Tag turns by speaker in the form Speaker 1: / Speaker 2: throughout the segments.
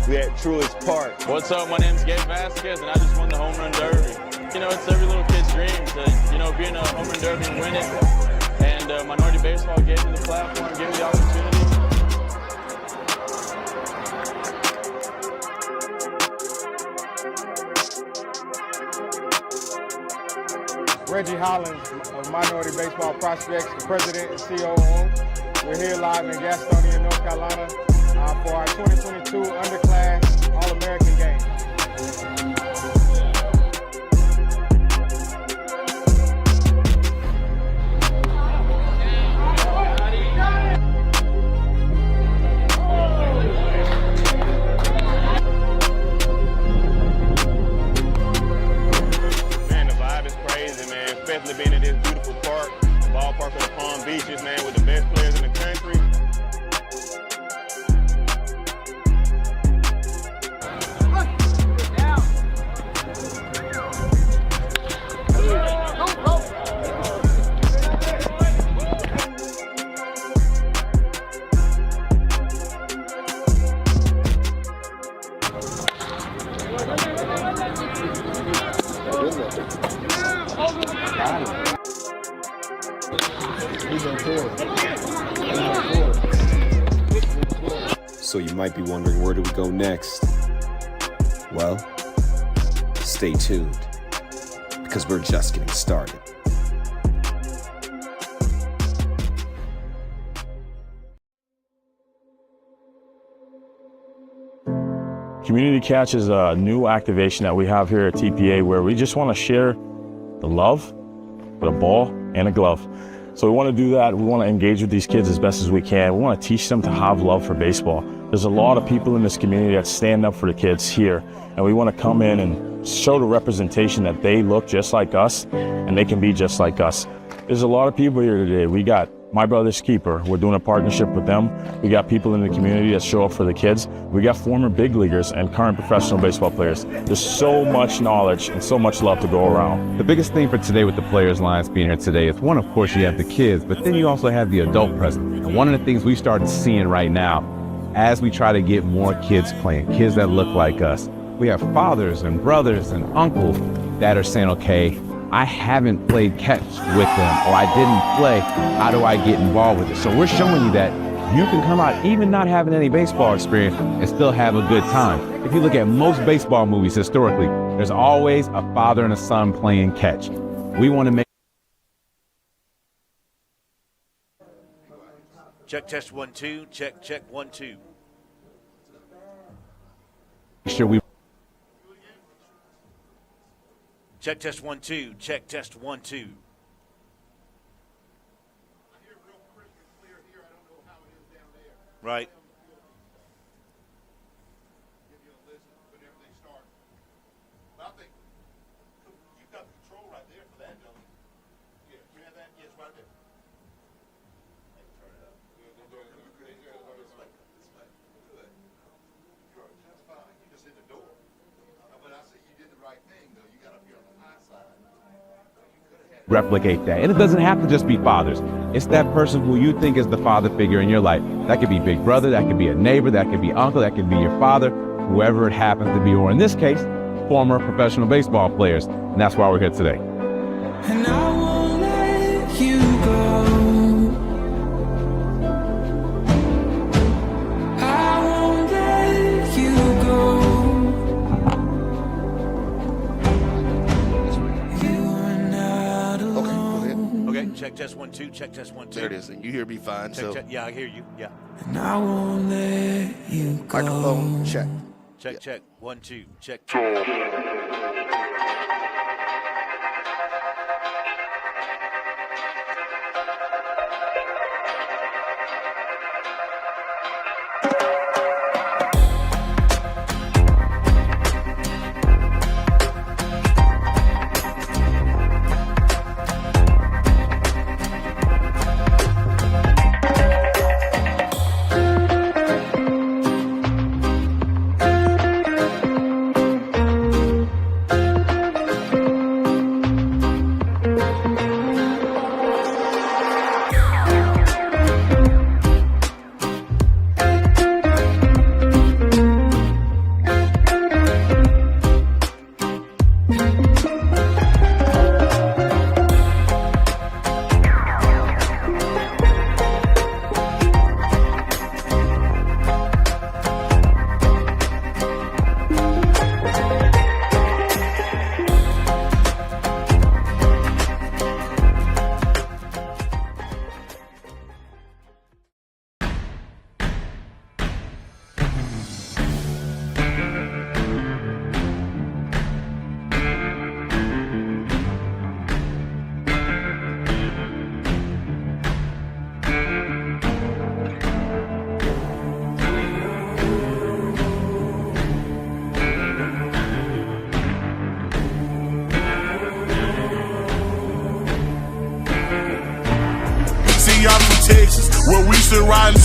Speaker 1: We at Truist Park.
Speaker 2: What's up? My name's Gabe Vasquez, and I just won the home run derby. You know, it's every little kid's dream to, you know, be in a home run derby and win it. And Minority Baseball gave me the platform, gave me the opportunity.
Speaker 3: Reggie Hollins of Minority Baseball Prospects, the president and COO. We're here live in Gastonia, North Carolina for our 2022 underclass All-American game.
Speaker 1: Man, the vibe is crazy, man. Especially being in this beautiful park, the ballpark of the Palm Beaches, man, with the best players in the country.
Speaker 4: So you might be wondering, where do we go next? Well, stay tuned, because we're just getting started.
Speaker 5: Community Catch is a new activation that we have here at TPA where we just want to share the love with a ball and a glove. So we want to do that. We want to engage with these kids as best as we can. We want to teach them to have love for baseball. There's a lot of people in this community that stand up for the kids here, and we want to come in and show the representation that they look just like us and they can be just like us. There's a lot of people here today. We got My Brother's Keeper. We're doing a partnership with them. We got people in the community that show up for the kids. We got former big leaguers and current professional baseball players. There's so much knowledge and so much love to go around.
Speaker 6: The biggest thing for today with the Players Alliance being here today is, one, of course, you have the kids, but then you also have the adult present. And one of the things we started seeing right now, as we try to get more kids playing, kids that look like us, we have fathers and brothers and uncles that are saying, okay, I haven't played catch with them, or I didn't play, how do I get involved with it? So we're showing you that you can come out even not having any baseball experience and still have a good time. If you look at most baseball movies historically, there's always a father and a son playing catch. We want to make
Speaker 7: Check, test 1 2, check 1 2.
Speaker 6: sure we
Speaker 7: Check, test 1 2, check, test 1 2. Right.
Speaker 8: You've got control right there for that, don't you? Yeah, you have that? Yes, right there. Turn it up. This way. Good. You're just fine. You just hit the door. But I see you did the right thing, though. You got up here on the high side.
Speaker 6: replicate that. And it doesn't have to just be fathers. It's that person who you think is the father figure in your life. That could be big brother, that could be a neighbor, that could be uncle, that could be your father, whoever it happens to be, or in this case, former professional baseball players. And that's why we're here today.
Speaker 9: And I won't let you go. I won't let you go. You are not alone.
Speaker 7: Okay, check test 1 2, check test 1 2.
Speaker 8: There it is. You hear me fine.
Speaker 7: Check,
Speaker 8: So
Speaker 7: check. Yeah, I hear you. Yeah.
Speaker 9: And I won't let you go.
Speaker 8: microphone check.
Speaker 7: Check, check. 1 2, check.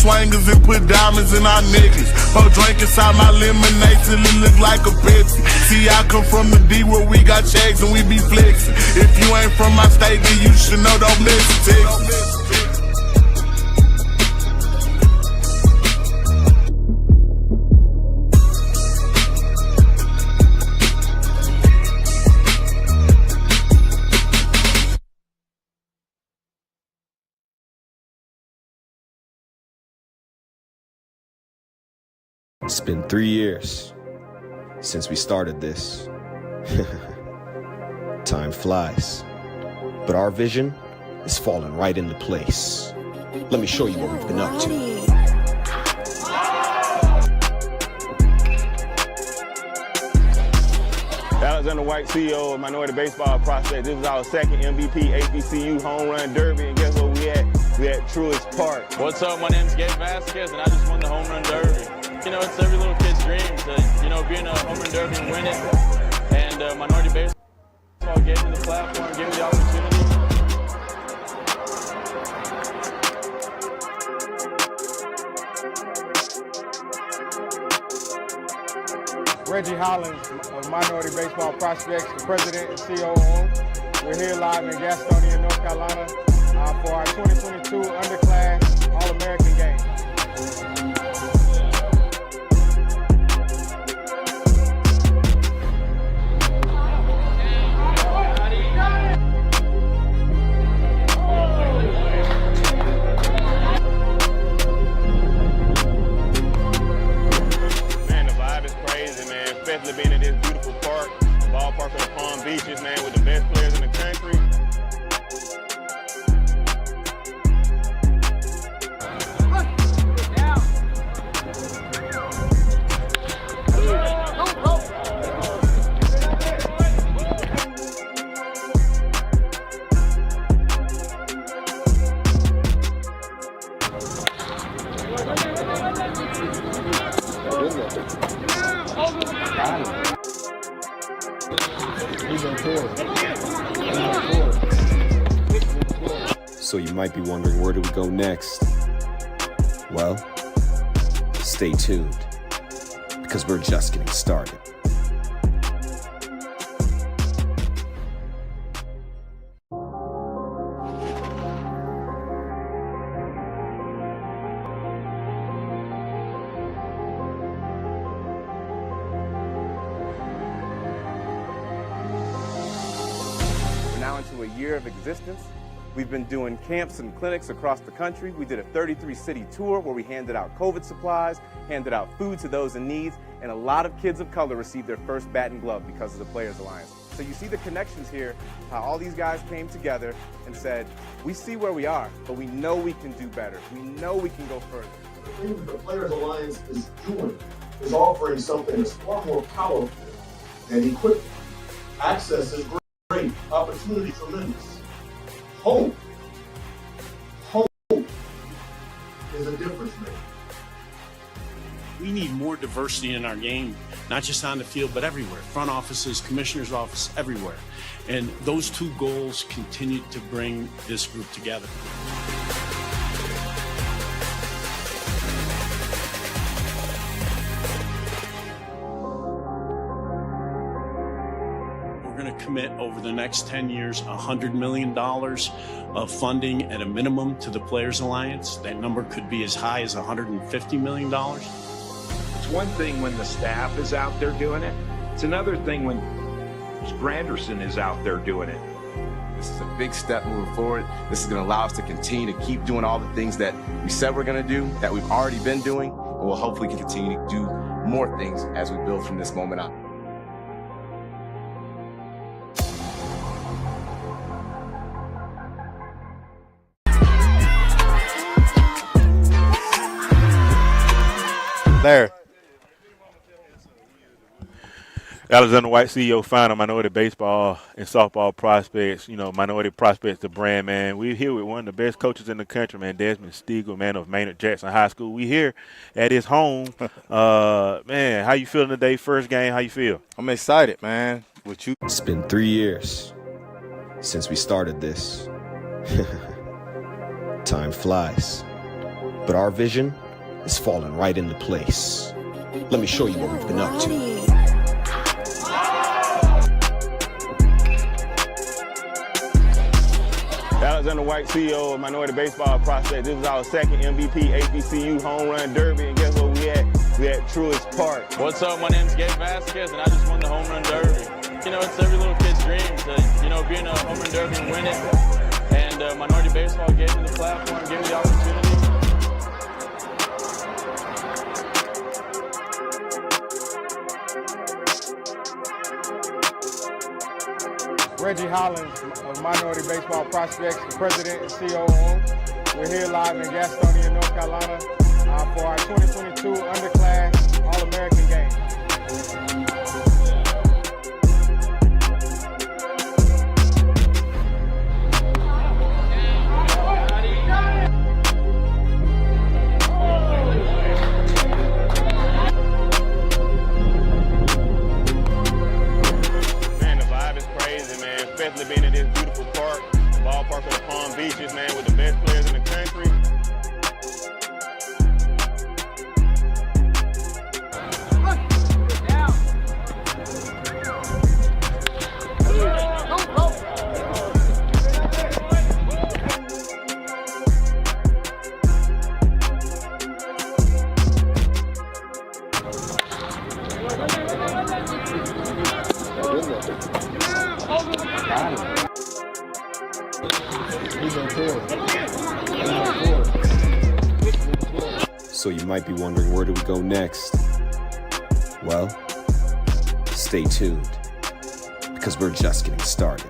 Speaker 10: swangers and put diamonds in our necklace. Pour drink inside my lemonade till it look like a Pepsi. See, I come from the D where we got checks and we be flexing. If you ain't from my state, then you should know don't mess with Texas.
Speaker 4: It's been 3 years since we started this. Time flies. But our vision is falling right into place. Let me show you what we've been up to.
Speaker 1: Alexander White, CEO of Minority Baseball Prospects. This is our second MVP HBCU Home Run Derby, and guess what we at? We at Truist Park.
Speaker 2: What's up? My name's Gabe Vasquez, and I just won the Home Run Derby. You know, it's every little kid's dream to, you know, be in a Home Run Derby and win it. And Minority Baseball gave me the platform, gave me the opportunity.
Speaker 3: Reggie Hollins of Minority Baseball Prospects, the president and COO. We're here live in Gastonia, North Carolina for our 2022 underclass All-American game.
Speaker 1: Especially being in this beautiful park, ballpark of the Palm Beaches, man, with the best players in the country.
Speaker 4: So you might be wondering, where do we go next? Well, stay tuned, because we're just getting started.
Speaker 11: We're now into a year of existence. We've been doing camps and clinics across the country. We did a 33-city tour where we handed out COVID supplies, handed out food to those in need, and a lot of kids of color received their first bat and glove because of the Players Alliance. So you see the connections here, how all these guys came together and said, we see where we are, but we know we can do better. We know we can go further.
Speaker 8: The thing that the Players Alliance is doing is offering something that's far more powerful than equipment. Access is great, opportunity tremendous. Hope is a difference maker.
Speaker 12: We need more diversity in our game, not just on the field, but everywhere. Front offices, commissioner's office, everywhere. And those two goals continue to bring this group together. Commit over the next 10 years $100 million of funding at a minimum to the Players Alliance. That number could be as high as $150 million.
Speaker 13: It's one thing when the staff is out there doing it. It's another thing when Granderson is out there doing it.
Speaker 14: This is a big step moving forward. This is going to allow us to continue to keep doing all the things that we said we're going to do, that we've already been doing, and we'll hopefully continue to do more things as we build from this moment on.
Speaker 1: Larry. Alexander White, CEO, founder, Minority Baseball and Softball Prospects. You know, Minority Prospects, the brand, man. We're here with one of the best coaches in the country, man, Desmond Stiegel, man, of Maynard Jackson High School. We here at his home. Man, how you feeling today? First game, how you feel?
Speaker 15: I'm excited, man. With you.
Speaker 4: It's been 3 years since we started this. Time flies. But our vision is falling right into place. Let me show you what we've been up to.
Speaker 16: Alexander White, CEO of Minority Baseball Prospect. This is our second MVP HBCU Home Run Derby, and guess what we at? We at Truist Park.
Speaker 2: What's up? My name's Gabe Vasquez, and I just won the Home Run Derby. You know, it's every little kid's dream to, you know, be in a Home Run Derby and win it. And Minority Baseball gave me the platform, gave me the opportunity.
Speaker 3: Reggie Hollins of Minority Baseball Prospects, the president and COO. We're here live in Gastonia, North Carolina for our 2022 underclass All-American game.
Speaker 16: Especially being in this beautiful park, ballpark of the Palm Beaches, man, with the best players in the country.
Speaker 4: So you might be wondering, where do we go next? Well, stay tuned, because we're just getting started.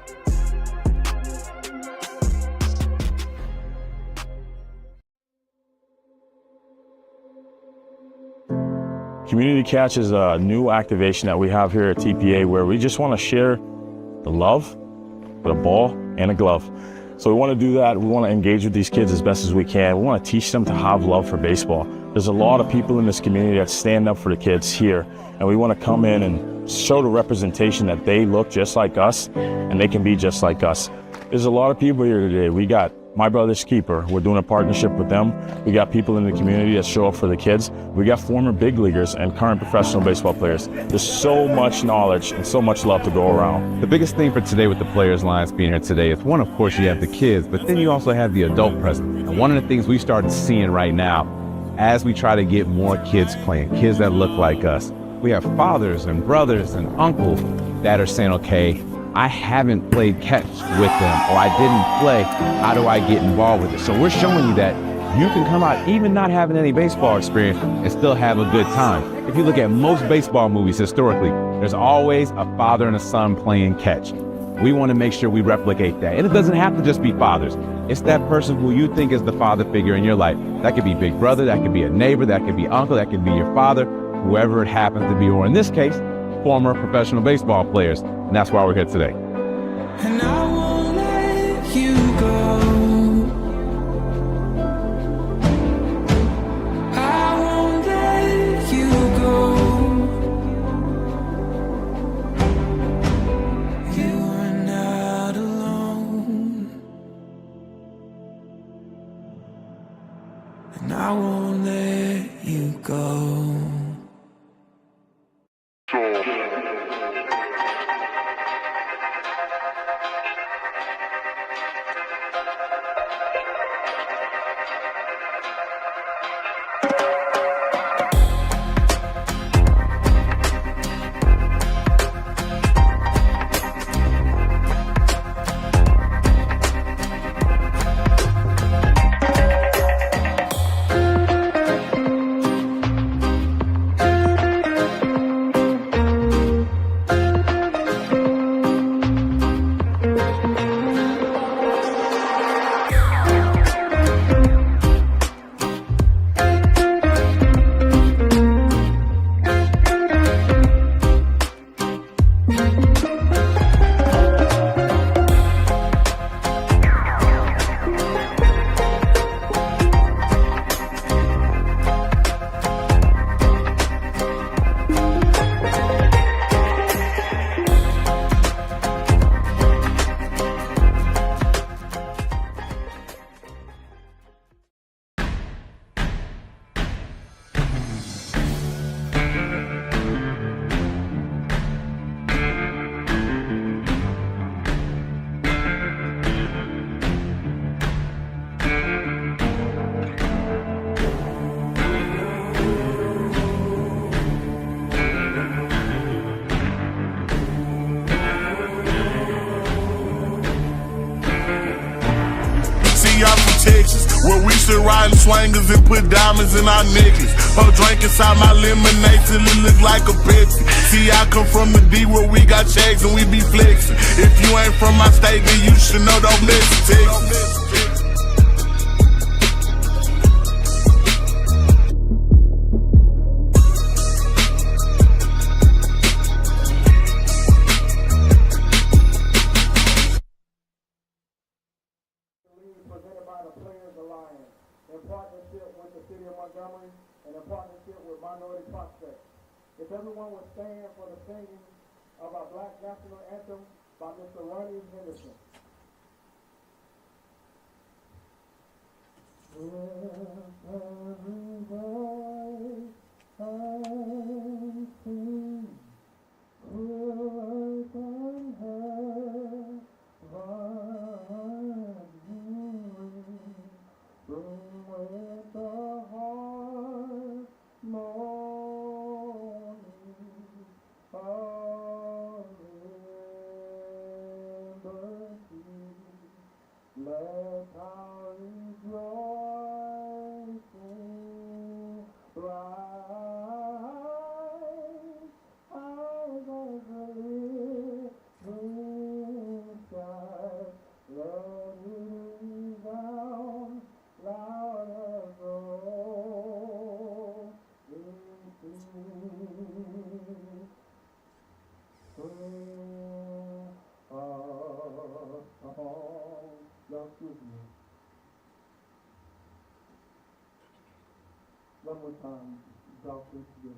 Speaker 5: Community Catch is a new activation that we have here at TPA where we just want to share the love with a ball and a glove. So we want to do that. We want to engage with these kids as best as we can. We want to teach them to have love for baseball. There's a lot of people in this community that stand up for the kids here, and we want to come in and show the representation that they look just like us and they can be just like us. There's a lot of people here today. We got My Brother's Keeper. We're doing a partnership with them. We got people in the community that show up for the kids. We got former big leaguers and current professional baseball players. There's so much knowledge and so much love to go around.
Speaker 6: The biggest thing for today with the Players Alliance being here today is, one, of course, you have the kids, but then you also have the adult presence. And one of the things we started seeing right now, as we try to get more kids playing, kids that look like us, we have fathers and brothers and uncles that are saying, okay, I haven't played catch with them, or I didn't play, how do I get involved with it? So we're showing you that you can come out even not having any baseball experience and still have a good time. If you look at most baseball movies historically, there's always a father and a son playing catch. We want to make sure we replicate that. And it doesn't have to just be fathers. It's that person who you think is the father figure in your life. That could be big brother, that could be a neighbor, that could be uncle, that could be your father, whoever it happens to be, or in this case, former professional baseball players. And that's why we're here today.
Speaker 9: And I won't let you go. I won't let you go. You are not alone. And I won't let you go.
Speaker 10: riding swangers and put diamonds in our necklace. Her drink inside my lemonade till it look like a Pepsi. See, I come from the D where we got checks and we be flexing. If you ain't from my state, then you should know, don't miss it, Texas.
Speaker 3: Presented by the Players Alliance in partnership with the City of Montgomery and in partnership with Minority Prospects. If everyone would stand for the singing of our Black National Anthem by Mr. Ronnie Henderson. One more time, y'all please forgive me.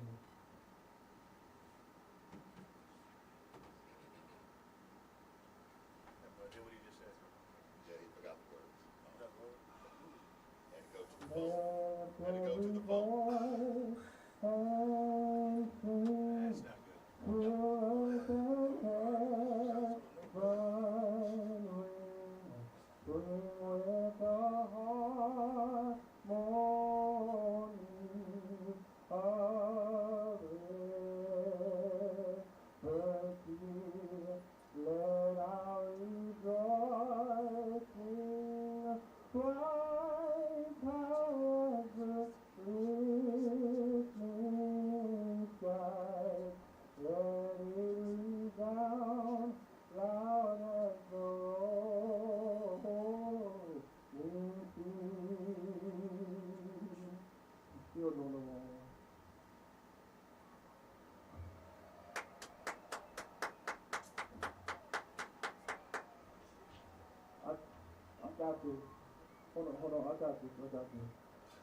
Speaker 3: Hold on, I got this.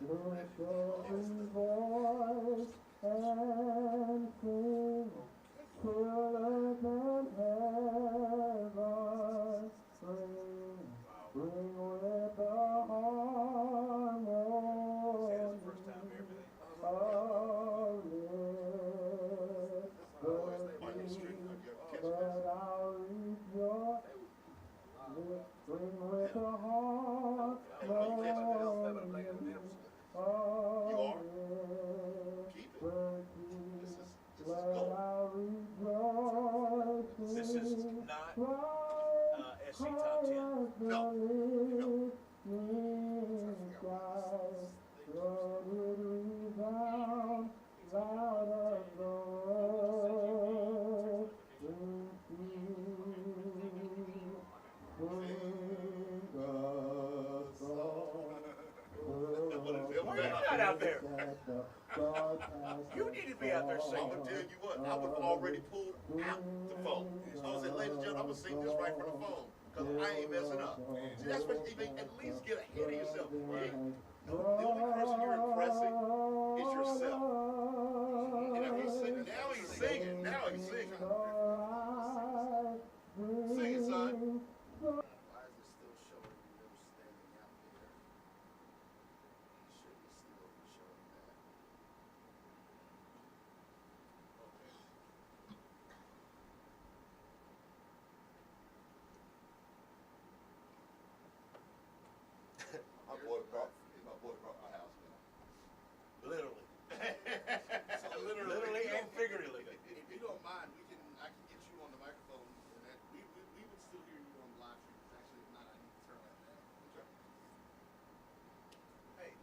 Speaker 3: Lift your voice and sing, children of heaven, ring with the harmony of liberty, that I'll rejoice. Ring with the heart, Lord,
Speaker 7: This is not SC Top 10. No. You're not out there. You need to be out there singing.
Speaker 8: I'm gonna tell you what, I was already pulled out the phone. I was like, ladies and gentlemen, I'm gonna sing this right from the phone, because I ain't messing up. See, that's what you at least get ahead of yourself. The only person you're impressing is yourself. And if he's singing, now he's singing. Sing it, son. My boy brought my house down.
Speaker 7: Literally. Literally and figuratively.
Speaker 8: If you don't mind, I can get you on the microphone, and that we would still hear you on the live stream. It's actually not. I need to turn that down. Okay.
Speaker 7: Hey,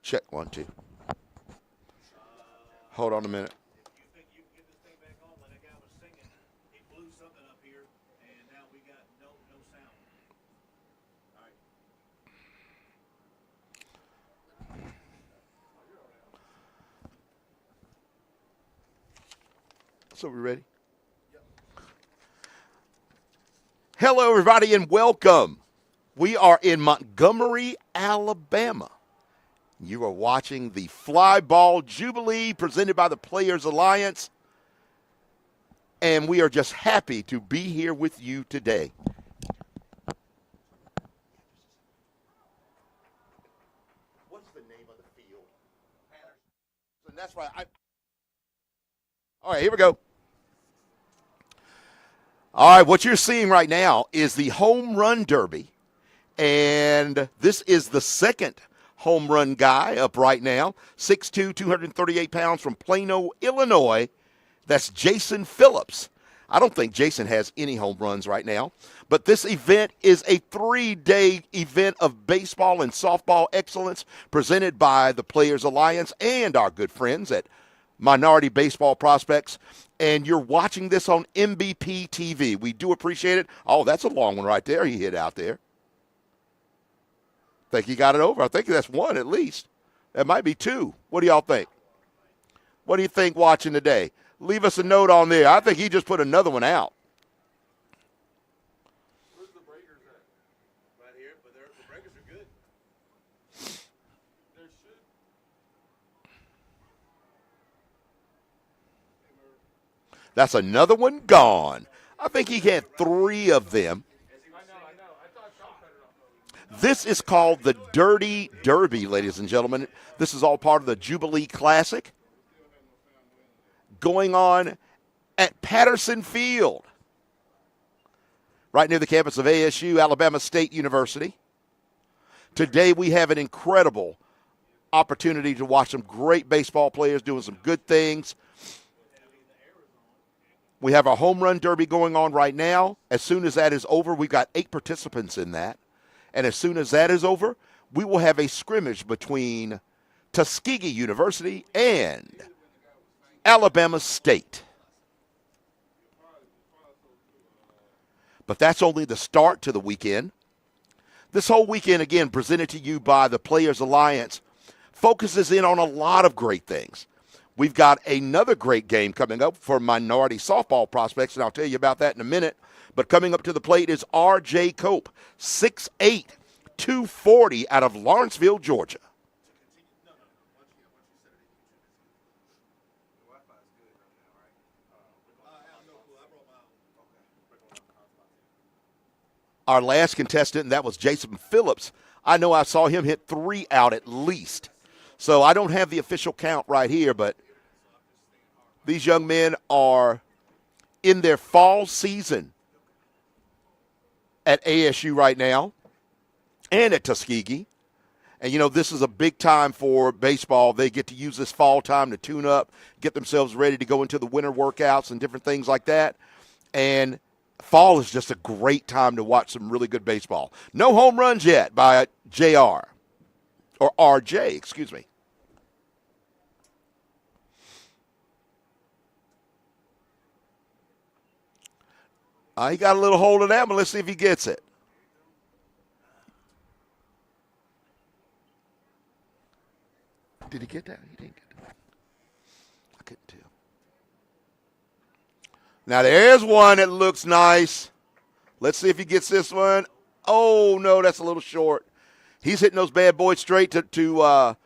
Speaker 17: Check 1, 2. Hold on a minute. So we ready? Hello, everybody, and welcome. We are in Montgomery, Alabama. You are watching the FlyBall Jubilee presented by the Players Alliance, and we are just happy to be here with you today. What's the name of the field? And that's right. All right, here we go. All right, what you're seeing right now is the Home Run Derby, and this is the second home run guy up right now, 6'2", 238 pounds from Plano, Illinois. That's Jason Phillips. I don't think Jason has any home runs right now, but this event is a 3-day event of baseball and softball excellence presented by the Players Alliance and our good friends at Minority Baseball Prospects, and you're watching this on MPTV. We do appreciate it. Oh, that's a long one right there he hit out there. Think he got it over. I think that's one at least. That might be two. What do y'all think? What do you think watching today? Leave us a note on there. I think he just put another one out.
Speaker 7: Where's the breakers at? Right here, but the breakers are good. There should.
Speaker 17: That's another one gone. I think he had 3 of them. This is called the Dirty Derby, ladies and gentlemen. This is all part of the Jubilee Classic going on at Patterson Field, right near the campus of ASU, Alabama State University. Today we have an incredible opportunity to watch some great baseball players doing some good things. We have our home run derby going on right now. As soon as that is over, we've got 8 participants in that. And as soon as that is over, we will have a scrimmage between Tuskegee University and Alabama State. But that's only the start to the weekend. This whole weekend, again, presented to you by the Players Alliance, focuses in on a lot of great things. We've got another great game coming up for minority softball prospects, and I'll tell you about that in a minute. But coming up to the plate is R.J. Cope, 6'8", 240 out of Lawrenceville, Georgia. Our last contestant, and that was Jason Phillips. I know I saw him hit 3 out at least. So I don't have the official count right here, but these young men are in their fall season at ASU right now and at Tuskegee. And, you know, this is a big time for baseball. They get to use this fall time to tune up, get themselves ready to go into the winter workouts and different things like that. And fall is just a great time to watch some really good baseball. No home runs yet by JR, or RJ, excuse me. He got a little hold of that, but let's see if he gets it. Did he get that? He didn't get that. I couldn't tell. Now there's one that looks nice. Let's see if he gets this one. Oh, no, that's a little short. He's hitting those bad boys straight to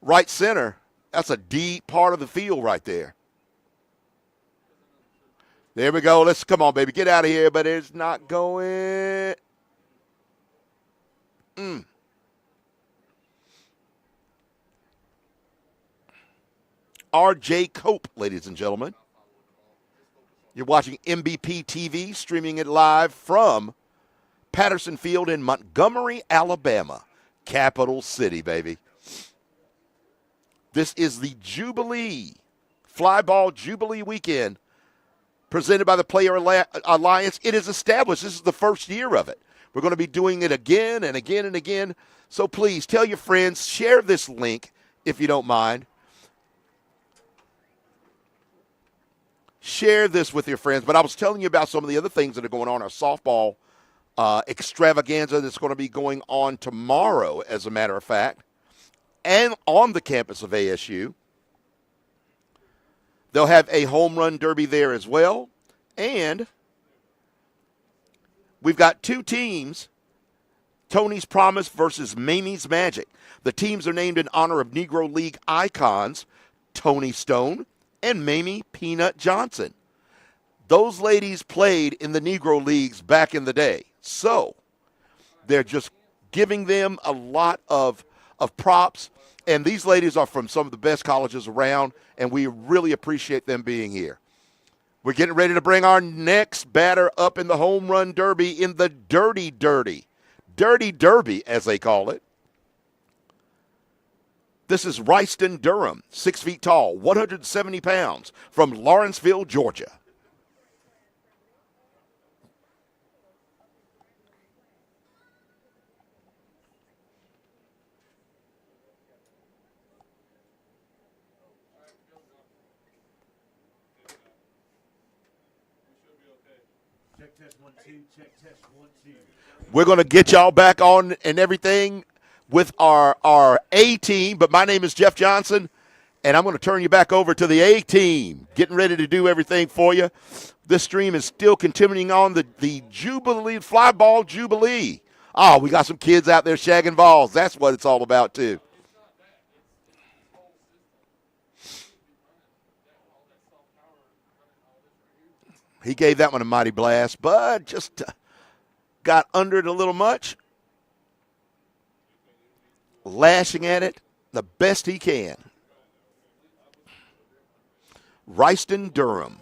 Speaker 17: right center. That's a deep part of the field right there. There we go. Let's come on, baby. Get out of here, but it's not going. R.J. Cope, ladies and gentlemen. You're watching MPTV, streaming it live from Patterson Field in Montgomery, Alabama. Capital City, baby. This is the Jubilee, FlyBall Jubilee weekend, presented by the Player Alliance. It is established. This is the first year of it. We're going to be doing it again and again and again. So please tell your friends, share this link if you don't mind. Share this with your friends. But I was telling you about some of the other things that are going on. Our softball extravaganza that's going to be going on tomorrow, as a matter of fact, and on the campus of ASU. They'll have a home run derby there as well. And we've got two teams, Tony's Promise versus Mamie's Magic. The teams are named in honor of Negro League icons Tony Stone and Mamie Peanut Johnson. Those ladies played in the Negro Leagues back in the day. So they're just giving them a lot of props. And these ladies are from some of the best colleges around, and we really appreciate them being here. We're getting ready to bring our next batter up in the home run derby in the Dirty Derby, as they call it. This is Ryston Durham, 6 feet tall, 170 pounds, from Lawrenceville, Georgia. We're going to get y'all back on and everything with our A team, but my name is Jeff Johnson, and I'm going to turn you back over to the A team, getting ready to do everything for you. This stream is still continuing on the Jubilee, FlyBall Jubilee. Oh, we got some kids out there shagging balls. That's what it's all about, too. He gave that one a mighty blast, but just got under it a little much. Lashing at it the best he can. Ryston Durham.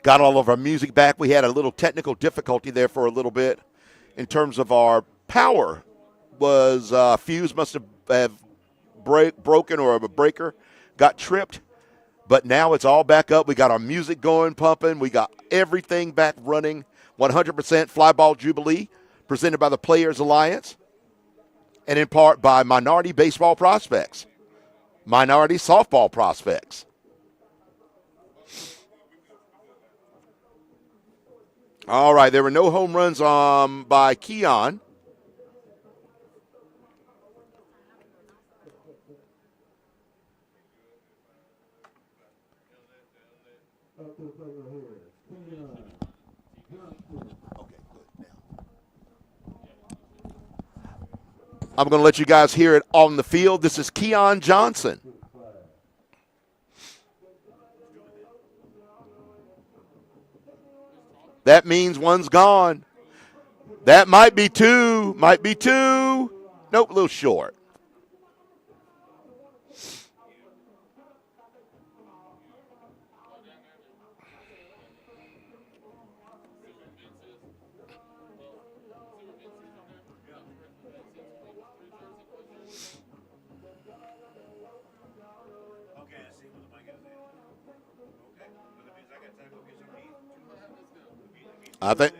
Speaker 17: Got all of our music back. We had a little technical difficulty there for a little bit in terms of our power. Was fuse must have broken, or a breaker got tripped. But now it's all back up. We got our music going, pumping. We got everything back running. 100% FlyBall Jubilee, presented by the Players Alliance, and in part by Minority Baseball Prospects, Minority Softball Prospects. All right, there were no home runs by Keon. I'm going to let you guys hear it on the field. This is Keon Johnson. That means one's gone. That might be two. Might be two. Nope, a little short. I think.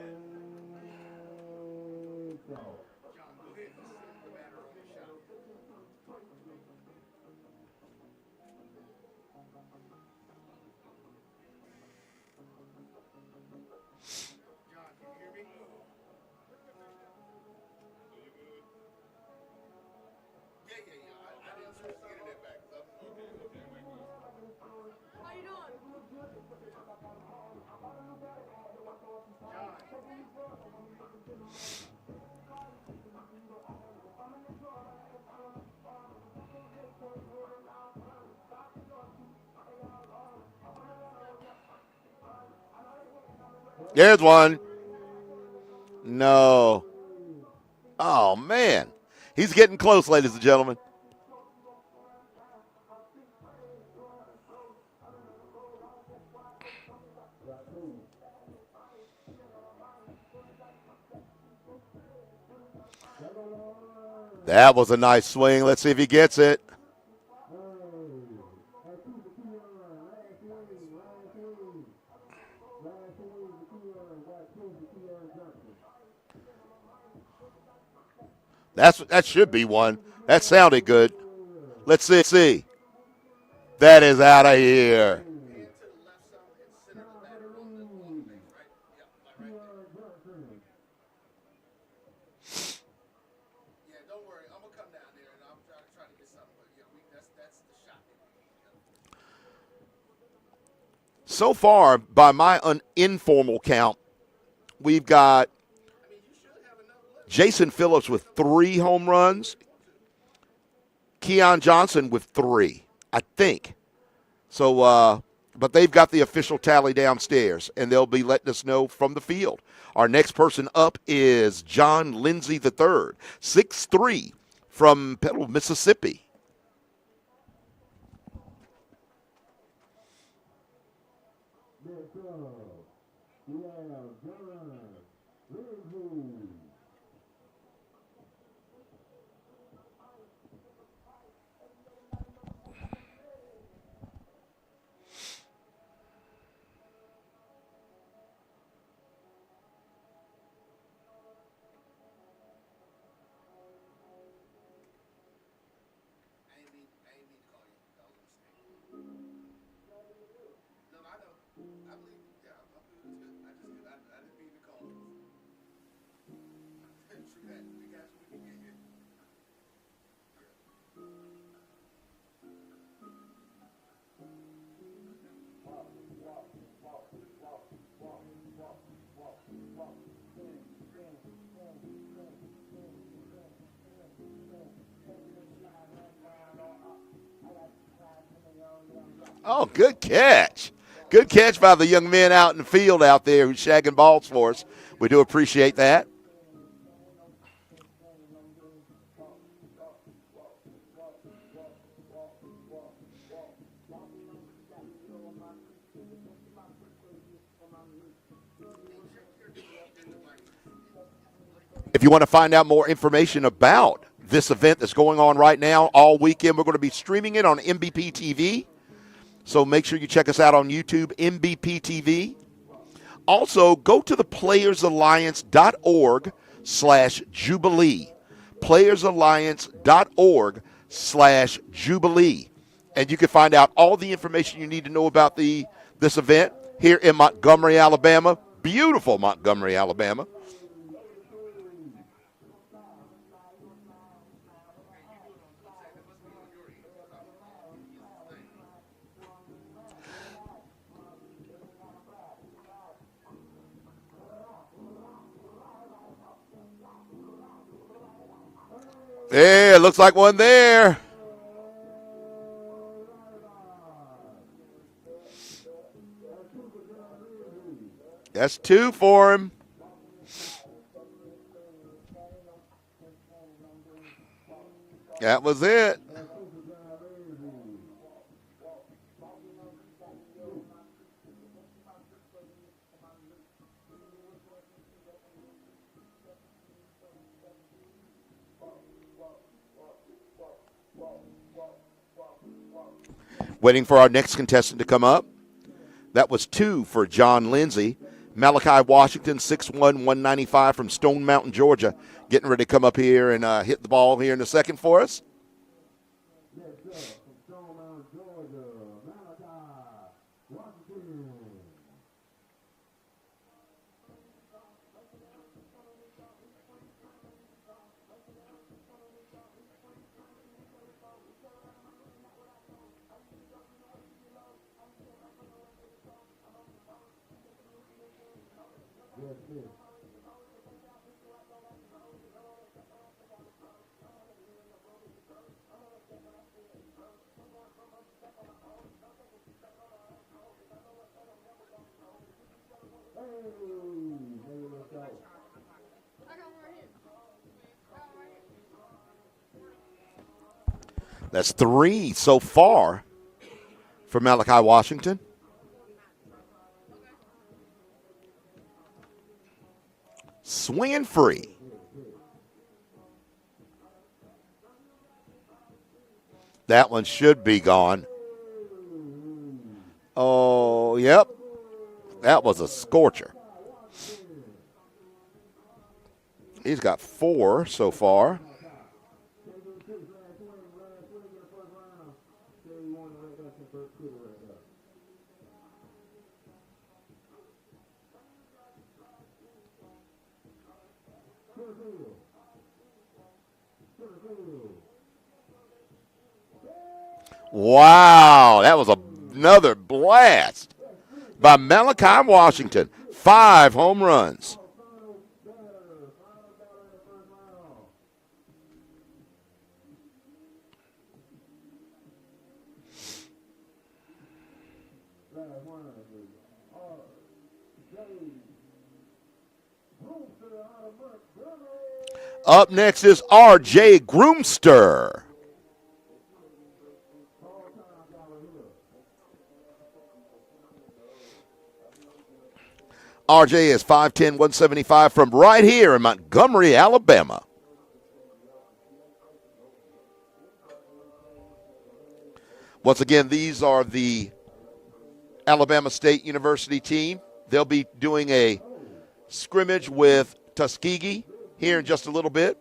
Speaker 17: There's one. No. Oh, man. He's getting close, ladies and gentlemen. That was a nice swing. Let's see if he gets it. That should be one. That sounded good. Let's see. That is out of here. So far, by my informal count, we've got Jason Phillips with 3 home runs, Keon Johnson with 3, I think. So, but they've got the official tally downstairs, and they'll be letting us know from the field. Our next person up is John Lindsay III, 6'3", from Petal, Mississippi. Oh, good catch. Good catch by the young men out in the field out there who's shagging balls for us. We do appreciate that. If you want to find out more information about this event that's going on right now all weekend, we're going to be streaming it on MPTV. So make sure you check us out on YouTube, MPTV. Also, go to the playersalliance.org/Jubilee. playersalliance.org/Jubilee. And you can find out all the information you need to know about this event here in Montgomery, Alabama. Beautiful Montgomery, Alabama. Yeah, looks like one there. That's 2 for him. That was it. Waiting for our next contestant to come up. That was 2 for John Lindsay. Malachi Washington, 6'1", 195 from Stone Mountain, Georgia, getting ready to come up here and hit the ball here in a second for us. That's 3 so far for Malachi Washington. Swinging free. That one should be gone. Oh, yep. That was a scorcher. He's got 4 so far. Wow, that was another blast by Malachi Washington. 5 home runs. Up next is R.J. Groomster. RJ is 5'10", 175 from right here in Montgomery, Alabama. Once again, these are the Alabama State University team. They'll be doing a scrimmage with Tuskegee here in just a little bit.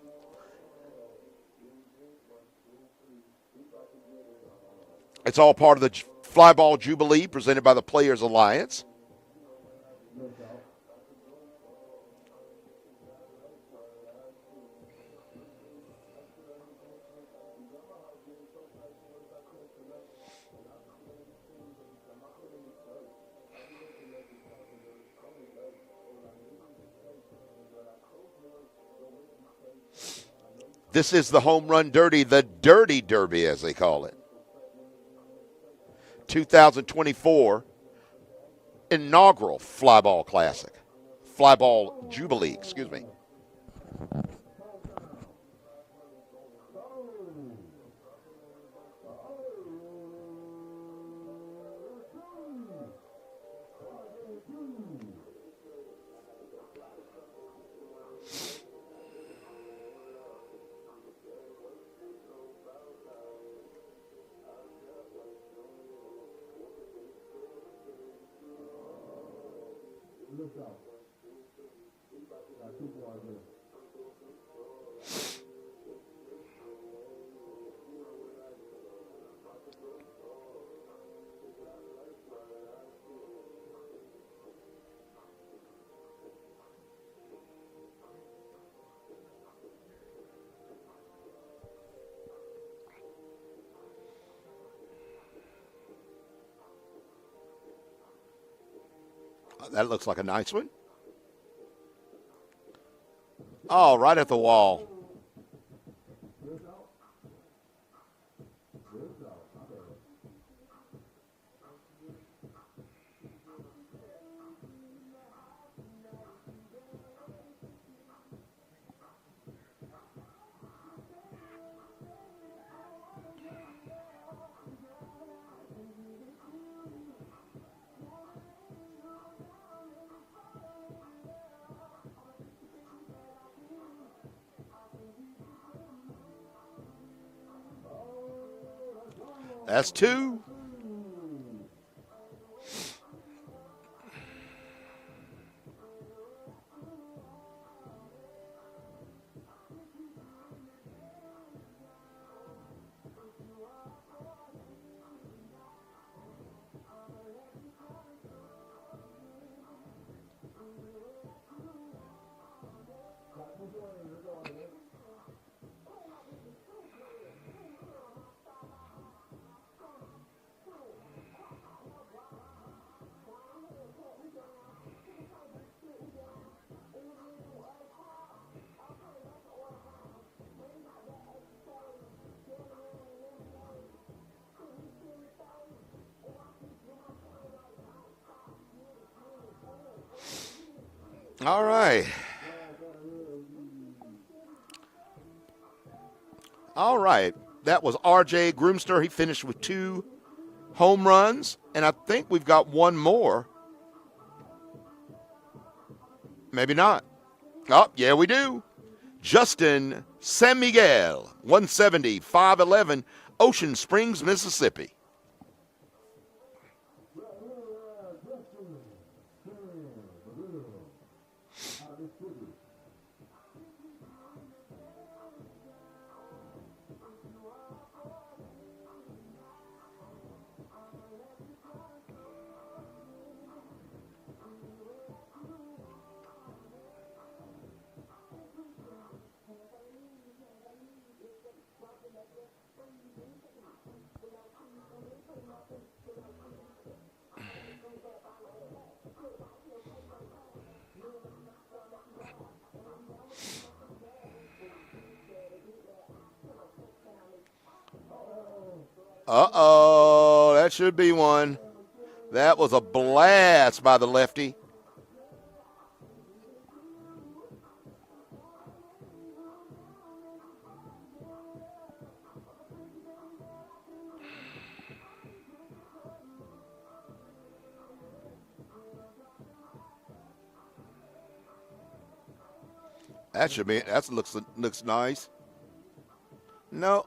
Speaker 17: It's all part of the FlyBall Jubilee presented by the Players Alliance. This is the Home Run Derby, the Dirty Derby as they call it. 2024 inaugural FlyBall Classic. FlyBall Jubilee, excuse me. That looks like a nice one. Oh, right at the wall. That's 2. All right. All right. That was R.J. Groomster. He finished with 2 home runs, and I think we've got one more. Maybe not. Oh, yeah, we do. Justin San Miguel, 170, 5'11", Ocean Springs, Mississippi. Uh-oh, that should be one. That was a blast by the lefty. That should be. That looks nice. No.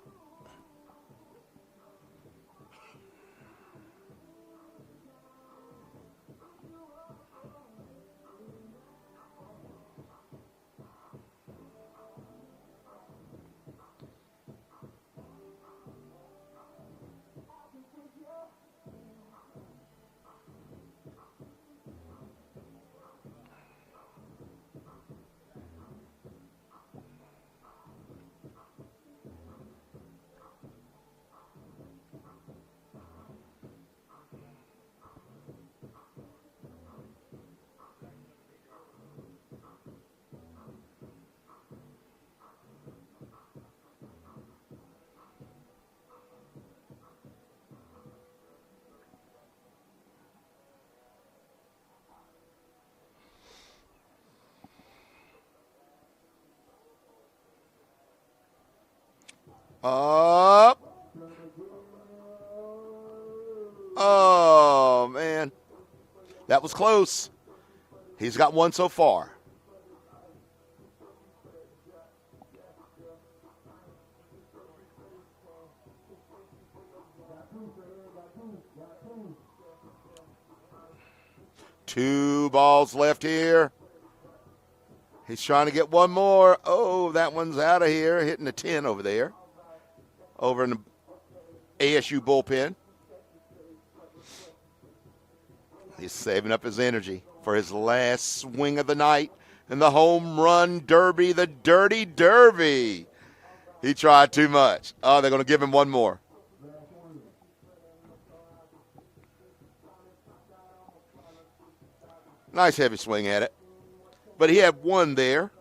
Speaker 17: Up. Oh, man. That was close. He's got one so far. Two balls left here. He's trying to get one more. Oh, that one's out of here, hitting a 10 over there. Over in the ASU bullpen. He's saving up his energy for his last swing of the night in the home run derby, the Dirty Derby. He tried too much. Oh, they're going to give him one more. Nice heavy swing at it. But he had one there.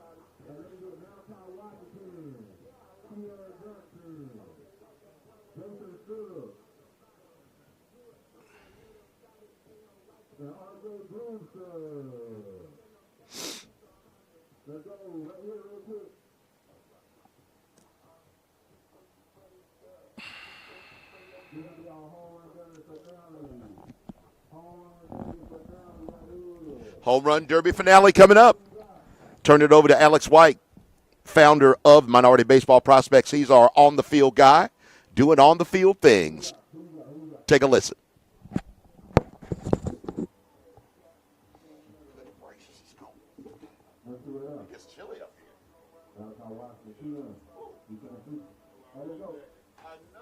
Speaker 17: Home run derby finale coming up. Turn it over to Alex White, founder of Minority Baseball Prospects. He's our on-the-field guy, doing on-the-field things. Take a listen. It's chilly up here. I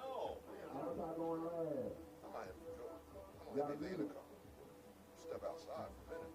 Speaker 17: know. I'm going to step outside for a minute.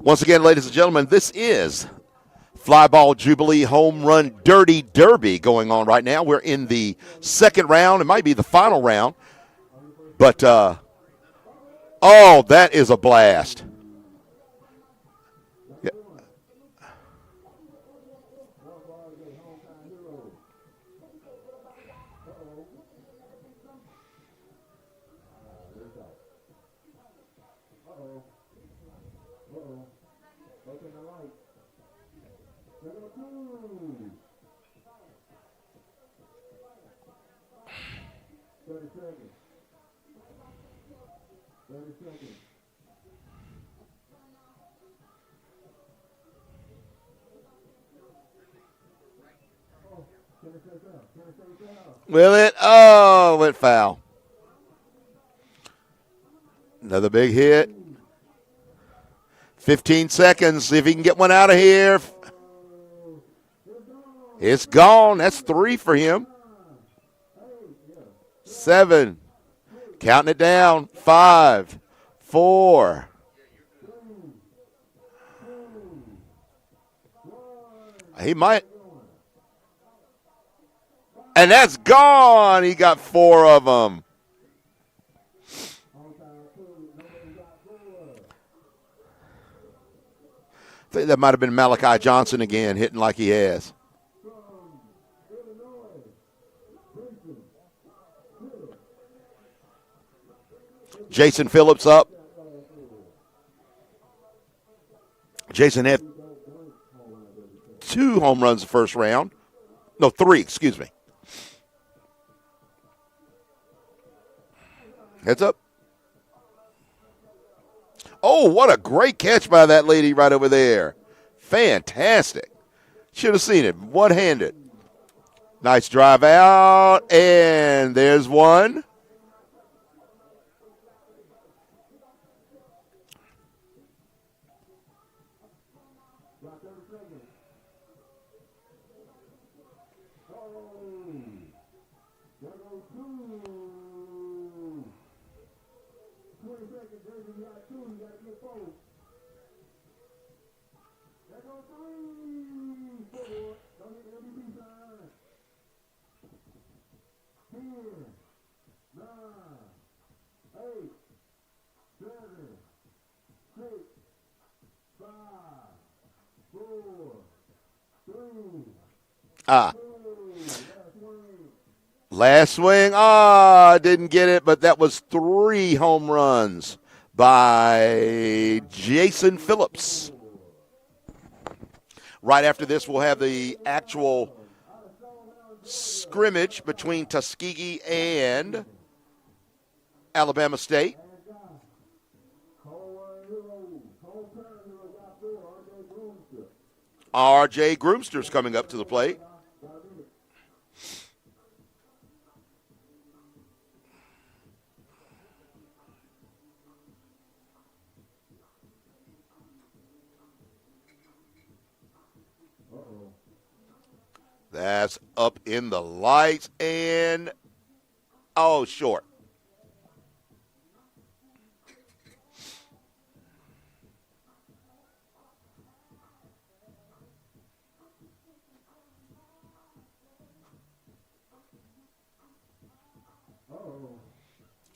Speaker 17: Once again, ladies and gentlemen, this is FlyBall Jubilee Home Run Dirty Derby going on right now. We're in the second round. It might be the final round. But, oh, that is a blast. Yeah. Will it? Oh, went foul. Another big hit. 15 seconds. See if he can get one out of here. It's gone. That's 3 for him. 7. Counting it down. 5, 4. He might. And that's gone. He got 4 of them. I think that might have been Malachi Johnson again, hitting like he has. Jason Phillips up. Jason had 2 home runs the first round. No, 3, excuse me. Heads up. Oh, what a great catch by that lady right over there. Fantastic. Should have seen it. One-handed. Nice drive out, and there's one. Last swing. Didn't get it, but that was 3 home runs by Jason Phillips. Right after this, we'll have the actual scrimmage between Tuskegee and Alabama State. R.J. Groomster's coming up to the plate. That's up in the lights and, oh, short.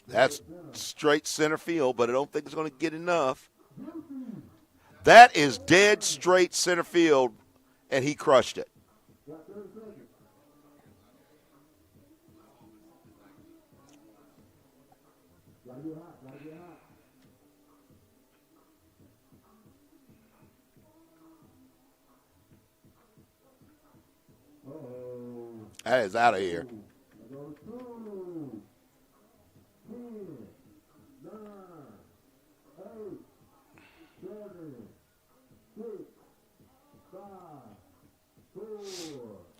Speaker 17: That's straight center field, but I don't think it's going to get enough. That is dead straight center field, and he crushed it. That is out of here.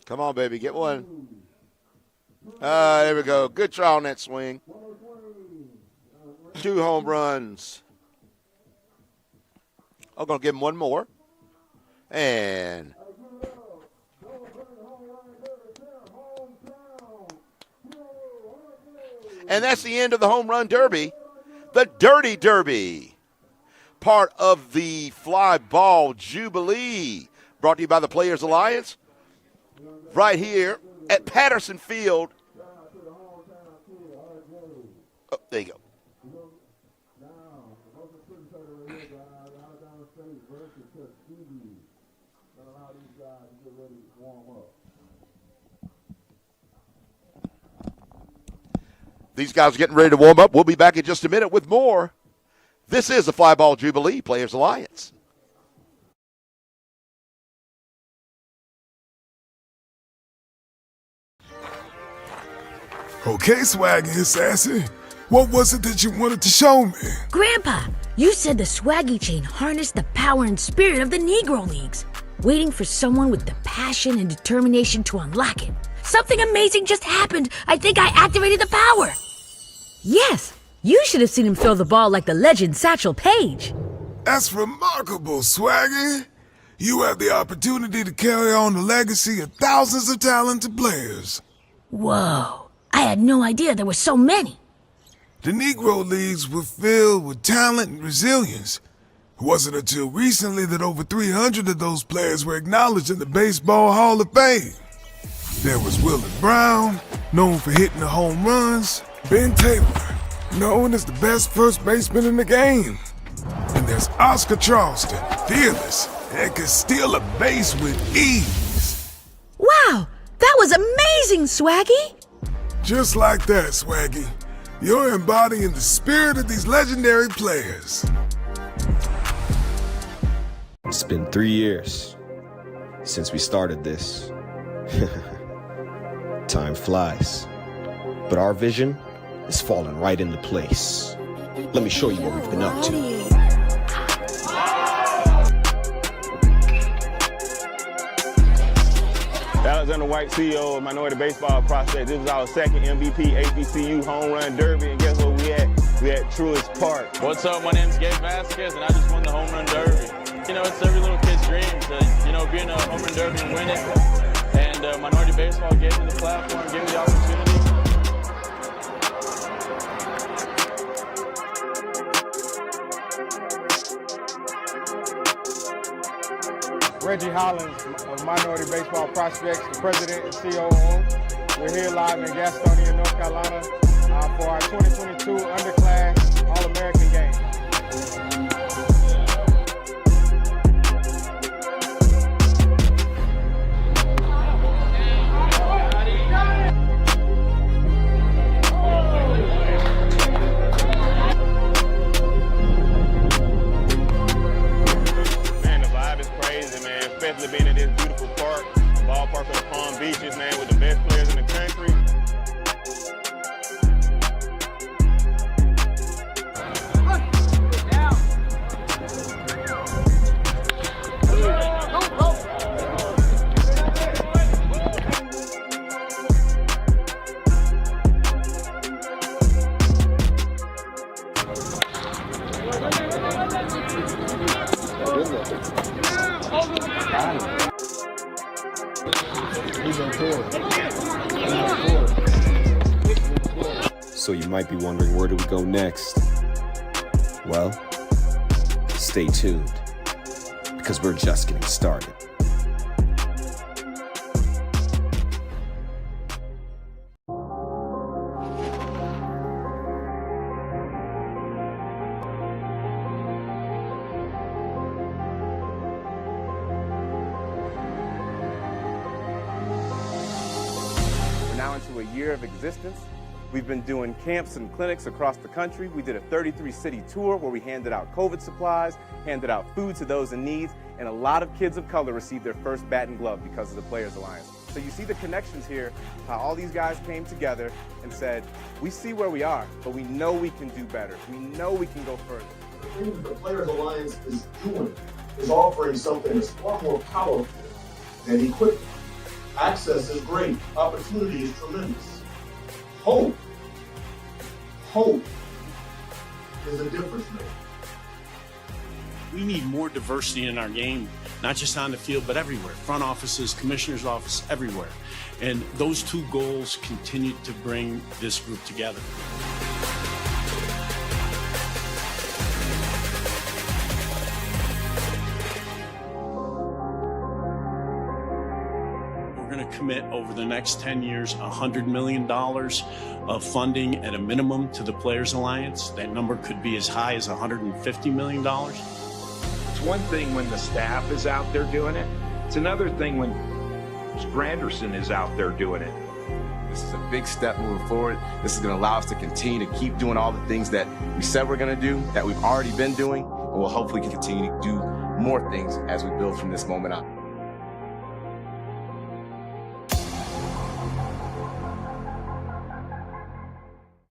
Speaker 17: Come on, baby, get one. There we go. Good try on that swing. 2 home runs. I'm going to give him one more. And that's the end of the home run derby. The Dirty Derby. Part of the FlyBall Jubilee. Brought to you by the Players Alliance. Right here at Patterson Field. Oh, there you go. These guys are getting ready to warm up. We'll be back in just a minute with more. This is the FlyBall Jubilee Players Alliance.
Speaker 18: Okay, Swaggy and Sassy. What was it that you wanted to show me?
Speaker 19: Grandpa, you said the Swaggy chain harnessed the power and spirit of the Negro Leagues, waiting for someone with the passion and determination to unlock it. Something amazing just happened. I think I activated the power.
Speaker 20: Yes, you should have seen him throw the ball like the legend Satchel Paige.
Speaker 18: That's remarkable, Swaggy. You have the opportunity to carry on the legacy of thousands of talented players.
Speaker 19: Whoa, I had no idea there were so many.
Speaker 18: The Negro Leagues were filled with talent and resilience. It wasn't until recently that over 300 of those players were acknowledged in the Baseball Hall of Fame. There was Willie Brown, known for hitting the home runs. Ben Taylor, known as the best first baseman in the game. And there's Oscar Charleston, fearless, and could steal a base with ease.
Speaker 20: Wow, that was amazing, Swaggy!
Speaker 18: Just like that, Swaggy. You're embodying the spirit of these legendary players.
Speaker 4: It's been 3 years since we started this. Time flies. But our vision is falling right into place. Let me show you what we've been up to.
Speaker 16: Alexander White, CEO of Minority Baseball Prospects. This is our second MVP HBCU home run derby, and guess what we at? We at Truist Park.
Speaker 2: What's up? My name's Gabe Vasquez, and I just won the home run derby. You know, it's every little kid's dream to, you know, be in a home run derby and win it. And Minority Baseball gave me the platform, gave me the opportunity.
Speaker 3: Reggie Hollins of Minority Baseball Prospects, the president and COO. We're here live in Gastonia, North Carolina for our 2022 underclass All-American game.
Speaker 16: Especially being in this beautiful park, ballpark of the Palm Beaches, man, with the best players in the country.
Speaker 4: So you might be wondering, where do we go next? Well, stay tuned, because we're just getting started.
Speaker 11: We're now into a year of existence. We've been doing camps and clinics across the country. We did a 33-city tour where we handed out COVID supplies, handed out food to those in need, and a lot of kids of color received their first bat and glove because of the Players Alliance. So you see the connections here, how all these guys came together and said, we see where we are, but we know we can do better. We know we can go further.
Speaker 8: The thing that the Players Alliance is doing is offering something that's far more powerful than equipment. Access is great. Opportunity is tremendous. Hope is a difference maker.
Speaker 12: We need more diversity in our game, not just on the field, but everywhere. Front offices, commissioner's office, everywhere. And those two goals continue to bring this group together. Commit over the next 10 years $100 million of funding at a minimum to the Players Alliance. That number could be as high as $150 million.
Speaker 13: It's one thing when the staff is out there doing it. It's another thing when Granderson is out there doing it.
Speaker 14: This is a big step moving forward. This is going to allow us to continue to keep doing all the things that we said we're going to do, that we've already been doing, and we'll hopefully continue to do more things as we build from this moment on.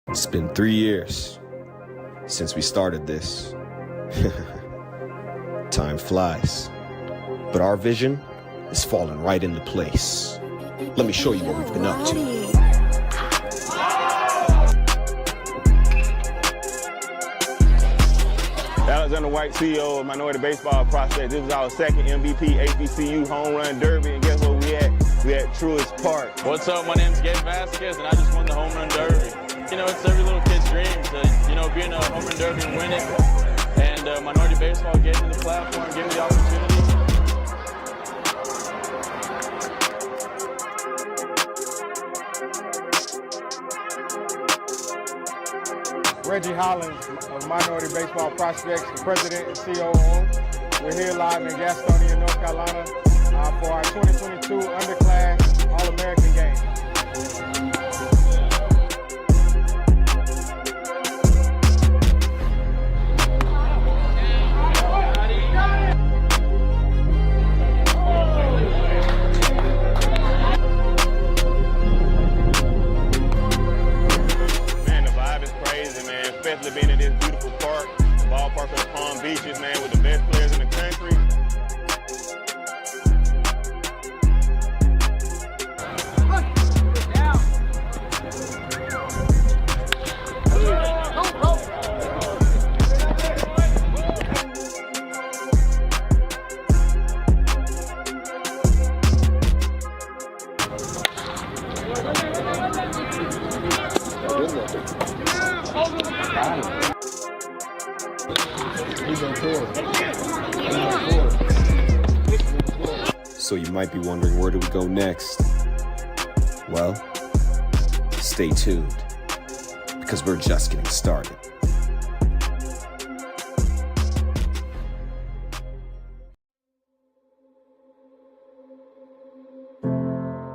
Speaker 4: It's been 3 years since we started this. Time flies. But our vision is falling right into place. Let me show you what we've been up to.
Speaker 16: Alexander White, CEO of Minority Baseball Prospects. This is our second MVP HBCU Home Run Derby, and guess what we at? We at Truist Park.
Speaker 2: What's up? My name's Gabe Vasquez, and I just won the Home Run Derby. You know, it's every little kid's dream to, you know, be in a Home Run Derby and win it. And Minority Baseball gave me the platform, gave me the opportunity.
Speaker 3: Reggie Hollins of Minority Baseball Prospects, the president and COO. We're here live in Gastonia, North Carolina for our 2022 underclass All-American game.
Speaker 16: Especially being in this beautiful park, ballpark of the Palm Beaches, man, with the best players in the country.
Speaker 4: So you might be wondering, where do we go next? Well, stay tuned, because we're just getting started.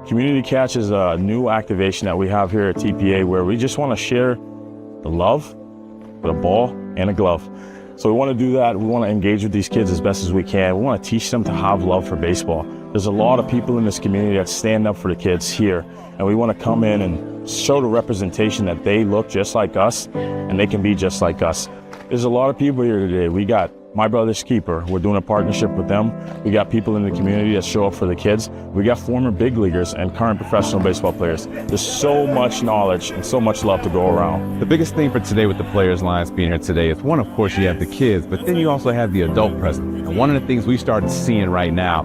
Speaker 5: Community Catch is a new activation that we have here at TPA where we just want to share the love with a ball and a glove. So we want to do that. We want to engage with these kids as best as we can. We want to teach them to have love for baseball. There's a lot of people in this community that stand up for the kids here, and we want to come in and show the representation that they look just like us and they can be just like us. There's a lot of people here today. We got My Brother's Keeper. We're doing a partnership with them. We got people in the community that show up for the kids. We got former big leaguers and current professional baseball players. There's so much knowledge and so much love to go around.
Speaker 6: The biggest thing for today with the Players Alliance being here today is, one, of course, you have the kids, but then you also have the adult present. And one of the things we started seeing right now,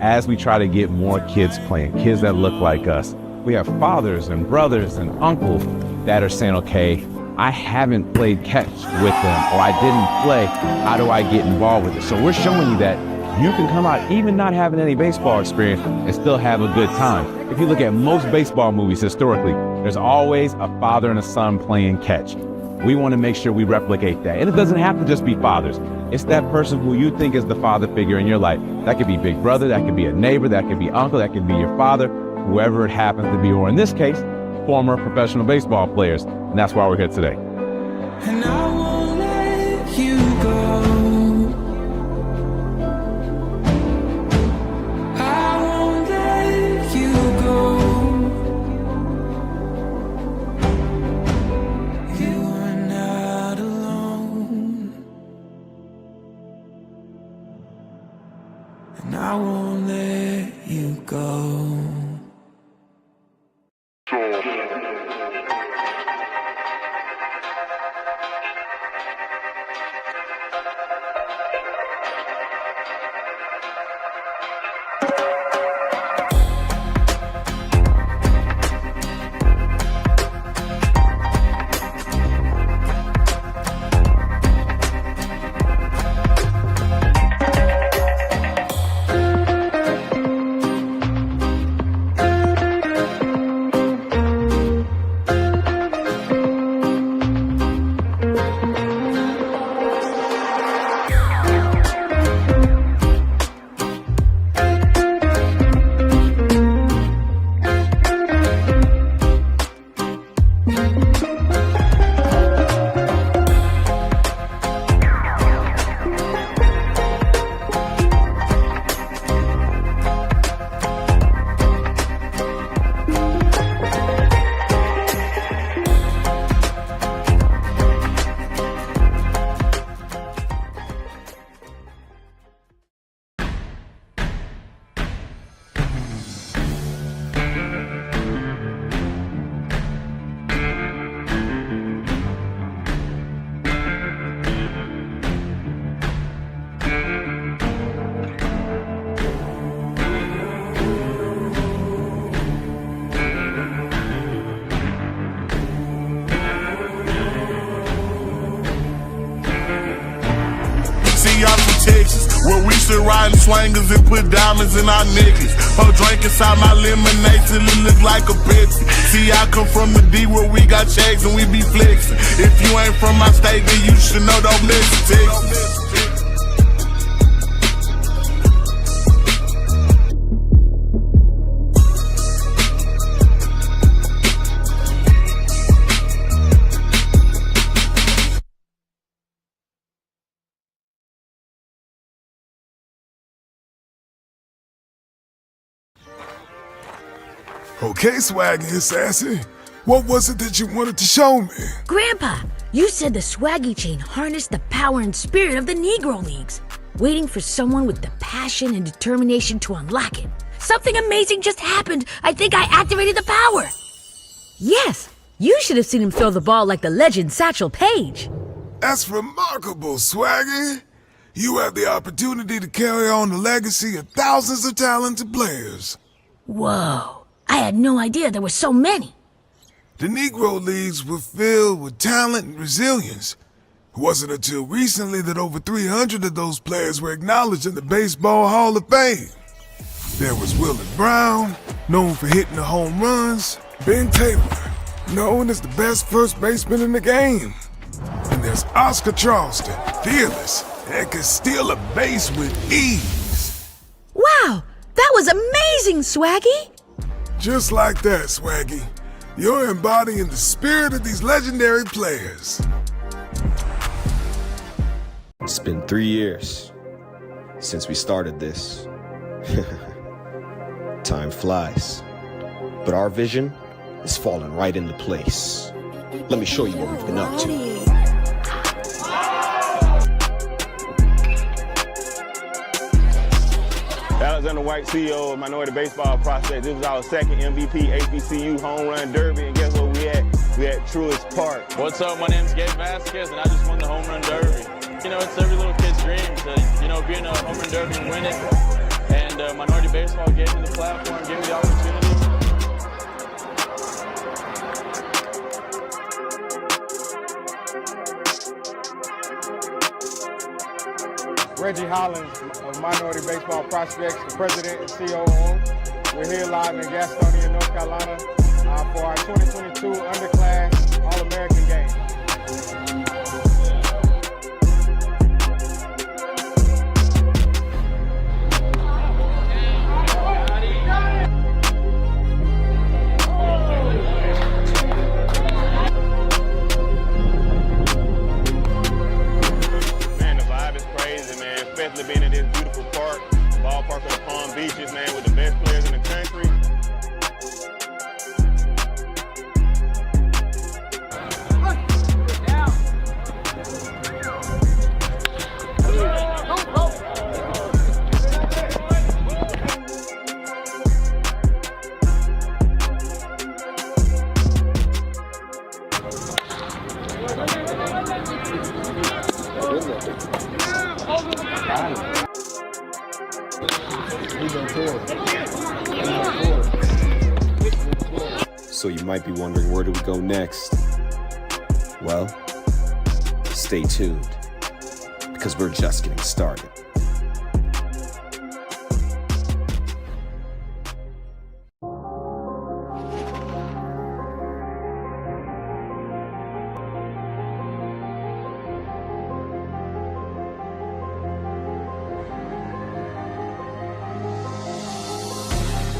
Speaker 6: as we try to get more kids playing, kids that look like us. We have fathers and brothers and uncles that are saying, okay, I haven't played catch with them, or I didn't play. How do I get involved with it? So we're showing you that you can come out even not having any baseball experience and still have a good time. If you look at most baseball movies historically, there's always a father and a son playing catch. We want to make sure we replicate that. And it doesn't have to just be fathers. It's that person who you think is the father figure in your life. That could be big brother, that could be a neighbor, that could be uncle, that could be your father, whoever it happens to be, or in this case, former professional baseball players. And that's why we're here today.
Speaker 9: And I won't let you go. I won't let you go. You are not alone. And I won't let you go.
Speaker 10: Where we sit riding swangers and put diamonds in our necklace. Her drink inside my lemonade till it look like a Pepsi. See, I come from the D where we got checks and we be flexing. If you ain't from my state, then you should know, don't miss it, Texas.
Speaker 18: Okay, Swaggy and Sassy, what was it that you wanted to show me?
Speaker 19: Grandpa, you said the Swaggy chain harnessed the power and spirit of the Negro Leagues, waiting for someone with the passion and determination to unlock it. Something amazing just happened. I think I activated the power.
Speaker 20: Yes, you should have seen him throw the ball like the legend Satchel Paige.
Speaker 18: That's remarkable, Swaggy. You have the opportunity to carry on the legacy of thousands of talented players.
Speaker 19: Whoa. I had no idea there were so many.
Speaker 18: The Negro Leagues were filled with talent and resilience. It wasn't until recently that over 300 of those players were acknowledged in the Baseball Hall of Fame. There was Willie Brown, known for hitting the home runs. Ben Taylor, known as the best first baseman in the game. And there's Oscar Charleston, fearless, and can steal a base with ease.
Speaker 20: Wow, that was amazing, Swaggy!
Speaker 18: Just like that, Swaggy. You're embodying the spirit of these legendary players.
Speaker 4: It's been 3 years since we started this. Time flies. But our vision is falling right into place. Let me show you what we've been up to.
Speaker 16: Alexander White, CEO of Minority Baseball Prospects. This was our second MVP HBCU Home Run Derby, and guess what we had? We had Truist Park.
Speaker 2: What's up? My name's Gabe Vasquez, and I just won the Home Run Derby. You know, it's every little kid's dream to, be in a Home Run Derby and win it. And Minority Baseball gave me the platform, gave me the opportunity.
Speaker 3: Reggie Hollins of Minority Baseball Prospects, the president and COO. We're here live in Gastonia, North Carolina for our 2022 underclass All-American game.
Speaker 16: Especially being in this beautiful park, ballpark of the Palm Beaches, man, with the best players in the country.
Speaker 4: So you might be wondering, where do we go next? Well, stay tuned, because we're just getting started.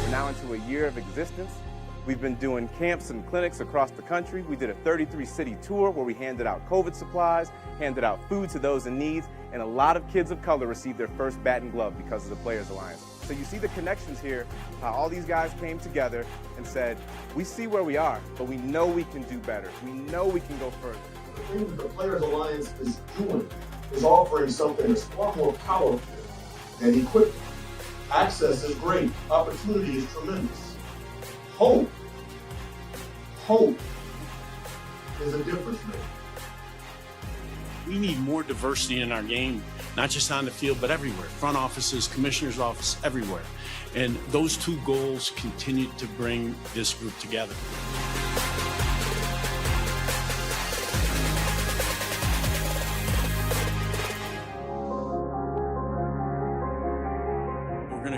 Speaker 11: We're now into a year of existence. We've been doing camps and clinics across the country. We did a 33-city tour where we handed out COVID supplies, handed out food to those in need, and a lot of kids of color received their first bat and glove because of the Players Alliance. So you see the connections here, how all these guys came together and said, we see where we are, but we know we can do better. We know we can go further.
Speaker 8: The thing that the Players Alliance is doing is offering something that's far more powerful than equipment. Access is great. Opportunity is tremendous. Hope is a difference maker.
Speaker 12: We need more diversity in our game, not just on the field, but everywhere. Front offices, commissioner's office, everywhere. And those two goals continue to bring this group together.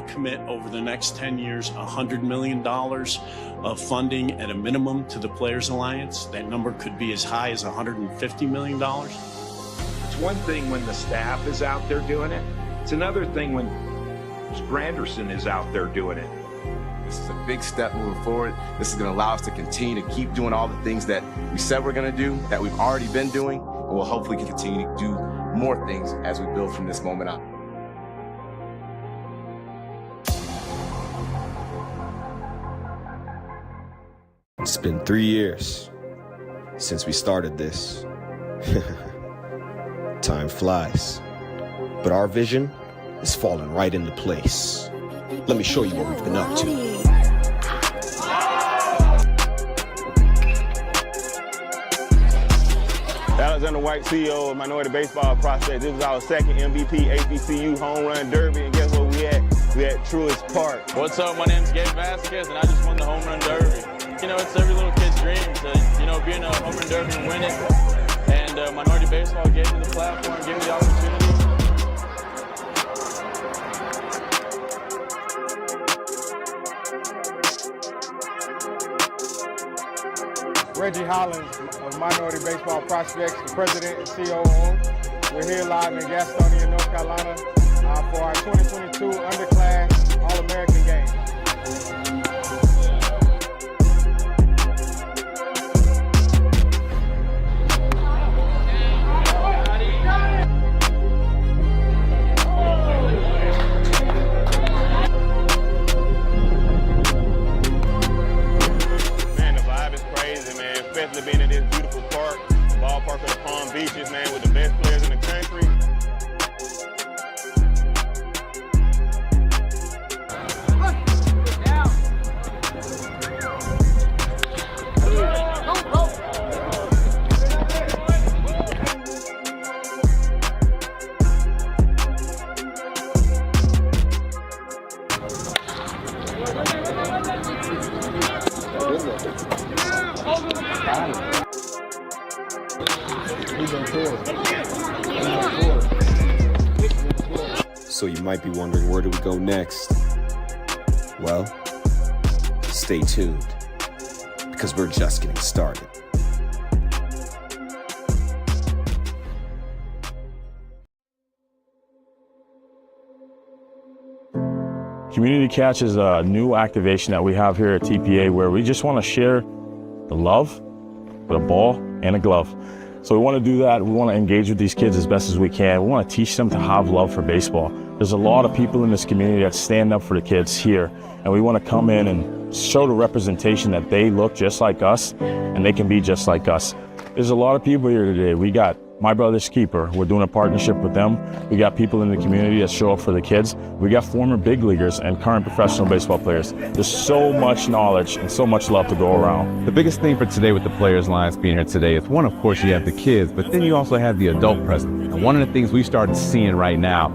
Speaker 12: Commit over the next 10 years $100 million of funding at a minimum to the Players Alliance. That number could be as high as $150 million.
Speaker 13: It's one thing when the staff is out there doing it. It's another thing when Granderson is out there doing it.
Speaker 14: This is a big step moving forward. This is going to allow us to continue to keep doing all the things that we said we're going to do, that we've already been doing, and we'll hopefully continue to do more things as we build from this moment on.
Speaker 4: It's been 3 years since we started this. Time flies. But our vision is falling right into place. Let me show you what we've been up to.
Speaker 16: Alexander White, CEO of Minority Baseball Prospects. This was our second MVP HBCU home run derby, and guess what we had? We had Truist Park.
Speaker 2: What's up? My name's Gabe Vasquez, and I just won the home run derby. You know, it's every little kid's dream to, you know, be in a home run derby and win it. And Minority Baseball gave me the platform, gave me the opportunity.
Speaker 3: Reggie Hollins of Minority Baseball Prospects, the president and COO. We're here live in Gastonia, North Carolina for our 2022 underclass All-American game.
Speaker 16: Especially being in this beautiful park, ballpark of the Palm Beaches, man, with the best players in the country.
Speaker 4: So you might be wondering, where do we go next? Well, stay tuned, because we're just getting started.
Speaker 5: Community Catch is a new activation that we have here at TPA where we just want to share the love with a ball and a glove. So we want to do that. We want to engage with these kids as best as we can. We want to teach them to have love for baseball. There's a lot of people in this community that stand up for the kids here, and we want to come in and show the representation that they look just like us and they can be just like us. There's a lot of people here today. We got My Brother's Keeper. We're doing a partnership with them. We got people in the community that show up for the kids. We got former big leaguers and current professional baseball players. There's so much knowledge and so much love to go around.
Speaker 6: The biggest thing for today with the Players Alliance being here today is, one, of course, you have the kids, but then you also have the adult presence. And one of the things we started seeing right now,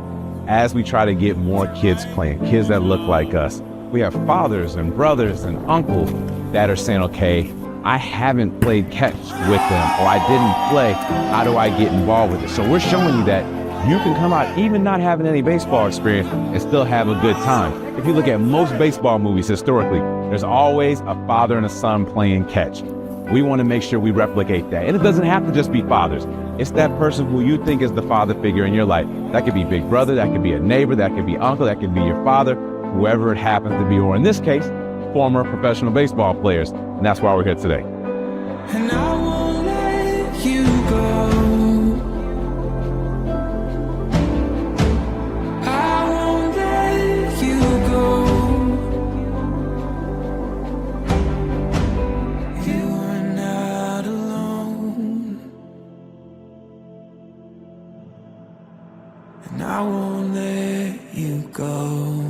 Speaker 6: as we try to get more kids playing, kids that look like us, we have fathers and brothers and uncles that are saying, okay, I haven't played catch with them, or I didn't play. How do I get involved with it? So we're showing you that you can come out even not having any baseball experience and still have a good time. If you look at most baseball movies historically, there's always a father and a son playing catch. We want to make sure we replicate that. And it doesn't have to just be fathers. It's that person who you think is the father figure in your life. That could be big brother, that could be a neighbor, that could be uncle, that could be your father, whoever it happens to be, or in this case, former professional baseball players. And that's why we're here today.
Speaker 9: And I won't let you go. I won't let you go. You are not alone. And I won't let you go.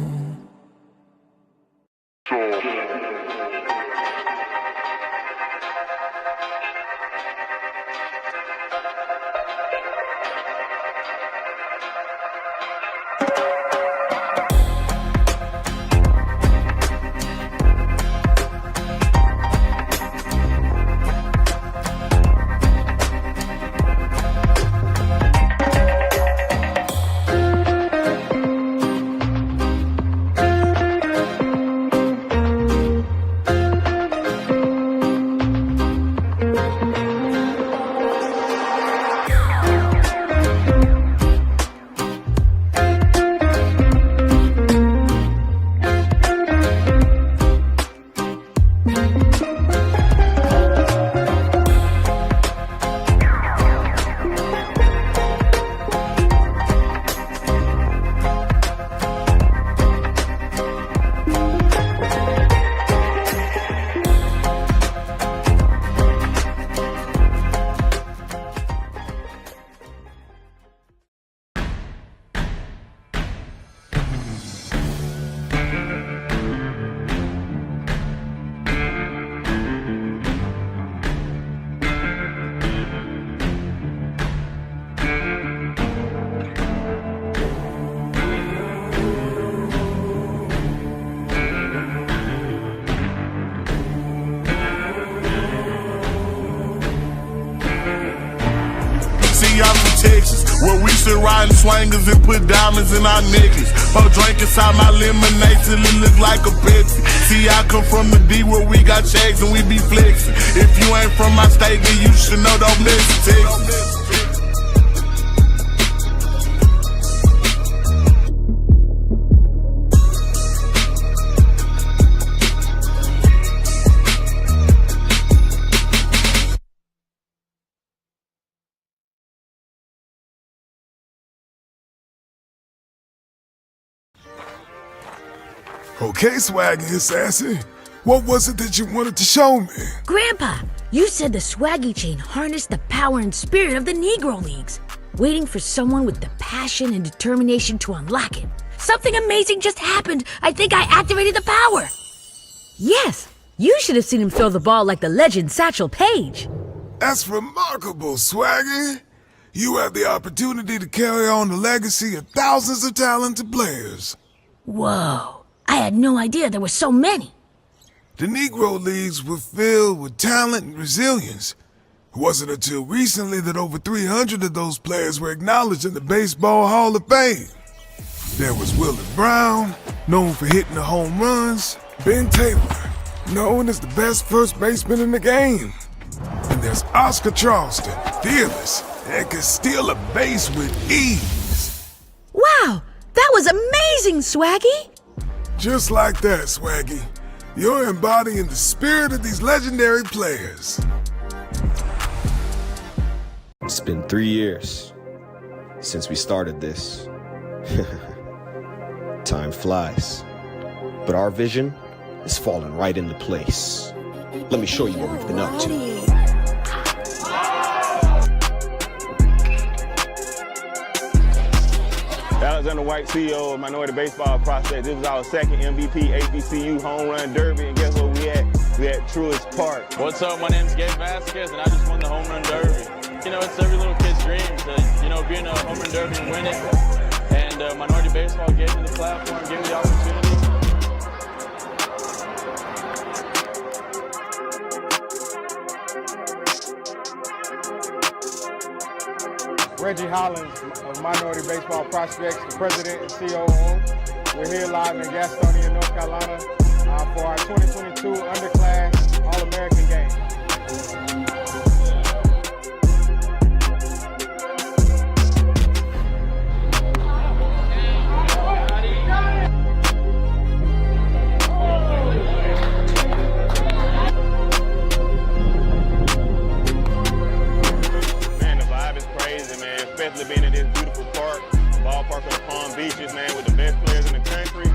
Speaker 10: Texas, where we sit riding swangers and put diamonds in our necklace. Pour drink inside my lemonade till it look like a Pepsi. See, I come from the D where we got checks and we be flexing. If you ain't from my state, then you should know, don't mess with Texas.
Speaker 18: Okay, Swaggy and Sassy, what was it that you wanted to show me?
Speaker 19: Grandpa, you said the Swaggy chain harnessed the power and spirit of the Negro Leagues, waiting for someone with the passion and determination to unlock it. Something amazing just happened. I think I activated the power.
Speaker 20: Yes, you should have seen him throw the ball like the legend Satchel Paige.
Speaker 18: That's remarkable, Swaggy. You have the opportunity to carry on the legacy of thousands of talented players.
Speaker 19: Whoa. I had no idea there were so many.
Speaker 18: The Negro Leagues were filled with talent and resilience. It wasn't until recently that over 300 of those players were acknowledged in the Baseball Hall of Fame. There was Willie Brown, known for hitting the home runs, Ben Taylor, known as the best first baseman in the game. And there's Oscar Charleston, fearless, and can steal a base with ease.
Speaker 20: Wow, that was amazing, Swaggy!
Speaker 18: Just like that, Swaggy. You're embodying the spirit of these legendary players.
Speaker 4: It's been 3 years since we started this. Time flies. But our vision is falling right into place. Let me show you what we've been up to.
Speaker 16: Alexander White, CEO of Minority Baseball Prospects. This is our second MVP HBCU Home Run Derby, and guess what we at? We at Truist Park.
Speaker 2: What's up? My name's Gabe Vasquez, and I just won the Home Run Derby. You know, it's every little kid's dream to, you know, be in a Home Run Derby and win it. And Minority Baseball gave me the platform, gave me the opportunity.
Speaker 3: Reggie Hollins of Minority Baseball Prospects, the president and COO. We're here live in Gastonia, North Carolina for our 2022 underclass All-American game.
Speaker 16: Especially being in this beautiful park, ballpark of the Palm Beaches, man, with the best players in the country.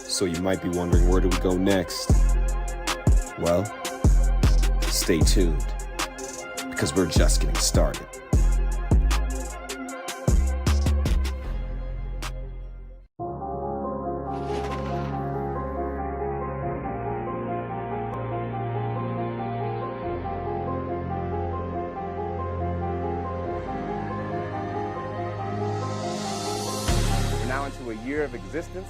Speaker 4: So you might be wondering, where do we go next? Well, stay tuned, because we're just getting started.
Speaker 11: We're now into a year of existence.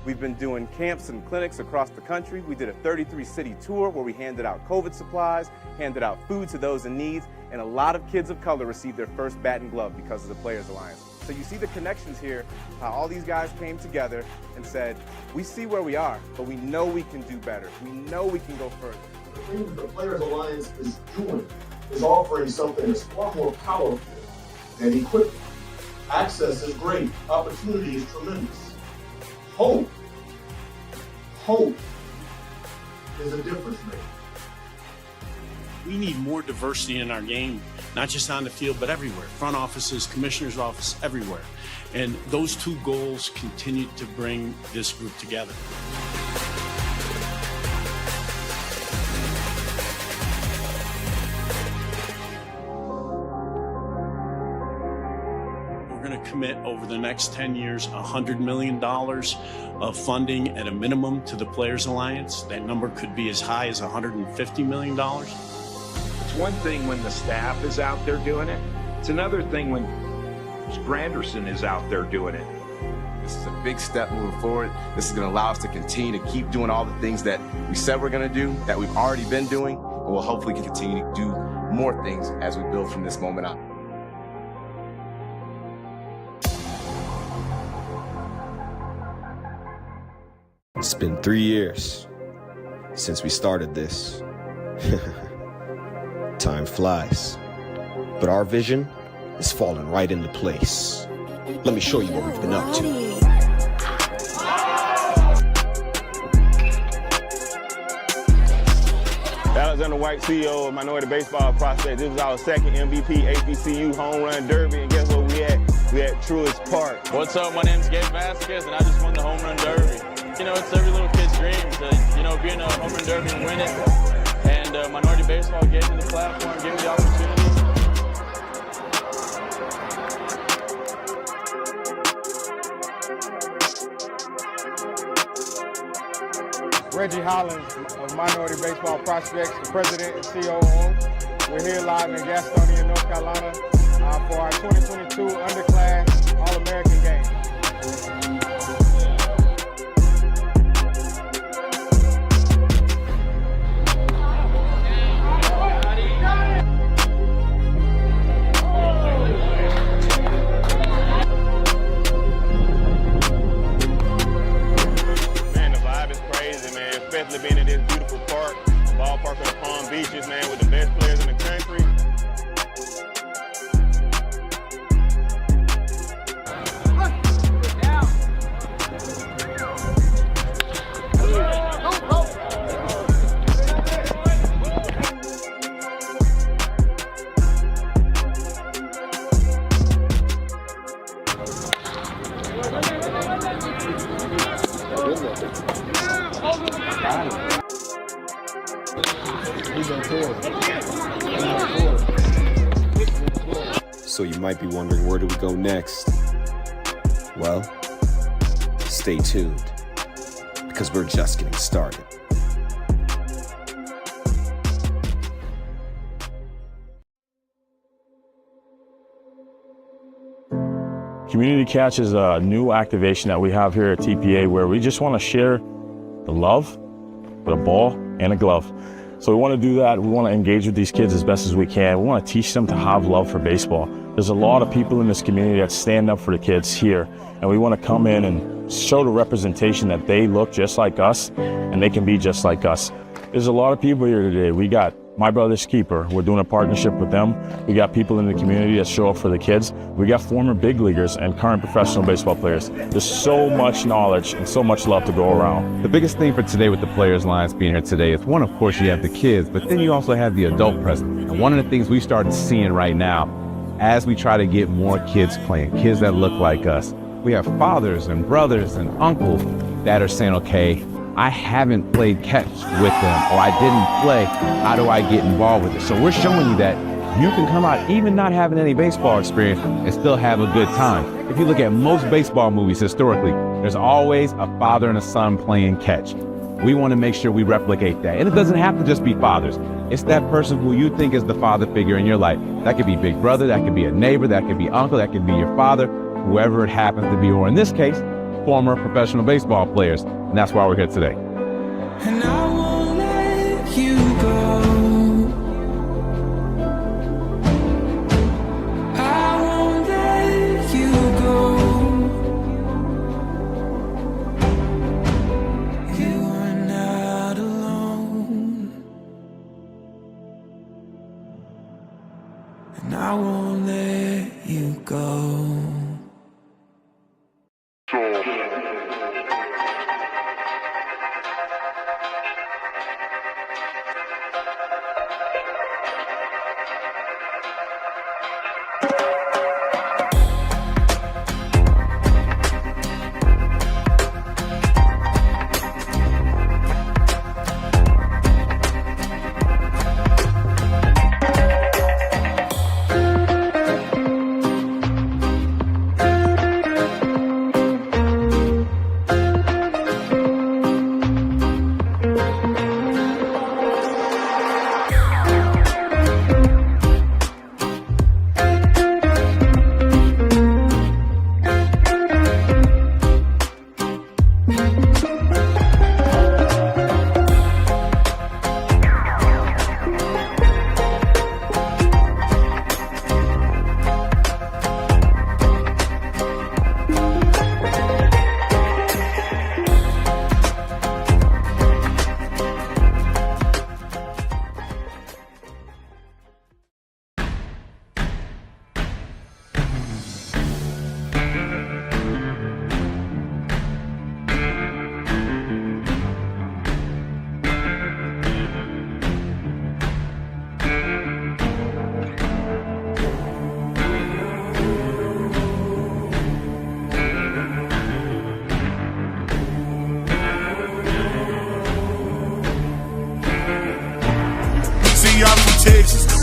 Speaker 11: We've been doing camps and clinics across the country. We did a 33-city tour where we handed out COVID supplies, handed out food to those in need, and a lot of kids of color received their first bat and glove because of the Players Alliance. So you see the connections here, how all these guys came together and said, we see where we are, but we know we can do better. We know we can go further.
Speaker 8: The thing that the Players Alliance is doing is offering something that's far more powerful than equipment. Access is great. Opportunity is tremendous. Hope is a difference maker.
Speaker 12: We need more diversity in our game, not just on the field, but everywhere. Front offices, commissioner's office, everywhere. And those two goals continue to bring this group together. Commit over the next 10 years $100 million of funding at a minimum to the Players Alliance. That number could be as high as $150 million.
Speaker 13: It's one thing when the staff is out there doing it. It's another thing when Granderson is out there doing it.
Speaker 14: This is a big step moving forward. This is going to allow us to continue to keep doing all the things that we said we're going to do, that we've already been doing, and we'll hopefully continue to do more things as we build from this moment on.
Speaker 4: It's been 3 years since we started this. Time flies. But our vision is falling right into place. Let me show you what we've been up to.
Speaker 16: Alexander White, CEO of Minority Baseball Prospects. This is our second MVP HBCU Home Run Derby, and guess what we at? we at Truist Park.
Speaker 2: What's up? My name's Gabe Vasquez, and I just won the home run derby. You know, it's every little kid's dream to, you know, be in a home run derby and win it. And Minority Baseball gave me the platform, gave me the opportunity.
Speaker 3: Reggie Hollins of Minority Baseball Prospects, the president and COO. We're here live in Gastonia, North Carolina for our 2022 underclass All-American game.
Speaker 16: Especially being in this beautiful park, ballpark of the Palm Beaches, man, with the best players in the country.
Speaker 4: So you might be wondering, where do we go next? Well, stay tuned, because we're just getting started.
Speaker 5: Community Catch is a new activation that we have here at TPA where we just want to share the love with a ball and a glove. So we want to do that. We want to engage with these kids as best as we can. We want to teach them to have love for baseball. There's a lot of people in this community that stand up for the kids here, and we want to come in and show the representation that they look just like us and they can be just like us. There's a lot of people here today. We got My Brother's Keeper. We're doing a partnership with them. We got people in the community that show up for the kids. We got former big leaguers and current professional baseball players. There's so much knowledge and so much love to go around.
Speaker 6: The biggest thing for today with the Players Alliance being here today is, one, of course, you have the kids, but then you also have the adult presence. And one of the things we started seeing right now, as we try to get more kids playing, kids that look like us, we have fathers and brothers and uncles that are saying, okay, I haven't played catch with them, or I didn't play. How do I get involved with it? So we're showing you that you can come out even not having any baseball experience and still have a good time. If you look at most baseball movies historically, there's always a father and a son playing catch. We want to make sure we replicate that. And it doesn't have to just be fathers. It's that person who you think is the father figure in your life. That could be big brother, that could be a neighbor, that could be uncle, that could be your father, whoever it happens to be, or in this case, former professional baseball players. And that's why we're here today.
Speaker 9: And I won't let you go. I won't let you go. You are not alone. And I won't let you go.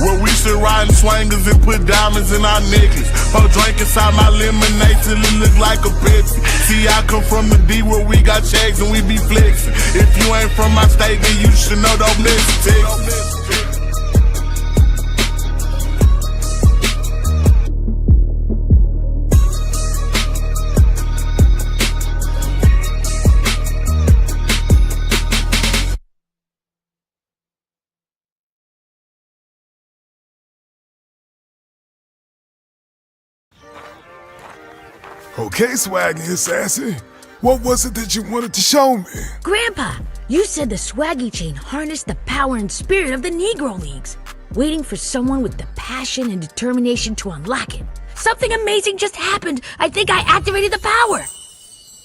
Speaker 10: Where we sit riding swangers and put diamonds in our necklace. Pour drink inside my lemonade till it look like a Pepsi. See, I come from the D where we got checks and we be flexing. If you ain't from my state, then you should know don't miss Texas.
Speaker 18: Okay, Swaggy and Sassy. What was it that you wanted to show me?
Speaker 19: Grandpa, you said the Swaggy chain harnessed the power and spirit of the Negro Leagues, waiting for someone with the passion and determination to unlock it. Something amazing just happened. I think I activated the power.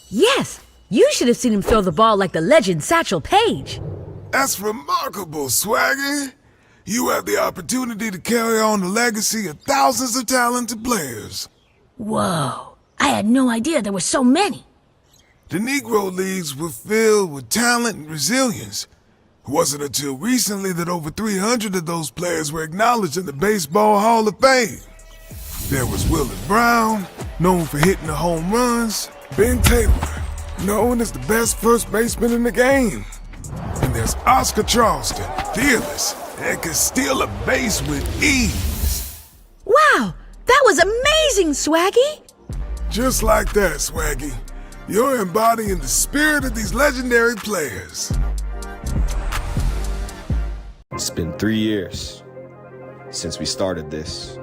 Speaker 20: Yes, you should have seen him throw the ball like the legend Satchel Paige.
Speaker 18: That's remarkable, Swaggy. You have the opportunity to carry on the legacy of thousands of talented players.
Speaker 19: Whoa, I had no idea there were so many.
Speaker 18: The Negro Leagues were filled with talent and resilience. It wasn't until recently that over 300 of those players were acknowledged in the Baseball Hall of Fame. There was Willie Brown, known for hitting the home runs. Ben Taylor, known as the best first baseman in the game. And there's Oscar Charleston, fearless, and can steal a base with ease.
Speaker 20: Wow, that was amazing, Swaggy!
Speaker 18: Just like that, Swaggy. You're embodying the spirit of these legendary players.
Speaker 4: It's been 3 years since we started this.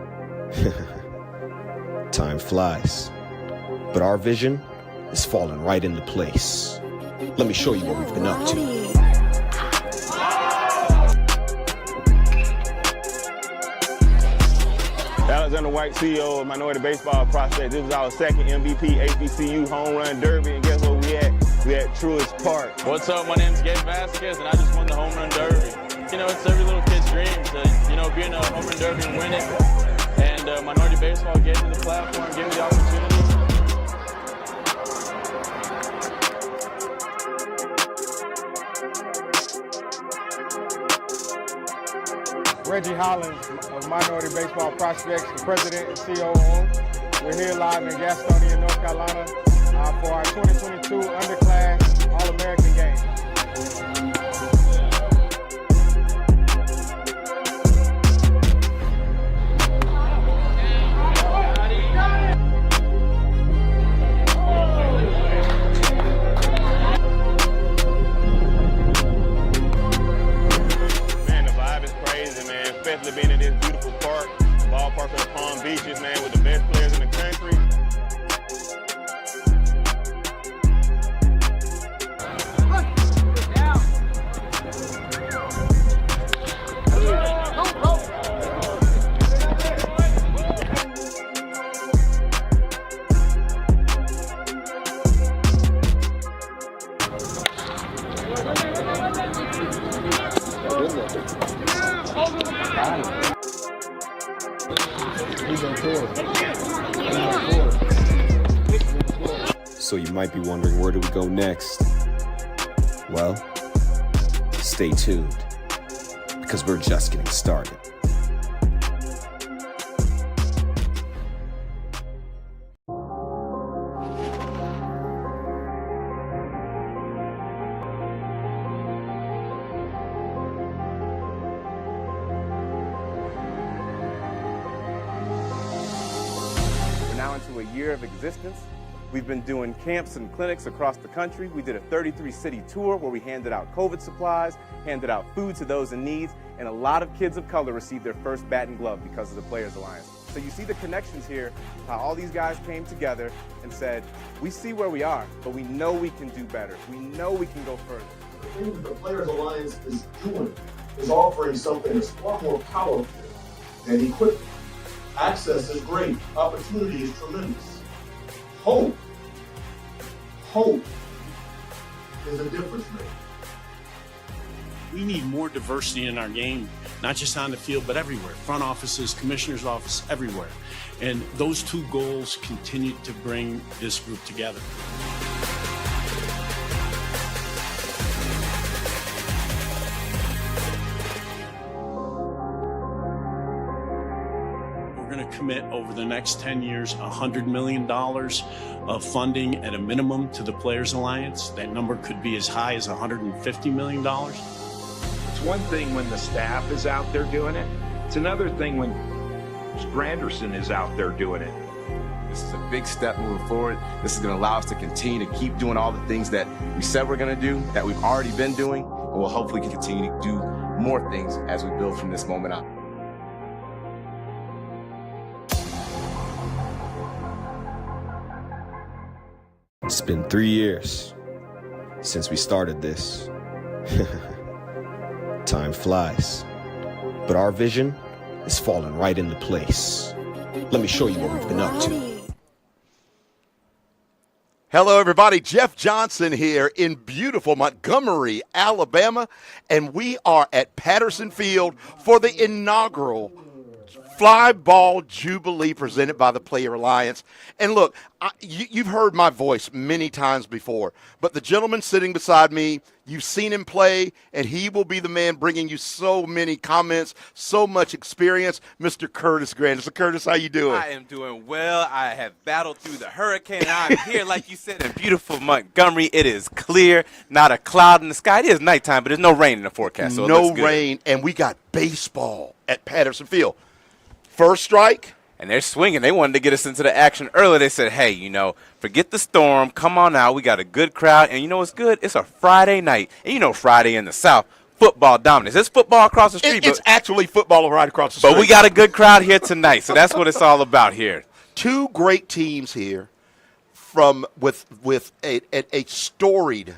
Speaker 4: Time flies. But our vision is falling right into place. Let me show you what we've been up to.
Speaker 16: Alexander White, CEO of Minority Baseball Prospects. This was our second MVP HBCU Home Run Derby, and guess what we had? We had Truist Park.
Speaker 2: What's up? My name's Gabe Vasquez, and I just won the Home Run Derby. You know, it's every little kid's dream to, you know, be in a Home Run Derby and win it. And Minority Baseball gave me the platform, gave me the opportunity.
Speaker 3: Reggie Hollins of Minority Baseball Prospects, the president and COO. We're here live in Gastonia, North Carolina for our 2022 underclass All-American game.
Speaker 16: Especially being in this beautiful park, ballpark of the Palm Beaches, man, with the best players in the country.
Speaker 4: So you might be wondering, where do we go next? Well, stay tuned, because we're just getting started.
Speaker 11: We're now into a year of existence. We've been doing camps and clinics across the country. We did a 33-city tour where we handed out COVID supplies, handed out food to those in need, and a lot of kids of color received their first bat and glove because of the Players Alliance. So you see the connections here, how all these guys came together and said, we see where we are, but we know we can do better. We know we can go further.
Speaker 8: The thing that the Players Alliance is doing is offering something that's far more powerful than equipment. Access is great. Opportunity is tremendous. Hope is a difference maker.
Speaker 12: We need more diversity in our game, not just on the field, but everywhere. Front offices, commissioner's office, everywhere. And those two goals continue to bring this group together. commit over the next 10 years $100 million of funding at a minimum to the Players Alliance. That number could be as high as $150 million.
Speaker 13: It's one thing when the staff is out there doing it. It's another thing when Granderson is out there doing it.
Speaker 14: This is a big step moving forward. This is going to allow us to continue to keep doing all the things that we said we're going to do, that we've already been doing, and we'll hopefully continue to do more things as we build from this moment on.
Speaker 4: It's been 3 years since we started this. Time flies. But our vision is falling right into place. Let me show you what we've been up to.
Speaker 17: Hello, everybody. Jeff Johnson here in beautiful Montgomery, Alabama, and we are at Patterson Field for the inaugural FlyBall Jubilee presented by the Player Alliance. And look, you've heard my voice many times before, but the gentleman sitting beside me, you've seen him play, and he will be the man bringing you so many comments, so much experience, Mr. Curtis Grant. Mr. Curtis, how you doing?
Speaker 21: I am doing well. I have battled through the hurricane, and I'm here, like you said, in beautiful Montgomery. It is clear, not a cloud in the sky. It is nighttime, but there's no rain in the forecast, so
Speaker 17: no rain, and we got baseball at Patterson Field. First strike.
Speaker 21: And they're swinging. They wanted to get us into the action early. They said, hey, forget the storm. Come on out. We got a good crowd. And you know what's good? It's a Friday night. And Friday in the South, football dominates. There's football across the street.
Speaker 17: It's actually football right across the street.
Speaker 21: But we got a good crowd here tonight. So that's what it's all about here.
Speaker 17: Two great teams here with a storied,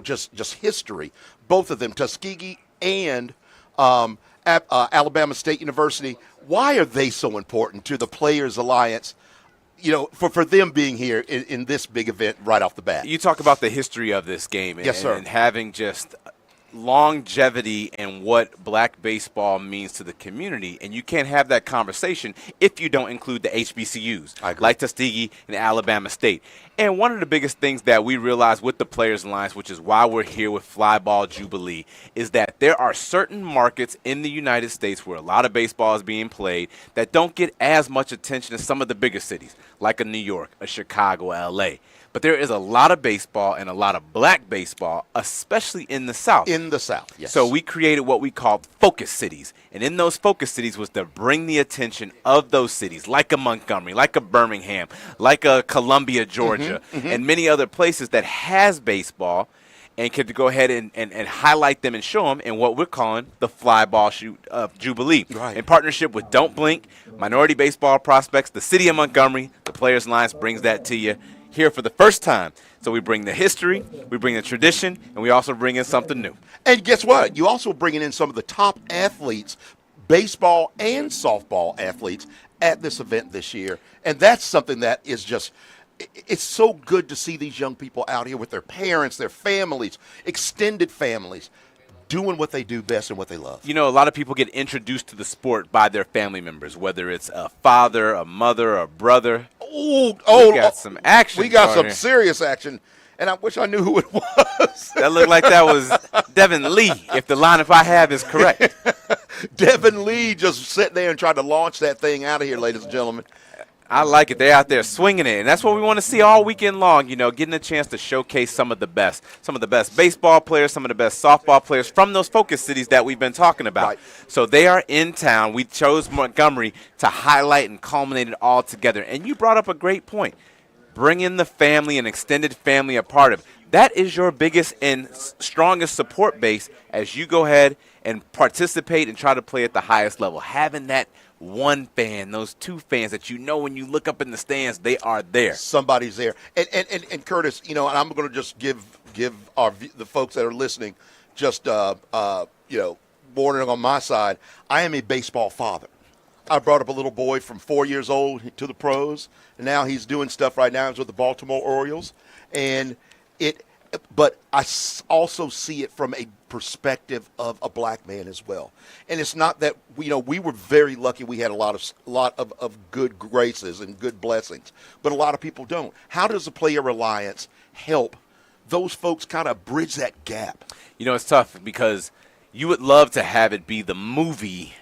Speaker 17: just history. Both of them, Tuskegee and Alabama State University. Why are they so important to the Players Alliance, for them being here in this big event right off the bat?
Speaker 21: You talk about the history of this game and,
Speaker 17: yes, sir.
Speaker 21: And having just longevity and what black baseball means to the community, and you can't have that conversation if you don't include the HBCUs like Tuskegee and Alabama State. And one of the biggest things that we realize with the Players Alliance, which is why we're here with FlyBall Jubilee, is that there are certain markets in the United States where a lot of baseball is being played that don't get as much attention as some of the bigger cities, like a New York, a Chicago, LA. But there is a lot of baseball and a lot of black baseball, especially in the South.
Speaker 17: In the South, yes.
Speaker 21: So we created what we called focus cities. And in those focus cities was to bring the attention of those cities, like a Montgomery, like a Birmingham, like a Columbia, Georgia, and many other places that has baseball, and could go ahead and highlight them and show them in what we're calling the FlyBall Jubilee.
Speaker 17: Right.
Speaker 21: In partnership with Don't Blink, Minority Baseball Prospects, the City of Montgomery, the Players Alliance brings that to you here for the first time. So we bring the history, we bring the tradition, and we also bring in something new.
Speaker 17: And guess what? You also bringing in some of the top athletes, baseball and softball athletes, at this event this year. And that's something that is just, it's so good to see these young people out here with their parents, their families, extended families, doing what they do best and what they love.
Speaker 21: A lot of people get introduced to the sport by their family members, whether it's a father, a mother, a brother. We got some action.
Speaker 17: We got some serious action, and I wish I knew who it was.
Speaker 21: That looked like that was Devin Lee, if the lineup I have is correct.
Speaker 17: Devin Lee just sat there and tried to launch that thing out of here, ladies and gentlemen.
Speaker 21: I like it. They're out there swinging it, and that's what we want to see all weekend long, getting a chance to showcase some of the best baseball players, some of the best softball players from those focus cities that we've been talking about.
Speaker 17: Right.
Speaker 21: So they are in town. We chose Montgomery to highlight and culminate it all together. And you brought up a great point. Bringing the family and extended family a part of it. That is your biggest and strongest support base as you go ahead and participate and try to play at the highest level. Having that one fan, those two fans that when you look up in the stands, they are there.
Speaker 17: Somebody's there. And Curtis, and I'm going to just give the folks that are listening just warning on my side. I am a baseball father. I brought up a little boy from 4 years old to the pros, and now he's doing stuff right now. He's with the Baltimore Orioles, but I also see it from a perspective of a black man as well. And it's not that we were very lucky. We had a lot of good graces and good blessings, but a lot of people don't. How does the Player Alliance help those folks kind of bridge that gap?
Speaker 21: It's tough because you would love to have it be the movie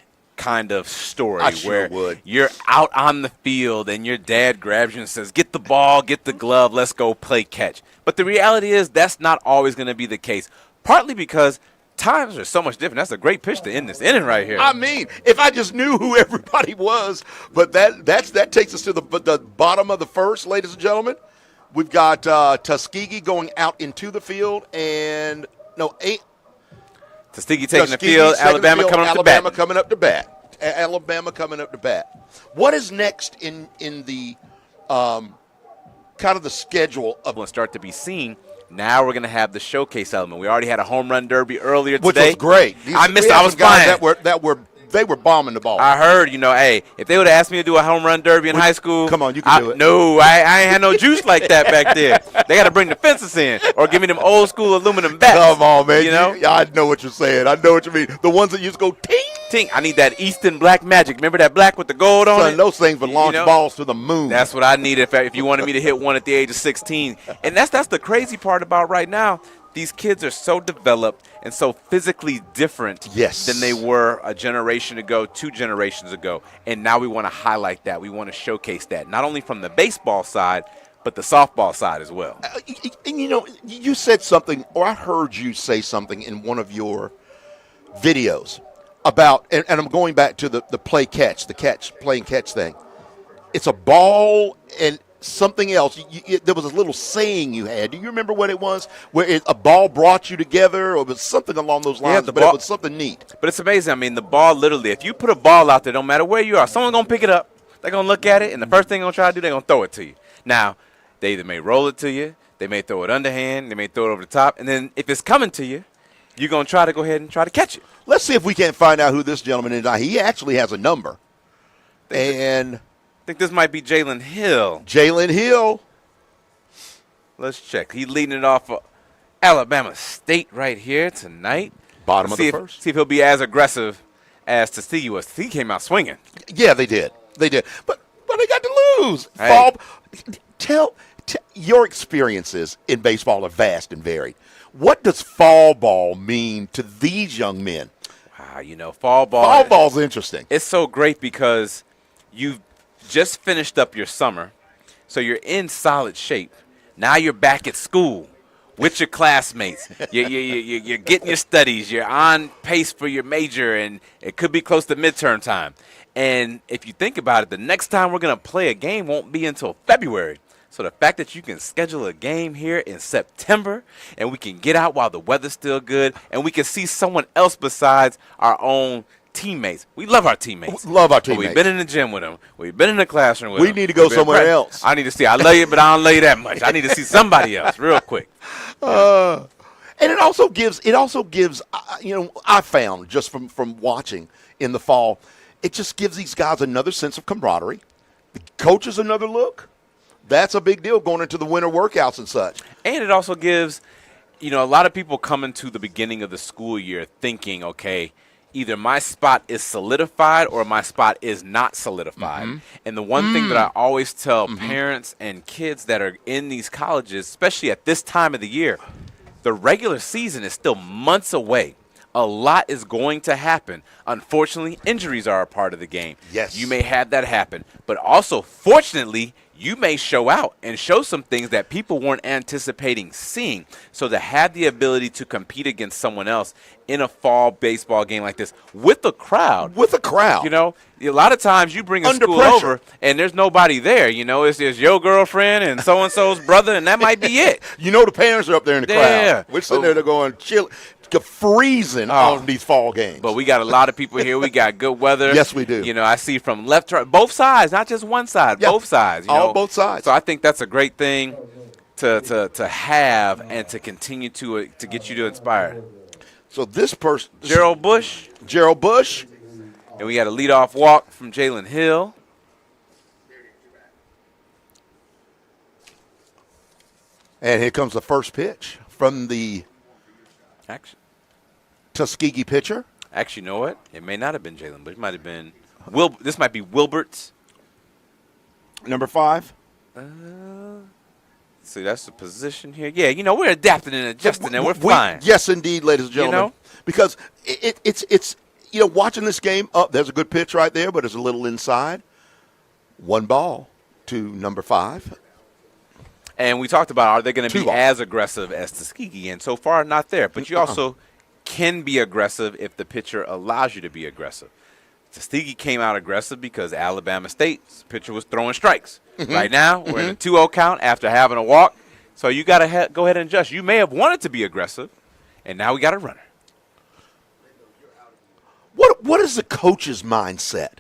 Speaker 21: kind of story
Speaker 17: I sure
Speaker 21: where
Speaker 17: would.
Speaker 21: you're out on the field and your dad grabs you and says, get the ball, get the glove, let's go play catch. But the reality is that's not always going to be the case, partly because times are so much different. That's a great pitch to end this inning right here.
Speaker 17: I mean, if I just knew who everybody was, but that takes us to the bottom of the first, ladies and gentlemen. We've got Tuskegee going out into the field, and
Speaker 21: Tuskegee taking the field, Alabama coming up to bat.
Speaker 17: Alabama coming up to bat. What is next in the kind of the schedule of
Speaker 21: start to be seen? Now we're going to have the showcase element. We already had a home run derby earlier today.
Speaker 17: Which was great.
Speaker 21: I missed it. I was flying.
Speaker 17: They were bombing the ball.
Speaker 21: I heard, hey, if they would have asked me to do a home run derby in high school.
Speaker 17: Come on, you can do it.
Speaker 21: No, I ain't had no juice like that back there. They got to bring the fences in or give me them old school aluminum bats.
Speaker 17: Come on, man. I know what you're saying. I know what you mean. The ones that used to go ting.
Speaker 21: Ting. I need that Easton black magic. Remember that black with the gold on it?
Speaker 17: Those things would launch balls to the moon.
Speaker 21: That's what I needed if you wanted me to hit one at the age of 16. And that's the crazy part about right now. These kids are so developed and so physically different than they were a generation ago, 2 generations ago. And now we want to highlight that. We want to showcase that, not only from the baseball side, but the softball side as well.
Speaker 17: And you said something, or I heard you say something in one of your videos about, and I'm going back to the playing catch thing. It's a ball and something else. There was a little saying you had. Do you remember what it was? Where a ball brought you together, or it was something along those lines, but it was something neat.
Speaker 21: But it's amazing. I mean, the ball literally, if you put a ball out there, no matter where you are, someone's going to pick it up. They're going to look at it, and the first thing they're going to try to do, they're going to throw it to you. Now, they either may roll it to you, they may throw it underhand, they may throw it over the top, and then if it's coming to you, you're going to try to go ahead and try to catch it.
Speaker 17: Let's see if we can't find out who this gentleman is. He actually has a number. I
Speaker 21: think this might be Jalen Hill.
Speaker 17: Jalen Hill.
Speaker 21: Let's check. He's leading it off for Alabama State right here tonight.
Speaker 17: Bottom of the first.
Speaker 21: See if he'll be as aggressive as Tuskegee was. He came out swinging.
Speaker 17: Yeah, they did. But they got to lose.
Speaker 21: Hey.
Speaker 17: Tell your experiences in baseball are vast and varied. What does fall ball mean to these young men?
Speaker 21: Wow, fall ball.
Speaker 17: Fall ball's interesting.
Speaker 21: It's so great because you've just finished up your summer, so you're in solid shape. Now you're back at school with your classmates. You're getting your studies. You're on pace for your major, and it could be close to midterm time. And if you think about it, the next time we're going to play a game won't be until February. So the fact that you can schedule a game here in September and we can get out while the weather's still good and we can see someone else besides our own teammates. We love our teammates. We've been in the gym with them. We've been in the classroom with them.
Speaker 17: We need to go somewhere else.
Speaker 21: I need to see. I love you, but I don't love you that much. I need to see somebody else real quick.
Speaker 17: And it also gives, I found just from watching in the fall, it just gives these guys another sense of camaraderie. The coaches another look. That's a big deal going into the winter workouts and such.
Speaker 21: And it also gives, a lot of people come into the beginning of the school year thinking, okay, either my spot is solidified or my spot is not solidified. Mm-hmm. And the one thing that I always tell parents and kids that are in these colleges, especially at this time of the year, the regular season is still months away. A lot is going to happen. Unfortunately, injuries are a part of the game.
Speaker 17: Yes.
Speaker 21: You may have that happen. But also, fortunately, you may show out and show some things that people weren't anticipating seeing. So to have the ability to compete against someone else in a fall baseball game like this with a crowd. A lot of times you bring a school over and there's nobody there. It's just your girlfriend and so-and-so's brother, and that might be it.
Speaker 17: The parents are up there in the crowd.
Speaker 21: Yeah.
Speaker 17: We're sitting there going, chill. Freezing on these fall games.
Speaker 21: But we got a lot of people here. We got good weather.
Speaker 17: Yes, we do.
Speaker 21: I see from left to right, both sides, not just one side, both sides.
Speaker 17: Both sides.
Speaker 21: So I think that's a great thing to have and to continue to get you to inspire.
Speaker 17: So this person,
Speaker 21: Gerald Bush. And we got a leadoff walk from Jalen Hill.
Speaker 17: And here comes the first pitch from the Tuskegee pitcher.
Speaker 21: Actually, you know what? It may not have been Jalen, but it might have been this might be Wilbert's.
Speaker 17: Number 5.
Speaker 21: See, that's the position here. Yeah, we're adapting and adjusting, and we're fine.
Speaker 17: Yes, indeed, ladies and gentlemen. Because it's you know, watching this game, there's a good pitch right there, but it's a little inside. 1 ball to number 5.
Speaker 21: And we talked about, are they going to
Speaker 17: 2
Speaker 21: be
Speaker 17: balls.
Speaker 21: as aggressive as Tuskegee? And so far, not there. But you also can be aggressive if the pitcher allows you to be aggressive. Tuskegee came out aggressive because Alabama State's pitcher was throwing strikes. Right now, we're in a 2-0 count after having a walk. So you got to go ahead and adjust. You may have wanted to be aggressive, and now we got a runner.
Speaker 17: What is the coach's mindset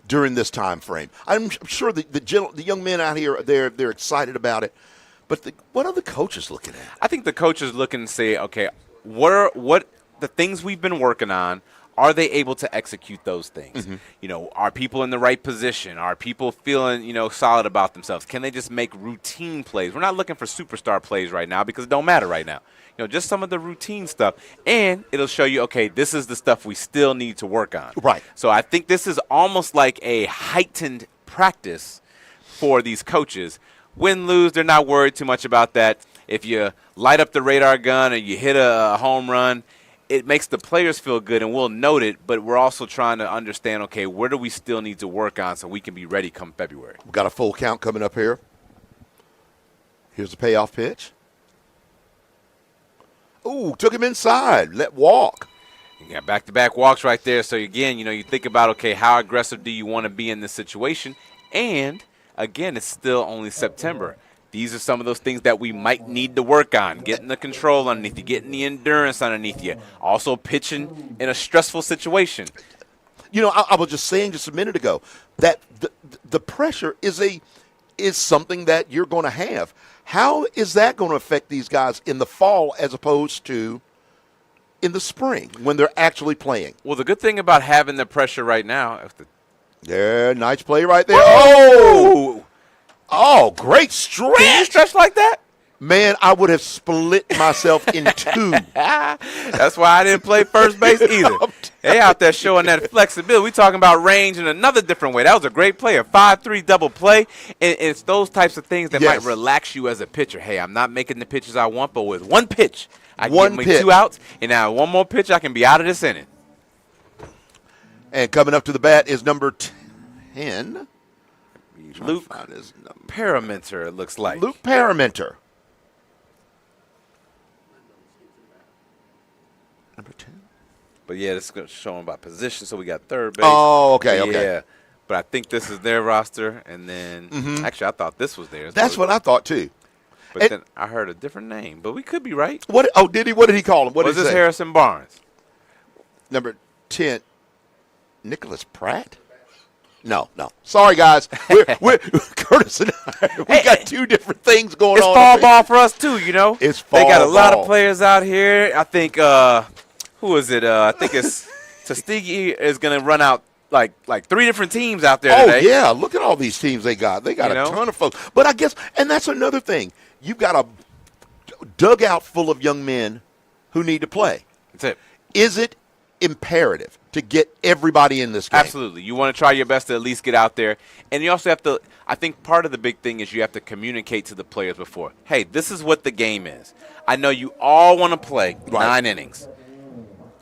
Speaker 17: during this time frame? I'm sure the young men out here, they're excited about it. But what are the coaches looking at?
Speaker 21: I think the coaches looking and say, okay, what the things we've been working on, are they able to execute those things? You know, are people in the right position? Are people feeling, you know, solid about themselves? Can they just make routine plays? We're not looking for superstar plays right now because it don't matter right now. You know, just some of the routine stuff. And it'll show you, okay, this is the stuff we still need to work on.
Speaker 17: Right.
Speaker 21: So I think this is almost like a heightened practice for these coaches. Win, lose, they're not worried too much about that. If you light up the radar gun or you hit a home run, it makes the players feel good, and we'll note it, but we're also trying to understand, okay, where do we still need to work on so we can be ready come February?
Speaker 17: We've got a full count coming up here. Here's the payoff pitch. Ooh, took him inside. Let walk.
Speaker 21: You got back-to-back walks right there. So, again, you know, you think about, okay, how aggressive do you want to be in this situation? And, again, it's still only September. These are some of those things that we might need to work on, getting the control underneath you, getting the endurance underneath you, also pitching in a stressful situation.
Speaker 17: You know, I was just saying just a minute ago that the pressure is something that you're going to have. How is that going to affect these guys in the fall as opposed to in the spring when they're actually playing?
Speaker 21: Well, the good thing about having the pressure right now.
Speaker 17: Yeah, nice play right there.
Speaker 21: Whoa!
Speaker 17: Oh, great stretch.
Speaker 21: Can you stretch like that?
Speaker 17: Man, I would have split myself in 2.
Speaker 21: That's why I didn't play first base either. They out there showing that flexibility. We talking about range in another different way. That was a great play, a 5-3 double play. And it's those types of things that might relax you as a pitcher. Hey, I'm not making the pitches I want, but with one pitch, I can get me 2 outs. And now one more pitch, I can be out of this inning.
Speaker 17: And coming up to the bat is number 10.
Speaker 21: Luke Paraminter, it looks like.
Speaker 17: Luke Paraminter. Number 10.
Speaker 21: But, yeah, this is showing by position, so we got third base.
Speaker 17: Oh, okay, okay.
Speaker 21: Yeah, but I think this is their roster, and then actually I thought this was theirs.
Speaker 17: That's what I thought, too.
Speaker 21: But then I heard a different name, but we could be right.
Speaker 17: What? Oh, did he? What did he call him? What
Speaker 21: was
Speaker 17: did he
Speaker 21: this
Speaker 17: say?
Speaker 21: Harrison Barnes?
Speaker 17: Number 10, Nicholas Pratt? No. Sorry, guys. We're Curtis and I, we got 2 different things going on.
Speaker 21: It's fall ball for us, too, you know.
Speaker 17: It's fall ball.
Speaker 21: They got a lot of players out here. I think, who is it? I think it's Tuskegee is going to run out like 3 different teams out there today.
Speaker 17: Oh, yeah. Look at all these teams they got. They got a ton of folks. But I guess, and that's another thing. You've got a dugout full of young men who need to play.
Speaker 21: That's it.
Speaker 17: Is it imperative to get everybody in this game?
Speaker 21: Absolutely. You want to try your best to at least get out there. And you also have to, I think part of the big thing is you have to communicate to the players before. Hey, this is what the game is. I know you all want to play 9 innings.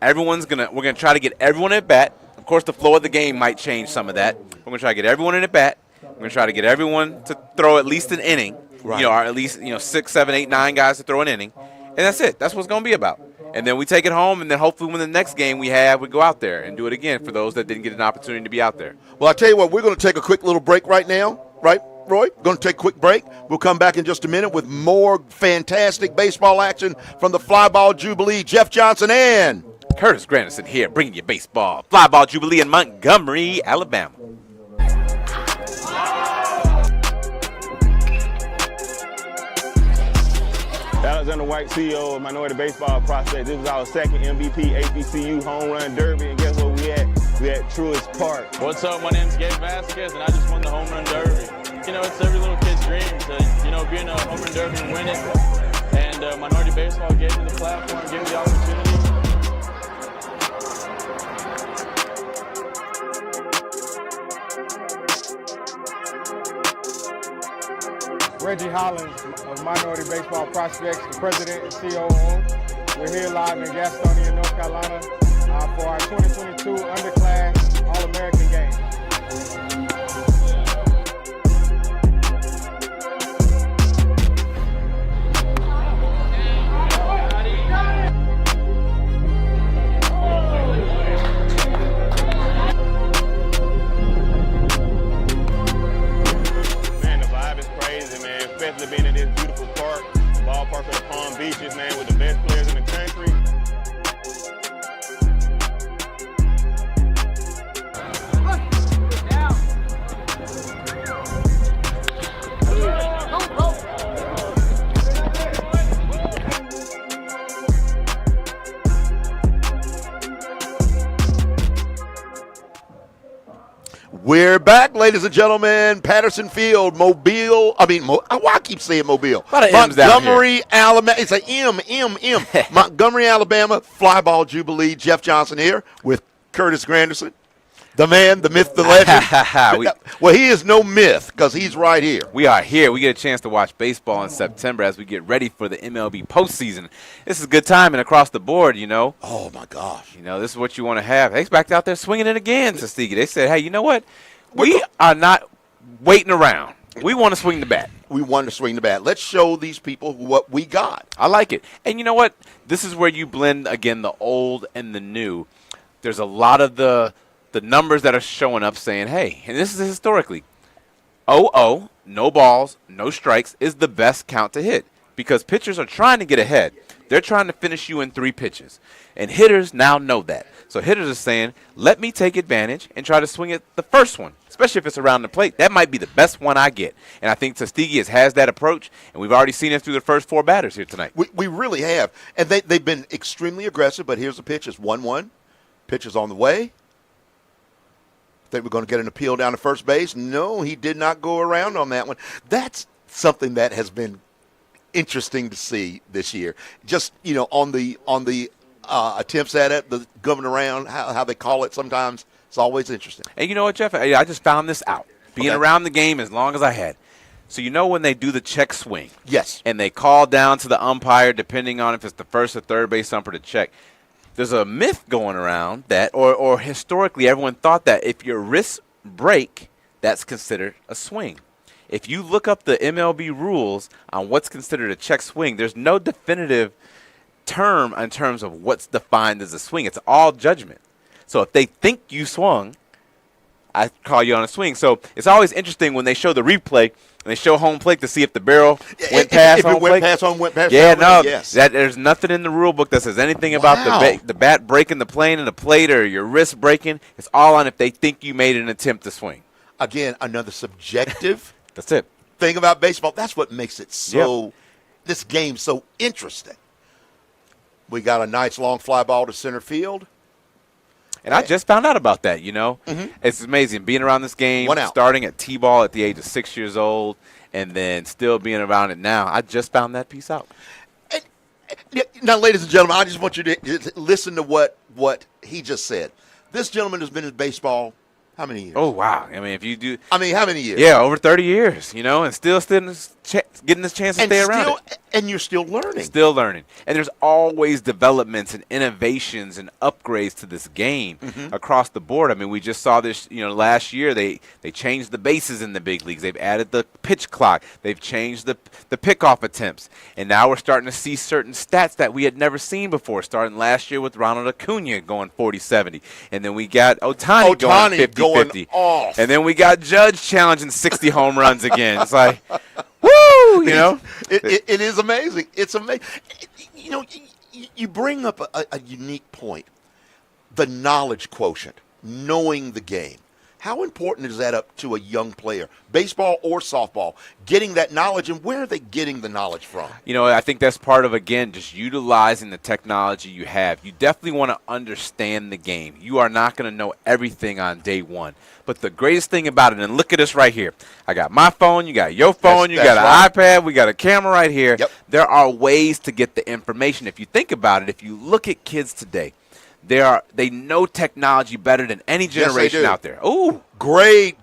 Speaker 21: We're going to try to get everyone at bat. Of course, the flow of the game might change some of that. We're going to try to get everyone in at bat. We're going to try to get everyone to throw at least an inning. Right. You know, or at least 6, 7, 8, 9 guys to throw an inning. And that's it. That's what it's going to be about. And then we take it home, and then hopefully when the next game we have, we go out there and do it again for those that didn't get an opportunity to be out there.
Speaker 17: Well, I'll tell you what, we're going to take a quick little break right now. Right, Roy? We're going to take a quick break. We'll come back in just a minute with more fantastic baseball action from the FlyBall Jubilee. Jeff Johnson and
Speaker 21: Curtis Granderson here, bringing you baseball. FlyBall Jubilee in Montgomery, Alabama.
Speaker 16: Alexander White, CEO of Minority Baseball Prospect. This is our second MVP HBCU Home Run Derby, and guess what we at? We at Truist Park.
Speaker 2: What's up? My name's Gabe Vasquez, and I just won the Home Run Derby. You know, it's every little kid's dream to, you know, be in a Home Run Derby and win it. And Minority Baseball gave me the platform, gave me the opportunity.
Speaker 3: Reggie Hollins of Minority Baseball Prospects, the president and COO. We're here live in Gastonia, North Carolina. for our 2022 underclass All-American game.
Speaker 16: Man, the vibe is crazy, man, especially being in this beautiful park, ballpark of the Palm Beaches, man, with the best players in the country.
Speaker 17: We're back, ladies and gentlemen. Patterson Field, Mobile. Why I keep saying Mobile? Montgomery, Alabama. It's an M. Montgomery, Alabama. FlyBall Jubilee. Jeff Johnson here with Curtis Granderson. The man, the myth, the legend. Well, he is no myth because he's right here.
Speaker 21: We are here. We get a chance to watch baseball in September as we get ready for the MLB postseason. This is good timing across the board, you know.
Speaker 17: Oh, my gosh.
Speaker 21: You know, this is what you want to have. They's back out there swinging it again, Tuskegee. They said, hey, you know what? We are not waiting around. We want to swing the bat.
Speaker 17: We want to swing the bat. Let's show these people what we got.
Speaker 21: I like it. And you know what? This is where you blend, again, the old and the new. There's a lot of the numbers that are showing up saying, hey, and this is historically, 0-0, no balls, no strikes is the best count to hit because pitchers are trying to get ahead. They're trying to finish you in 3 pitches. And hitters now know that. So hitters are saying, let me take advantage and try to swing at the first one, especially if it's around the plate. That might be the best one I get. And I think Tuskegee has that approach, and we've already seen it through the first 4 batters here tonight.
Speaker 17: We really have. And they've been extremely aggressive, but here's the pitch. It's 1-1. Pitch is on the way. Think we're going to get an appeal down to first base? No, he did not go around on that one. That's something that has been interesting to see this year. Just, you know, on the attempts at it, the going around, how they call it sometimes, it's always interesting.
Speaker 21: And you know what, Jeff? I just found this out. Being around the game as long as I had. So you know when they do the check swing?
Speaker 17: Yes.
Speaker 21: And they call down to the umpire, depending on if it's the first or third base umper to check. There's a myth going around that, or historically everyone thought that if your wrists break, that's considered a swing. If you look up the MLB rules on what's considered a check swing, there's no definitive term in terms of what's defined as a swing. It's all judgment. So if they think you swung, I call you on a swing. So it's always interesting when they show the replay and they show home plate to see if the barrel went past home plate.
Speaker 17: Went past
Speaker 21: yeah, no,
Speaker 17: yes.
Speaker 21: There's nothing in the rule book that says anything about the bat breaking the plane and the plate or your wrist breaking. It's all on if they think you made an attempt to swing.
Speaker 17: Again, another subjective
Speaker 21: That's it.
Speaker 17: thing about baseball. That's what makes it so this game so interesting. We got a nice long fly ball to center field.
Speaker 21: And I just found out about that, you know. It's amazing being around this game, starting at T-ball at the age of 6 years old, and then still being around it now. I just found that piece out.
Speaker 17: Now, ladies and gentlemen, I just want you to listen to what he just said. This gentleman has been in baseball how many years?
Speaker 21: Oh, wow. I mean, if you do.
Speaker 17: I mean, how many years?
Speaker 21: Yeah, over 30 years, you know, and still getting this chance to stay around it.
Speaker 17: And you're still learning.
Speaker 21: Still learning. And there's always developments and innovations and upgrades to this game across the board. I mean, we just saw this, you know, last year they changed the bases in the big leagues. They've added the pitch clock. They've changed the pickoff attempts. And now we're starting to see certain stats that we had never seen before, starting last year with Ronald Acuna going 40-70. And then we got Ohtani going 50-50.
Speaker 17: Off.
Speaker 21: And then we got Judge challenging 60 home runs again. It's like, woo, you know.
Speaker 17: It is amazing. It's amazing. You know, you bring up a unique point, the knowledge quotient, knowing the game. How important is that up to a young player, baseball or softball, getting that knowledge, and where are they getting the knowledge from?
Speaker 21: You know, I think that's part of, again, just utilizing the technology you have. You definitely want to understand the game. You are not going to know everything on day one. But the greatest thing about it, and look at us right here. I got my phone, you got your phone, you got an iPad, we got a camera right here.
Speaker 17: Yep.
Speaker 21: There are ways to get the information. If you think about it, if you look at kids today, they know technology better than any generation out there. Ooh,
Speaker 17: great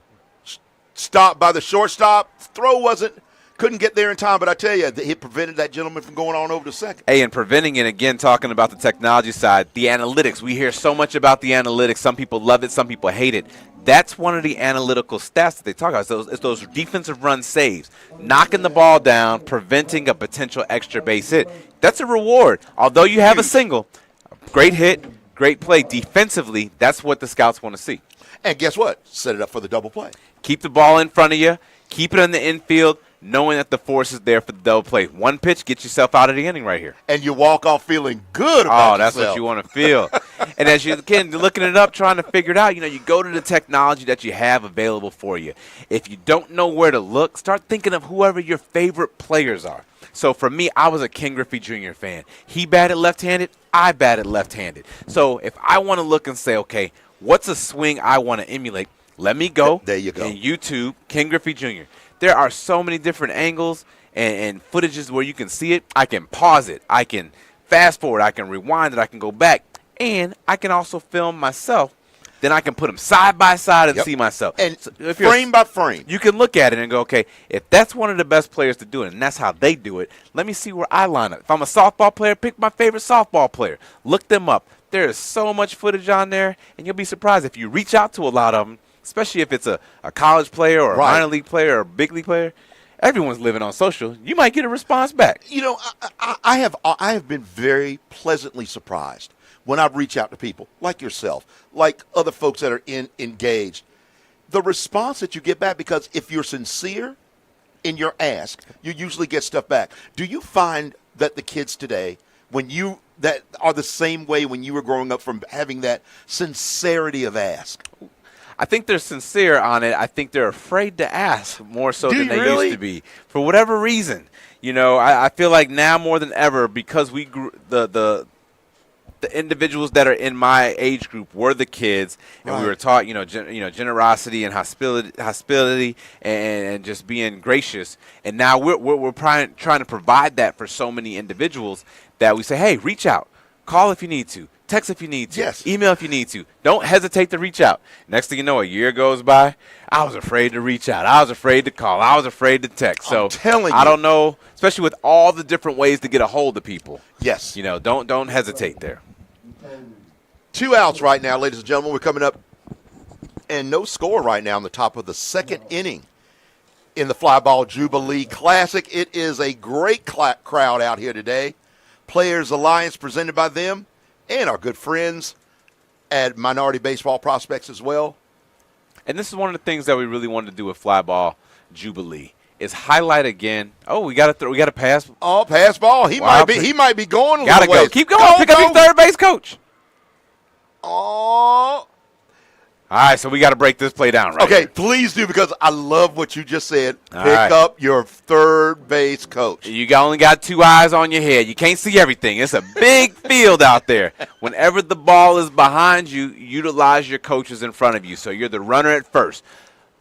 Speaker 17: stop by the shortstop. Throw wasn't couldn't get there in time, but I tell you, it prevented that gentleman from going on over to second.
Speaker 21: Hey, and preventing it, again, talking about the technology side, the analytics. We hear so much about the analytics. Some people love it, some people hate it. That's one of the analytical stats that they talk about. It's those defensive run saves, knocking the ball down, preventing a potential extra base hit. That's a reward. Although you have a single, great hit, great play. Defensively, that's what the scouts want to see.
Speaker 17: And guess what? Set it up for the double play.
Speaker 21: Keep the ball in front of you. Keep it in the infield, knowing that the force is there for the double play. One pitch, get yourself out of the inning right here.
Speaker 17: And you walk off feeling good about
Speaker 21: that's
Speaker 17: yourself.
Speaker 21: What you want to feel. And as you're looking it up, trying to figure it out, you go to the technology that you have available for you. If you don't know where to look, start thinking of whoever your favorite players are. So for me, I was a Ken Griffey Jr. fan. He batted left-handed, I batted left-handed. So if I want to look and say, okay, what's a swing I want to emulate? Let me go.
Speaker 17: There you go.
Speaker 21: And YouTube, Ken Griffey Jr. There are so many different angles and footages where you can see it. I can pause it. I can fast forward. I can rewind it. I can go back. And I can also film myself. Then I can put them side by side and see myself.
Speaker 17: And
Speaker 21: so if
Speaker 17: frame by frame.
Speaker 21: You can look at it and go, okay, if that's one of the best players to do it, and that's how they do it, let me see where I line up. If I'm a softball player, pick my favorite softball player. Look them up. There is so much footage on there, and you'll be surprised if you reach out to a lot of them, especially if it's a college player or a minor league player or a big league player. Everyone's living on social. You might get a response back.
Speaker 17: I have been very pleasantly surprised when I reach out to people like yourself, like other folks that are engaged. The response that you get back, because if you're sincere in your ask, you usually get stuff back. Do you find that the kids today, that are the same way when you were growing up, from having that sincerity of ask?
Speaker 21: I think they're sincere on it. I think they're afraid to ask more so than they
Speaker 17: really?
Speaker 21: used to be, for whatever reason. I feel like now more than ever, because we grew the individuals that are in my age group were the kids, and we were taught, generosity and hospitality and just being gracious. And now we're trying to provide that for so many individuals that we say, hey, reach out, call if you need to, text if you need to, email if you need to. Don't hesitate to reach out. Next thing you know, a year goes by, I was afraid to reach out. I was afraid to call. I was afraid to text. So
Speaker 17: I'm telling you.
Speaker 21: I don't know, especially with all the different ways to get a hold of people.
Speaker 17: Yes.
Speaker 21: Don't hesitate there.
Speaker 17: 2 outs right now, ladies and gentlemen. We're coming up, and no score right now in the top of the second inning in the FlyBall Jubilee Classic. It is a great crowd out here today. Players Alliance presented by them and our good friends at Minority Baseball Prospects as well.
Speaker 21: And this is one of the things that we really wanted to do with FlyBall Jubilee, is highlight again. Oh, we got to pass.
Speaker 17: Oh, pass ball. He might be going a little ways.
Speaker 21: Go. Keep going. Pick up your third base coach.
Speaker 17: Oh.
Speaker 21: All right, so we got to break this play down, right?
Speaker 17: Okay,
Speaker 21: here.
Speaker 17: Please do, because I love what you just said.
Speaker 21: All
Speaker 17: Pick
Speaker 21: right.
Speaker 17: up your third base coach.
Speaker 21: You only got 2 eyes on your head. You can't see everything. It's a big field out there. Whenever the ball is behind you, utilize your coaches in front of you. So you're the runner at first.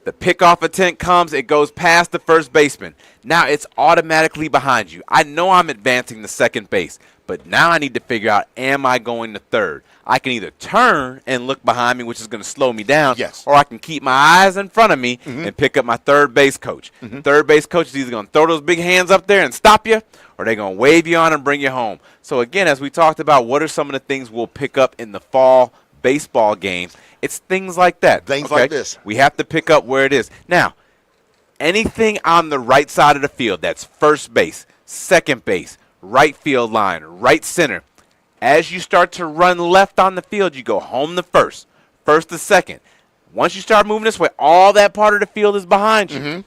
Speaker 21: The pickoff attempt comes, it goes past the first baseman. Now it's automatically behind you. I know I'm advancing to second base, but now I need to figure out, am I going to third? I can either turn and look behind me, which is going to slow me down, or I can keep my eyes in front of me and pick up my third base coach. Third base coach is either going to throw those big hands up there and stop you, or they're going to wave you on and bring you home. So again, as we talked about, what are some of the things we'll pick up in the fall baseball games? It's things like that.
Speaker 17: Things like this.
Speaker 21: We have to pick up where it is. Now, anything on the right side of the field, that's first base, second base, right field line, right center. As you start to run left on the field, you go home to first to second. Once you start moving this way, all that part of the field is behind you.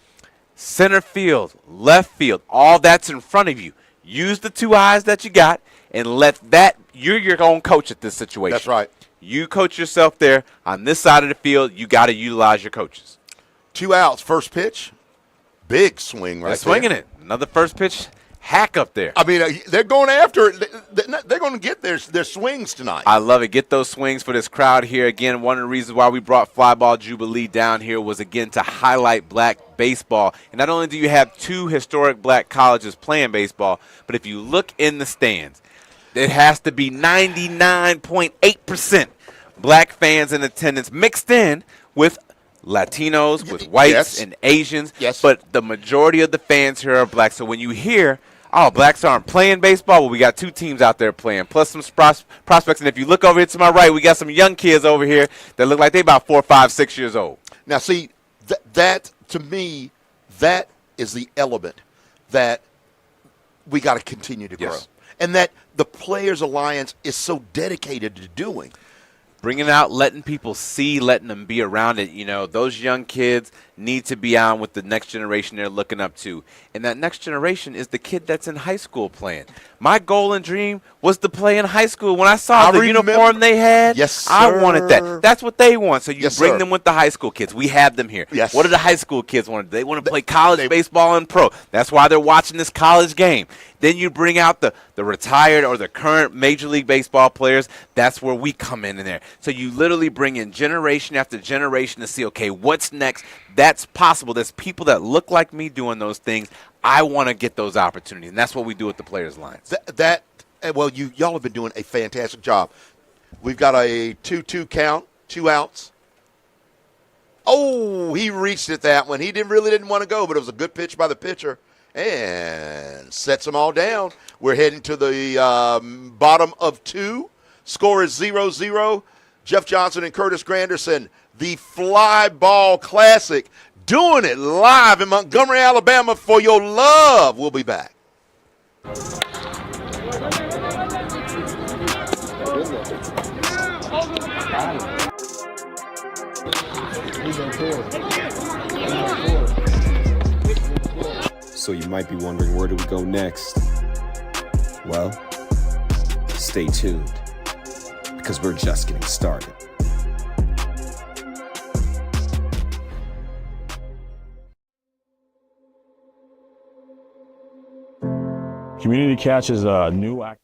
Speaker 21: Center field, left field, all that's in front of you. Use the 2 eyes that you got and you're your own coach at this situation.
Speaker 17: That's right.
Speaker 21: You coach yourself there. On this side of the field, you got to utilize your coaches.
Speaker 17: 2 outs, first pitch. Big swing right there.
Speaker 21: They're swinging it. Another first pitch hack up there.
Speaker 17: I mean, they're going after it. They're going to get their swings tonight.
Speaker 21: I love it. Get those swings for this crowd here. Again, one of the reasons why we brought FlyBall Jubilee down here was, again, to highlight black baseball. And not only do you have 2 historic black colleges playing baseball, but if you look in the stands, it has to be 99.8% black fans in attendance, mixed in with Latinos, with whites and Asians.
Speaker 17: Yes.
Speaker 21: But the majority of the fans here are black. So when you hear, oh, blacks aren't playing baseball, well, we got 2 teams out there playing, plus some prospects. And if you look over here to my right, we got some young kids over here that look like they about 4, 5, 6 years old.
Speaker 17: Now, see, that to me, that is the element that we got to continue to grow. And that the Players Alliance is so dedicated to doing.
Speaker 21: Bringing out, letting people see, letting them be around it. You know, those young kids need to be on with the next generation they're looking up to. And that next generation is the kid that's in high school playing. My goal and dream was to play in high school. When I saw the uniform they had, I wanted that. That's what they want. So you bring them with the high school kids. We have them here. What do the high school kids want? They want to play college baseball and pro. That's why they're watching this college game. Then you bring out the retired or the current Major League Baseball players. That's where we come in there. So you literally bring in generation after generation to see, okay, what's next? That's possible. There's people that look like me doing those things. I want to get those opportunities, and that's what we do at the Players Alliance.
Speaker 17: Well, y'all have been doing a fantastic job. We've got a 2-2 count, 2 outs. Oh, he reached it that one. He really didn't want to go, but it was a good pitch by the pitcher and sets them all down. We're heading to the bottom of 2. Score is 0-0. Jeff Johnson and Curtis Granderson, the FlyBall Classic, doing it live in Montgomery, Alabama for your love. We'll be back.
Speaker 4: So you might be wondering, where do we go next? Well, stay tuned, because we're just getting started.
Speaker 5: Community Catch is a new act.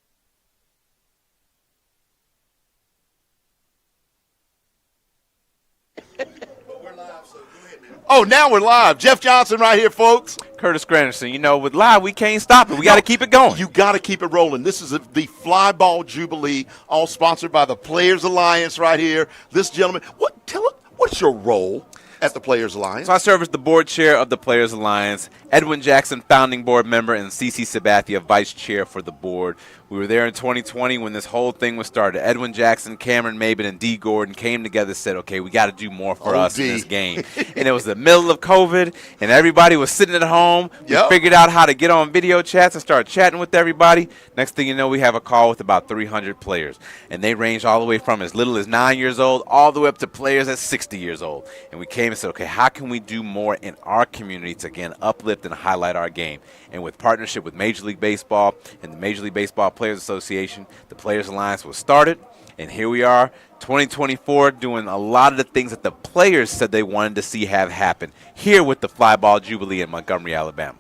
Speaker 17: Oh, now we're live. Jeff Johnson right here, folks.
Speaker 21: Curtis Granderson. You know, with live, we can't stop it. We got to keep it going.
Speaker 17: You got to keep it rolling. This is the FlyBall Jubilee, all sponsored by the Players Alliance right here. This gentleman, what's your role at the Players Alliance?
Speaker 21: So I serve as the board chair of the Players Alliance. Edwin Jackson, founding board member, and CeCe Sabathia, vice chair for the board. We were there in 2020 when this whole thing was started. Edwin Jackson, Cameron Maben, and D. Gordon came together and said, okay, we got to do more for us in this game. And it was the middle of COVID, and everybody was sitting at home. We figured out how to get on video chats and start chatting with everybody. Next thing you know, we have a call with about 300 players. And they range all the way from as little as 9 years old all the way up to players at 60 years old. And we came and said, okay, how can we do more in our community to, again, uplift and highlight our game? And with partnership with Major League Baseball and the Major League Baseball Players Association, the Players Alliance was started, and here we are, 2024, doing a lot of the things that the players said they wanted to see have happen here with the FlyBall Jubilee in Montgomery, Alabama.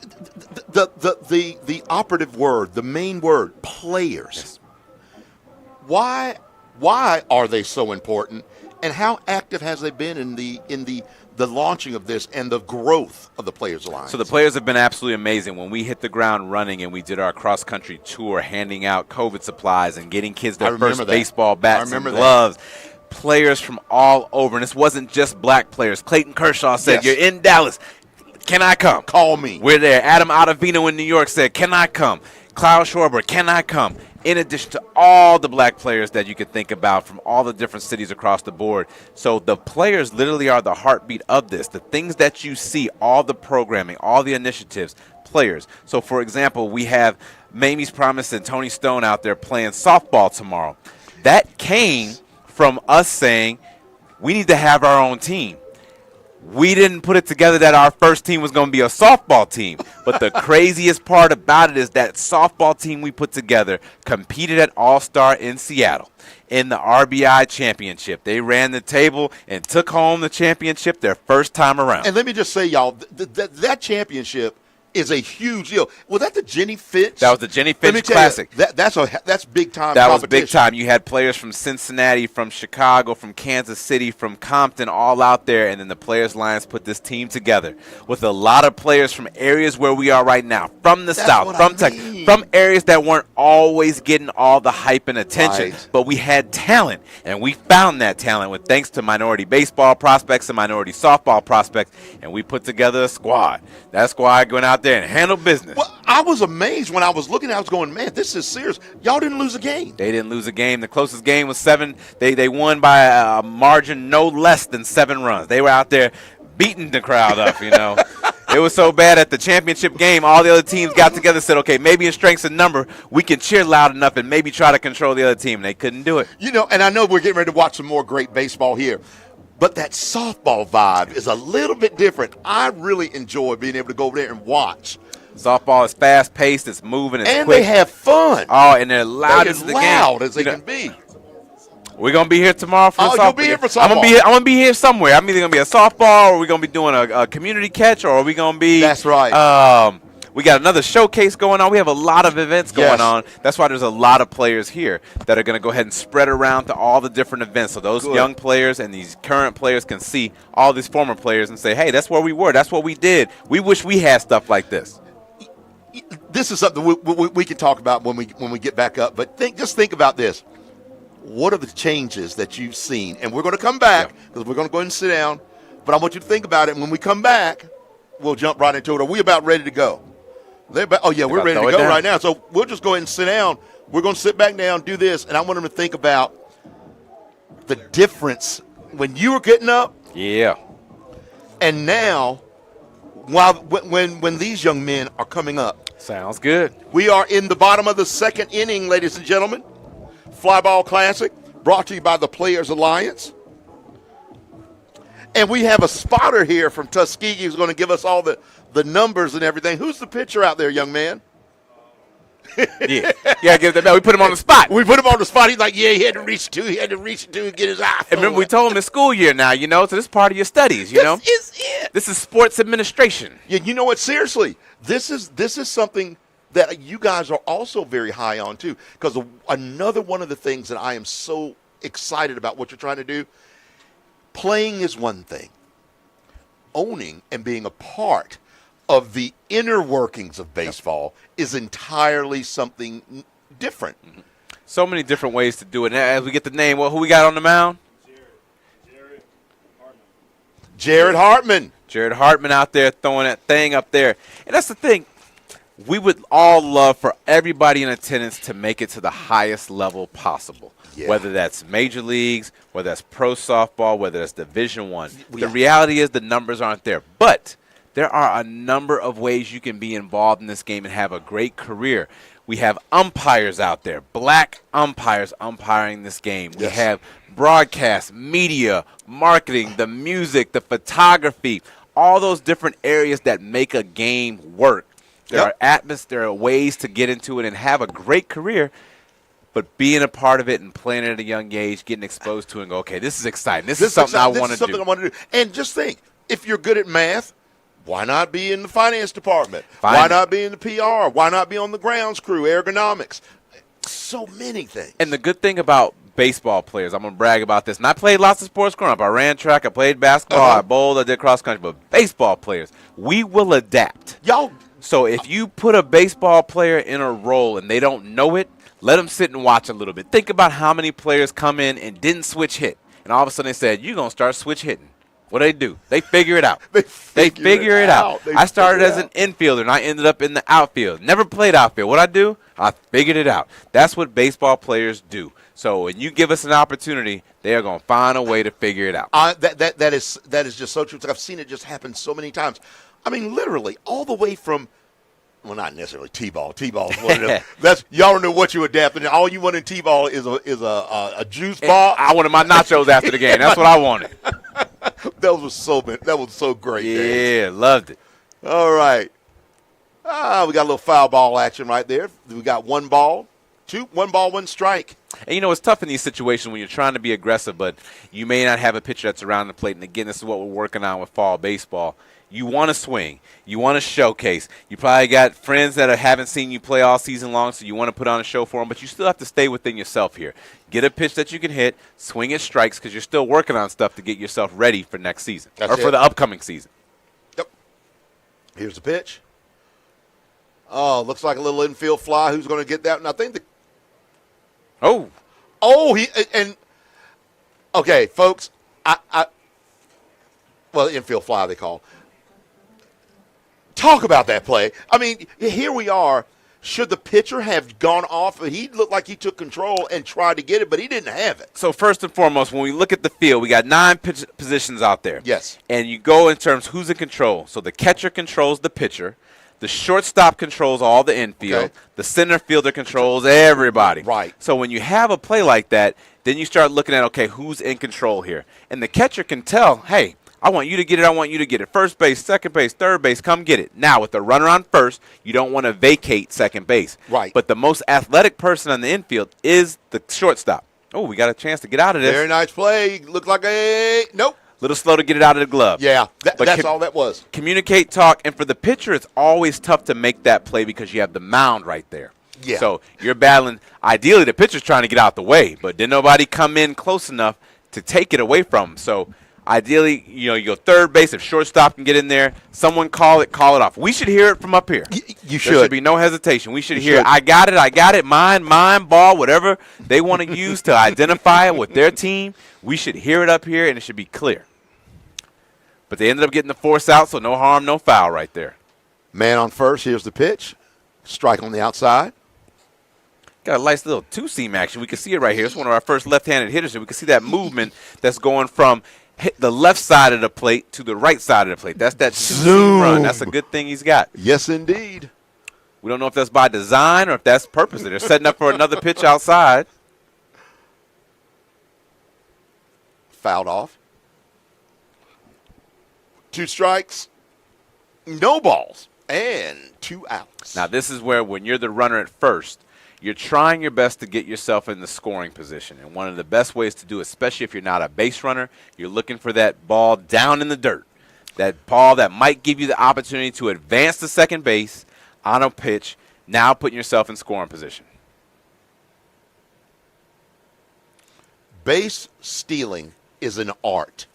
Speaker 17: The operative word, the main word, players. Why are they so important, and how active has they been in the launching of this and the growth of the Players Alliance?
Speaker 21: So the players have been absolutely amazing. When we hit the ground running and we did our cross-country tour, handing out COVID supplies and getting kids their first baseball bats and gloves, players from all over. And this wasn't just black players. Clayton Kershaw said, you're in Dallas. Can I come?
Speaker 17: Call me.
Speaker 21: We're there. Adam Ottavino in New York said, can I come? Kyle Schwarber, can I come? In addition to all the black players that you could think about from all the different cities across the board. So the players literally are the heartbeat of this. The things that you see, all the programming, all the initiatives, players. So, for example, we have Mamie's Promise and Tony Stone out there playing softball tomorrow. That came from us saying we need to have our own team. We didn't put it together that our first team was going to be a softball team. But the craziest part about it is that softball team we put together competed at All-Star in Seattle in the RBI championship. They ran the table and took home the championship their first time around.
Speaker 17: And let me just say, y'all, that championship is a huge deal. Was that the Jenny Fitch?
Speaker 21: That was the Jenny Fitch Classic.
Speaker 17: That's big time.
Speaker 21: That was big time. You had players from Cincinnati, from Chicago, from Kansas City, from Compton, all out there, and then the Players Alliance put this team together with a lot of players from areas where we are right now, from the South, from Texas, from areas that weren't always getting all the hype and attention, but we had talent, and we found that talent with thanks to minority baseball prospects and minority softball prospects, and we put together a squad. That squad went out there and handled business.
Speaker 17: Well, I was amazed when I was looking. I was going, man, this is serious. Y'all didn't lose a game.
Speaker 21: They didn't lose a game. The closest game was 7. They won by a margin no less than 7 runs. They were out there beating the crowd up, you know. It was so bad at the championship game, all the other teams got together and said, okay, maybe in strengths and number, we can cheer loud enough and maybe try to control the other team. They couldn't do it.
Speaker 17: You know, and I know we're getting ready to watch some more great baseball here, but that softball vibe is a little bit different. I really enjoy being able to go over there and watch.
Speaker 21: Softball is fast-paced, it's moving, it's
Speaker 17: and
Speaker 21: quick.
Speaker 17: They have fun.
Speaker 21: Oh, and they're loud as the game.
Speaker 17: Loud as they can be.
Speaker 21: We're going to be here tomorrow for softball.
Speaker 17: You'll be here for softball.
Speaker 21: I'm going to be here somewhere. I'm either going to be a softball, or we're going to be doing a community catch, or are we going to be...
Speaker 17: That's right.
Speaker 21: We got another showcase going on. We have a lot of events going on. That's why there's a lot of players here that are going to go ahead and spread around to all the different events. So those young players and these current players can see all these former players and say, hey, that's where we were. That's what we did. We wish we had stuff like this.
Speaker 17: This is something we can talk about when we get back up. But just think about this. What are the changes that you've seen? And we're going to come back because we're going to go ahead and sit down. But I want you to think about it. And when we come back, we'll jump right into it. Are we about ready to go? We're ready to go right now. So we'll just go ahead and sit down. We're going to sit back down, do this, and I want them to think about the difference when you were getting up.
Speaker 21: Yeah.
Speaker 17: And now, when these young men are coming up.
Speaker 21: Sounds good.
Speaker 17: We are in the bottom of the second inning, ladies and gentlemen. FlyBall Classic, brought to you by the Players Alliance. And we have a spotter here from Tuskegee who's going to give us all the numbers and everything. Who's the pitcher out there, young man?
Speaker 21: Yeah, give that. We put him on the spot.
Speaker 17: We put him on the spot. He's like, he had to reach to and get his eye.
Speaker 21: And remember, we told him it's school year now, so this is part of your studies, know.
Speaker 17: This is it.
Speaker 21: This is sports administration.
Speaker 17: Yeah, you know what? Seriously, this is something that you guys are also very high on, too. Because another one of the things that I am so excited about what you're trying to do, playing is one thing. Owning and being a part of the inner workings of baseball is entirely something different.
Speaker 21: So many different ways to do it. And as we get the name, who we got on the mound?
Speaker 17: Jared Hartman.
Speaker 21: Jared Hartman out there throwing that thing up there. And that's the thing. We would all love for everybody in attendance to make it to the highest level possible. Yeah. Whether that's major leagues, whether that's pro softball, whether that's Division I. The reality is the numbers aren't there. But there are a number of ways you can be involved in this game and have a great career. We have umpires out there, black umpires umpiring this game. We have broadcast, media, marketing, the music, the photography, all those different areas that make a game work. There are ways to get into it and have a great career, but being a part of it and playing at a young age, getting exposed to it and go, okay, this is exciting. This is something I want to do.
Speaker 17: And just think, if you're good at math, why not be in the finance department? Why not be in the PR? Why not be on the grounds crew, ergonomics? So many things.
Speaker 21: And the good thing about baseball players, I'm going to brag about this, and I played lots of sports growing up. I ran track, I played basketball, I bowled, I did cross country, but baseball players, we will adapt. So if you put a baseball player in a role and they don't know it, let them sit and watch a little bit. Think about how many players come in and didn't switch hit, and all of a sudden they said, you're going to start switch hitting. What do? They figure it out. They figure it out. I started as an infielder, and I ended up in the outfield. Never played outfield. What I do? I figured it out. That's what baseball players do. So when you give us an opportunity, they are going to find a way to figure it out.
Speaker 17: That is just so true. I've seen it just happen so many times. I mean, literally, all the way from, well, not necessarily T-ball. T-ball is one of them. Y'all don't know what you adapted. All you want in T-ball is a juice bar.
Speaker 21: I wanted my nachos after the game. That's what I wanted.
Speaker 17: That was so great.
Speaker 21: Yeah, loved it.
Speaker 17: All right. We got a little foul ball action right there. We got one ball 1 ball, 1 strike.
Speaker 21: And, it's tough in these situations when you're trying to be aggressive, but you may not have a pitcher that's around the plate. And, again, this is what we're working on with fall baseball. You want to swing. You want to showcase. You probably got friends that haven't seen you play all season long, so you want to put on a show for them, but you still have to stay within yourself here. Get a pitch that you can hit, swing at strikes, because you're still working on stuff to get yourself ready for next season for the upcoming season.
Speaker 17: Yep. Here's the pitch. Oh, looks like a little infield fly. Who's going to get that? And I think okay, folks, infield fly they call. Talk about that play. I mean, here we are. Should the pitcher have gone off? He looked like he took control and tried to get it, but he didn't have it.
Speaker 21: So first and foremost, when we look at the field, we got 9 positions out there.
Speaker 17: Yes.
Speaker 21: And you go in terms who's in control. So the catcher controls the pitcher. The shortstop controls all the infield. Okay. The center fielder controls everybody.
Speaker 17: Right.
Speaker 21: So when you have a play like that, then you start looking at, okay, who's in control here? And the catcher can tell, hey, I want you to get it. I want you to get it. First base, second base, third base, come get it. Now, with the runner on first, you don't want to vacate second base.
Speaker 17: Right.
Speaker 21: But the most athletic person on the infield is the shortstop. Oh, we got a chance to get out of this.
Speaker 17: Very nice play. Looked like nope.
Speaker 21: Little slow to get it out of the glove.
Speaker 17: Yeah, that's all that was.
Speaker 21: Communicate, talk, and for the pitcher, it's always tough to make that play because you have the mound right there.
Speaker 17: Yeah.
Speaker 21: So you're battling. Ideally, the pitcher's trying to get out the way, but didn't nobody come in close enough to take it away from him. So ideally, you go third base. If shortstop can get in there, someone call it off. We should hear it from up here.
Speaker 17: You should.
Speaker 21: There should be no hesitation. We should hear, I got it, mine, ball, whatever they want to use to identify it with their team. We should hear it up here, and it should be clear. But they ended up getting the force out, so no harm, no foul right there.
Speaker 17: Man on first. Here's the pitch. Strike on the outside.
Speaker 21: Got a nice little two-seam action. We can see it right here. It's one of our first left-handed hitters, and we can see that movement that's going from the left side of the plate to the right side of the plate. That's that two-seam run. That's a good thing he's got.
Speaker 17: Yes, indeed.
Speaker 21: We don't know if that's by design or if that's purposely. They're setting up for another pitch outside.
Speaker 17: Fouled off. 2 strikes, no balls, and 2 outs.
Speaker 21: Now, this is where when you're the runner at first, you're trying your best to get yourself in the scoring position. And one of the best ways to do it, especially if you're not a base runner, you're looking for that ball down in the dirt. That ball that might give you the opportunity to advance to second base on a pitch, now putting yourself in scoring position.
Speaker 17: Base stealing is an art.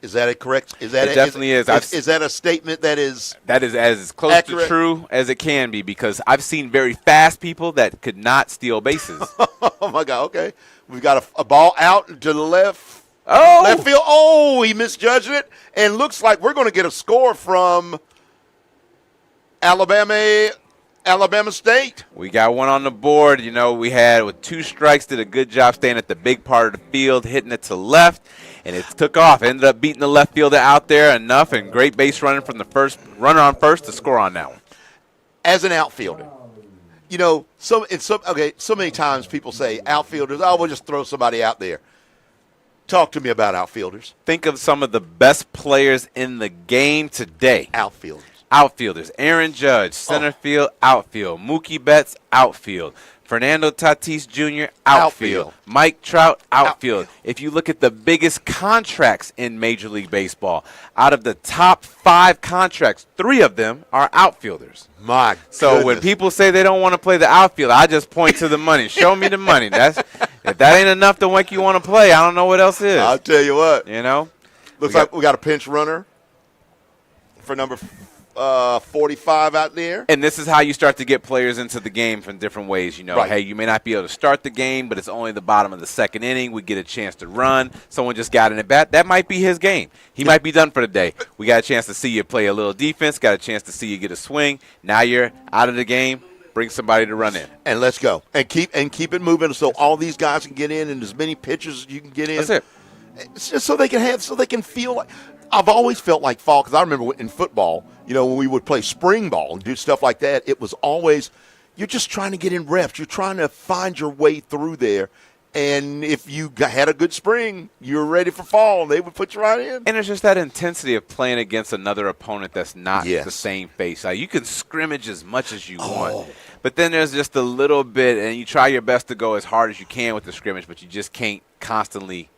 Speaker 17: Is that correct?
Speaker 21: It definitely is.
Speaker 17: Is that a statement that is
Speaker 21: as close
Speaker 17: accurate?
Speaker 21: To true as it can be, because I've seen very fast people that could not steal bases.
Speaker 17: Oh, my God. Okay. We've got a ball out to the left.
Speaker 21: Oh.
Speaker 17: Left field. Oh, he misjudged it. And looks like we're going to get a score from Alabama State.
Speaker 21: We got one on the board. We had with 2 strikes, did a good job staying at the big part of the field, hitting it to left, and it took off. Ended up beating the left fielder out there enough, and great base running from the first runner on first to score on that one.
Speaker 17: As an outfielder, so many times people say outfielders, we'll just throw somebody out there. Talk to me about outfielders.
Speaker 21: Think of some of the best players in the game today. Outfielders. Aaron Judge, center field, outfield. Mookie Betts, outfield. Fernando Tatis Jr., outfield. Mike Trout, outfield. If you look at the biggest contracts in Major League Baseball, out of the top 5 contracts, 3 of them are outfielders.
Speaker 17: My
Speaker 21: So
Speaker 17: goodness.
Speaker 21: when people say they don't want to play the outfield, I just point to the money. Show me the money. If that ain't enough to make you want to play, I don't know what else is.
Speaker 17: I'll tell you what.
Speaker 21: Looks
Speaker 17: like we got a pinch runner for number 45 out there.
Speaker 21: And this is how you start to get players into the game from different ways.
Speaker 17: Right.
Speaker 21: Hey, you may not be able to start the game, but it's only the bottom of the second inning. We get a chance to run. Someone just got in at bat. That might be his game. He might be done for the day. We got a chance to see you play a little defense, got a chance to see you get a swing. Now you're out of the game. Bring somebody to run in.
Speaker 17: And let's go. And keep it moving so all these guys can get in and as many pitchers as you can get in.
Speaker 21: That's it.
Speaker 17: It's just so they can feel like. I've always felt like fall, because I remember in football, when we would play spring ball and do stuff like that, it was always, you're just trying to get in reps. You're trying to find your way through there. And if you had a good spring, you're ready for fall, and they would put you right in.
Speaker 21: And it's just that intensity of playing against another opponent that's not the same face. You can scrimmage as much as you want, But then there's just a little bit, and you try your best to go as hard as you can with the scrimmage, but you just can't constantly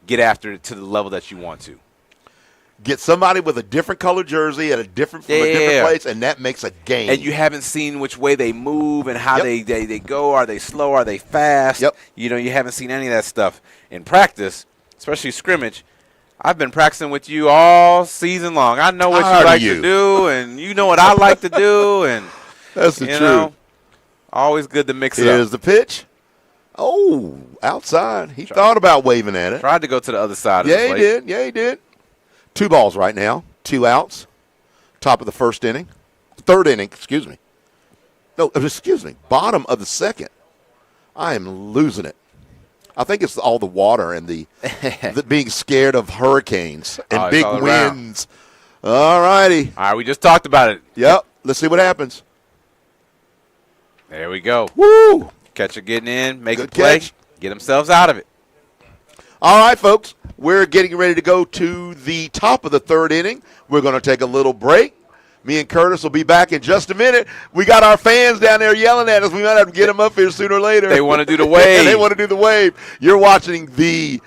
Speaker 21: get after it to the level that you want to.
Speaker 17: Get somebody with a different color jersey at a different place, and that makes a game.
Speaker 21: And you haven't seen which way they move and how they go. Are they slow? Are they fast?
Speaker 17: Yep.
Speaker 21: You know, you haven't seen any of that stuff in practice, especially scrimmage. I've been practicing with you all season long. I know what you like to do, and you know what I like to do. And
Speaker 17: that's the truth.
Speaker 21: Know, always good to mix it up.
Speaker 17: Here's the pitch. Oh, outside. He thought about waving at it.
Speaker 21: Tried to go to the other side of the plate.
Speaker 17: He did. Yeah, he did. 2 balls right now. 2 outs. Top of the first inning. Third inning, excuse me. No, excuse me. Bottom of the second. I am losing it. I think it's all the water and the being scared of hurricanes and big winds. All righty.
Speaker 21: All right, we just talked about it.
Speaker 17: Yep. Let's see what happens.
Speaker 21: There we go.
Speaker 17: Woo!
Speaker 21: Catcher getting in, make a play, get themselves out of it.
Speaker 17: All right, folks. We're getting ready to go to the top of the third inning. We're going to take a little break. Me and Curtis will be back in just a minute. We got our fans down there yelling at us. We might have to get them up here sooner or later.
Speaker 21: They want to do the wave.
Speaker 17: They want to do the wave. You're watching the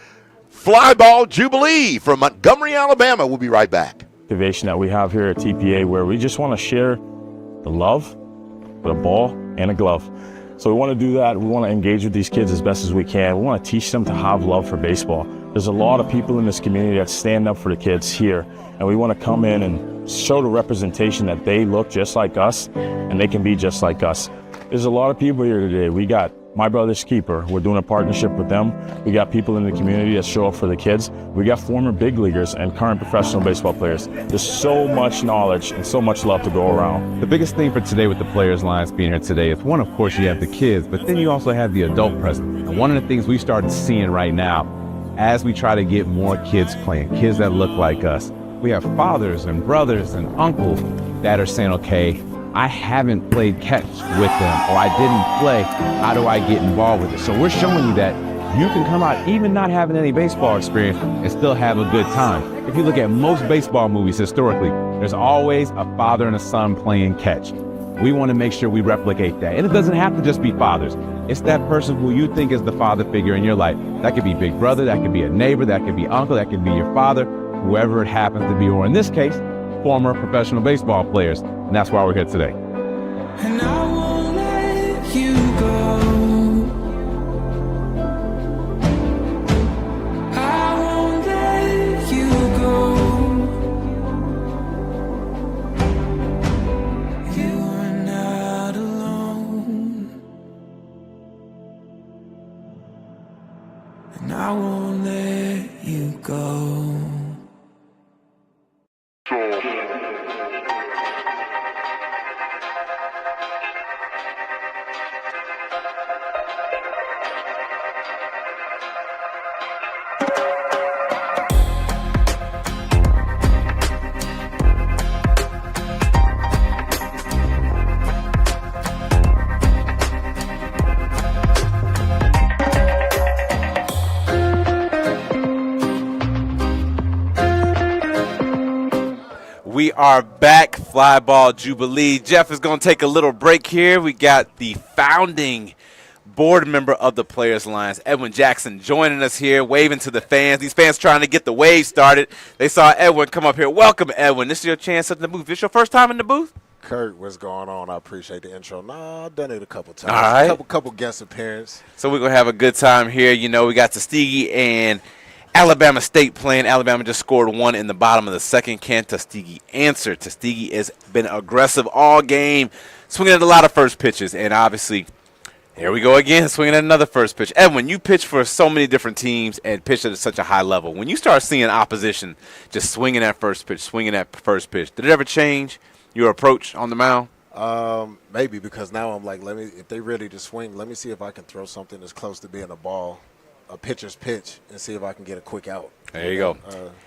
Speaker 17: FlyBall Jubilee from Montgomery, Alabama. We'll be right back.
Speaker 5: Activation that we have here at TPA where we just want to share the love with a ball and a glove. So we want to do that. We want to engage with these kids as best as we can. We want to teach them to have love for baseball. There's a lot of people in this community that stand up for the kids here, and we want to come in and show the representation that they look just like us and they can be just like us. There's a lot of people here today. We got My Brother's Keeper. We're doing a partnership with them. We got people in the community that show up for the kids. We got former big leaguers and current professional baseball players. There's so much knowledge and so much love to go around.
Speaker 6: The biggest thing for today with the Players Alliance being here today is one, of course, you have the kids, but then you also have the adult presence. And one of the things we started seeing right now as we try to get more kids playing, kids that look like us, we have fathers and brothers and uncles that are saying, okay, I haven't played catch with them, or I didn't play. How do I get involved with it? So we're showing you that you can come out even not having any baseball experience and still have a good time. If you look at most baseball movies historically, there's always a father and a son playing catch. We want to make sure we replicate that. And it doesn't have to just be fathers. It's that person who you think is the father figure in your life. That could be big brother, that could be a neighbor, that could be uncle, that could be your father, whoever it happens to be, or in this case, former professional baseball players. And that's why we're here today.
Speaker 9: And I won't let you go. I won't let you go. You are not alone. And I won't let you go.
Speaker 21: We are back, FlyBall Jubilee. Jeff is going to take a little break here. We got the founding board member of the Players Alliance, Edwin Jackson, joining us here, waving to the fans. These fans trying to get the wave started. They saw Edwin come up here. Welcome, Edwin. This is your chance at the booth. This your first time in the booth?
Speaker 1: Kurt, what's going on? I appreciate the intro. No, I've done it a couple times.
Speaker 21: All right.
Speaker 1: Couple guest appearances.
Speaker 21: So we're going to have a good time here. You know, we got Tuskegee and Alabama State playing. Alabama just scored 1 in the bottom of the second. Can Tuskegee answer? Tuskegee has been aggressive all game, swinging at a lot of first pitches. And obviously, here we go again, swinging at another first pitch. Edwin, you pitch for so many different teams and pitch at such a high level. When you start seeing opposition just swinging at first pitch, did it ever change your approach on the mound?
Speaker 1: Maybe, because now I'm like, if they ready to swing, let me see if I can throw something that's close to being a pitcher's pitch, and see if I can get a quick out.
Speaker 21: There you go.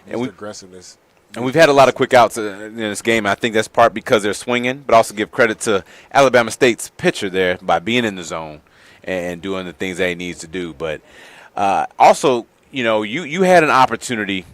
Speaker 1: And aggressiveness.
Speaker 21: And we've had a lot of quick outs in this game. I think that's part because they're swinging, but also give credit to Alabama State's pitcher there by being in the zone and doing the things that he needs to do. But also, you know, you had an opportunity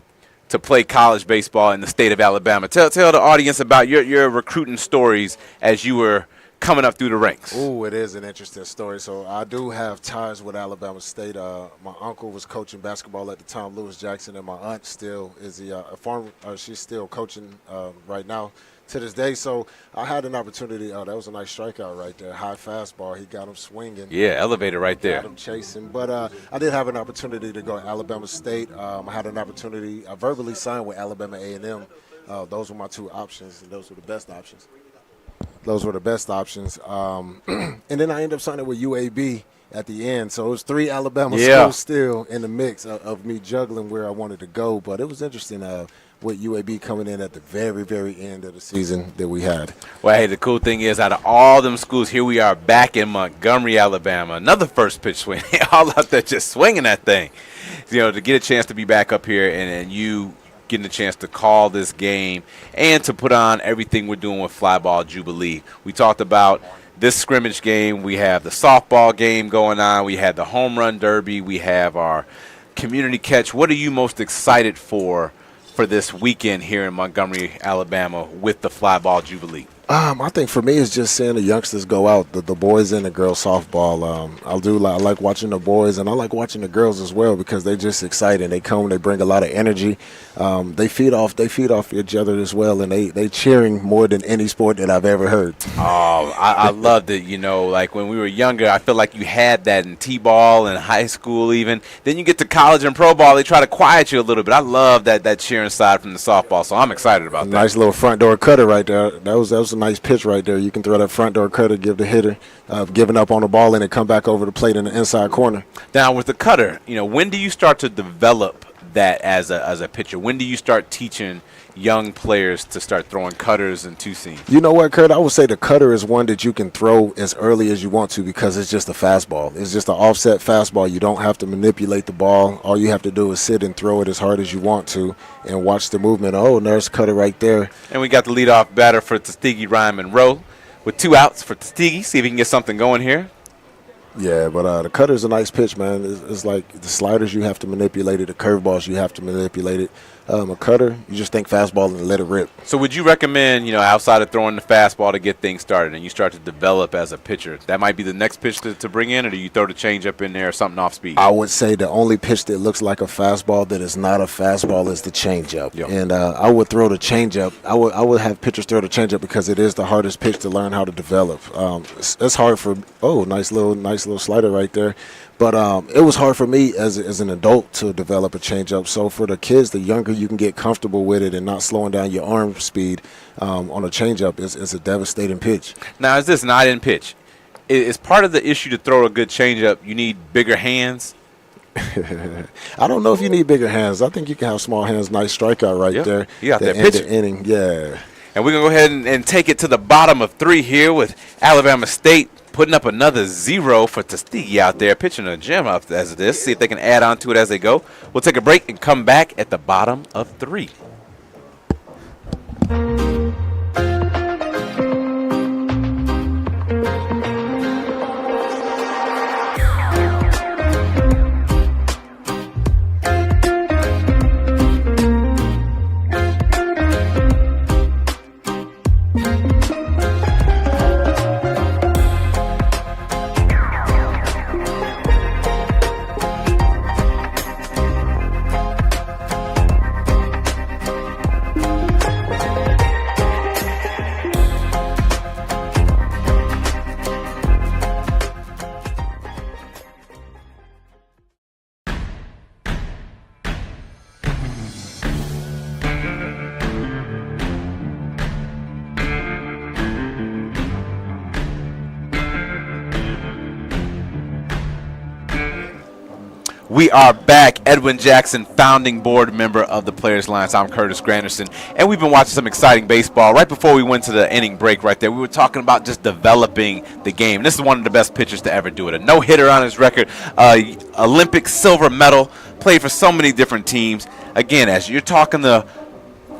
Speaker 21: to play college baseball in the state of Alabama. Tell the audience about your recruiting stories as you were coming up through the ranks.
Speaker 1: Ooh, it is an interesting story. So I do have ties with Alabama State. My uncle was coaching basketball at the time, Lewis Jackson, and my aunt still is a farm. She's still coaching right now to this day. So I had an opportunity. That was a nice strikeout right there. High fastball. He got him swinging.
Speaker 21: Yeah, elevator right there.
Speaker 1: Got him chasing. But I did have an opportunity to go to Alabama State. I had an opportunity. I verbally signed with Alabama A&M. Those were my two options, and those were the best options. And then I ended up signing with UAB at the end. So it was 3 Alabama schools still in the mix of me juggling where I wanted to go. But it was interesting with UAB coming in at the very, very end of the season that we had.
Speaker 21: Well, hey, the cool thing is out of all them schools, here we are back in Montgomery, Alabama. Another first pitch swing. All out there just swinging that thing. To get a chance to be back up here and you getting a chance to call this game and to put on everything we're doing with FlyBall Jubilee. We talked about this scrimmage game. We have the softball game going on. We had the home run derby. We have our community catch. What are you most excited for this weekend here in Montgomery, Alabama with the FlyBall Jubilee?
Speaker 1: I think for me it's just seeing the youngsters go out, the boys and the girls softball. I like watching the boys, and I like watching the girls as well because they're just exciting. They come, they bring a lot of energy. They feed off each other as well, and they cheering more than any sport that I've ever heard.
Speaker 21: Oh, I loved it. Like when we were younger, I feel like you had that in T-ball and high school even. Then you get to college and pro ball, they try to quiet you a little bit. I love that cheering side from the softball, so I'm excited about that.
Speaker 1: Nice little front door cutter right there. That was a nice pitch right there. You can throw that front door cutter, give the hitter giving up on the ball, and it come back over the plate in the inside corner.
Speaker 21: Now with the cutter, when do you start to develop that as a pitcher? When do you start teaching young players to start throwing cutters and two seams?
Speaker 1: You know what, Kurt? I would say the cutter is one that you can throw as early as you want to because it's just a fastball. It's just an offset fastball. You don't have to manipulate the ball. All you have to do is sit and throw it as hard as you want to and watch the movement. Oh, there's cutter right there.
Speaker 21: And we got the leadoff batter for Tuskegee, Ryan Monroe, with 2 outs for Tuskegee. See if he can get something going here.
Speaker 1: Yeah, but the cutter's a nice pitch, man. It's like the sliders, you have to manipulate it. The curveballs, you have to manipulate it. A cutter, you just think fastball and let it rip.
Speaker 21: So would you recommend, outside of throwing the fastball to get things started and you start to develop as a pitcher, that might be the next pitch to bring in, or do you throw the changeup in there or something off speed?
Speaker 1: I would say the only pitch that looks like a fastball that is not a fastball is the changeup. Yep. And I would throw the changeup. I would have pitchers throw the changeup because it is the hardest pitch to learn how to develop. It's hard for nice little slider right there. But it was hard for me as an adult to develop a changeup. So for the kids, the younger you can get comfortable with it and not slowing down your arm speed on a changeup, it's a devastating pitch.
Speaker 21: Now, is this not in pitch? Is part of the issue to throw a good changeup, you need bigger hands?
Speaker 1: I don't know if you need bigger hands. I think you can have small hands. Nice strikeout right there.
Speaker 21: You got that pitch.
Speaker 1: Inning, yeah.
Speaker 21: And we're going to go ahead and take it to the bottom of 3 here with Alabama State putting up another 0 for Tuskegee out there, pitching a gem up as it is. See if they can add on to it as they go. We'll take a break and come back at the bottom of 3. We are back. Edwin Jackson, founding board member of the Players Alliance. I'm Curtis Granderson, and we've been watching some exciting baseball. Right before we went to the inning break right there, we were talking about just developing the game. This is one of the best pitchers to ever do it. A no-hitter on his record, Olympic silver medal, played for so many different teams. Again, as you're talking to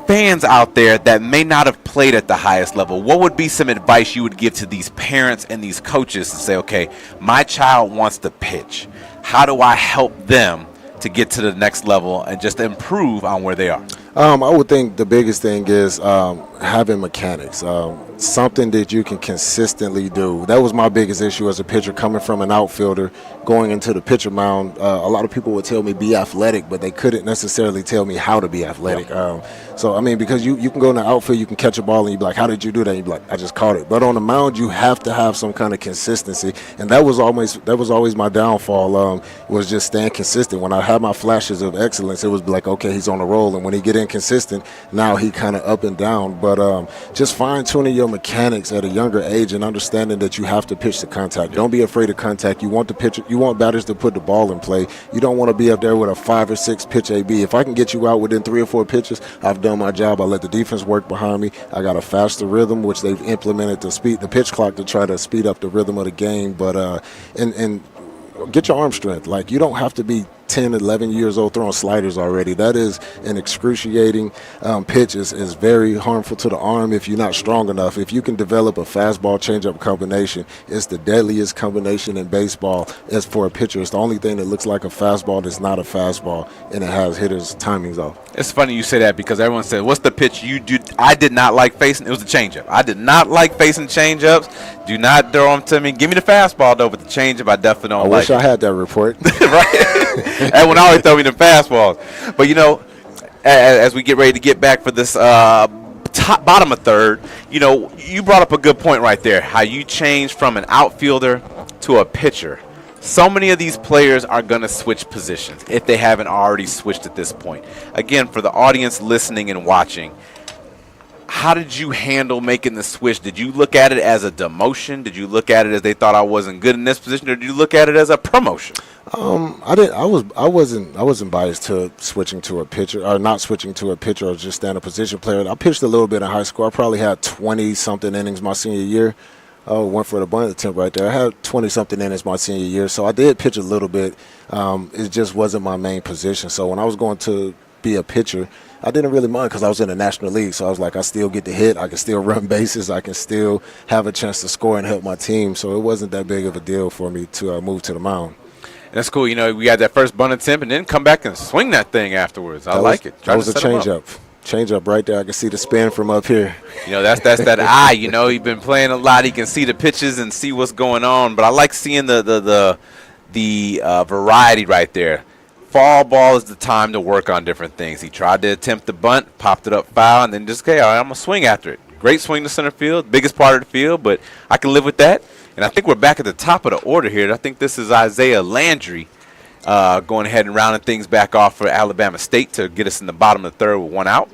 Speaker 21: fans out there that may not have played at the highest level, what would be some advice you would give to these parents and these coaches to say, okay, my child wants to pitch. How do I help them to get to the next level and just improve on where they are?
Speaker 1: I would think the biggest thing is having mechanics. something that you can consistently do. That was my biggest issue as a pitcher, coming from an outfielder, going into the pitcher mound. A lot of people would tell me be athletic, but they couldn't necessarily tell me how to be athletic. So, I mean, because you can go in the outfield, you can catch a ball, and you'd be like, how did you do that? And you'd be like, I just caught it. But on the mound, you have to have some kind of consistency, and that was always my downfall, was just staying consistent. When I had my flashes of excellence, it was like, okay, he's on a roll, and when he get inconsistent, now he kind of up and down. But just fine-tuning your mechanics at a younger age and understanding that you have to pitch to contact. Don't be afraid of contact. You want the pitcher, you want batters to put the ball in play. You don't want to be up there with a 5 or 6 pitch AB. If I can get you out within 3 or 4 pitches, I've done my job. I let the defense work behind me. I got a faster rhythm, which they've implemented the pitch clock to try to speed up the rhythm of the game. But and get your arm strength. Like, you don't have to be 10, 11 years old throwing sliders already. That is an excruciating pitch. Is very harmful to the arm if you're not strong enough. If you can develop a fastball changeup combination, it's the deadliest combination in baseball. As for a pitcher, it's the only thing that looks like a fastball that's not a fastball, and it has hitters' timings off.
Speaker 21: It's funny you say that because everyone said, what's the pitch you do? I did not like facing. It was the changeup. I did not like facing changeups. Do not throw them to me. Give me the fastball, though, but the changeup I definitely don't like.
Speaker 1: I wish I had that report.
Speaker 21: Right? Everyone always throw me the fastballs. But, you know, as we get ready to get back for this bottom of third, you know, you brought up a good point right there, how you changed from an outfielder to a pitcher. So many of these players are going to switch positions if they haven't already switched at this point. Again, for the audience listening and watching, how did you handle making the switch? Did you look at it as a demotion? Did you look at it as they thought I wasn't good in this position, or did you look at it as a promotion?
Speaker 1: I wasn't biased to switching to a pitcher or not switching to a pitcher or just stand a position player. I pitched a little bit in high school. I probably had 20-something innings my senior year. Went for the bunt attempt right there. I had 20-something innings my senior year, so I did pitch a little bit. It just wasn't my main position. So when I was going to be a pitcher, I didn't really mind because I was in the National League. So I was like, I still get to hit. I can still run bases. I can still have a chance to score and help my team. So it wasn't that big of a deal for me to move to the mound.
Speaker 21: And that's cool. You know, we had that first bunt attempt and then come back and swing that thing afterwards. I like it.
Speaker 1: That was a changeup. Changeup right there. I can see the spin from up here.
Speaker 21: You know, that's that eye. You know, he's been playing a lot. He can see the pitches and see what's going on. But I like seeing the variety right there. Fall ball is the time to work on different things. He tried to attempt the bunt, popped it up foul, and then just, okay, all right, I'm going to swing after it. Great swing to center field, biggest part of the field, but I can live with that. And I think we're back at the top of the order here. I think this is Isaiah Landry going ahead and rounding things back off for Alabama State to get us in the bottom of the third with 1 out.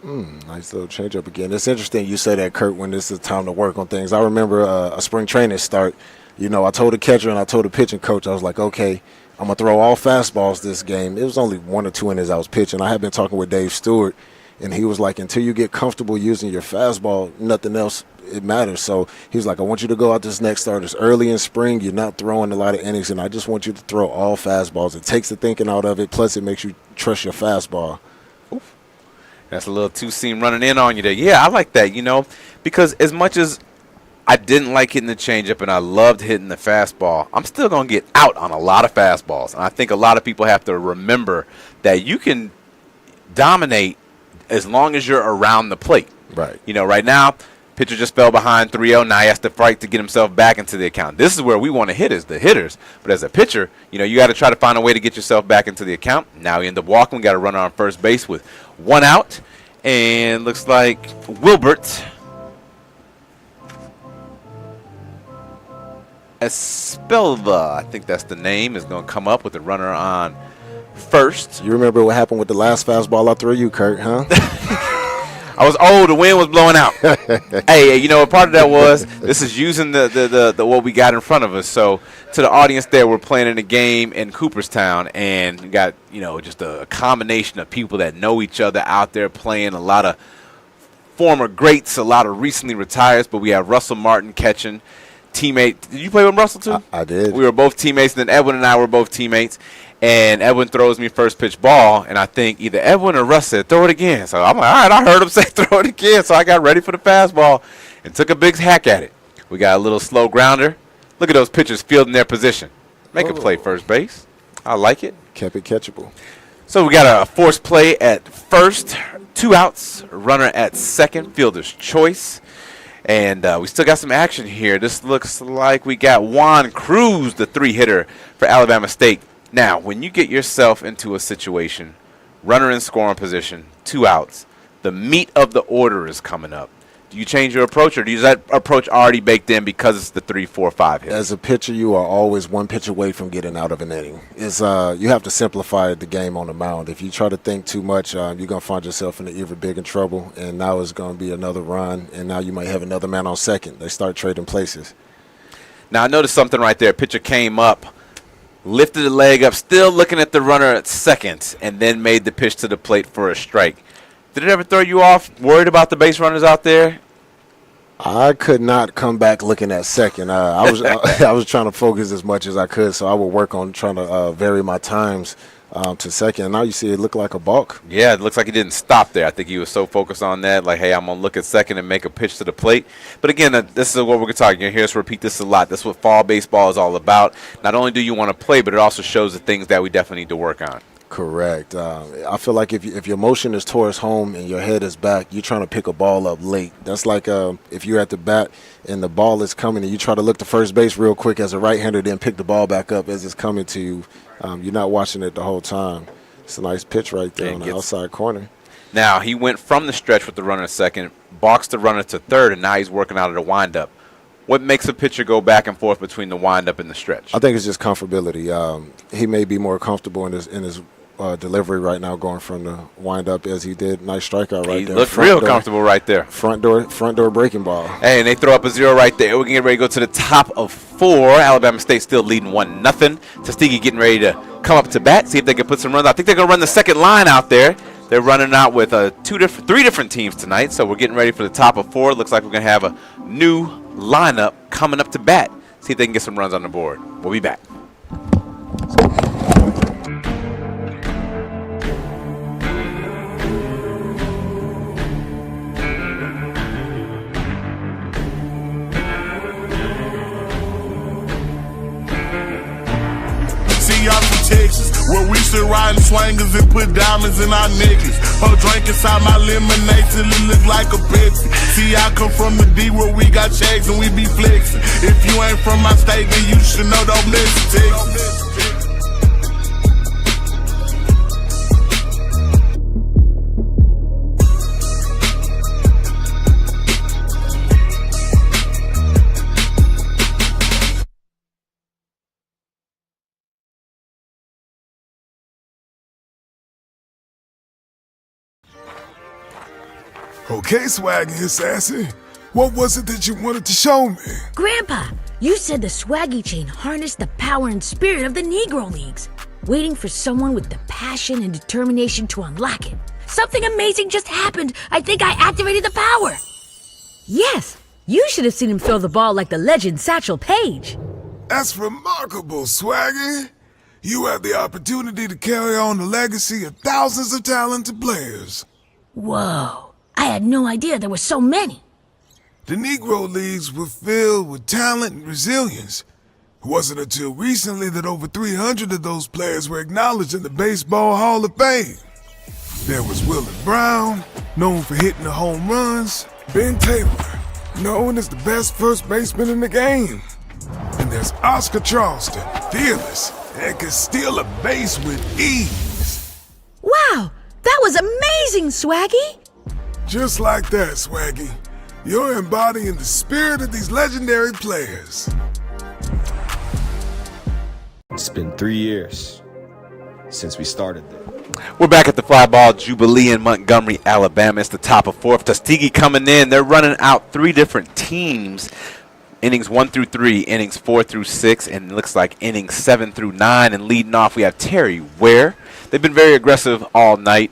Speaker 1: Nice little changeup again. It's interesting you say that, Kurt, when this is time to work on things. I remember a spring training start. You know, I told the catcher and I told the pitching coach, I was like, okay, I'm going to throw all fastballs this game. It was only 1 or 2 innings I was pitching. I had been talking with Dave Stewart, and he was like, until you get comfortable using your fastball, nothing else, it matters. So he was like, I want you to go out this next start. It's early in spring. You're not throwing a lot of innings, and I just want you to throw all fastballs. It takes the thinking out of it, plus it makes you trust your fastball.
Speaker 21: Oof. That's a little two-seam running in on you there. Yeah, I like that, you know, because as much as I didn't like hitting the changeup and I loved hitting the fastball, I'm still going to get out on a lot of fastballs. And I think a lot of people have to remember that you can dominate as long as you're around the plate.
Speaker 1: Right.
Speaker 21: You know, right now, pitcher just fell behind 3-0. Now he has to fight to get himself back into the account. This is where we want to hit as the hitters. But as a pitcher, you know, you got to try to find a way to get yourself back into the account. Now you end up walking. We got to run on first base with 1 out. And looks like Wilbert Espelva, I think that's the name, is going to come up with the runner on first.
Speaker 1: You remember what happened with the last fastball I threw you, Kurt, huh?
Speaker 21: I was old. The wind was blowing out. Hey, you know, part of that was this is using the what we got in front of us. So to the audience there, we're playing in a game in Cooperstown, and we got, you know, just a combination of people that know each other out there playing, a lot of former greats, a lot of recently retires, but we have Russell Martin catching. Teammate, did you play with Russell too?
Speaker 1: I did.
Speaker 21: We were both teammates, and then Edwin and I were both teammates. And Edwin throws me first pitch ball, and I think either Edwin or Russ said, throw it again. So I'm like, all right, I heard him say throw it again. So I got ready for the fastball and took a big hack at it. We got a little slow grounder. Look at those pitchers fielding their position. Make a play first base. I like it.
Speaker 1: Kept it catchable.
Speaker 21: So we got a forced play at first 2 outs, runner at second, fielder's choice. And we still got some action here. This looks like we got Juan Cruz, the 3-hitter for Alabama State. Now, when you get yourself into a situation, runner in scoring position, 2 outs, the meat of the order is coming up. Do you change your approach, or is that approach already baked in because it's the 3, 4, 5 hit?
Speaker 1: As a pitcher, you are always one pitch away from getting out of an inning. You have to simplify the game on the mound. If you try to think too much, you're going to find yourself in even bigger trouble, and now it's going to be another run, and now you might have another man on second. They start trading places.
Speaker 21: Now, I noticed something right there. Pitcher came up, lifted the leg up, still looking at the runner at second, and then made the pitch to the plate for a strike. Did it ever throw you off, worried about the base runners out there?
Speaker 1: I could not come back looking at second. I was trying to focus as much as I could, so I would work on trying to vary my times to second. And now you see it looked like a balk.
Speaker 21: Yeah, it looks like he didn't stop there. I think he was so focused on that, like, hey, I'm going to look at second and make a pitch to the plate. But again, this is what we're going to talk. You're going to hear us repeat this a lot. That's what fall baseball is all about. Not only do you want to play, but it also shows the things that we definitely need to work on.
Speaker 1: Correct. I feel like if your motion is towards home and your head is back, you're trying to pick a ball up late. That's like if you're at the bat and the ball is coming and you try to look to first base real quick as a right-hander, then pick the ball back up as it's coming to you. You're not watching it the whole time. It's a nice pitch right there on the outside corner.
Speaker 21: Now, he went from the stretch with the runner at second, boxed the runner to third, and now he's working out of the windup. What makes a pitcher go back and forth between the windup and the stretch?
Speaker 1: I think it's just comfortability. He may be more comfortable in his delivery right now, going from the windup as he did. Nice strikeout right there.
Speaker 21: He looked real comfortable right there.
Speaker 1: Front door breaking ball.
Speaker 21: Hey, and they throw up a 0 right there. We're getting ready to go to the top of 4. Alabama State still leading 1-0. Tuskegee getting ready to come up to bat, see if they can put some runs. I think they're going to run the second line out there. They're running out with 3 different teams tonight, so we're getting ready for the top of 4. Looks like we're going to have a new lineup coming up to bat. See if they can get some runs on the board. We'll be back.
Speaker 10: I'm from Texas, where we still riding swangers and put diamonds in our necklace. Her drink inside my lemonade till it look like a Pepsi. See, I come from the D where we got checks and we be flexing. If you ain't from my state, then you should know, don't listen, Texas.
Speaker 18: Okay, Swaggy and Sassy. What was it that you wanted to show me?
Speaker 19: Grandpa, you said the Swaggy chain harnessed the power and spirit of the Negro Leagues, waiting for someone with the passion and determination to unlock it. Something amazing just happened. I think I activated the power.
Speaker 20: Yes, you should have seen him throw the ball like the legend Satchel Paige.
Speaker 18: That's remarkable, Swaggy. You have the opportunity to carry on the legacy of thousands of talented players.
Speaker 19: Whoa. I had no idea there were so many.
Speaker 18: The Negro Leagues were filled with talent and resilience. It wasn't until recently that over 300 of those players were acknowledged in the Baseball Hall of Fame. There was Willie Brown, known for hitting the home runs. Ben Taylor, known as the best first baseman in the game. And there's Oscar Charleston, fearless, and can steal a base with ease.
Speaker 20: Wow, that was amazing, Swaggy.
Speaker 18: Just like that, Swaggy. You're embodying the spirit of these legendary players.
Speaker 4: It's been 3 years since we started there.
Speaker 21: We're back at the FlyBall Jubilee in Montgomery, Alabama. It's the top of 4. Tuskegee coming in. They're running out 3 different teams. Innings 1 through 3, innings 4 through 6, and it looks like innings 7 through 9. And leading off, we have Terry Ware. They've been very aggressive all night.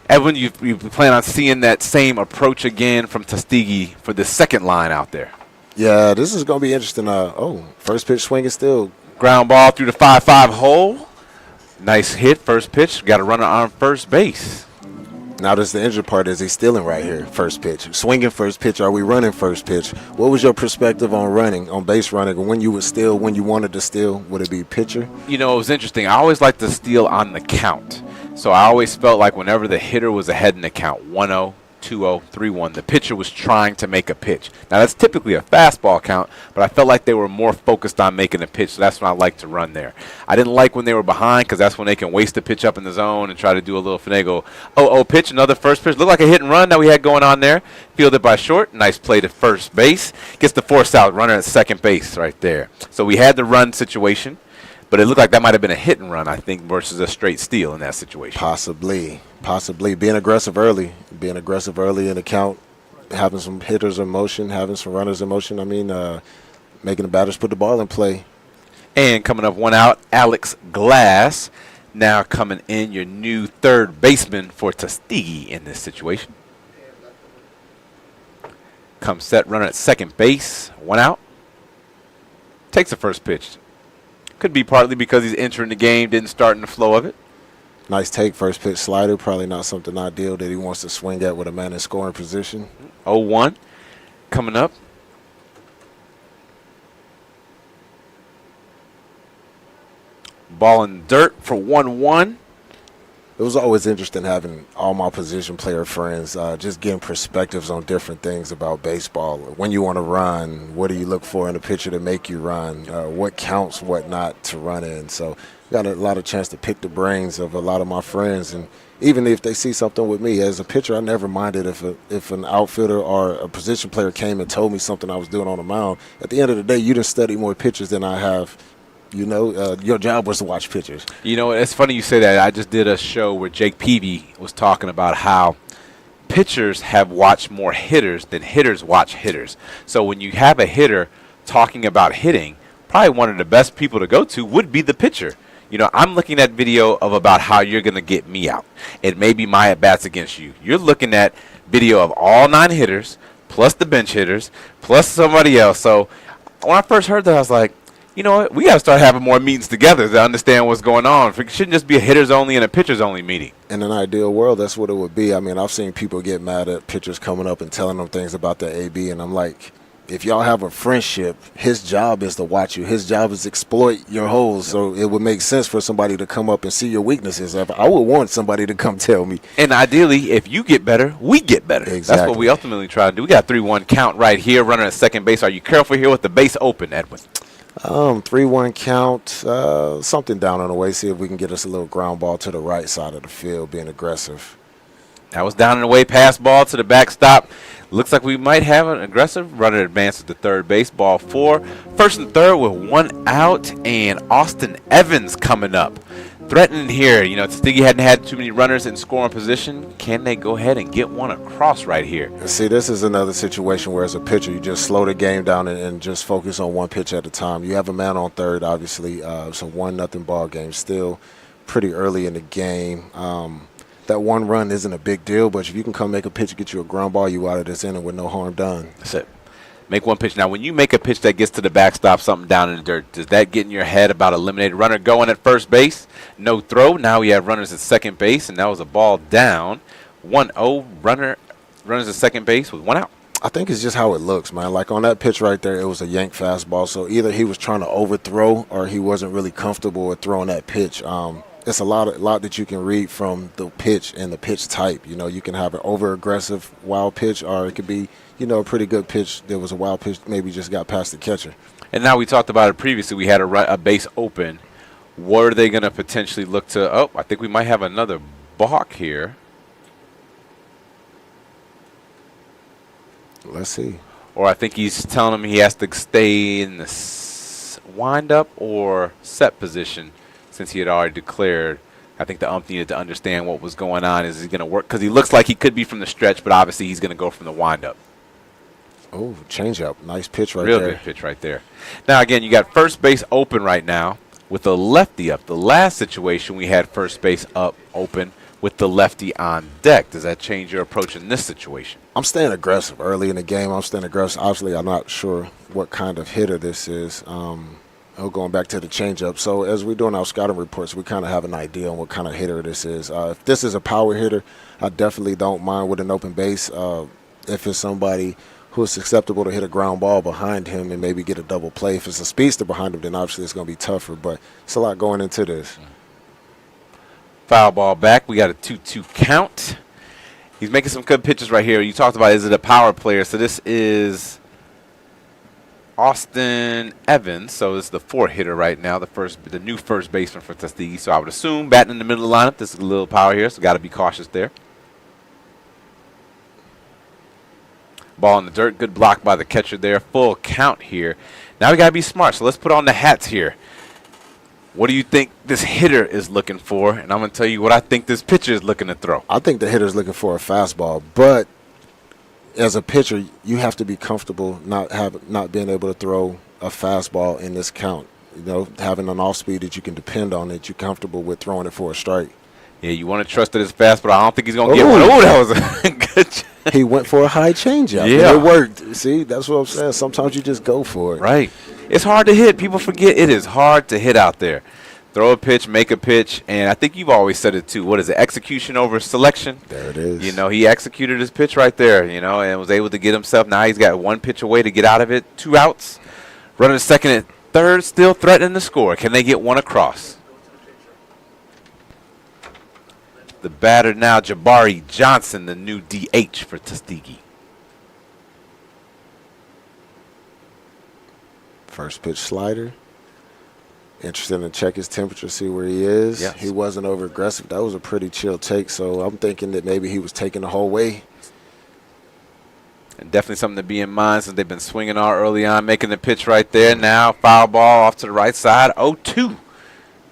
Speaker 21: Edwin, you plan on seeing that same approach again from Tuskegee for the second line out there?
Speaker 1: Yeah, this is going to be interesting. First pitch swing is still.
Speaker 21: Ground ball through the 5-5 hole. Nice hit, first pitch. Got a runner on first base.
Speaker 1: Now this the injured part is he's stealing right here, first pitch. Swinging first pitch, are we running first pitch? What was your perspective on running, on base running, when you would steal, when you wanted to steal? Would it be pitcher?
Speaker 21: You know, it was interesting. I always like to steal on the count. So I always felt like whenever the hitter was ahead in the count, 1-0, 2-0, 3-1, the pitcher was trying to make a pitch. Now, that's typically a fastball count, but I felt like they were more focused on making a pitch, so that's when I like to run there. I didn't like when they were behind because that's when they can waste the pitch up in the zone and try to do a little finagle. Pitch, another first pitch. Looked like a hit and run that we had going on there. Fielded by short. Nice play to first base. Gets the force out, runner at second base right there. So we had the run situation, but it looked like that might have been a hit and run, I think, versus a straight steal in that situation.
Speaker 1: Possibly. Being aggressive early in the count, having some hitters in motion, having some runners in motion. I mean, making the batters put the ball in play.
Speaker 21: And coming up, one out, Alex Glass. Now coming in, your new third baseman for Tuskegee in this situation. Comes set, runner at second base, one out. Takes the first pitch. Could be partly because he's entering the game, didn't start in the flow of it.
Speaker 1: Nice take, first pitch slider. Probably not something ideal that he wants to swing at with a man in scoring position.
Speaker 21: 0-1 coming up. Ball in dirt for 1-1.
Speaker 1: It was always interesting having all my position player friends, just getting perspectives on different things about baseball. When you want to run, what do you look for in a pitcher to make you run? What counts, what not to run in. So got a lot of chance to pick the brains of a lot of my friends. And even if they see something with me, as a pitcher, I never minded if an outfielder or a position player came and told me something I was doing on the mound. At the end of the day, you done studied more pitchers than I have. You know, your job was to watch pitchers.
Speaker 21: You know, it's funny you say that. I just did a show where Jake Peavy was talking about how pitchers have watched more hitters than hitters watch hitters. So when you have a hitter talking about hitting, probably one of the best people to go to would be the pitcher. You know, I'm looking at video of about how you're going to get me out. It may be my at-bats against you. You're looking at video of all 9 hitters, plus the bench hitters, plus somebody else. So when I first heard that, I was like, you know what, we got to start having more meetings together to understand what's going on. It shouldn't just be a hitters-only and a pitchers-only meeting.
Speaker 1: In an ideal world, that's what it would be. I mean, I've seen people get mad at pitchers coming up and telling them things about the AB, and I'm like, if y'all have a friendship, his job is to watch you. His job is to exploit your holes. So it would make sense for somebody to come up and see your weaknesses. I would want somebody to come tell me.
Speaker 21: And ideally, if you get better, we get better.
Speaker 1: Exactly.
Speaker 21: That's what we ultimately try to do. We got 3-1 count right here, runner at second base. Are you careful here with the base open, Edwin?
Speaker 1: 3-1 count, something down on the way. See if we can get us a little ground ball to the right side of the field, being aggressive.
Speaker 21: That was down and away, pass ball to the backstop. Looks like we might have an aggressive runner advances to third base, ball 4. First and third with 1 out, and Austin Evans coming up. Threatening here. You know, Tuskegee hadn't had too many runners in scoring position. Can they go ahead and get one across right here?
Speaker 1: See, this is another situation where as a pitcher, you just slow the game down and just focus on one pitch at a time. You have a man on third, obviously. It's a 1-0 ball game. Still pretty early in the game. That one run isn't a big deal, but if you can come make a pitch, get you a ground ball, you out of this inning with no harm done.
Speaker 21: That's it. Make one pitch. Now, when you make a pitch that gets to the backstop, something down in the dirt, does that get in your head about eliminated runner going at first base? No throw. Now we have runners at second base, and that was a ball down. 1-0, runners at second base with 1 out.
Speaker 1: I think it's just how it looks, man. Like on that pitch right there, it was a yank fastball. So either he was trying to overthrow or he wasn't really comfortable with throwing that pitch. It's a lot that you can read from the pitch and the pitch type. You know, you can have an over-aggressive wild pitch, or it could be, you know, a pretty good pitch. There was a wild pitch, maybe just got past the catcher.
Speaker 21: And now we talked about it previously. We had a base open. What are they going to potentially look to? Oh, I think we might have another balk here.
Speaker 1: Let's see.
Speaker 21: Or I think he's telling him he has to stay in the wind-up or set position since he had already declared. I think the ump needed to understand what was going on. Is he going to work? Because he looks like he could be from the stretch, but obviously he's going to go from the wind-up.
Speaker 1: Oh, changeup. Nice pitch right
Speaker 21: there.
Speaker 1: there.
Speaker 21: Real good pitch right there. Now, again, you got first base open right now with a lefty up. The last situation we had first base up open with the lefty on deck. Does that change your approach in this situation?
Speaker 1: I'm staying aggressive early in the game. I'm staying aggressive. Obviously, I'm not sure what kind of hitter this is. Going back to the changeup. So as we're doing our scouting reports, we kind of have an idea on what kind of hitter this is. If this is a power hitter, I definitely don't mind with an open base. If it's somebody who is susceptible to hit a ground ball behind him and maybe get a double play. If it's a speedster behind him, then obviously it's going to be tougher. But it's a lot going into this.
Speaker 21: Foul ball back. We got a 2-2 count. He's making some good pitches right here. You talked about, is it a power player? So this is Austin Evans. So it's the 4 hitter right now, the new first baseman for Tuskegee. So I would assume batting in the middle of the lineup. This is a little power here, so got to be cautious there. Ball in the dirt. Good block by the catcher there. Full count here. Now we got to be smart. So let's put on the hats here. What do you think this hitter is looking for? And I'm going to tell you what I think this pitcher is looking to throw.
Speaker 1: I think the hitter's looking for a fastball, but as a pitcher, you have to be comfortable not being able to throw a fastball in this count. You know, having an off speed that you can depend on, that you're comfortable with throwing it for a strike.
Speaker 21: Yeah, you want to trust that it's fast, but I don't think he's going to get one. Oh, that was a good job.
Speaker 1: He went for a high changeup.
Speaker 21: Yeah.
Speaker 1: And it worked. See, that's what I'm saying. Sometimes you just go for it.
Speaker 21: Right. It's hard to hit. People forget it is hard to hit out there. Throw a pitch, make a pitch, and I think you've always said it too. What is it? Execution over selection.
Speaker 1: There it is.
Speaker 21: You know, he executed his pitch right there, you know, and was able to get himself. Now he's got 1 pitch away to get out of it. 2 outs. Running second and third, still threatening to score. Can they get one across? The batter now, Jabari Johnson, the new DH for Tuskegee.
Speaker 1: First pitch slider. Interested to check his temperature, see where he is.
Speaker 21: Yes.
Speaker 1: He wasn't over aggressive. That was a pretty chill take, so I'm thinking that maybe he was taking the whole way.
Speaker 21: And definitely something to be in mind since they've been swinging all early on, making the pitch right there. Now foul ball off to the right side. 0-2.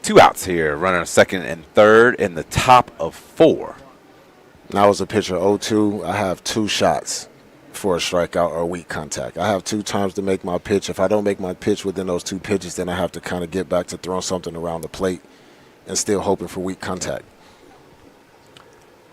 Speaker 21: 2 outs here. Runner second and third in the top of 4.
Speaker 1: Now as a pitcher 0-2, I have 2 shots for a strikeout or weak contact. I have 2 times to make my pitch. If I don't make my pitch within those 2 pitches, then I have to kind of get back to throwing something around the plate and still hoping for weak contact.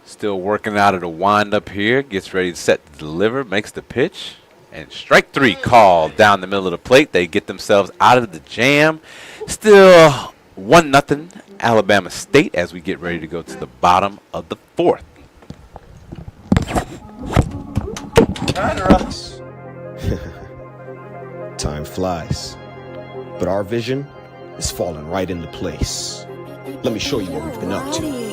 Speaker 21: Still working out of the windup here. Gets ready to set to deliver. Makes the pitch. And strike 3 called down the middle of the plate. They get themselves out of the jam. Still 1-0 Alabama State as we get ready to go to the bottom of the 4th.
Speaker 4: Time flies, but our vision is falling right into place. Let me show you what we've been up to.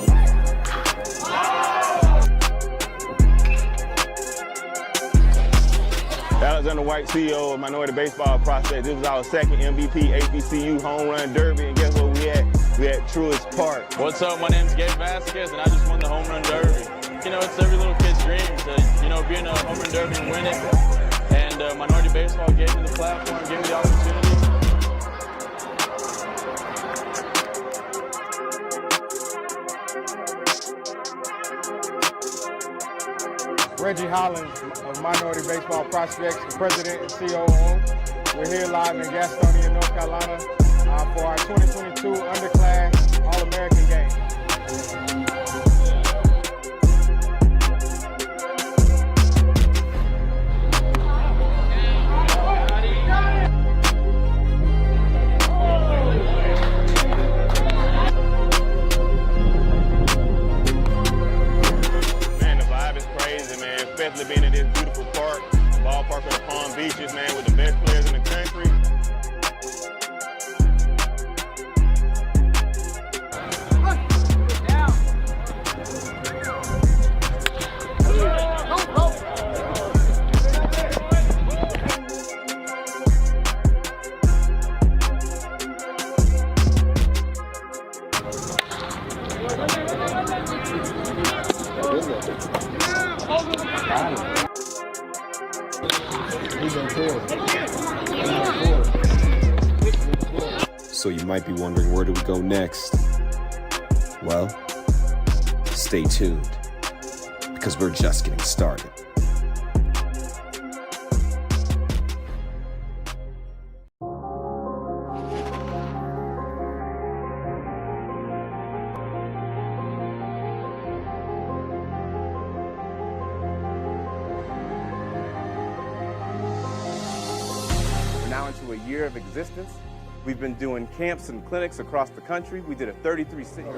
Speaker 16: Alexander White, CEO of Minority Baseball Prospect. This was our second MVP HBCU home run derby, and guess what we had? We had Truist Park.
Speaker 2: What's up? My name's Gabe Vasquez, and I just won the home run derby. You know, it's every little kid's dream to, you know, be in a home run derby and win it. And Minority Baseball gave me the platform, gave me the opportunity.
Speaker 3: Reggie Hollins of Minority Baseball Prospects, the president and COO. We're here live in Gastonia, North Carolina for our 2022 underclass All-American game.
Speaker 16: Especially being in this beautiful park, ballpark of the Palm Beaches, man, with the best players in the country.
Speaker 4: So you might be wondering, where do we go next? Well, stay tuned, because we're just getting started.
Speaker 11: We're now into a year of existence. We've been doing camps and clinics across the country. We did a 33-city.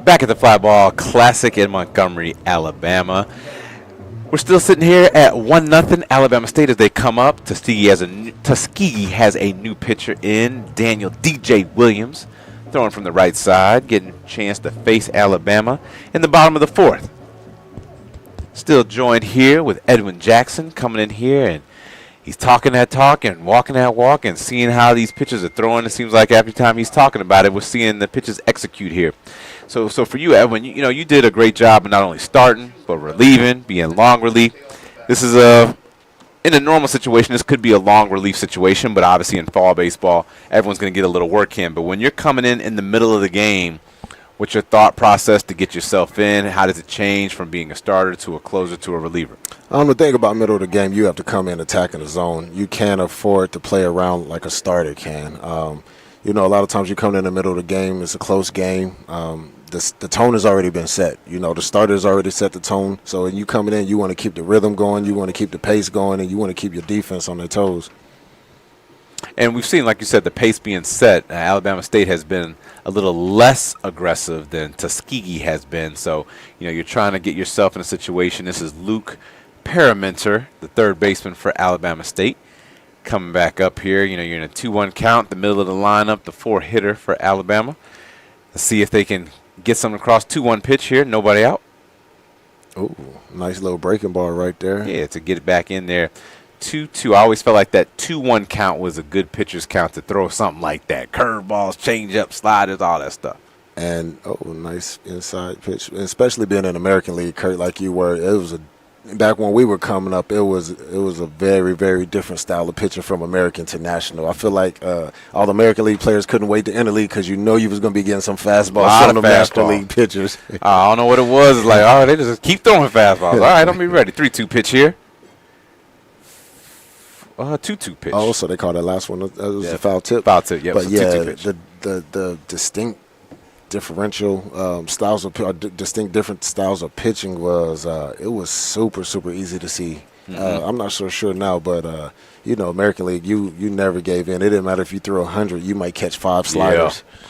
Speaker 21: Back at the FlyBall Classic in Montgomery, Alabama. We're still sitting here at 1-0 Alabama State as they come up. Tuskegee has a new pitcher in, Daniel DJ Williams, throwing from the right side, getting a chance to face Alabama in the bottom of the 4th. Still joined here with Edwin Jackson coming in here, and he's talking that talk and walking that walk and seeing how these pitches are throwing. It seems like every time he's talking about it, we're seeing the pitches execute here. So for you, Edwin, you did a great job of not only starting but relieving, being long relief. This is in a normal situation, this could be a long relief situation, but obviously in fall baseball, everyone's going to get a little work in. But when you're coming in the middle of the game, what's your thought process to get yourself in? How does it change from being a starter to a closer to a reliever?
Speaker 1: The thing about middle of the game, you have to come in attacking the zone. You can't afford to play around like a starter can. A lot of times you come in the middle of the game, it's a close game. The tone has already been set. The starter's already set the tone. So when you coming in, you want to keep the rhythm going, you want to keep the pace going, and you want to keep your defense on their toes.
Speaker 21: And we've seen, like you said, the pace being set. Alabama State has been a little less aggressive than Tuskegee has been. So, you're trying to get yourself in a situation. This is Luke Paraminter, the third baseman for Alabama State, coming back up here. You're in a 2-1 count, the middle of the lineup, the 4-hitter for Alabama. Let's see if they can get something across. 2-1 pitch here, nobody out.
Speaker 1: Ooh, nice little breaking ball right there.
Speaker 21: Yeah, to get it back in there. 2-2. I always felt like that 2-1 count was a good pitcher's count to throw something like that. Curveballs, changeups, sliders, all that stuff.
Speaker 1: And, nice inside pitch. Especially being in American League, Kurt, like you were. It was back when we were coming up, it was a very, very different style of pitching from American to national. I feel like all the American League players couldn't wait to enter league because you was going to be getting some fastballs from the National League pitchers.
Speaker 21: I don't know what it was. It's like, they just keep throwing fastballs. All right, I'm be ready. 3-2 pitch here. 2-2 pitch.
Speaker 1: Oh, so they called that last one. That was a foul tip.
Speaker 21: Foul tip, yeah.
Speaker 1: But
Speaker 21: pitch.
Speaker 1: the distinct differential styles of distinct different styles of pitching was it was super, super easy to see. I'm not so sure now, but American League, you never gave in. It didn't matter if you threw 100, you might catch 5 sliders.
Speaker 21: Yeah.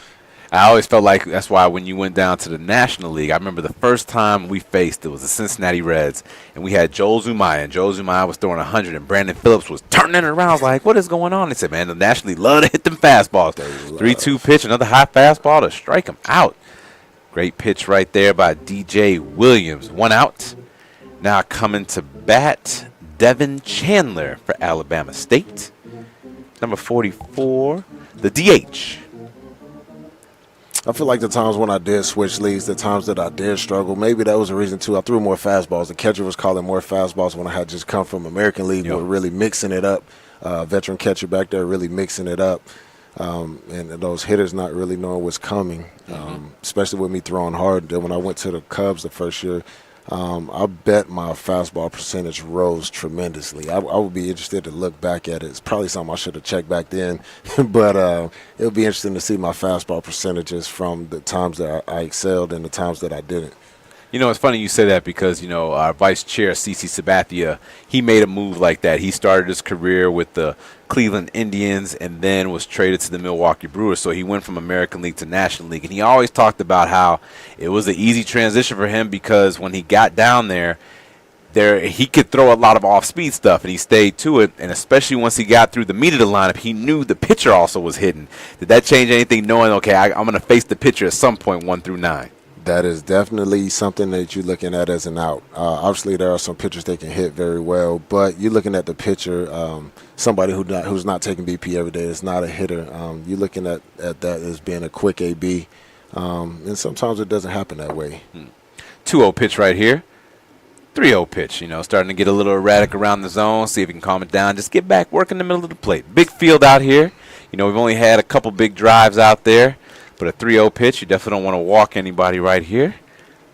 Speaker 21: I always felt like that's why when you went down to the National League, I remember the first time we faced, it was the Cincinnati Reds, and we had Joel Zumaya, and Joel Zumaya was throwing 100, and Brandon Phillips was turning it around. I was like, what is going on? They said, man, the National League love to hit them fastballs. 3-2 pitch, another high fastball to strike him out. Great pitch right there by DJ Williams. 1 out. Now coming to bat, Devin Chandler for Alabama State. Number 44, the DH.
Speaker 1: I feel like the times when I did switch leagues, the times that I did struggle, maybe that was a reason too. I threw more fastballs. The catcher was calling more fastballs when I had just come from American League. But really mixing it up. Veteran catcher back there really mixing it up. And those hitters not really knowing what's coming, especially with me throwing hard. Then when I went to the Cubs the first year, I bet my fastball percentage rose tremendously. I would be interested to look back at it. It's probably something I should have checked back then, but it would be interesting to see my fastball percentages from the times that I excelled and the times that I didn't.
Speaker 21: It's funny you say that because, our vice chair, CC Sabathia, he made a move like that. He started his career with the Cleveland Indians and then was traded to the Milwaukee Brewers. So he went from American League to National League. And he always talked about how it was an easy transition for him because when he got down there, he could throw a lot of off-speed stuff, and he stayed to it. And especially once he got through the meat of the lineup, he knew the pitcher also was hitting. Did that change anything, knowing, okay, I'm going to face the pitcher at some point 1 through 9?
Speaker 1: That is definitely something that you're looking at as an out. Obviously, there are some pitchers that can hit very well, but you're looking at the pitcher, somebody who's not taking BP every day, is not a hitter. You're looking at that as being a quick AB, and sometimes it doesn't happen that way.
Speaker 21: 2-0 pitch right here. 3-0 pitch, starting to get a little erratic around the zone, see if he can calm it down. Just get back, work in the middle of the plate. Big field out here. We've only had a couple big drives out there. But a 3-0 pitch, you definitely don't want to walk anybody right here.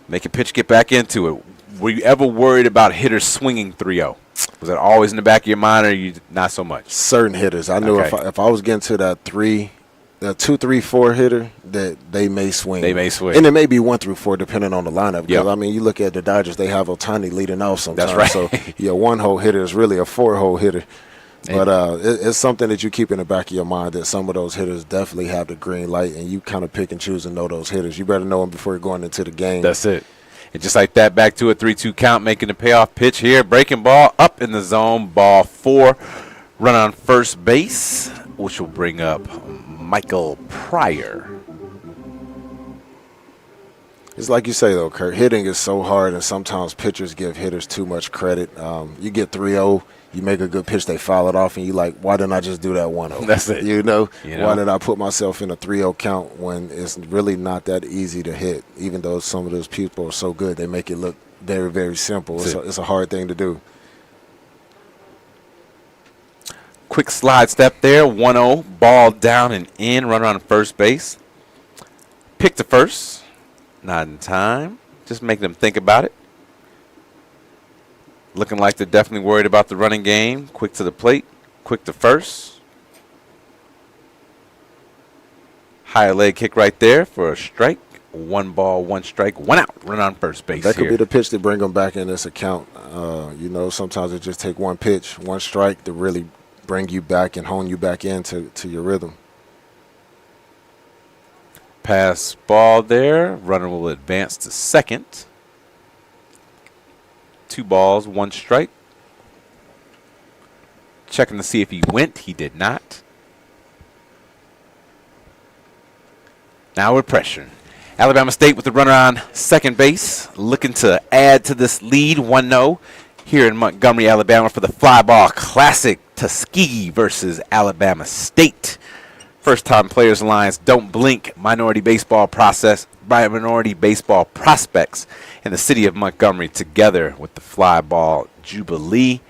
Speaker 21: Make a pitch, get back into it. Were you ever worried about hitters swinging 3-0? Was that always in the back of your mind, or you not so much?
Speaker 1: Certain hitters. I knew if I was getting to that 2, 3, 4 hitter, that they may swing.
Speaker 21: They may swing.
Speaker 1: And it may be 1 through 4 depending on the lineup. Because,
Speaker 21: Yep.
Speaker 1: you look at the Dodgers, they have Ohtani leading off sometimes.
Speaker 21: That's right.
Speaker 1: So, your 1-hole hitter is really a 4-hole hitter. But it's something that you keep in the back of your mind that some of those hitters definitely have the green light, and you kind of pick and choose and know those hitters. You better know them before you're going into the game.
Speaker 21: That's it. And just like that, back to a 3-2 count, making the payoff pitch here. Breaking ball up in the zone. Ball 4. Run on first base, which will bring up Michael Pryor.
Speaker 1: It's like you say, though, Kurt. Hitting is so hard, and sometimes pitchers give hitters too much credit. You get 3-0, you make a good pitch, they foul it off, and you like, why didn't I just do that 1-0?
Speaker 21: That's it.
Speaker 1: You know? Why did I put myself in a 3-0 count when it's really not that easy to hit? Even though some of those people are so good, they make it look very, very simple. It's a hard thing to do.
Speaker 21: Quick slide step there, 1-0, ball down and in, runner on first base. Pick to first, not in time. Just making them think about it. Looking like they're definitely worried about the running game. Quick to the plate, quick to first. Higher leg kick right there for a strike. 1 ball, 1 strike, 1 out. Run on first base.
Speaker 1: That could be the pitch to bring them back in this account. You know, sometimes it just take 1 pitch, 1 strike to really bring you back and hone you back into your rhythm.
Speaker 21: Pass ball there. Runner will advance to second. 2 balls, 1 strike. Checking to see if he went. He did not. Now we're pressuring. Alabama State with the runner on second base, looking to add to this lead, 1-0 here in Montgomery, Alabama for the FlyBall Classic, Tuskegee versus Alabama State. First-time players lines, don't blink, minority baseball prospects in the city of Montgomery together with the FlyBall Jubilee.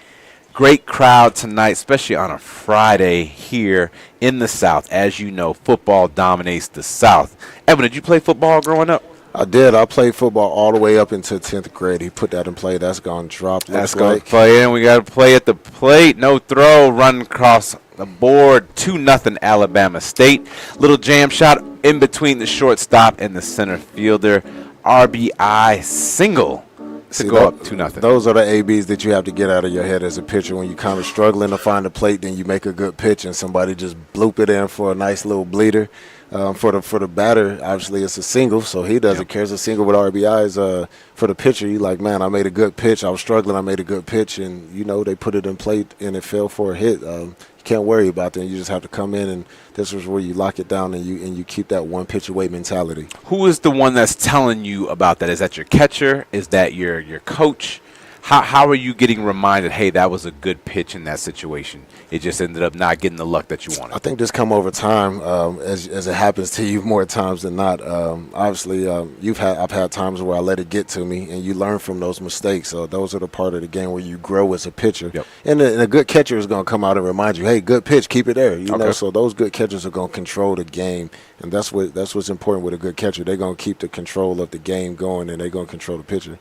Speaker 21: Great crowd tonight, especially on a Friday here in the South. As you know, football dominates the South. Evan, did you play football growing up?
Speaker 1: I did. I played football all the way up into 10th grade. He put that in play. That's going to drop.
Speaker 21: That's going to play in. We got to play at the plate. No throw. Run across the board. 2-0 Alabama State. Little jam shot in between the shortstop and the center fielder. RBI single to go up 2-0.
Speaker 1: Those are the ABs that you have to get out of your head as a pitcher when you're kind of struggling to find a plate. Then you make a good pitch and somebody just bloop it in for a nice little bleeder. For the batter, obviously it's a single, so he doesn't care. It's a single with RBIs. For the pitcher, you like, man, I made a good pitch. I was struggling. I made a good pitch, and you know they put it in plate and it fell for a hit. You can't worry about that. You just have to come in, and this is where you lock it down and you keep that one pitch away mentality.
Speaker 21: Who is the one that's telling you about that? Is that your catcher? Is that your coach? How are you getting reminded, hey, that was a good pitch in that situation? It just ended up not getting the luck that you wanted.
Speaker 1: I think this come over time, as it happens to you more times than not. Obviously, I've had times where I let it get to me, and you learn from those mistakes. So those are the part of the game where you grow as a pitcher.
Speaker 21: Yep.
Speaker 1: And a good catcher is going to come out and remind you, hey, good pitch, keep it there. You know, so those good catchers are going to control the game, and that's what's important with a good catcher. They're going to keep the control of the game going, and they're going to control the pitcher.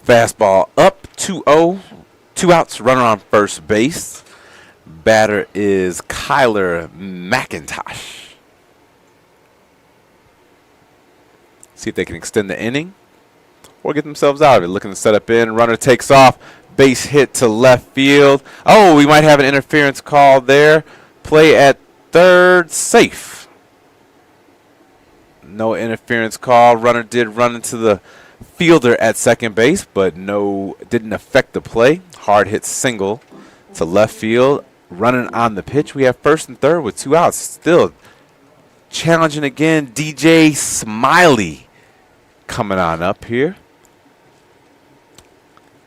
Speaker 21: Fastball up, 2-0, 2 outs, runner on first base. Batter is Kyler McIntosh. See if they can extend the inning or get themselves out of it. Looking to set up in. Runner takes off. Base hit to left field. Oh, we might have an interference call there. Play at third, safe. No interference call. Runner did run into the fielder at second base, but didn't affect the play. Hard hit single to left field. Running on the pitch, we have first and third with 2 outs. Still challenging again. DJ Smiley coming on up here.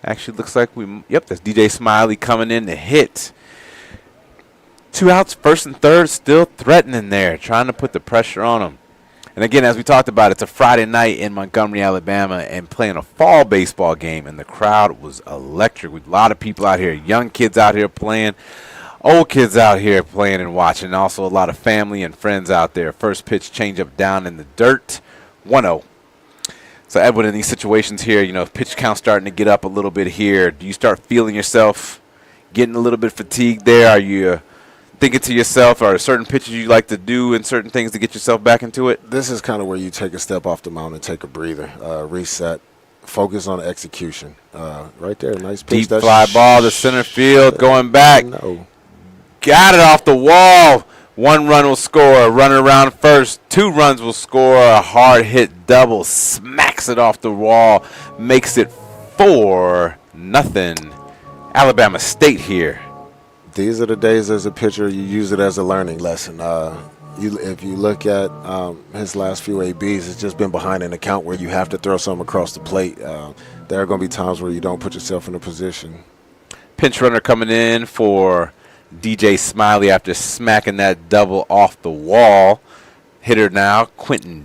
Speaker 21: Actually looks like that's DJ Smiley coming in to hit. 2 outs, first and third, still threatening there, trying to put the pressure on him. And again, as we talked about, it's a Friday night in Montgomery, Alabama, and playing a fall baseball game, and the crowd was electric. With a lot of people out here, young kids out here playing, old kids out here playing and watching, and also a lot of family and friends out there. First pitch changeup down in the dirt, 1-0. So, Edwin, in these situations here, you know, pitch count starting to get up a little bit here. Do you start feeling yourself getting a little bit fatigued there? Are you thinking to yourself, are there certain pitches you like to do and certain things to get yourself back into it?
Speaker 1: This is kind of where you take a step off the mound and take a breather, reset, focus on execution. Right there, nice pitch.
Speaker 21: Deep fly ball to center field, going back.
Speaker 1: No.
Speaker 21: Got it off the wall. 1 run will score. A runner around first. 2 runs will score. A hard hit double. Smacks it off the wall. Makes it 4-0. Alabama State here.
Speaker 1: These are the days as a pitcher you use it as a learning lesson. If you look at his last few ABs, it's just been behind an account where you have to throw something across the plate. There are going to be times where you don't put yourself in a position.
Speaker 21: Pinch runner coming in for DJ Smiley after smacking that double off the wall. Hitter now, Quentin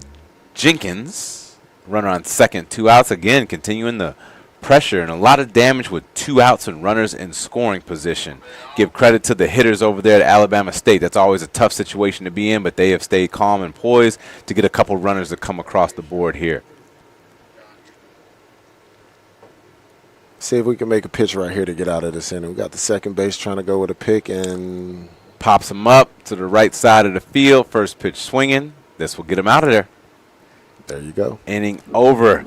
Speaker 21: Jenkins. Runner on second, 2 outs. Again, continuing the pressure and a lot of damage with 2 outs and runners in scoring position. Give credit to the hitters over there at Alabama State. That's always a tough situation to be in, but they have stayed calm and poised to get a couple runners to come across the board here.
Speaker 1: See if we can make a pitch right here to get out of this inning. We got the second base trying to go with a pick and
Speaker 21: pops him up to the right side of the field. First pitch swinging. This will get him out of there.
Speaker 1: There you go.
Speaker 21: Inning over.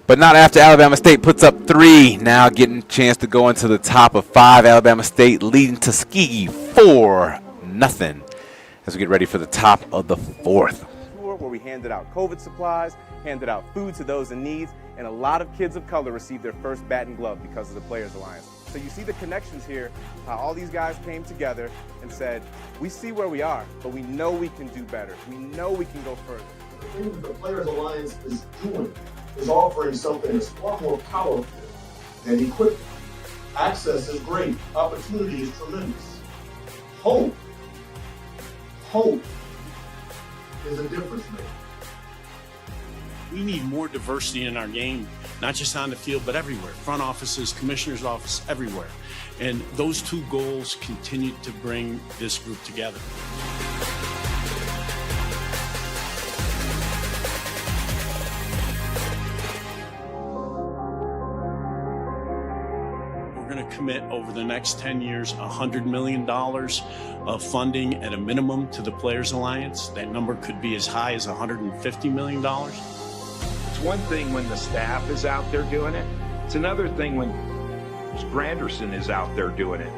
Speaker 21: But not after Alabama State puts up 3. Now getting a chance to go into the top of 5. Alabama State leading Tuskegee 4-0 as we get ready for the top of the 4th.
Speaker 11: Where we handed out COVID supplies, handed out food to those in need, and a lot of kids of color received their first bat and glove because of the Players Alliance. So you see the connections here, how all these guys came together and said, we see where we are, but we know we can do better. We know we can go further.
Speaker 8: The thing that the Players Alliance is doing is offering something that's far more powerful than equipment. Access is great. Opportunity is tremendous. Hope is a difference maker.
Speaker 12: We need more diversity in our game, not just on the field, but everywhere. Front offices, commissioner's office, everywhere. And those 2 goals continue to bring this group together. We're going to commit over the next 10 years $100 million of funding at a minimum to the Players Alliance. That number could be as high as $150 million.
Speaker 13: It's one thing when the staff is out there doing it. It's another thing when Granderson is out there doing it.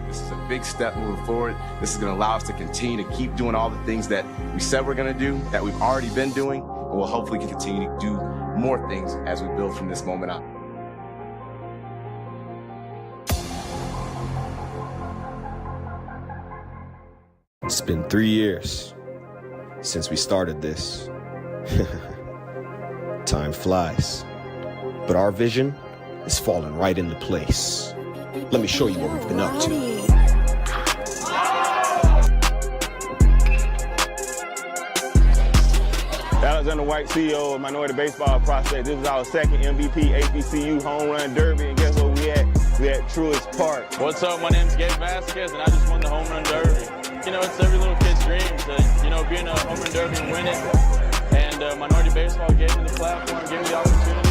Speaker 14: This is a big step moving forward. This is going to allow us to continue to keep doing all the things that we said we're going to do, that we've already been doing, and we'll hopefully continue to do more things as we build from this moment on.
Speaker 4: It's been 3 years since we started this. Time flies. But our vision is falling right into place. Let me show you what we've been up to.
Speaker 16: Alexander White, CEO of Minority Baseball Prospect. This is our second MVP HBCU Home Run Derby, and guess what we had? We had Truist Park.
Speaker 2: What's up? My name's Gabe Vasquez, and I just won the Home Run Derby. You know, it's every little kid's dream to, you know, be in a Home Run Derby and win it. And Minority Baseball gave me the platform, gave me the opportunity.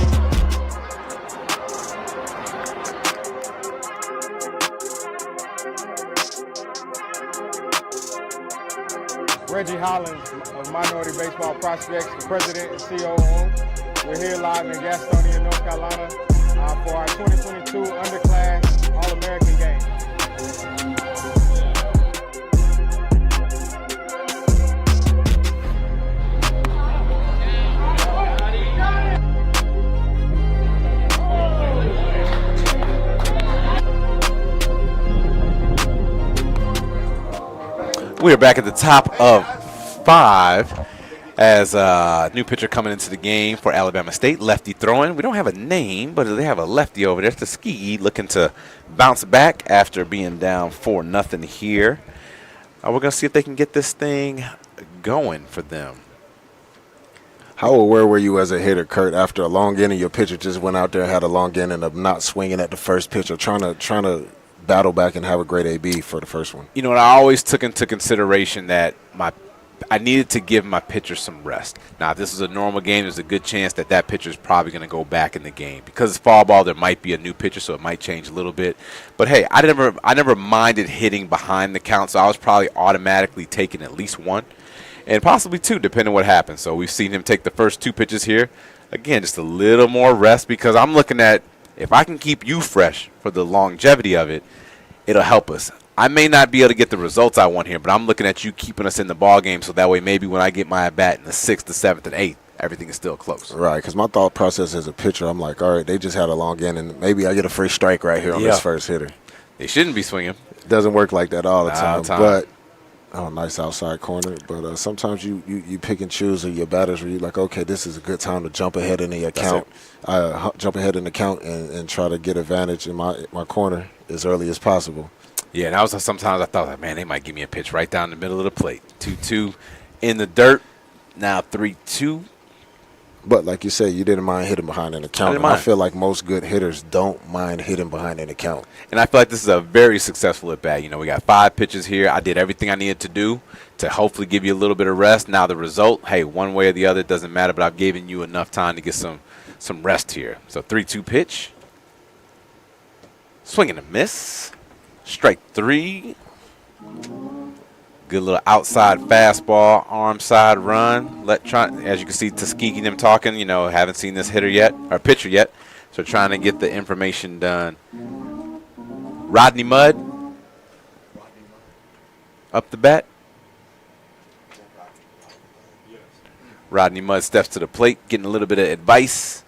Speaker 3: Reggie Hollins of Minority Baseball Prospects, the president and COO. We're here live in Gastonia, North Carolina for our 2022 Underclass All-American Game.
Speaker 21: We are back at the top of 5 as a new pitcher coming into the game for Alabama State. Lefty throwing. We don't have a name, but they have a lefty over there. Tuskegee looking to bounce back after being down 4-0 here. We're going to see if they can get this thing going for them.
Speaker 1: How aware were you as a hitter, Kurt, after a long inning, your pitcher just went out there and had a long inning of not swinging at the first pitch or trying to battle back and have a great AB for the first one?
Speaker 21: You know, I always took into consideration that I needed to give my pitcher some rest. Now, if this is a normal game, there's a good chance that that pitcher is probably going to go back in the game. Because it's fall ball, there might be a new pitcher, so it might change a little bit. But, hey, I never minded hitting behind the count, so I was probably automatically taking at least 1 and possibly 2, depending on what happens. So we've seen him take the first 2 pitches here. Again, just a little more rest because I'm looking at if I can keep you fresh for the longevity of it, it'll help us. I may not be able to get the results I want here, but I'm looking at you keeping us in the ball game so that way maybe when I get my at-bat in the 6th, the 7th, and 8th, everything is still close.
Speaker 1: Right, because my thought process as a pitcher, I'm like, all right, they just had a long inning. Maybe I get a free strike right here on this first hitter.
Speaker 21: They shouldn't be swinging.
Speaker 1: It doesn't work like that all the time. But Oh, nice outside corner. But sometimes you pick and choose of your batters where you're like, okay, this is a good time to jump ahead in the account. Jump ahead in the count and try to get advantage in my corner as early as possible.
Speaker 21: Yeah, and sometimes I thought, like, man, they might give me a pitch right down the middle of the plate. 2-2 in the dirt. Now 3-2.
Speaker 1: But like you said, you didn't mind hitting behind an account.
Speaker 21: I
Speaker 1: feel like most good hitters don't mind hitting behind an account.
Speaker 21: And I feel like this is a very successful at bat. You know, we got 5 pitches here. I did everything I needed to do to hopefully give you a little bit of rest. Now the result, hey, one way or the other, it doesn't matter, but I've given you enough time to get some rest here. So 3-2 pitch. Swing and a miss. Strike 3. Good little outside fastball, arm side run. As you can see, Tuskegee them talking. You know, haven't seen this pitcher yet, so trying to get the information done. Rodney Mudd up the bat. Rodney Mudd steps to the plate, getting a little bit of advice.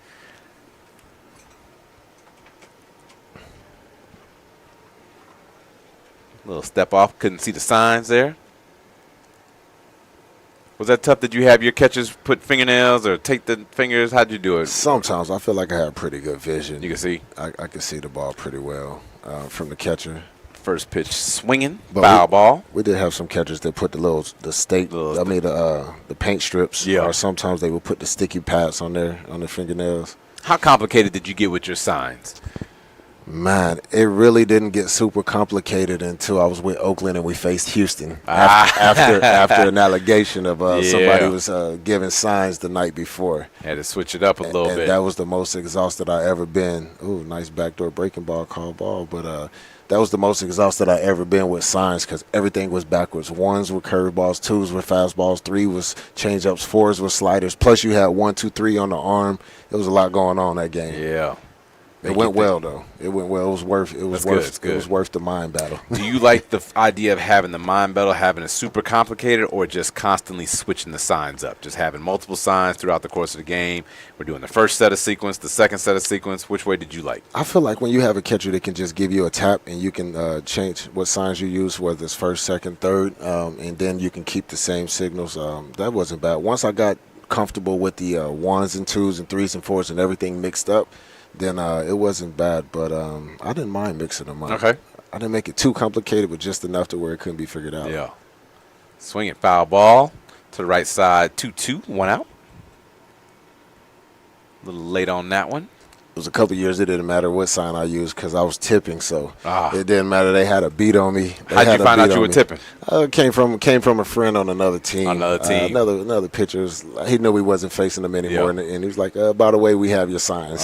Speaker 21: Little step off, couldn't see the signs there. Was that tough? Did you have your catchers put fingernails or take the fingers? How'd you do it?
Speaker 1: Sometimes I feel like I have pretty good vision.
Speaker 21: You can see?
Speaker 1: I can see the ball pretty well from the catcher.
Speaker 21: First pitch swinging, foul ball.
Speaker 1: We did have some catchers that put the paint strips.
Speaker 21: Yeah.
Speaker 1: Or sometimes they would put the sticky pads on their fingernails.
Speaker 21: How complicated did you get with your signs?
Speaker 1: Man, it really didn't get super complicated until I was with Oakland and we faced Houston after an allegation of somebody was giving signs the night before.
Speaker 21: Had to switch it up a little bit.
Speaker 1: That was the most exhausted I ever been. Ooh, nice backdoor breaking ball, call ball. But that was the most exhausted I ever been with signs because everything was backwards. 1s were curveballs, 2s were fastballs, 3 was changeups, 4s were sliders. Plus you had 1, 2, 3 on the arm. There was a lot going on that game.
Speaker 21: Yeah.
Speaker 1: It went well though. It went well. It was worth the mind battle.
Speaker 21: Do you like the idea of having the mind battle, having it super complicated, or just constantly switching the signs up? Just having multiple signs throughout the course of the game. We're doing the first set of sequence, the second set of sequence. Which way did you like?
Speaker 1: I feel like when you have a catcher that can just give you a tap and you can change what signs you use, whether it's first, second, third, and then you can keep the same signals. That wasn't bad. Once I got comfortable with the 1s and 2s and 3s and 4s and everything mixed up, then it wasn't bad, but I didn't mind mixing them up.
Speaker 21: Okay.
Speaker 1: I didn't make it too complicated, but just enough to where it couldn't be figured out.
Speaker 21: Yeah. Swinging foul ball to the right side, 2-2, 1 out. A little late on that one.
Speaker 1: It was a couple years it didn't matter what sign I used because I was tipping, so it didn't matter. They had a beat on me.
Speaker 21: How'd you find out you were tipping?
Speaker 1: Came from a friend on another team.
Speaker 21: Another
Speaker 1: pitcher. He knew we wasn't facing them anymore, and he was like, by the way, we have your signs.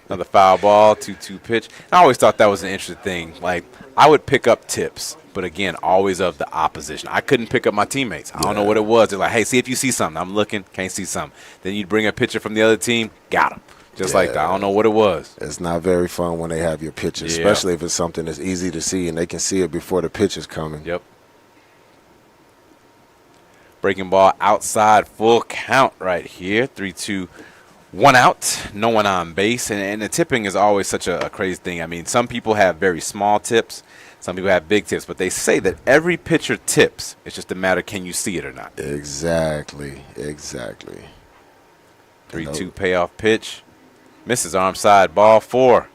Speaker 21: Another foul ball, 2-2 pitch. I always thought that was an interesting thing. Like, I would pick up tips, but again, always of the opposition. I couldn't pick up my teammates. I don't know what it was. They're like, hey, see if you see something. I'm looking, can't see something. Then you'd bring a pitcher from the other team, got him. Just like that. I don't know what it was.
Speaker 1: It's not very fun when they have your pitches, especially if it's something that's easy to see and they can see it before the pitch is coming.
Speaker 21: Yep. Breaking ball outside, full count right here. 3-2, 1 out. No one on base. And the tipping is always such a crazy thing. I mean, some people have very small tips. Some people have big tips. But they say that every pitcher tips. It's just a matter, can you see it or not?
Speaker 1: Exactly.
Speaker 21: 3-2 payoff pitch. Misses arm side, ball 4.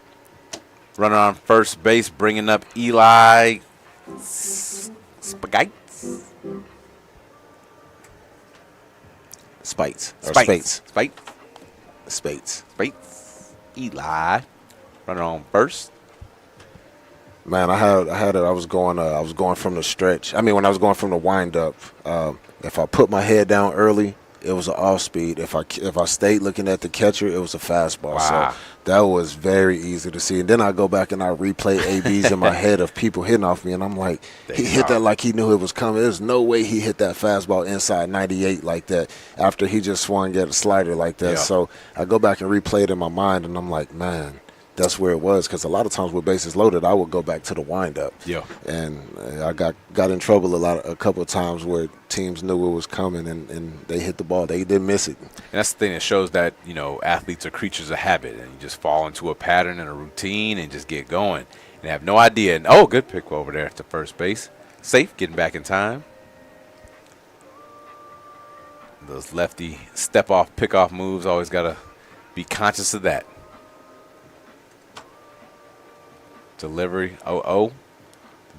Speaker 21: Runner on first base, bringing up Eli Spites. Eli, runner on first.
Speaker 1: Man, I was going from the stretch. I mean, when I was going from the wind up, if I put my head down early, it was an off speed. If I stayed looking at the catcher, it was a fastball.
Speaker 21: Wow.
Speaker 1: So that was very easy to see. And then I go back and I replay ABs in my head of people hitting off me, and I'm like, he hit that like he knew it was coming. There's no way he hit that fastball inside 98 like that after he just swung at a slider like that.
Speaker 21: Yeah.
Speaker 1: So I go back and replay it in my mind, and I'm like, man, that's where it was, because a lot of times with bases loaded, I would go back to the windup.
Speaker 21: Yeah.
Speaker 1: And I got in trouble a couple of times where teams knew it was coming and they hit the ball. They didn't miss it.
Speaker 21: And that's the thing that shows that, athletes are creatures of habit, and you just fall into a pattern and a routine and just get going and have no idea. And good pick over there to first base. Safe, getting back in time. Those lefty step-off, pick-off moves, always got to be conscious of that. Delivery, 0-0.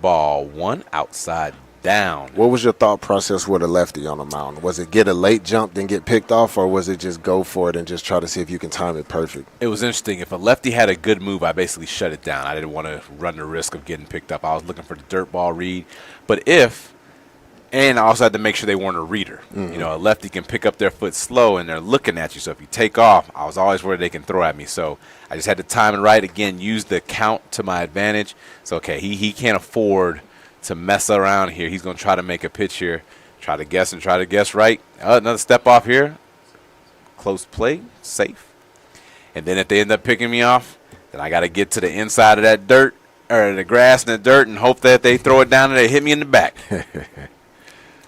Speaker 21: Ball one, outside down.
Speaker 1: What was your thought process with a lefty on the mound? Was it get a late jump, then get picked off, or was it just go for it and just try to see if you can time it perfect?
Speaker 21: It was interesting. If a lefty had a good move, I basically shut it down. I didn't want to run the risk of getting picked up. I was looking for the dirt ball read. But and I also had to make sure they weren't a reader.
Speaker 1: Mm-hmm.
Speaker 21: You know, a lefty can pick up their foot slow, and they're looking at you. So if you take off, I was always worried they can throw at me. So I just had to time it right. Again, use the count to my advantage. So, okay, he can't afford to mess around here. He's going to try to make a pitch here, try to guess right. Another step off here. Close play, safe. And then if they end up picking me off, then I got to get to the inside of that dirt, or the grass and the dirt, and hope that they throw it down and they hit me in the back.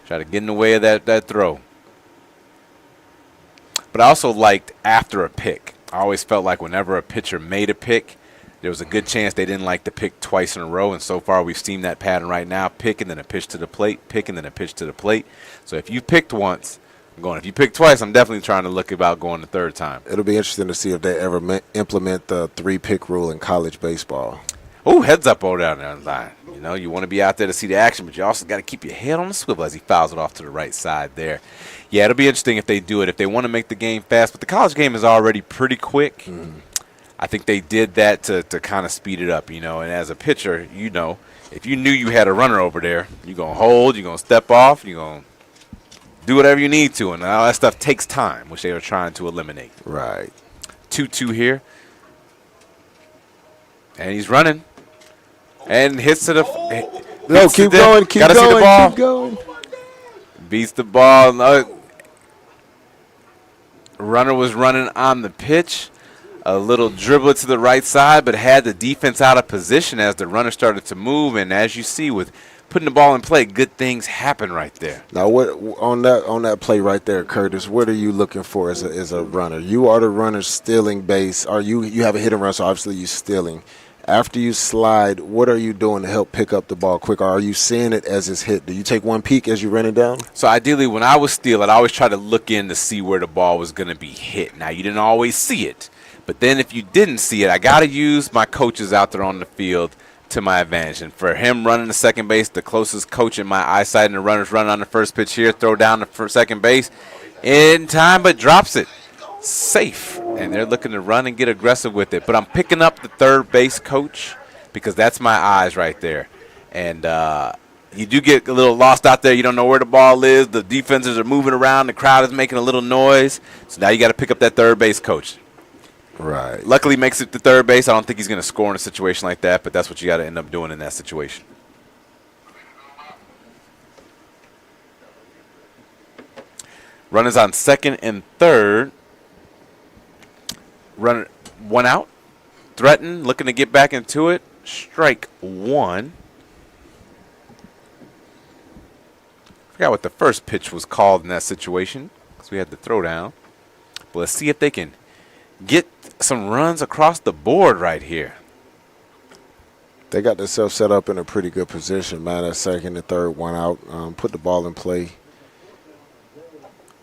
Speaker 21: Try to get in the way of that throw. But I also liked after a pick. I always felt like whenever a pitcher made a pick, there was a good chance they didn't like to pick twice in a row. And so far we've seen that pattern right now. Pick and then a pitch to the plate. Pick and then a pitch to the plate. So if you picked once, I'm going. If you pick twice, I'm definitely trying to look about going the third time.
Speaker 1: It'll be interesting to see if they ever implement the 3-pick rule in college baseball.
Speaker 21: Oh, heads up over down there on the line. You know, you want to be out there to see the action, but you also got to keep your head on the swivel as he fouls it off to the right side there. Yeah, it'll be interesting if they do it, if they want to make the game fast. But the college game is already pretty quick.
Speaker 1: Mm.
Speaker 21: I think they did that to kind of speed it up, you know. And as a pitcher, you know, if you knew you had a runner over there, you're going to hold, you're going to step off, you're going to do whatever you need to. And all that stuff takes time, which they are trying to eliminate.
Speaker 1: Right.
Speaker 21: 2-2 here. And he's running. And hits to the
Speaker 1: no, keep going, keep
Speaker 21: gotta
Speaker 1: going,
Speaker 21: see the ball.
Speaker 1: keep going.
Speaker 21: Beats the ball. No. Runner was running on the pitch. A little dribble to the right side, but had the defense out of position as the runner started to move. And as you see, with putting the ball in play, good things happen right there.
Speaker 1: Now, what on that play right there, Curtis? What are you looking for as a runner? You are the runner stealing base, or you have a hit and run, so obviously you're stealing. After you slide, what are you doing to help pick up the ball quicker? Are you seeing it as it's hit? Do you take one peek as you run it down?
Speaker 21: So ideally, when I was stealing, I always try to look in to see where the ball was going to be hit. Now, you didn't always see it. But then if you didn't see it, I got to use my coaches out there on the field to my advantage. And for him running the second base, the closest coach in my eyesight, and the runner's running on the first pitch here, throw down the second base in time, but drops it. Safe. And they're looking to run and get aggressive with it. But I'm picking up the third base coach because that's my eyes right there. And you do get a little lost out there. You don't know where the ball is. The defenses are moving around. The crowd is making a little noise. So now you got to pick up that third base coach.
Speaker 1: Right.
Speaker 21: Luckily makes it to third base. I don't think he's going to score in a situation like that, but that's what you got to end up doing in that situation. Runners on second and third. Runner one out. Threaten, looking to get back into it. Strike one. Forgot what the first pitch was called in that situation because we had the throwdown. But let's see if they can get some runs across the board right here.
Speaker 1: They got themselves set up in a pretty good position, man. That second and third, one out. Put the ball in play.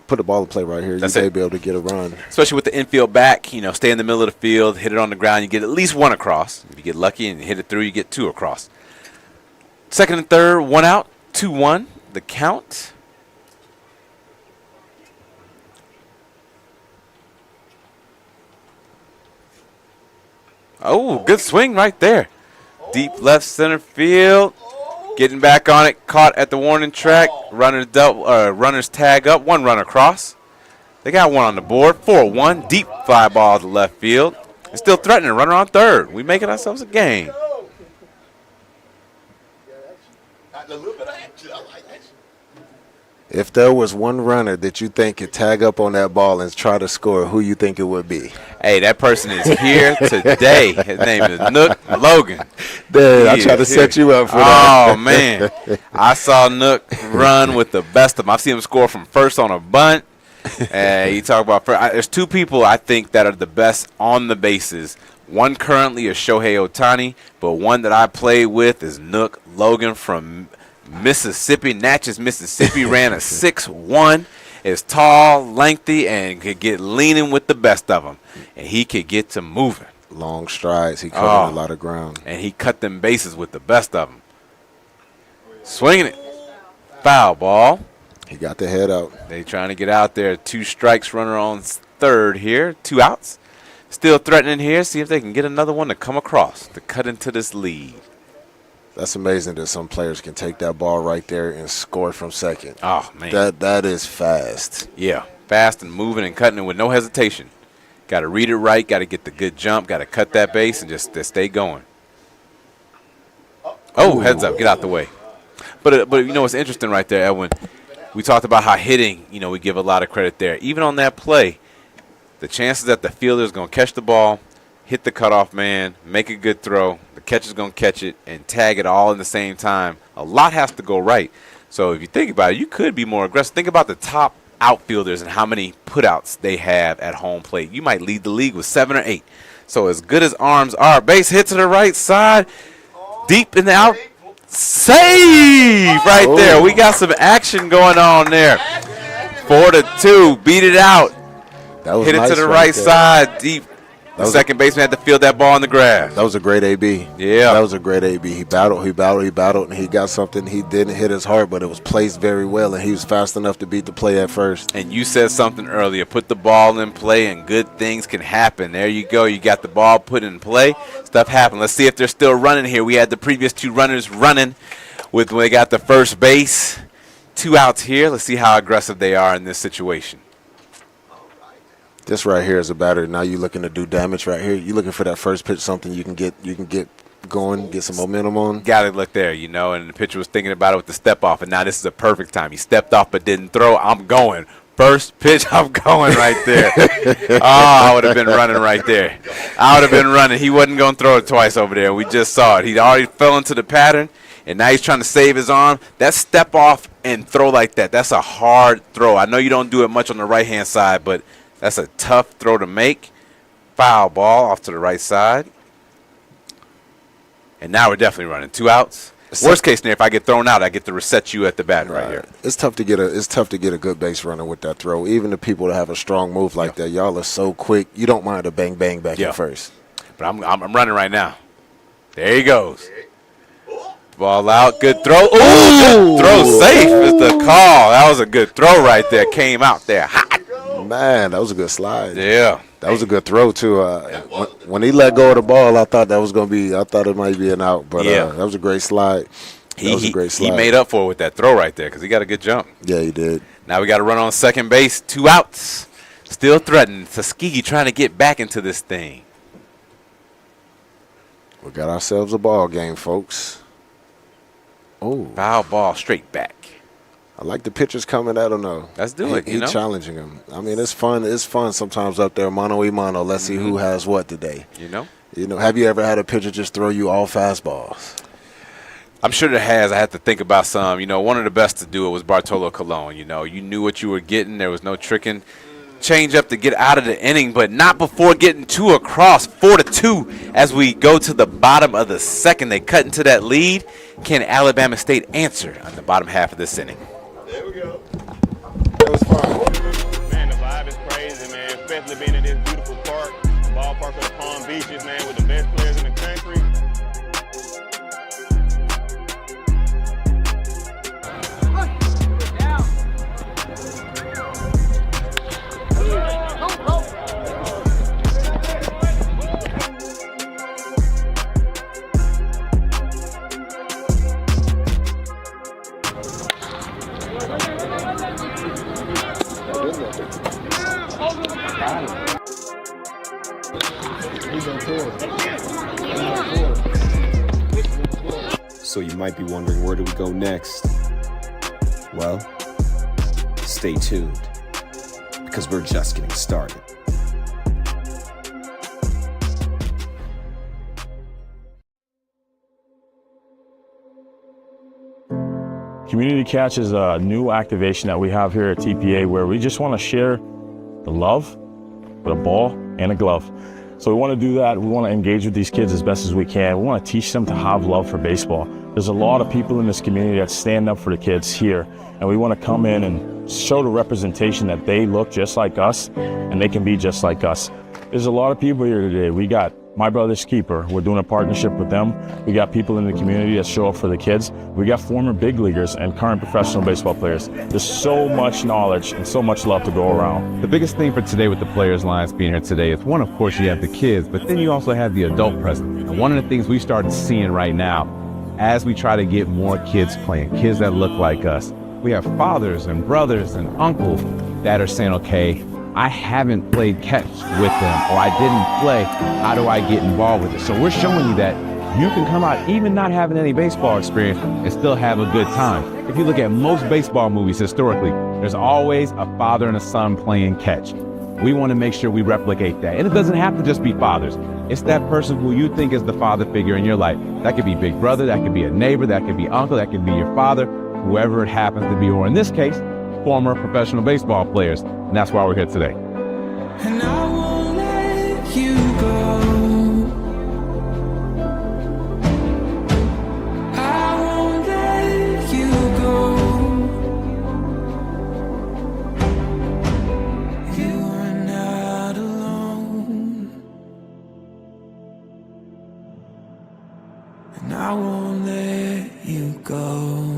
Speaker 1: Put the ball in play right here.
Speaker 21: That's
Speaker 1: you may be able to get a run.
Speaker 21: Especially with the infield back, you know, stay in the middle of the field, hit it on the ground, you get at least one across. If you get lucky and hit it through, you get two across. Second and third, one out, 2-1, the count. Oh, good swing right there. Deep left center field. Getting back on it, caught at the warning track. Runners tag up, one run across. They got one on the board, 4-1. Deep fly ball to left field. And still threatening, runner on third. We making ourselves a game.
Speaker 1: If there was one runner that you think could tag up on that ball and try to score, who you think it would be?
Speaker 21: Hey, that person is here today. His name is Nook Logan.
Speaker 1: Dude, I tried to set you up for that.
Speaker 21: Oh, man. I saw Nook run with the best of them. I've seen him score from first on a bunt. And you talk about there's two people I think that are the best on the bases. One currently is Shohei Ohtani, but one that I play with is Nook Logan from Mississippi. Natchez, Mississippi ran a 6'1". Is tall, lengthy, and could get leaning with the best of them. And he could get to moving.
Speaker 1: Long strides. He covered a lot of ground.
Speaker 21: And he cut them bases with the best of them. Swinging it. Foul ball.
Speaker 1: He got the head out.
Speaker 21: They trying to get out there. 2 strikes, runner on third here. 2 outs. Still threatening here. See if they can get another one to come across to cut into this lead.
Speaker 1: That's amazing that some players can take that ball right there and score from second.
Speaker 21: Oh, man.
Speaker 1: That is fast.
Speaker 21: Yeah, fast and moving and cutting it with no hesitation. Got to read it right. Got to get the good jump. Got to cut that base and just stay going. Oh, heads up. Get out the way. But you know what's interesting right there, Edwin? We talked about how hitting, we give a lot of credit there. Even on that play, the chances that the fielder is going to catch the ball, hit the cutoff man, make a good throw, the catcher's going to catch it, and tag it all in the same time. A lot has to go right. So if you think about it, you could be more aggressive. Think about the top outfielders and how many putouts they have at home plate. You might lead the league with 7 or 8. So as good as arms are, base hit to the right side, deep in the out. Save right there. We got some action going on there. 4-2, beat it out.
Speaker 1: That was
Speaker 21: hit it to the right side, deep. The second baseman had to field that ball in the grass.
Speaker 1: That was a great AB.
Speaker 21: Yeah.
Speaker 1: That was a great AB. He battled, and he got something. He didn't hit his heart, but it was placed very well, and he was fast enough to beat the play at first.
Speaker 21: And you said something earlier, put the ball in play and good things can happen. There you go. You got the ball put in play. Stuff happened. Let's see if they're still running here. We had the previous 2 runners running when they got the first base. 2 outs here. Let's see how aggressive they are in this situation.
Speaker 1: This right here is a batter. Now you're looking to do damage right here. You're looking for that first pitch, something you can get going, get some momentum on.
Speaker 21: Got to look there, and the pitcher was thinking about it with the step off, and now this is a perfect time. He stepped off but didn't throw. I'm going. First pitch, I'm going right there. I would have been running right there. I would have been running. He wasn't going to throw it twice over there. We just saw it. He already fell into the pattern, and now he's trying to save his arm. That step off and throw like that, that's a hard throw. I know you don't do it much on the right-hand side, but that's a tough throw to make. Foul ball off to the right side. And now we're definitely running. 2 outs. Worst case scenario, if I get thrown out, I get to reset you at the bat right here.
Speaker 1: It's tough to get a good base runner with that throw. Even the people that have a strong move like that, y'all are so quick. You don't mind a bang bang back in first.
Speaker 21: But I'm running right now. There he goes. Ball out. Good throw. Ooh, good throw. Safe is the call. That was a good throw right there. Came out there hot.
Speaker 1: Man, that was a good slide.
Speaker 21: Yeah.
Speaker 1: That was a good throw, too. When he let go of the ball, I thought it might be an out. But that was a great slide. That was a great slide.
Speaker 21: He made up for it with that throw right there because he got a good jump.
Speaker 1: Yeah, he did.
Speaker 21: Now we got to run on second base. 2 outs. Still threatening. Tuskegee trying to get back into this thing.
Speaker 1: We got ourselves a ball game, folks. Oh.
Speaker 21: Foul ball straight back.
Speaker 1: I like the pitchers coming at him, though.
Speaker 21: Let's do it,
Speaker 1: He's challenging him. I mean, it's fun. It's fun sometimes up there, mano-a-mano. Let's see who has what today. Have you ever had a pitcher just throw you all fastballs?
Speaker 21: I'm sure there has. I had to think about some. One of the best to do it was Bartolo Colon. You knew what you were getting. There was no tricking. Change up to get out of the inning, but not before getting 2 across. 4-2 as we go to the bottom of the second. They cut into that lead. Can Alabama State answer on the bottom half of this inning?
Speaker 16: There we go. That was fun. Man, the vibe is crazy, man. Especially being in this beautiful park, ballpark of the Palm Beaches, man, with the best players in the country.
Speaker 4: So you might be wondering, where do we go next? Well, stay tuned, because we're just getting started.
Speaker 5: Community Catch is a new activation that we have here at TPA where we just want to share the love with a ball and a glove. So we want to do that. We want to engage with these kids as best as we can. We want to teach them to have love for baseball. There's a lot of people in this community that stand up for the kids here, and we want to come in and show the representation that they look just like us and they can be just like us. There's a lot of people here today. We got My Brother's Keeper. We're doing a partnership with them. We got people in the community that show up for the kids. We got former big leaguers and current professional baseball players. There's so much knowledge and so much love to go around.
Speaker 6: The biggest thing for today with the Players Alliance being here today is, one, of course, you have the kids, but then you also have the adult presence. And one of the things we started seeing right now, as we try to get more kids playing, kids that look like us, we have fathers and brothers and uncles that are saying, okay, I haven't played catch with them, or I didn't play. How do I get involved with it? So we're showing you that you can come out even not having any baseball experience and still have a good time. If you look at most baseball movies historically, there's always a father and a son playing catch. We want to make sure we replicate that. And it doesn't have to just be fathers. It's that person who you think is the father figure in your life. That could be big brother, that could be a neighbor, that could be uncle, that could be your father, whoever it happens to be, or in this case, former professional baseball players. And that's why we're here today.
Speaker 9: And I won't let you go. I won't let you go. You are not alone. And I won't let you go.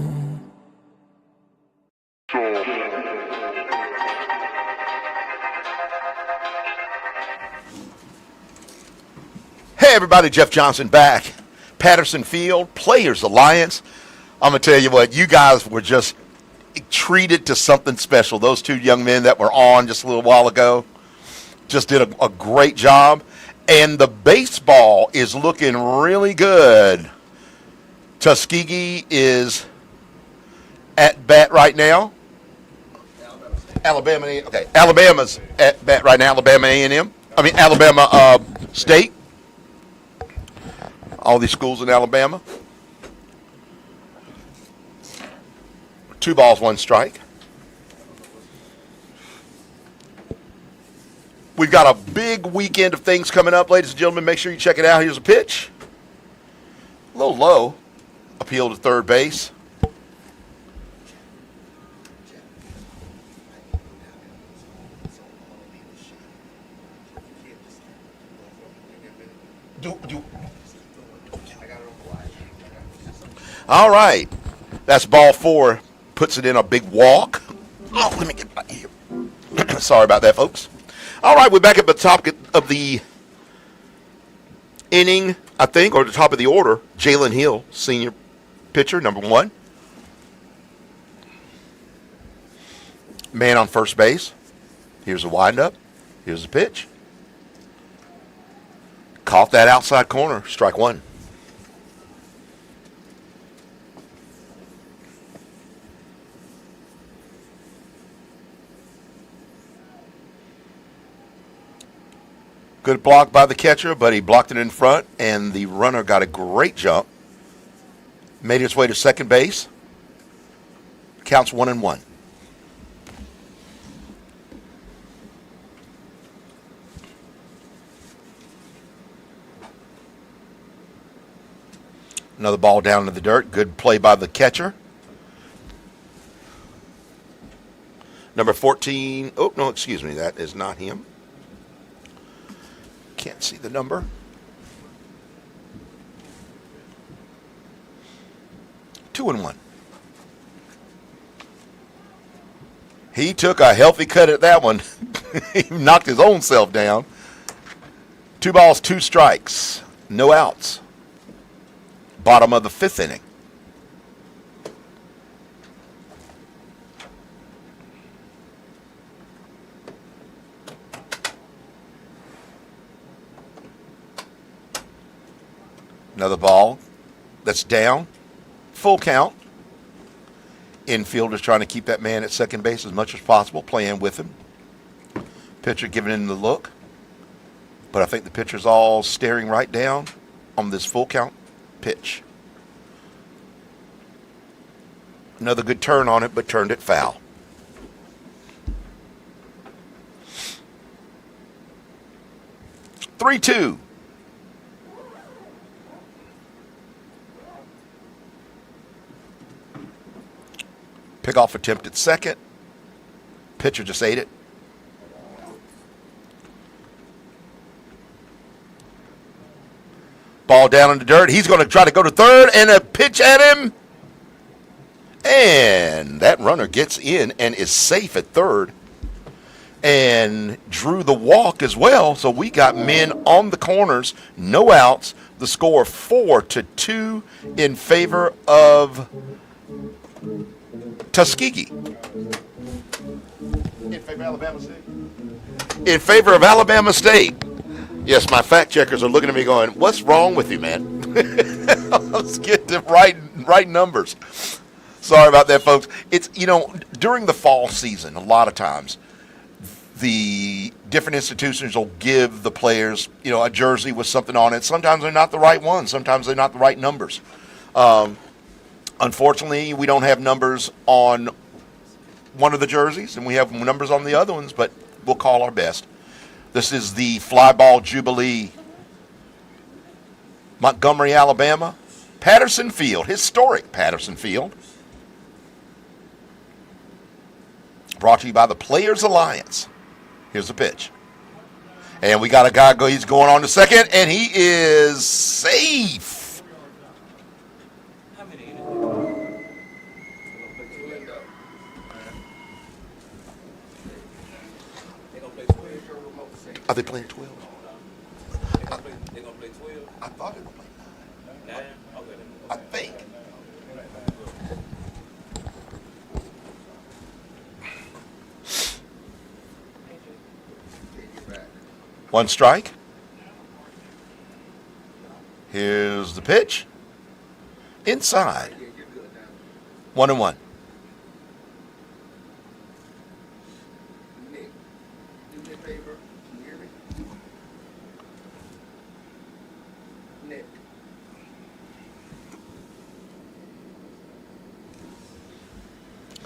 Speaker 17: Hey everybody, Jeff Johnson back. Patterson Field, Players Alliance. I'm going to tell you what, you guys were just treated to something special. Those two young men that were on just a little while ago just did a great job. And the baseball is looking really good. Tuskegee is at bat right now. Alabama's at bat right now. Alabama A&M. Alabama State. All these schools in Alabama. 2 balls, 1 strike. We've got a big weekend of things coming up, ladies and gentlemen. Make sure you check it out. Here's a pitch. A little low. Appeal to third base. All right. That's ball 4. Puts it in a big walk. Oh, let me get back here. Sorry about that, folks. All right, we're back at the top of the inning, I think, or the top of the order. Jalen Hill, senior pitcher, number 1. Man on first base. Here's a windup. Here's a pitch. Caught that outside corner. Strike 1. Good block by the catcher, but he blocked it in front, and the runner got a great jump. Made his way to second base. Counts 1-1. Another ball down to the dirt. Good play by the catcher. Number 14. Oh, no, excuse me. That is not him. Can't see the number. Two and 1. He took a healthy cut at that one. He knocked his own self down. 2 balls, 2 strikes. No outs. Bottom of the 5th inning. Another ball that's down. Full count. Infielder's trying to keep that man at second base as much as possible, playing with him. Pitcher giving him the look. But I think the pitcher's all staring right down on this full count pitch. Another good turn on it, but turned it foul. 3-2. Pickoff attempt at second. Pitcher just ate it. Ball down in the dirt. He's going to try to go to third, and a pitch at him. And that runner gets in and is safe at third. And drew the walk as well. So we got men on the corners, no outs. The score 4-2 in favor of Tuskegee. In favor of Alabama State. In favor of Alabama State. Yes, my fact checkers are looking at me going, what's wrong with you, man? Let's get the right numbers. Sorry about that, folks. It's, during the fall season, a lot of times, the different institutions will give the players, a jersey with something on it. Sometimes they're not the right one. Sometimes they're not the right numbers. Unfortunately, we don't have numbers on one of the jerseys, and we have numbers on the other ones, but we'll call our best. This is the FlyBall Jubilee, Montgomery, Alabama, Patterson Field, historic Patterson Field. Brought to you by the Players Alliance. Here's the pitch. And we got a guy, he's going on to second, and he is safe. Are they playing 12? They're going to play 12? I thought they were going to play 9. 9? Okay. I think. One strike. Here's the pitch. Inside. 1-1.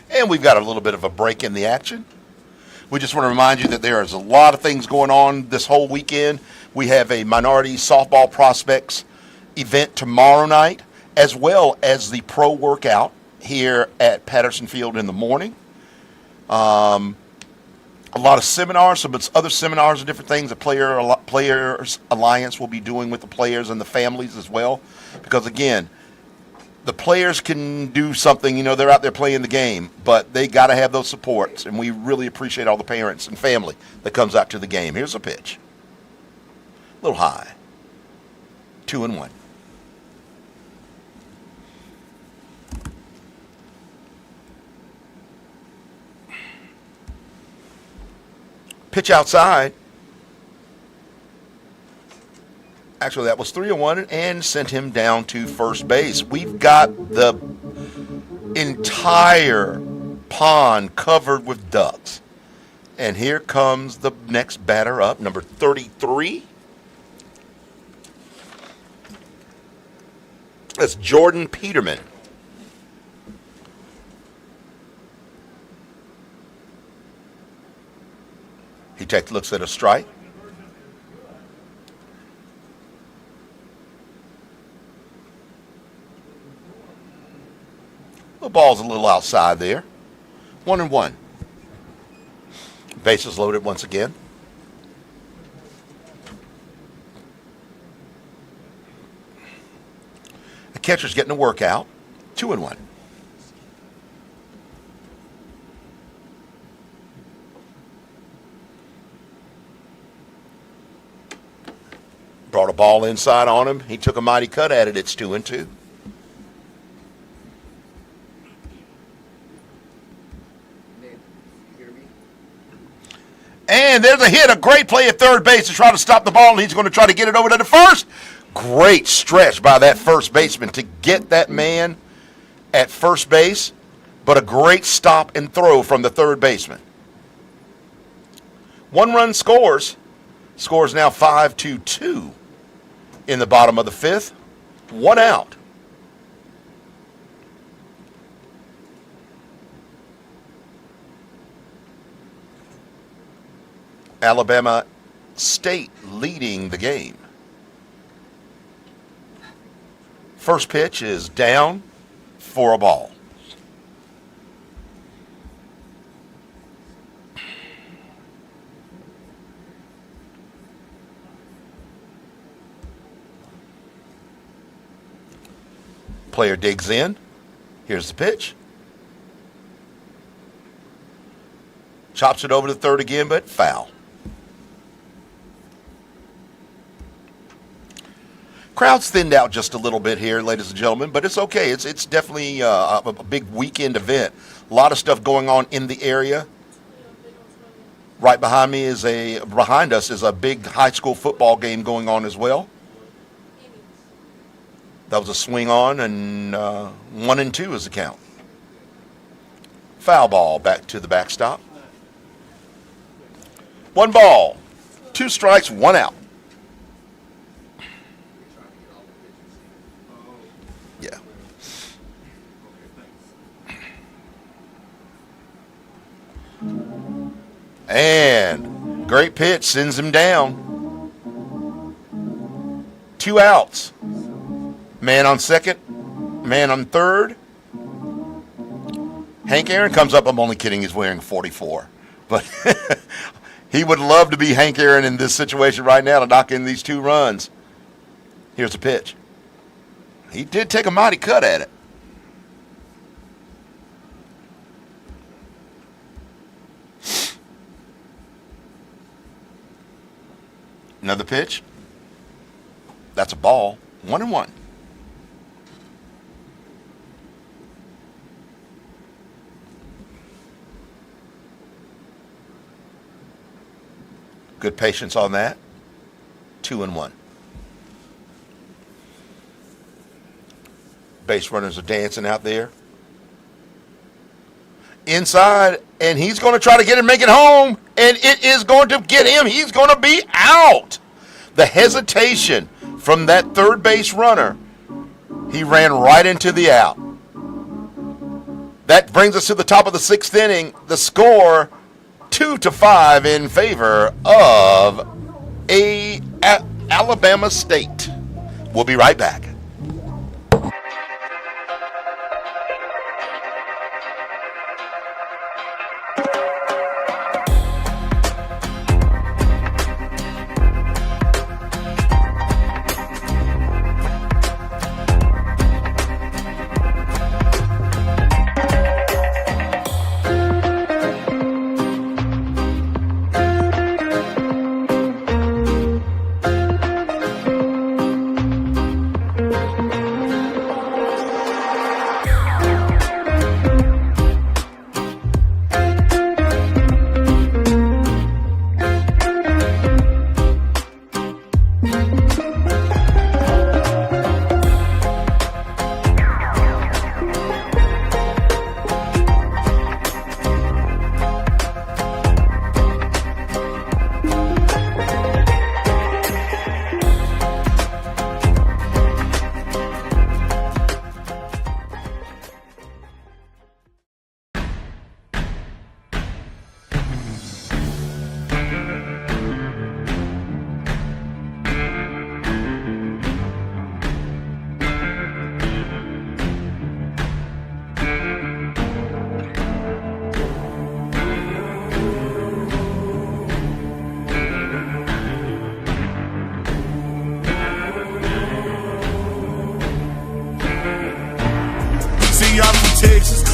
Speaker 17: And we've got a little bit of a break in the action. We just want to remind you that there is a lot of things going on this whole weekend. We have a minority softball prospects event tomorrow night, as well as the pro workout here at Patterson Field in the morning. A lot of seminars, some other seminars and different things the Players Alliance will be doing with the players and the families as well. Because again, the players can do something, they're out there playing the game, but they got to have those supports, and we really appreciate all the parents and family that comes out to the game. Here's a pitch. A little high. 2-1. Pitch outside. Actually, that was 3-1 and sent him down to first base. We've got the entire pond covered with ducks. And here comes the next batter up, number 33. That's Jordan Peterman. He looks at a strike. The ball's a little outside there. 1-1. Bases loaded once again. The catcher's getting a workout. 2-1. Brought a ball inside on him. He took a mighty cut at it. It's 2-2. And there's a hit, a great play at third base to try to stop the ball, and he's going to try to get it over to the first. Great stretch by that first baseman to get that man at first base, but a great stop and throw from the third baseman. 1 run scores. Scores now 5-2 in the bottom of the fifth. 1 out. Alabama State leading the game. First pitch is down for a ball. Player digs in. Here's the pitch. Chops it over to third again, but foul. Crowd's thinned out just a little bit here, ladies and gentlemen, but it's okay. It's definitely a big weekend event. A lot of stuff going on in the area. Right behind us is a big high school football game going on as well. That was a swing on, and 1-2 is the count. Foul ball back to the backstop. 1 ball, 2 strikes, 1 out. Yeah. And great pitch, sends him down. 2 outs. Man on second, man on third. Hank Aaron comes up. I'm only kidding. He's wearing 44. But he would love to be Hank Aaron in this situation right now to knock in these 2 runs. Here's the pitch. He did take a mighty cut at it. Another pitch. That's a ball. 1-1. Good patience on that. 2-1. Base runners are dancing out there. Inside, and he's going to try to get it, make it home, and it is going to get him. He's going to be out. The hesitation from that third base runner, he ran right into the out. That brings us to the top of the 6th inning. The score, 2-5 in favor of Alabama State. We'll be right back.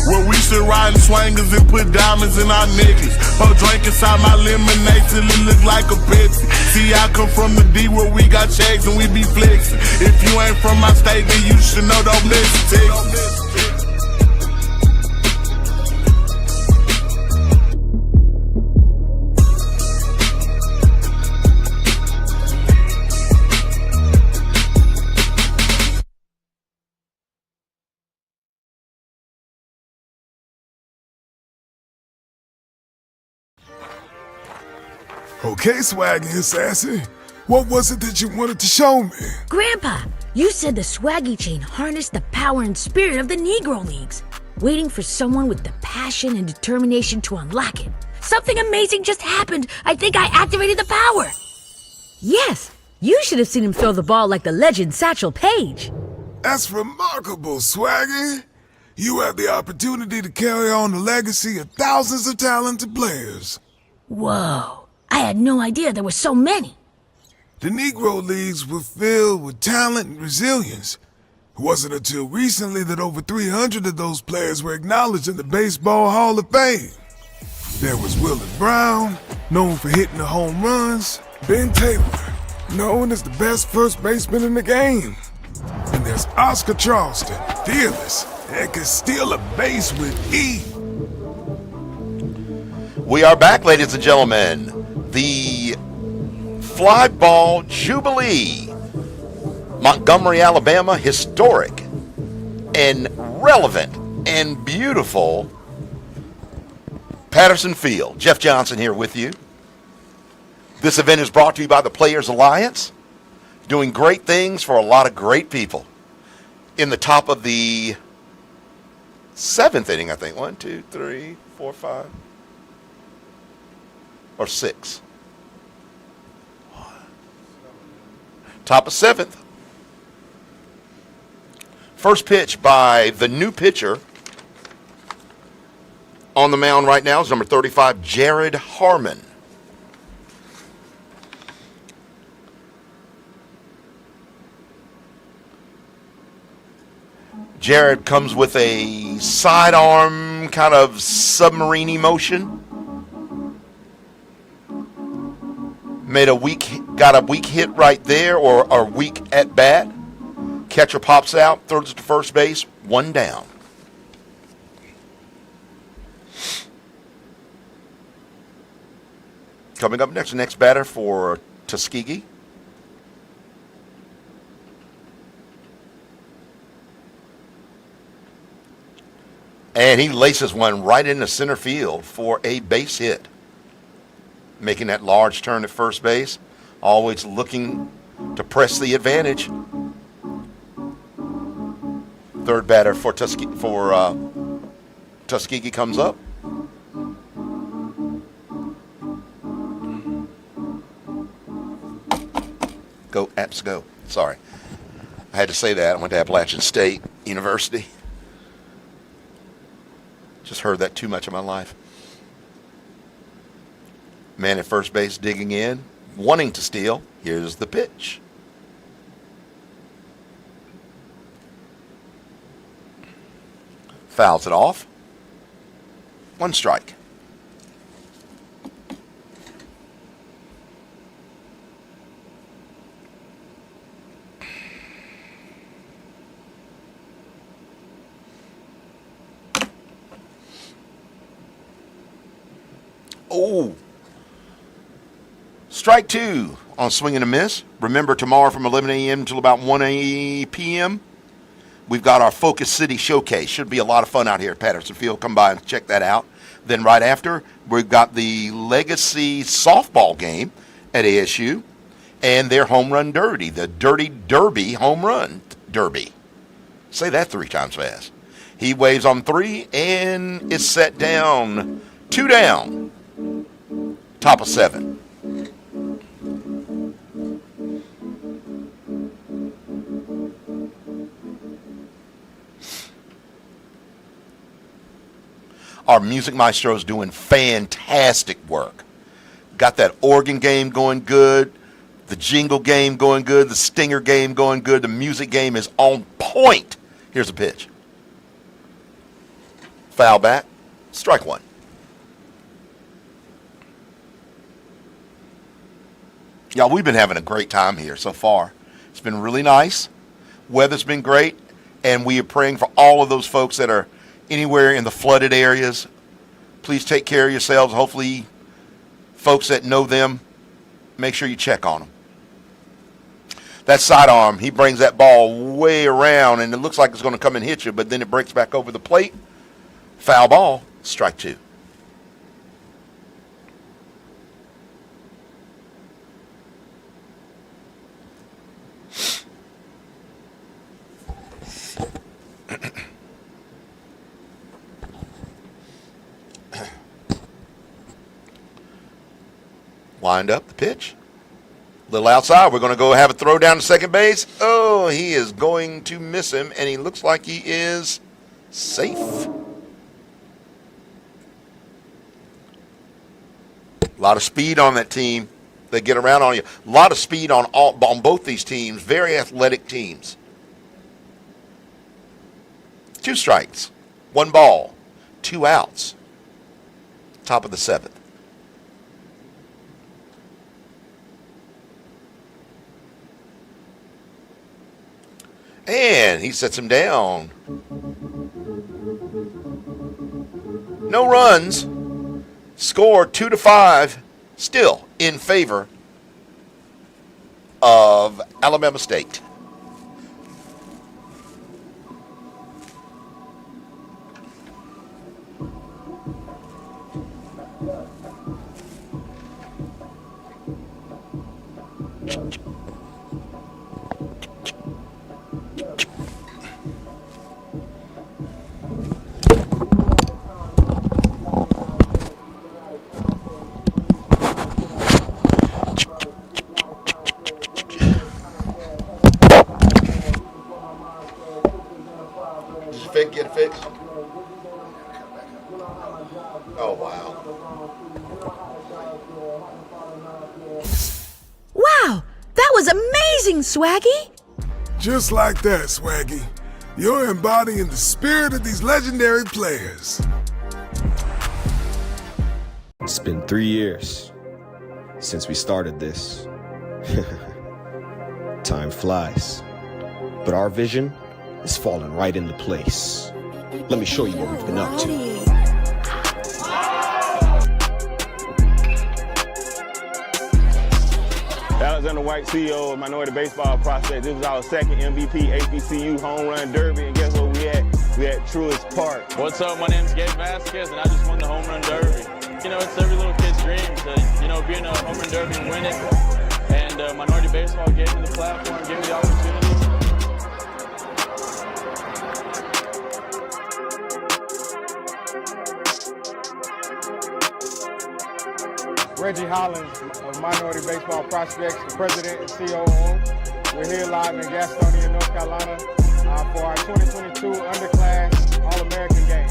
Speaker 10: Where we should ride in swangers and put diamonds in our necklace. Pour drink inside my lemonade till it look like a Pepsi. See, I come from the D where we got checks and we be flexing. If you ain't from my state, then you should know don't miss Texas.
Speaker 18: Okay, Swaggy and Sassy. What was it that you wanted to show me?
Speaker 19: Grandpa, you said the Swaggy chain harnessed the power and spirit of the Negro Leagues, waiting for someone with the passion and determination to unlock it. Something amazing just happened. I think I activated the power.
Speaker 20: Yes, you should have seen him throw the ball like the legend Satchel Paige.
Speaker 18: That's remarkable, Swaggy. You have the opportunity to carry on the legacy of thousands of talented players.
Speaker 19: Whoa, I had no idea there were so many.
Speaker 18: The Negro Leagues were filled with talent and resilience. It wasn't until recently that over 300 of those players were acknowledged in the Baseball Hall of Fame. There was Willie Brown, known for hitting the home runs. Ben Taylor, known as the best first baseman in the game. And there's Oscar Charleston, fearless, and can steal a base with ease.
Speaker 17: We are back, ladies and gentlemen. The FlyBall Jubilee. Montgomery, Alabama, historic and relevant and beautiful Patterson Field. Jeff Johnson here with you. This event is brought to you by the Players Alliance, doing great things for a lot of great people. In the top of the 7th inning, I think. 1, 2, 3, 4, 5. Or 6. Top of 7th. First pitch by the new pitcher on the mound right now is number 35, Jared Harmon. Jared comes with a sidearm kind of submarine motion. Got a weak hit right there, or weak at bat. Catcher pops out, throws it to first base, 1 down. Coming up next batter for Tuskegee. And he laces one right into center field for a base hit. Making that large turn at first base. Always looking to press the advantage. Third batter for Tuskegee comes up. Go, Apps, go. Sorry. I had to say that. I went to Appalachian State University. Just heard that too much in my life. Man at first base digging in, wanting to steal. Here's the pitch. Fouls it off. 1 strike. Oh. Strike 2 on swing and a miss. Remember, tomorrow from 11 a.m. until about 1 p.m., we've got our Focus City Showcase. Should be a lot of fun out here at Patterson Field. Come by and check that out. Then right after, we've got the Legacy softball game at ASU and their home run derby, the Dirty Derby home run derby. Say that 3 times fast. He waves on 3 and is set down. 2 down. Top of 7. Our music maestro is doing fantastic work. Got that organ game going good, the jingle game going good, the stinger game going good. The music game is on point. Here's a pitch. Foul back. Strike 1. Y'all, we've been having a great time here so far. It's been really nice. Weather's been great. And we are praying for all of those folks that are anywhere in the flooded areas. Please take care of yourselves. Hopefully, folks that know them, make sure you check on them. That sidearm, he brings that ball way around, and it looks like it's going to come and hit you, but then it breaks back over the plate. Foul ball, strike 2. Lined up the pitch. Little outside. We're going to go have a throw down to second base. Oh, he is going to miss him, and he looks like he is safe. A lot of speed on that team. They get around on you. A lot of speed on both these teams. Very athletic teams. 2 strikes, 1 ball, 2 outs. Top of the 7th. And he sets him down. No runs. Score 2-5. Still in favor of Alabama State. Get fixed. Oh, wow.
Speaker 20: Wow, that was amazing, Swaggy!
Speaker 18: Just like that, Swaggy. You're embodying the spirit of these legendary players.
Speaker 4: It's been 3 years since we started this. Time flies. But our vision is falling right into place. Let me show you what we've been up to.
Speaker 16: Alexander White, CEO of Minority Baseball Prospects. This was our second MVP HBCU Home Run Derby, and guess what we had? We had Truist Park.
Speaker 2: What's up? My name's Gabe Vasquez, and I just won the Home Run Derby. You know, it's every little kid's dream to, you know, be in a Home Run Derby and win it. And Minority Baseball gave me the platform, gave me the opportunity.
Speaker 3: Reggie Hollins of Minority Baseball Prospects, the president and COO. We're here live in Gastonia, North Carolina for our 2022 underclass All-American game.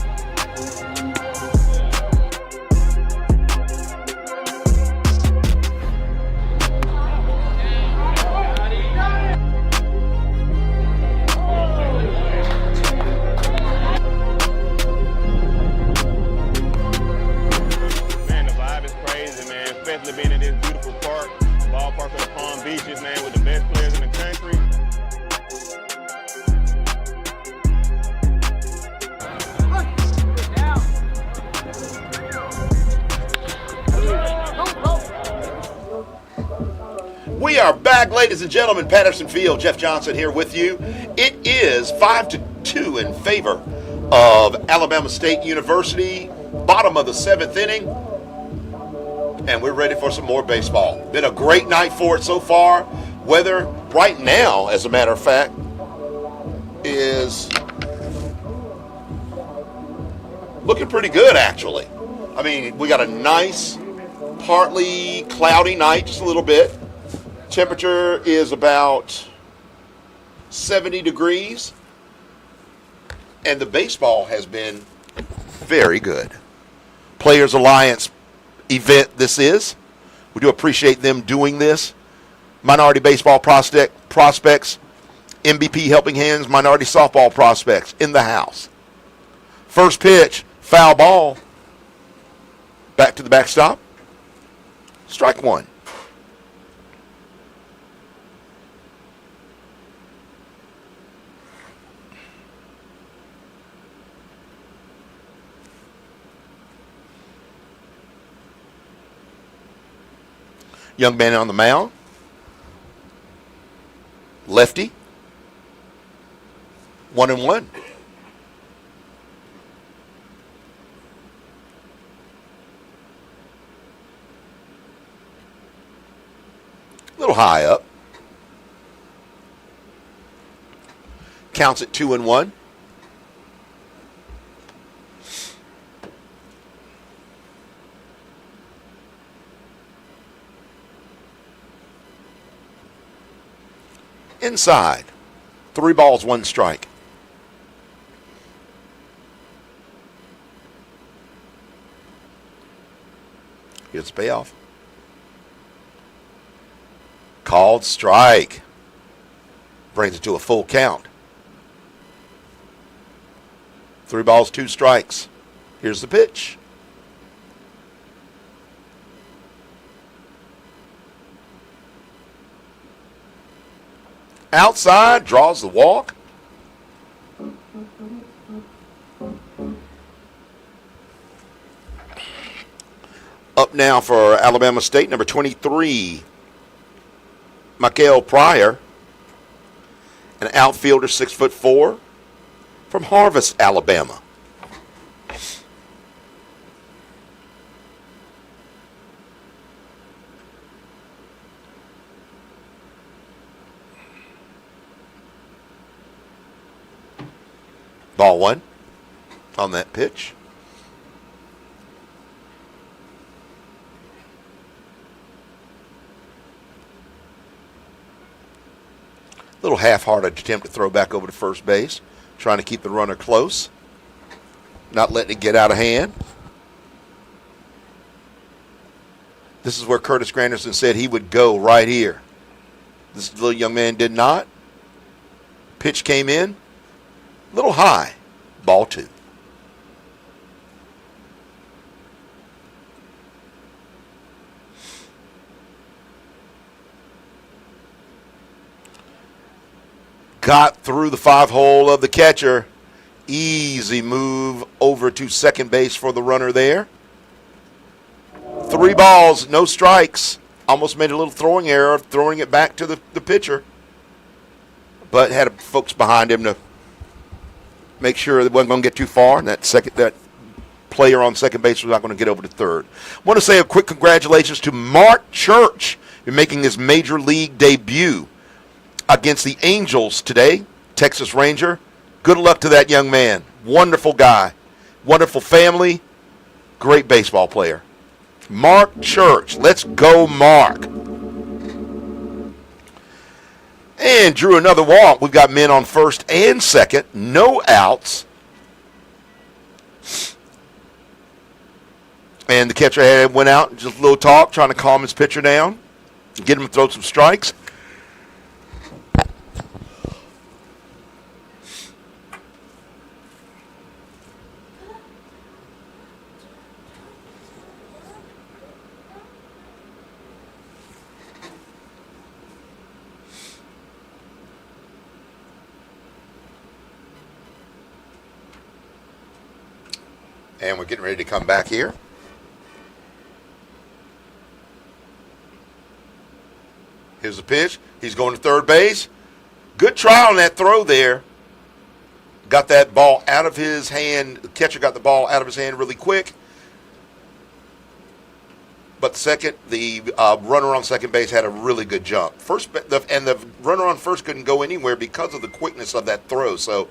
Speaker 16: Especially being in this beautiful park, ballpark of the Palm Beaches, man, with the best players in the country.
Speaker 17: We are back, ladies and gentlemen. Patterson Field, Jeff Johnson here with you. It is 5-2 in favor of Alabama State University. Bottom of the 7th inning. And we're ready for some more baseball. Been a great night for it so far. Weather right now, as a matter of fact, is looking pretty good, actually. I mean, we got a nice, partly cloudy night, just a little bit. Temperature is about 70 degrees. And the baseball has been very good. Players Alliance event this is. We do appreciate them doing this. Minority Baseball Prospects, MVP Helping Hands, Minority Softball Prospects in the house. First pitch, foul ball. Back to the backstop. Strike 1. Young man on the mound. Lefty. 1-1. A little high up. Counts at 2-1. Inside. 3 balls, 1 strike. Here's the payoff. Called strike. Brings it to a full count. 3 balls, 2 strikes. Here's the pitch. Outside, draws the walk. Up now for Alabama State, number 23, Mikael Pryor, an outfielder, 6'4", from Harvest, Alabama. Ball 1 on that pitch. Little half-hearted attempt to throw back over to first base, trying to keep the runner close, not letting it get out of hand. This is where Curtis Granderson said he would go right here. This little young man did not. Pitch came in, a little high, ball 2. Got through the 5-hole of the catcher. Easy move over to second base for the runner there. 3 balls, no strikes. Almost made a little throwing error, throwing it back to the pitcher. But had folks behind him to make sure it wasn't going to get too far. And that player on second base was not going to get over to third. I want to say a quick congratulations to Mark Church for making his major league debut against the Angels today, Texas Ranger. Good luck to that young man. Wonderful guy. Wonderful family. Great baseball player. Mark Church. Let's go, Mark. And drew another walk. We've got men on first and second. No outs. And the catcher went out and just a little talk, trying to calm his pitcher down, get him to throw some strikes. And we're getting ready to come back here. Here's the pitch. He's going to third base. Good try on that throw there. Got that ball out of his hand. The catcher got the ball out of his hand really quick. But the runner on second base had a really good jump. And the runner on first couldn't go anywhere because of the quickness of that throw. So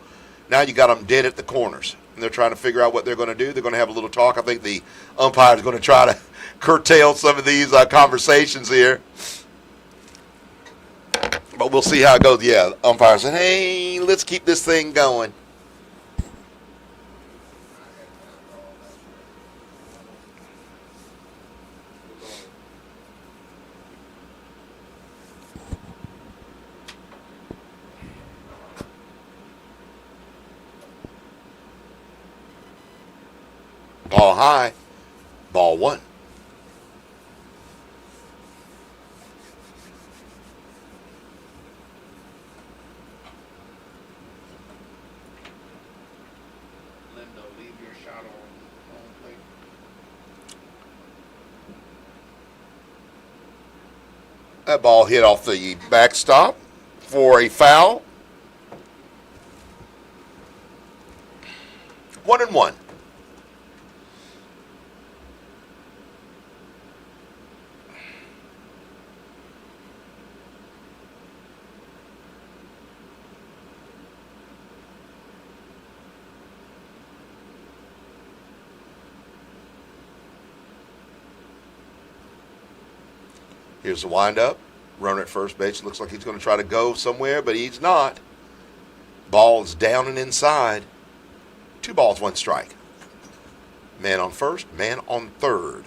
Speaker 17: now you got them dead at the corners. And they're trying to figure out what they're going to do. They're going to have a little talk. I think the umpire is going to try to curtail some of these conversations here. But we'll see how it goes. Yeah, the umpire said, hey, let's keep this thing going. Ball high, ball 1.
Speaker 8: Leave your shot on plate.
Speaker 17: That ball hit off the backstop for a foul. 1-1. Here's the windup. Runner at first base. Looks like he's going to try to go somewhere, but he's not. Ball is down and inside. 2 balls, 1 strike. Man on first, man on third.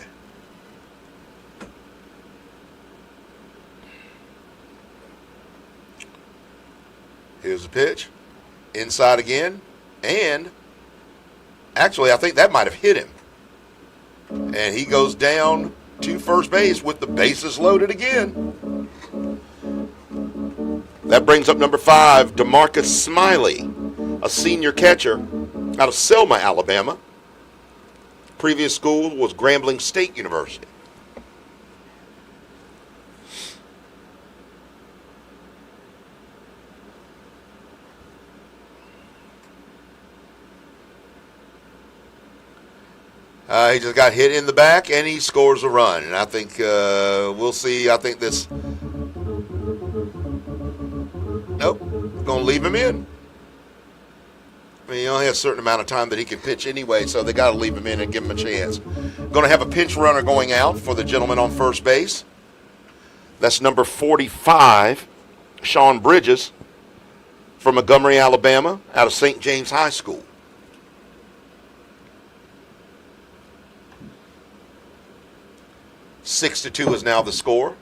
Speaker 17: Here's the pitch. Inside again. And actually, I think that might have hit him. And he goes down to first base with the bases loaded again. That brings up number 5, DeMarcus Smiley, a senior catcher out of Selma, Alabama. Previous school was Grambling State University. He just got hit in the back, and he scores a run. And I think we'll see. I think this... Nope. Going to leave him in. I mean, he only has a certain amount of time that he can pitch anyway, so they got to leave him in and give him a chance. Going to have a pinch runner going out for the gentleman on first base. That's number 45, Sean Bridges, from Montgomery, Alabama, out of St. James High School. Six to 2 is now the score.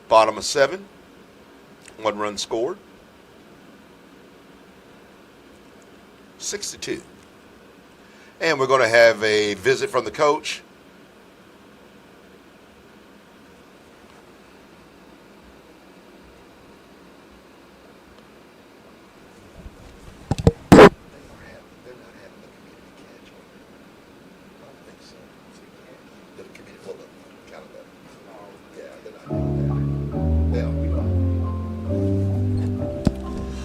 Speaker 17: Bottom of 7. 1 run scored. 6 to 2. And we're going to have a visit from the coach.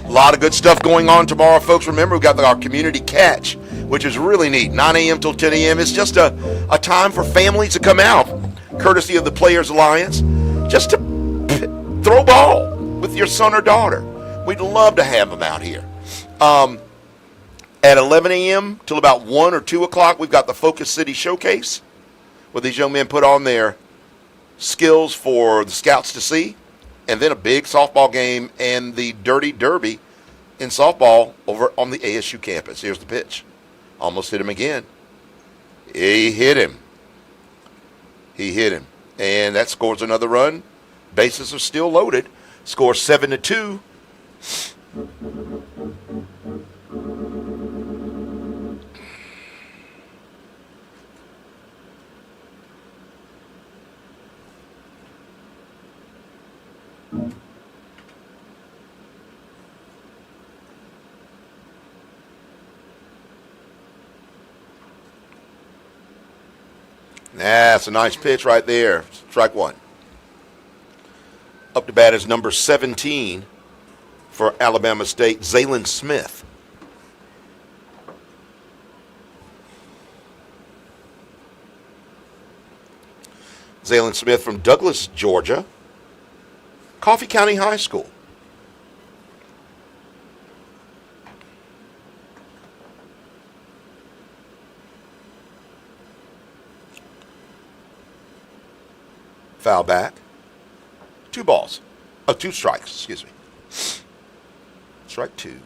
Speaker 17: A lot of good stuff going on tomorrow, folks. Remember, we've got our community catch, which is really neat. 9 a.m. till 10 a.m. It's just a time for families to come out, courtesy of the Players Alliance, just to throw ball with your son or daughter. We'd love to have them out here. At 11 a.m. till about 1 or 2 o'clock, we've got the Focus City Showcase, where these young men put on their skills for the scouts to see. And then a big softball game and the Dirty Derby in softball over on the ASU campus. Here's the pitch. Almost hit him again. He hit him. And that scores another run. Bases are still loaded. Score 7 to 2. That's a nice pitch right there. Strike 1. Up to bat is number 17 for Alabama State, Zaylen Smith. Zaylen Smith from Douglas, Georgia, Coffee County High School. Foul back. 2 balls. 2 strikes, excuse me. Strike 2.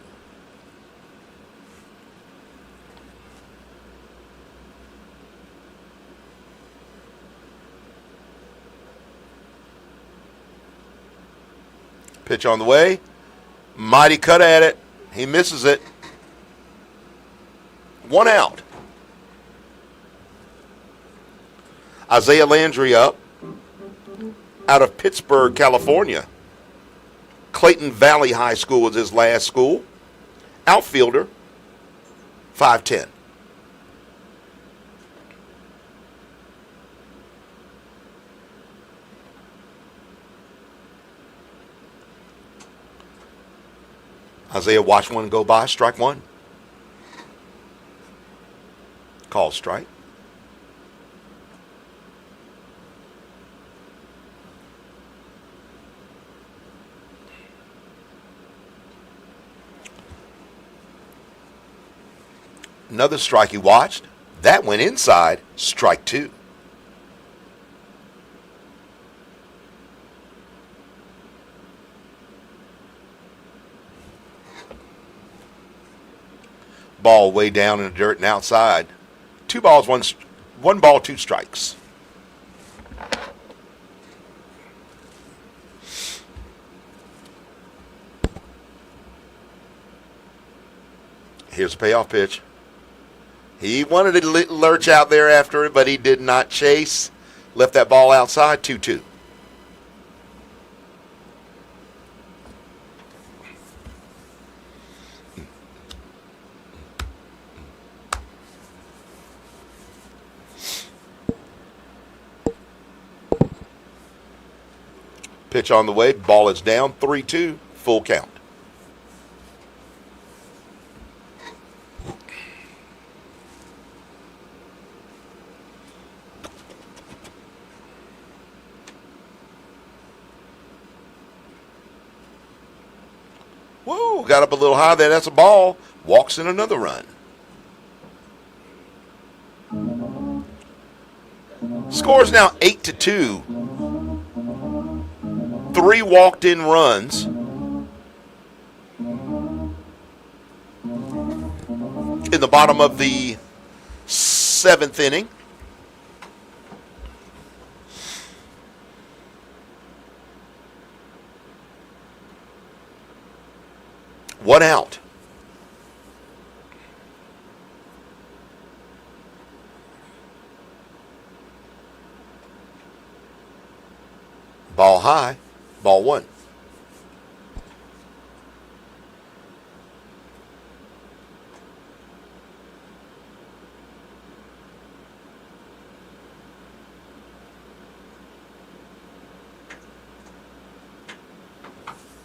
Speaker 17: Pitch on the way. Mighty cut at it. He misses it. 1 out. Isaiah Landry up. Out of Pittsburgh, California. Clayton Valley High School was his last school. Outfielder, 5'10". Isaiah watched one go by, strike 1. Call strike. Another strike he watched. That went inside. Strike 2. Ball way down in the dirt and outside. 2 balls, one ball, 2 strikes. Here's a payoff pitch. He wanted to lurch out there after it, but he did not chase. Left that ball outside, 2-2. Pitch on the way. Ball is down. 3-2. Full count. Whoa, got up a little high there. That's a ball. Walks in another run. Score is now 8-2. 3 walked-in runs. In the bottom of the 7th inning. One out. Ball high. Ball 1.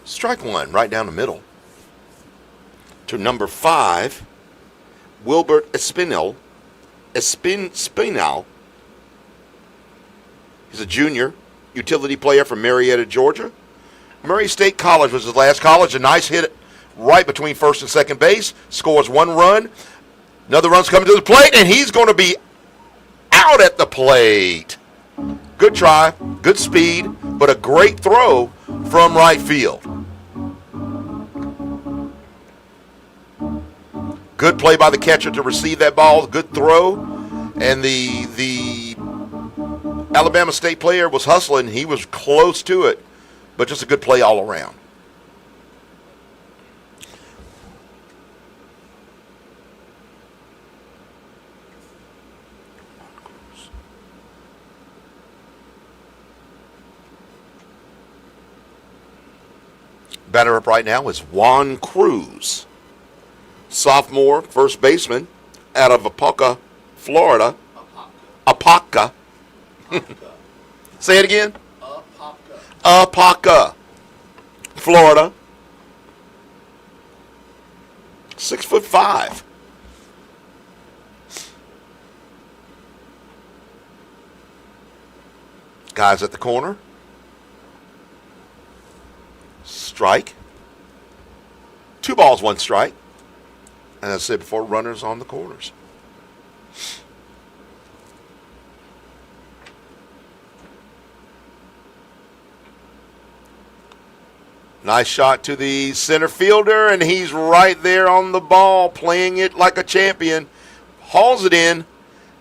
Speaker 17: Strike 1 right down the middle. To number 5, Wilbert Espinal. He's a junior utility player from Marietta, Georgia. Murray State College was his last college. A nice hit right between first and second base. Scores 1 run. Another run's coming to the plate, and he's going to be out at the plate. Good try, good speed, but a great throw from right field. Good play by the catcher to receive that ball. Good throw. And the Alabama State player was hustling. He was close to it, but just a good play all around. Batter up right now is Juan Cruz, sophomore first baseman out of Apopka, Florida. Apopka. Say it again. Apopka, Florida. 6'5". Guys at the corner. Strike. 2 balls, 1 strike. And as I said before, runners on the corners. Nice shot to the center fielder, and he's right there on the ball, playing it like a champion. Hauls it in,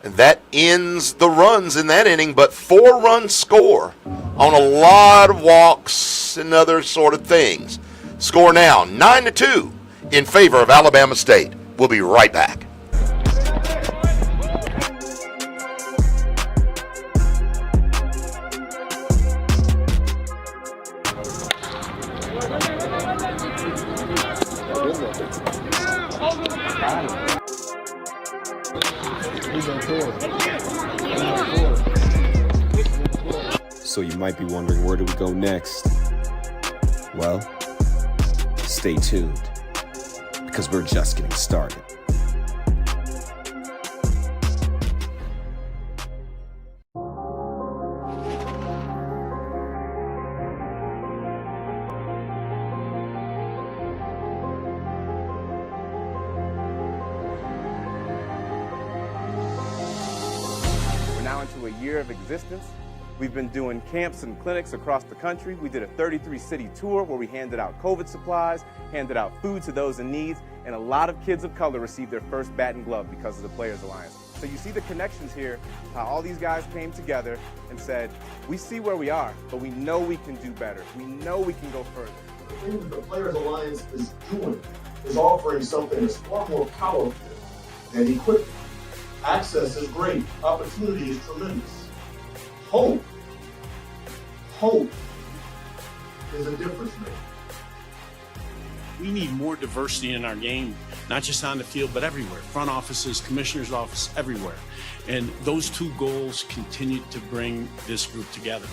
Speaker 17: and that ends the runs in that inning, but 4-run score on a lot of walks and other sort of things. Score now 9-2 in favor of Alabama State. We'll be right back.
Speaker 4: So you might be wondering, where do we go next? Well, stay tuned, because we're just getting started.
Speaker 11: year of existence. We've been doing camps and clinics across the country. We did a 33-city tour where we handed out COVID supplies, handed out food to those in need, and a lot of kids of color received their first bat and glove because of the Players Alliance. So you see the connections here, how all these guys came together and said, we see where we are, but we know we can do better. We know we can go further.
Speaker 8: The thing that the Players Alliance is doing is offering something that's far more powerful than equipment. Access is great. Opportunity is tremendous. Hope is a difference maker.
Speaker 12: We need more diversity in our game, not just on the field, but everywhere. Front offices, commissioner's office, everywhere. And those two goals continue to bring this group together.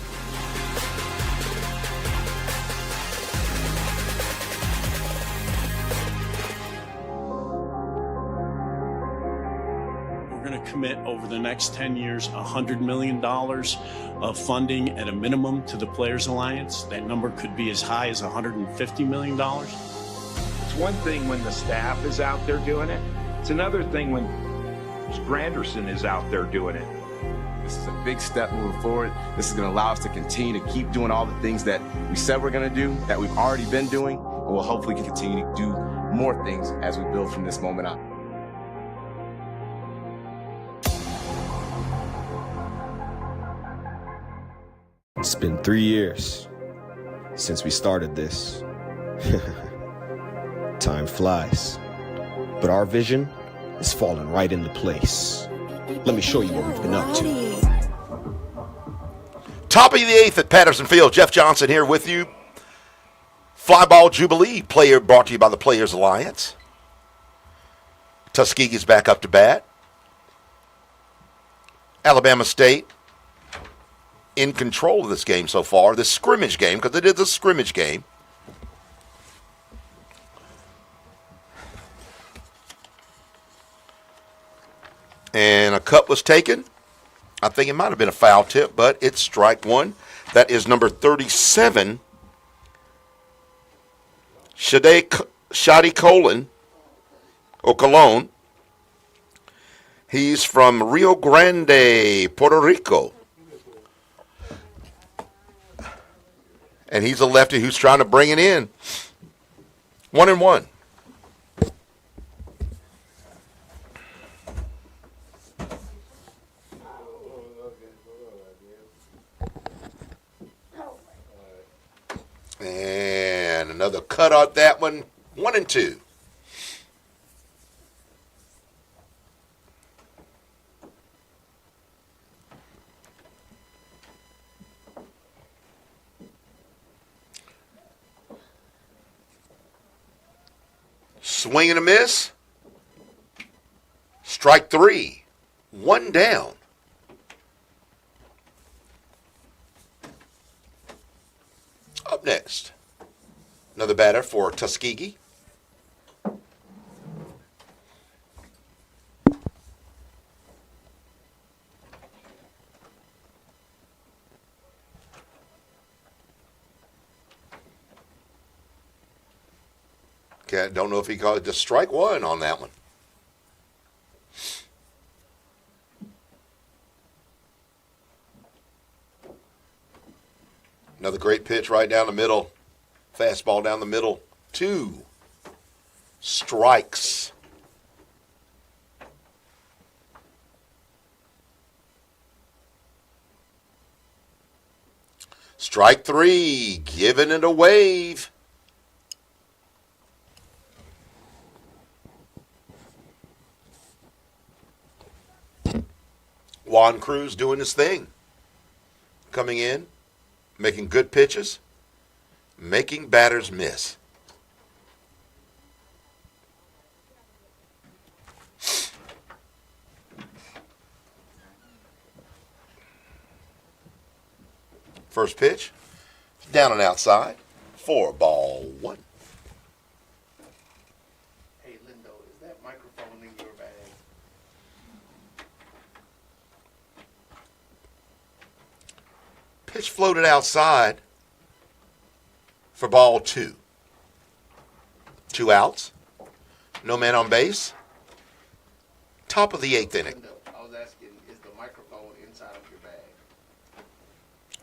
Speaker 12: We're going to commit over the next 10 years $100 million of funding at a minimum to the Players Alliance. That number could be as high as $150 million.
Speaker 13: It's one thing when the staff is out there doing it. It's another thing when Granderson is out there doing it.
Speaker 14: This is a big step moving forward. This is going to allow us to continue to keep doing all the things that we said we're going to do, that we've already been doing, and we'll hopefully continue to do more things as we build from this moment on.
Speaker 4: It's been 3 years since we started this. Time flies. But our vision is falling right into place. Let me show you what we've been up to.
Speaker 17: Top of the 8th at Patterson Field. Jeff Johnson here with you. FlyBall Jubilee player brought to you by the Players Alliance. Tuskegee's back up to bat. Alabama State in control of this game so far. This scrimmage game, because it is a scrimmage game. And a cut was taken. I think it might have been a foul tip, but it's strike one. That is number 37, Shadi Colon. He's from Rio Grande, Puerto Rico. And he's a lefty who's trying to bring it in. 1-1. And another cut on that one. 1-2. Swing and a miss. Strike three. One down. Up next, another batter for Tuskegee. Okay, don't know if he called it just strike one on that one. Another great pitch right down the middle. Fastball down the middle. 2 strikes. Strike 3, giving it a wave. Juan Cruz doing his thing. Coming in, making good pitches, making batters miss. First pitch, down and outside, 4-1.
Speaker 15: Hey, Lindo, is that microphone in your bag?
Speaker 17: Pitch floated outside for ball 2. 2 outs, no man on base. Top of the 8th inning.
Speaker 15: Lindo, I was asking, is the microphone inside of your bag?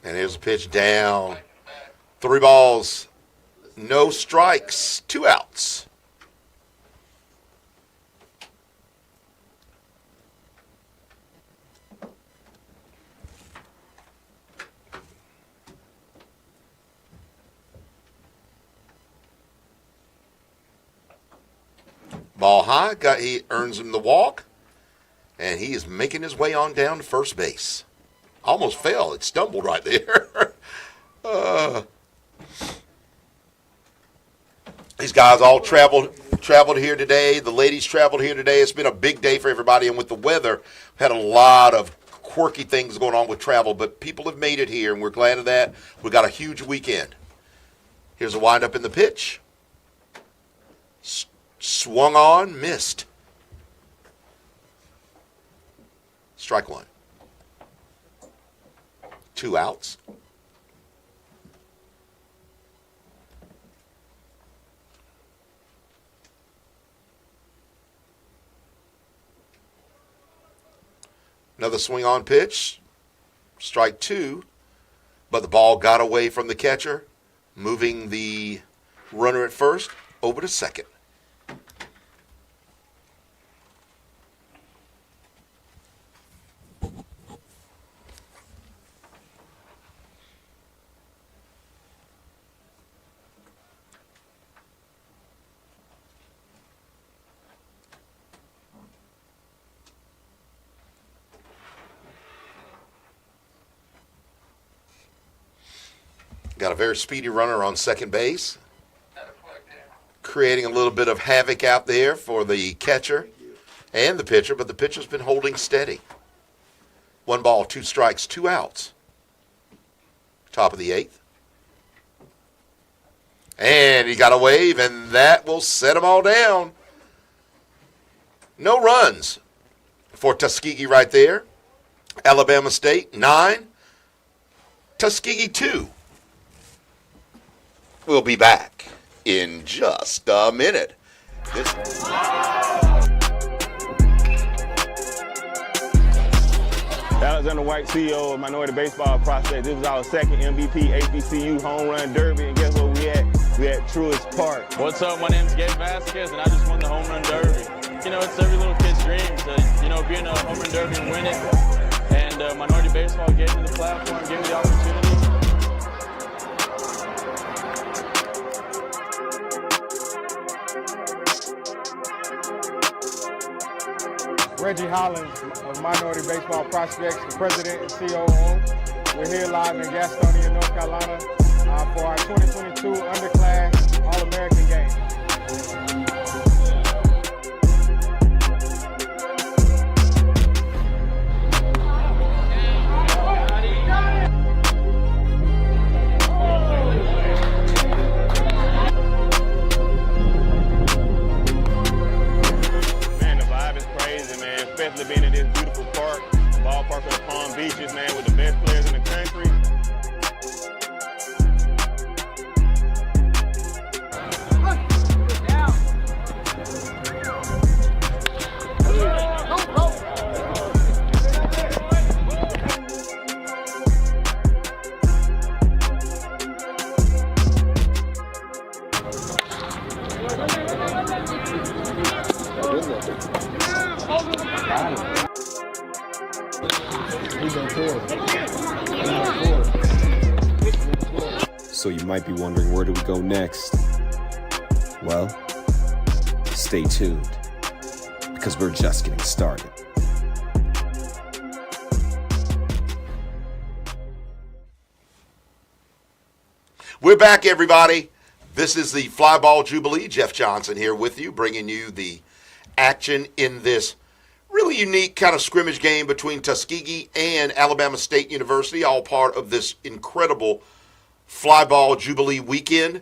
Speaker 17: And here's a pitch down. 3 balls, no strikes, 2 outs. Ball high, he earns him the walk, and he is making his way on down to first base. Almost fell. It stumbled right there. These guys all traveled here today. The ladies traveled here today. It's been a big day for everybody, and with the weather, we've had a lot of quirky things going on with travel, but people have made it here, and we're glad of that. We got a huge weekend. Here's a windup in the pitch. Swung on, missed. Strike 1. 2 outs. Another swing on pitch. Strike 2. But the ball got away from the catcher, moving the runner at first over to second. Got a very speedy runner on second base, creating a little bit of havoc out there for the catcher and the pitcher, but the pitcher's been holding steady. 1 ball, 2 strikes, 2 outs. Top of the 8th. And he got a wave, and that will set them all down. No runs for Tuskegee right there. Alabama State, 9. Tuskegee, 2. We'll be back in just a minute.
Speaker 16: Alexander White, CEO of Minority Baseball Prospects. This is our second MVP HBCU Home Run Derby, and guess what we at? We at Truist Park.
Speaker 2: What's up? My name's Gabe Vasquez, and I just won the Home Run Derby. You know, it's every little kid's dream to, be in a Home Run Derby and win it. And Minority Baseball gave me the platform, gave me the opportunity.
Speaker 3: Reggie Hollins of Minority Baseball Prospects, the president and COO. We're here live in Gastonia, North Carolina for our 2022 underclass All-American game.
Speaker 16: Especially being in this beautiful park, ballpark of the Palm Beaches, man, with the best players in the country.
Speaker 4: So you might be wondering, where do we go next? Well, stay tuned, because we're just getting started.
Speaker 17: We're back, everybody. This is the FlyBall Jubilee. Jeff Johnson here with you, bringing you the action in this really unique kind of scrimmage game between Tuskegee and Alabama State University, all part of this incredible FlyBall Jubilee weekend.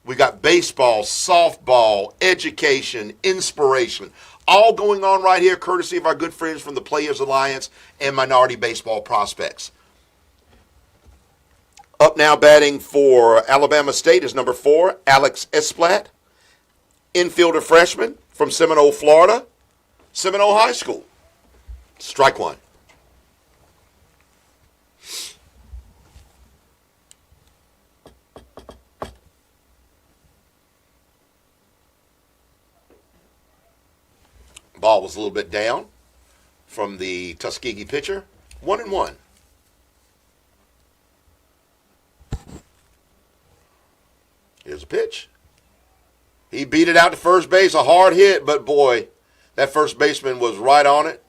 Speaker 17: We got baseball, softball, education, inspiration, all going on right here, courtesy of our good friends from the Players Alliance and Minority Baseball Prospects. Up now batting for Alabama State is number 4, Alex Esplat, infielder freshman from Seminole, Florida, Seminole High School. Strike 1. Ball was a little bit down from the Tuskegee pitcher. 1-1. Here's a pitch. He beat it out to first base, a hard hit, but boy, that first baseman was right on it.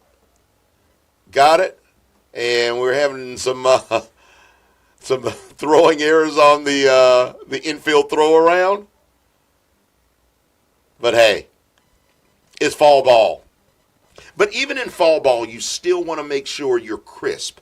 Speaker 17: Got it, and we're having some throwing errors on the infield throw around. But hey, it's fall ball. But even in fall ball, you still want to make sure you're crisp,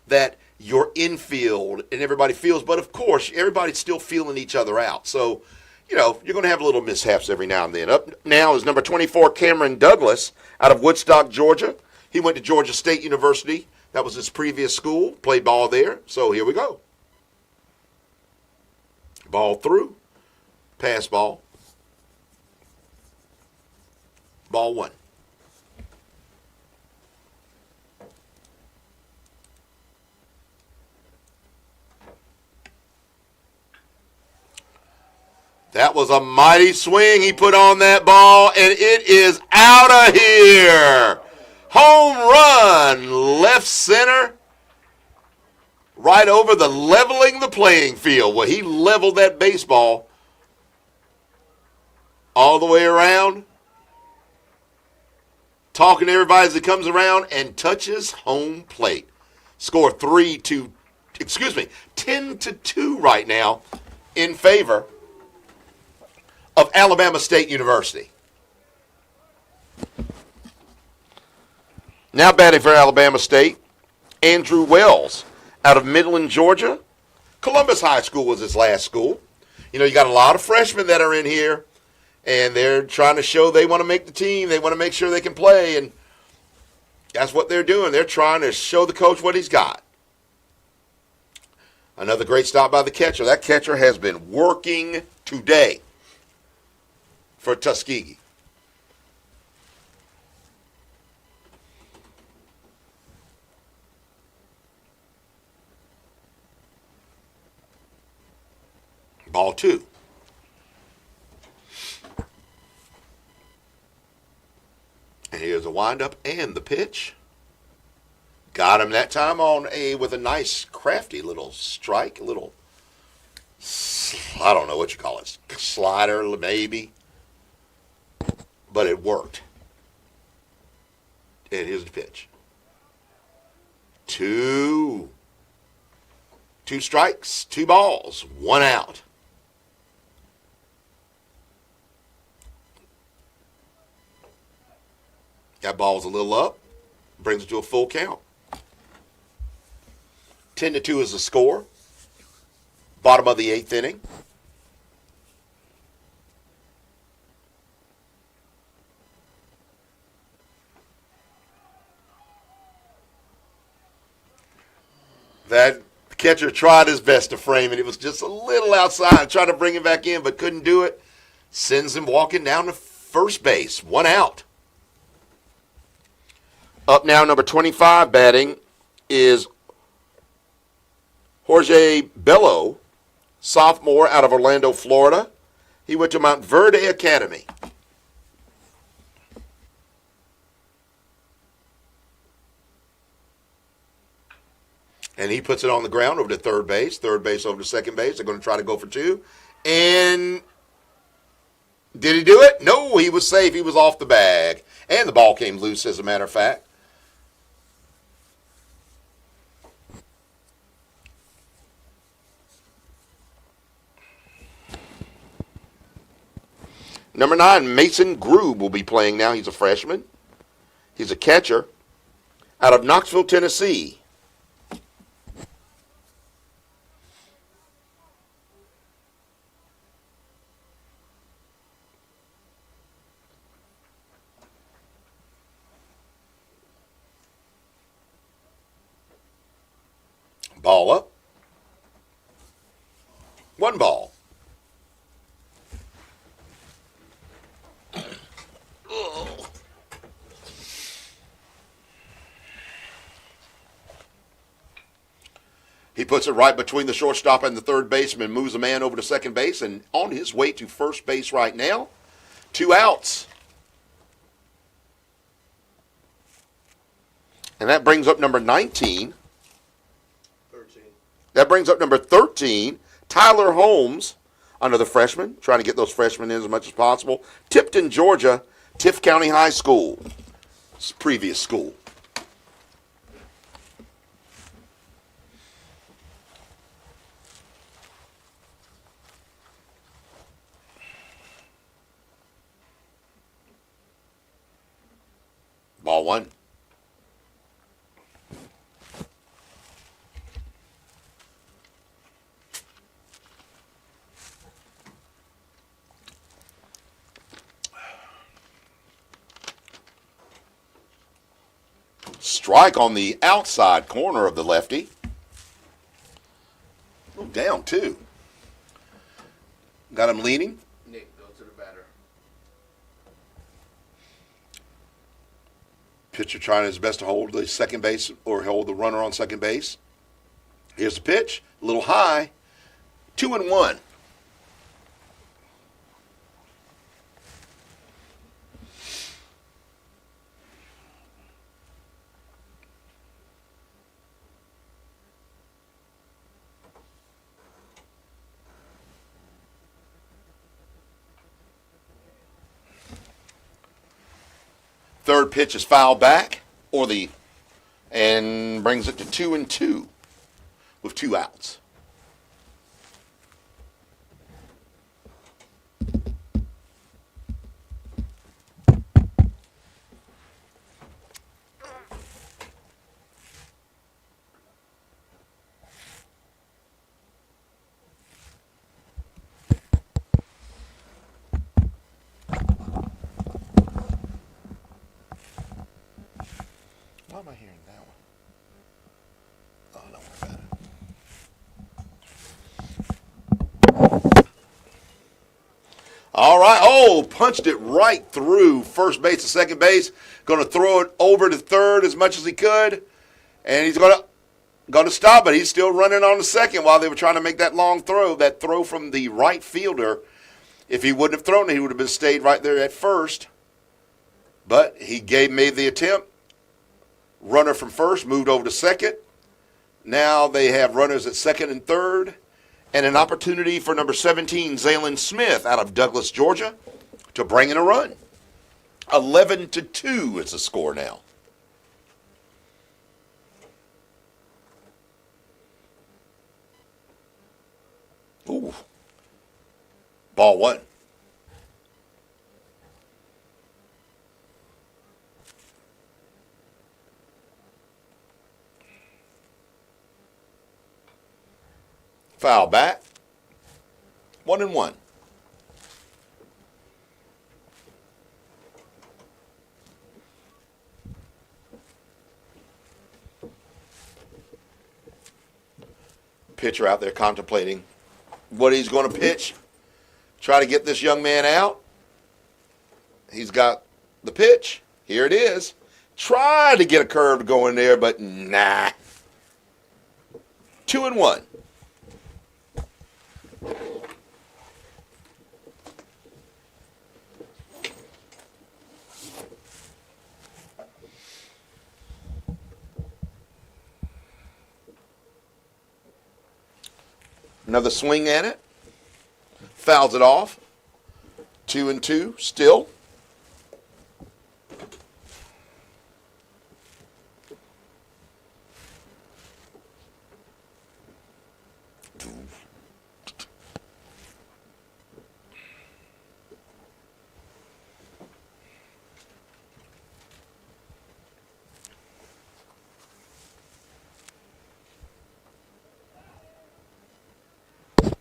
Speaker 17: that your infield and everybody feels. But of course, everybody's still feeling each other out. So, you know, you're going to have little mishaps every now and then. Up now is number 24, Cameron Douglas, out of Woodstock, Georgia. He went to Georgia State University. That was his previous school. Played ball there. So here we go. Ball through. Pass ball. Ball 1. That was a mighty swing he put on that ball, and it is out of here. Home run, left center, right over the leveling the playing field. Well, he leveled that baseball all the way around, talking to everybody as he comes around and touches home plate. Score 10-2 right now in favor of Alabama State University. Now batting for Alabama State, Andrew Wells out of Midland, Georgia. Columbus High School was his last school. You know, you got a lot of freshmen that are in here, and they're trying to show they want to make the team. They want to make sure they can play, and that's what they're doing. They're trying to show the coach what he's got. Another great stop by the catcher. That catcher has been working today for Tuskegee. Ball 2. And here's the windup and the pitch. Got him that time with a nice crafty little strike, a little, I don't know what you call it, slider maybe. But it worked. And here's the pitch. 2 strikes, 2 balls, 1 out. That ball's a little up, brings it to a full count. 10-2 is the score. Bottom of the 8th inning. That catcher tried his best to frame it. It was just a little outside. Tried to bring him back in, but couldn't do it. Sends him walking down to first base. 1 out. Up now, number 25 batting is Jorge Bello, sophomore out of Orlando, Florida. He went to Mount Verde Academy. And he puts it on the ground over to third base over to second base. They're going to try to go for 2. And did he do it? No, he was safe. He was off the bag. And the ball came loose, as a matter of fact. Number 9, Mason Grube will be playing now. He's a freshman. He's a catcher out of Knoxville, Tennessee. Ball up. 1 ball. He puts it right between the shortstop and the third baseman, moves a man over to second base, and on his way to first base right now. 2 outs. And that brings up number 19. 13. That brings up number 13, Tyler Holmes, another freshman, trying to get those freshmen in as much as possible. Tipton, Georgia, Tift County High School, his previous school. Ball one. Strike on the outside corner of the lefty. Oh, down two. Got him leaning.
Speaker 15: Nick, go to the batter.
Speaker 17: Pitcher trying his best to hold the second base or hold the runner on second base. Here's the pitch, a little high. 2-1. Third pitch is fouled back, and brings it to 2-2 with 2 outs. Why am I hearing that one? Oh, don't worry about it. All right. Oh, punched it right through first base to second base. Going to throw it over to third as much as he could. And he's going to stop it. He's still running on the second while they were trying to make that long throw. That throw from the right fielder. If he wouldn't have thrown it, he would have been stayed right there at first. But he made the attempt. Runner from first moved over to second. Now they have runners at second and third. And an opportunity for number 17, Zaylen Smith, out of Douglas, Georgia, to bring in a run. 11-2 is the score now. Ooh. Ball one. Foul back. 1-1. Pitcher out there contemplating what he's going to pitch. Try to get this young man out. He's got the pitch. Here it is. Try to get a curve going there, but nah. 2-1. Another swing at it. Fouls it off. 2-2 still.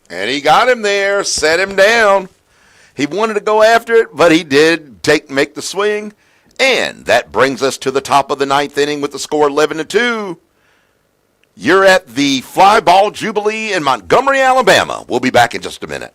Speaker 17: And he got him there, set him down. He wanted to go after it, but he did make the swing. And that brings us to the top of the ninth inning with the score 11-2. You're at the FlyBall Jubilee in Montgomery, Alabama. We'll be back in just a minute.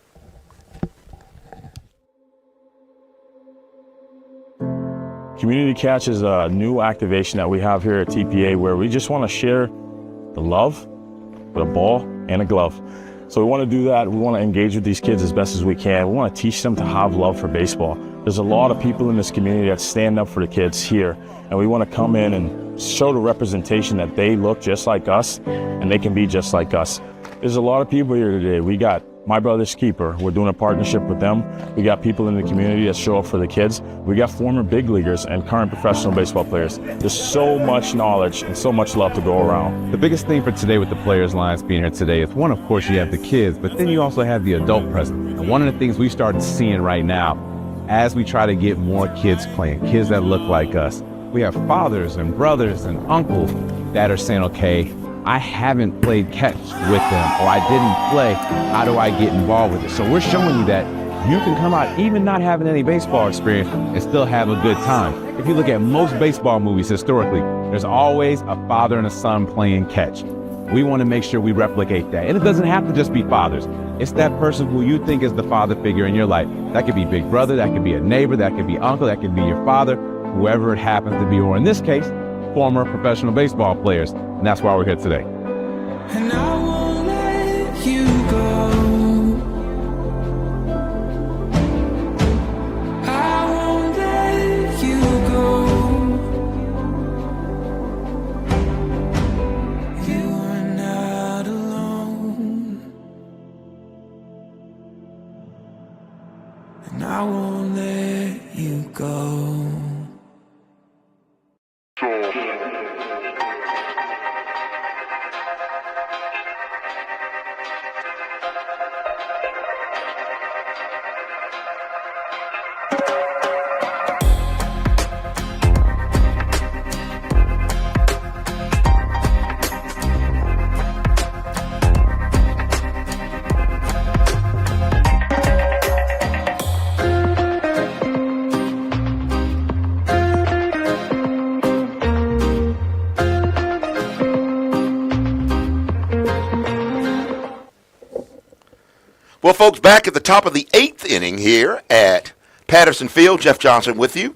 Speaker 5: Community Catch is a new activation that we have here at TPA where we just want to share the love with a ball and a glove. So we want to do that. We want to engage with these kids as best as we can. We want to teach them to have love for baseball. There's a lot of people in this community that stand up for the kids here, and we want to come in and show the representation that they look just like us and they can be just like us. There's a lot of people here today. We got My Brother's Keeper. We're doing a partnership with them. We got people in the community that show up for the kids. We got former big leaguers and current professional baseball players. There's so much knowledge and so much love to go around.
Speaker 6: The biggest thing for today with the Players Alliance being here today is, one, of course, you have the kids, but then you also have the adult presence. And one of the things we started seeing right now, as we try to get more kids playing, kids that look like us, we have fathers and brothers and uncles that are saying, okay, I haven't played catch with them, or I didn't play. How do I get involved with it? So we're showing you that you can come out even not having any baseball experience and still have a good time. If you look at most baseball movies historically, there's always a father and a son playing catch. We want to make sure we replicate that. And it doesn't have to just be fathers. It's that person who you think is the father figure in your life. That could be big brother, that could be a neighbor, that could be uncle, that could be your father, whoever it happens to be, or in this case, former professional baseball players. And that's why we're here today.
Speaker 9: And I won't let you go. I won't let you go. You are not alone. And I won't let you go.
Speaker 17: Well, folks, back at the top of the 8th inning here at Patterson Field. Jeff Johnson with you.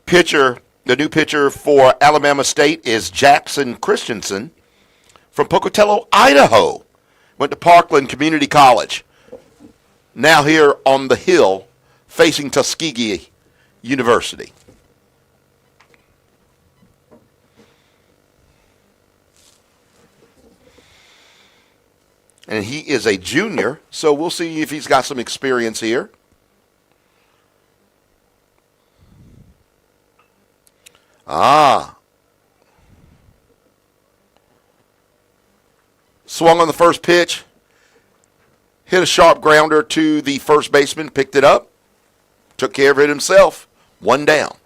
Speaker 17: The new pitcher for Alabama State is Jackson Christensen from Pocatello, Idaho. Went to Parkland Community College. Now here on the hill facing Tuskegee University. And he is a junior, so we'll see if he's got some experience here. Swung on the first pitch. Hit a sharp grounder to the first baseman, picked it up, took care of it himself. One down.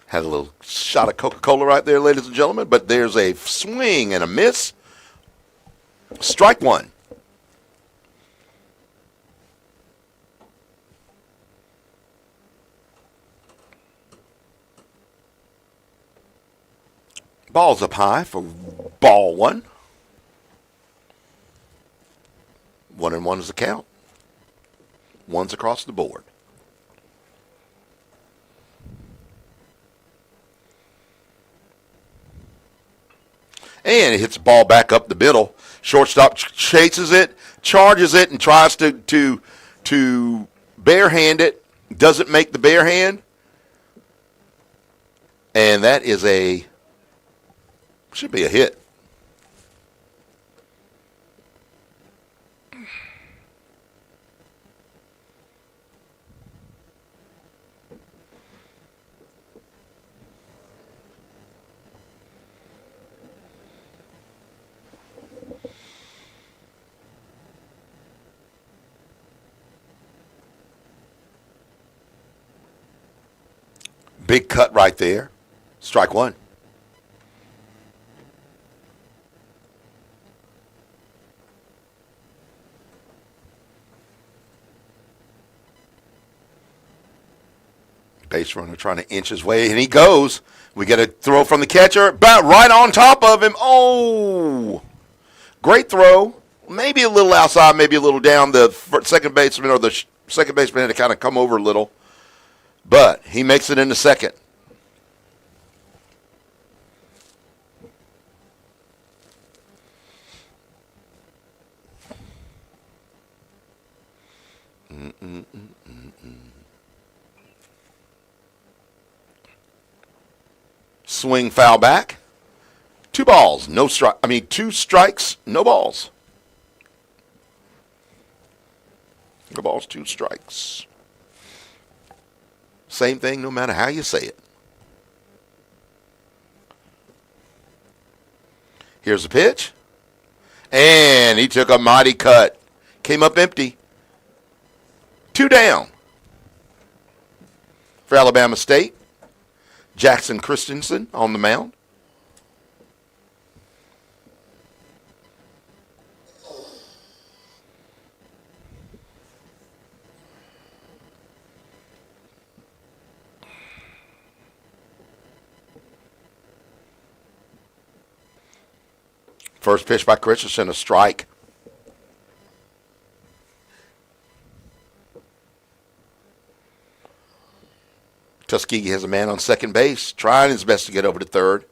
Speaker 17: Had a little shot of Coca-Cola right there, ladies and gentlemen, but there's a swing and a miss. Strike one. Ball's up high for ball one. 1-1 is the count. One's across the board. And it hits the ball back up the middle. Shortstop chases it, charges it, and tries to barehand it. Doesn't make the barehand. And that is should be a hit. Big cut right there. Strike one. Base runner trying to inch his way, and he goes. We get a throw from the catcher, but right on top of him. Oh, great throw. Maybe a little outside, maybe a little down. The second baseman or the second baseman had to kind of come over a little. But he makes it into second. Swing foul back. 2 balls, no strike. 2 strikes, no balls. No balls, 2 strikes. Same thing no matter how you say it. Here's the pitch. And he took a mighty cut. Came up empty. 2 down. For Alabama State, Jackson Christensen on the mound. First pitch by Christensen, a strike. Tuskegee has a man on second base, trying his best to get over to third.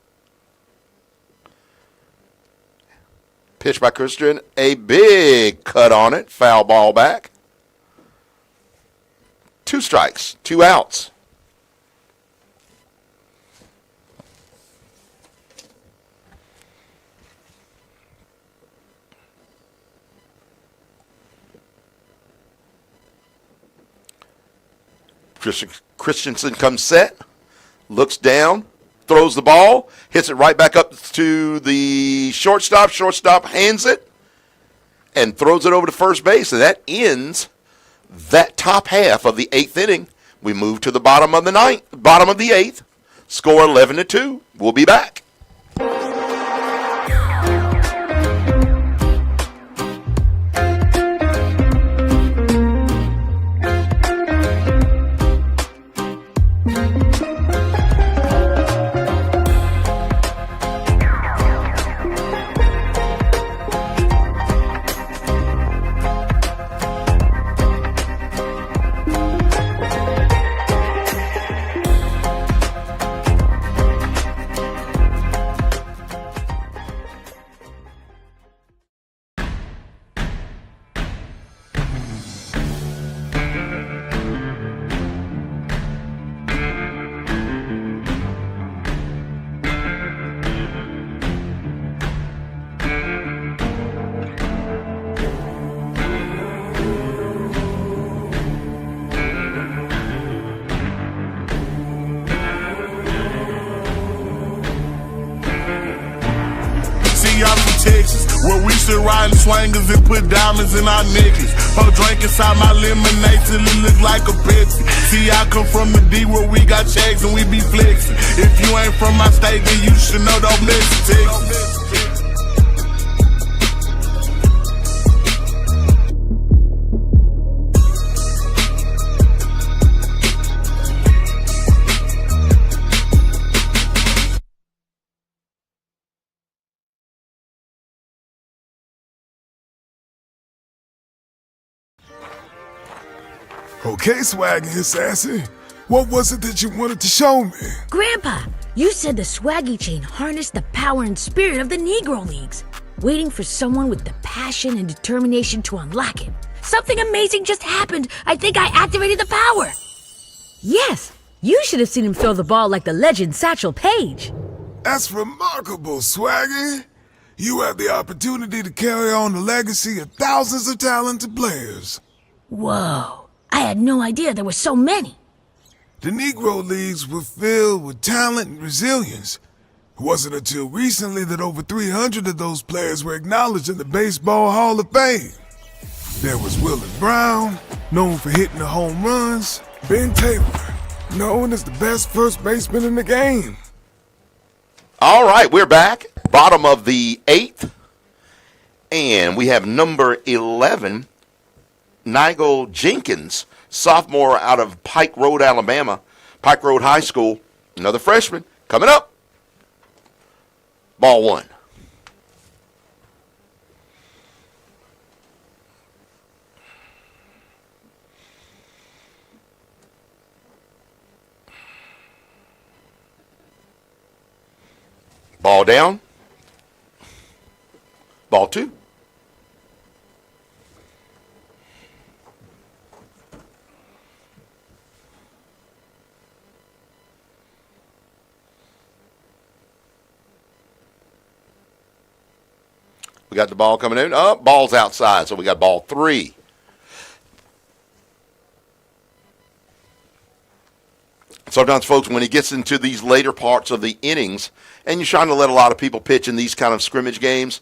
Speaker 17: Pitch by Christian, a big cut on it, foul ball back. 2 strikes, 2 outs. Christensen comes set, looks down, throws the ball, hits it right back up to the shortstop. Shortstop hands it and throws it over to first base, and that ends that top half of the 8th inning. We move to the bottom of the 8th. Score 11-2. We'll be back.
Speaker 10: Where we should ride swangers and put diamonds in our necklace. Pour drink inside my lemonade till it look like a Pepsi. See, I come from the D where we got checks and we be flexing. If you ain't from my state, then you should know don't miss Texas.
Speaker 18: Okay, Swaggy and Sassy, what was it that you wanted to show me?
Speaker 19: Grandpa, you said the Swaggy chain harnessed the power and spirit of the Negro Leagues, waiting for someone with the passion and determination to unlock it. Something amazing just happened. I think I activated the power.
Speaker 20: Yes, you should have seen him throw the ball like the legend Satchel Paige.
Speaker 18: That's remarkable, Swaggy. You have the opportunity to carry on the legacy of thousands of talented players.
Speaker 19: Whoa. I had no idea there were so many.
Speaker 18: The Negro Leagues were filled with talent and resilience. It wasn't until recently that over 300 of those players were acknowledged in the Baseball Hall of Fame. There was Willie Brown, known for hitting the home runs. Ben Taylor, known as the best first baseman in the game.
Speaker 17: All right, we're back. Bottom of the 8th. And we have number 11, Nigel Jenkins, sophomore out of Pike Road, Alabama, Pike Road High School. Another freshman coming up. Ball 1. Ball down. Ball 2. We got the ball coming in. Oh, ball's outside, so we got ball 3. Sometimes, folks, when he gets into these later parts of the innings, and you're trying to let a lot of people pitch in these kind of scrimmage games,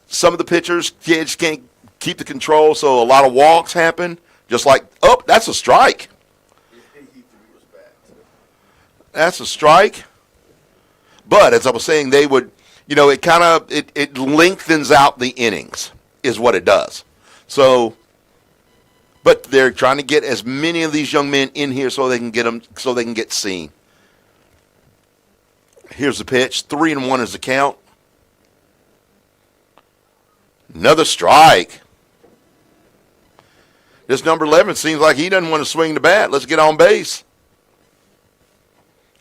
Speaker 17: some of the pitchers just can't keep the control, so a lot of walks happen. Just like, oh, that's a strike. That's a strike. But as I was saying, they would, it kind of it lengthens out the innings, is what it does. So. But they're trying to get as many of these young men in here so they can get seen. Here's the pitch. 3-1 is the count. Another strike. This number 11 seems like he doesn't want to swing the bat. Let's get on base.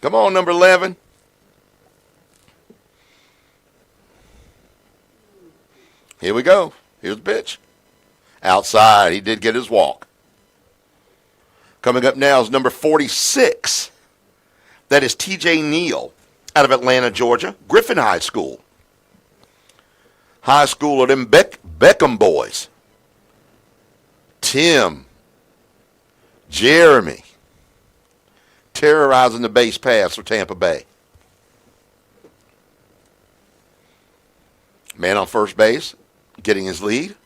Speaker 17: Come on, number 11. Here we go. Here's the pitch. Outside, he did get his walk. Coming up now is number 46. That is T.J. Neal out of Atlanta, Georgia. Griffin High School. High school of them Beckham boys. Tim. Jeremy. Terrorizing the base paths for Tampa Bay. Man on first base, getting his lead.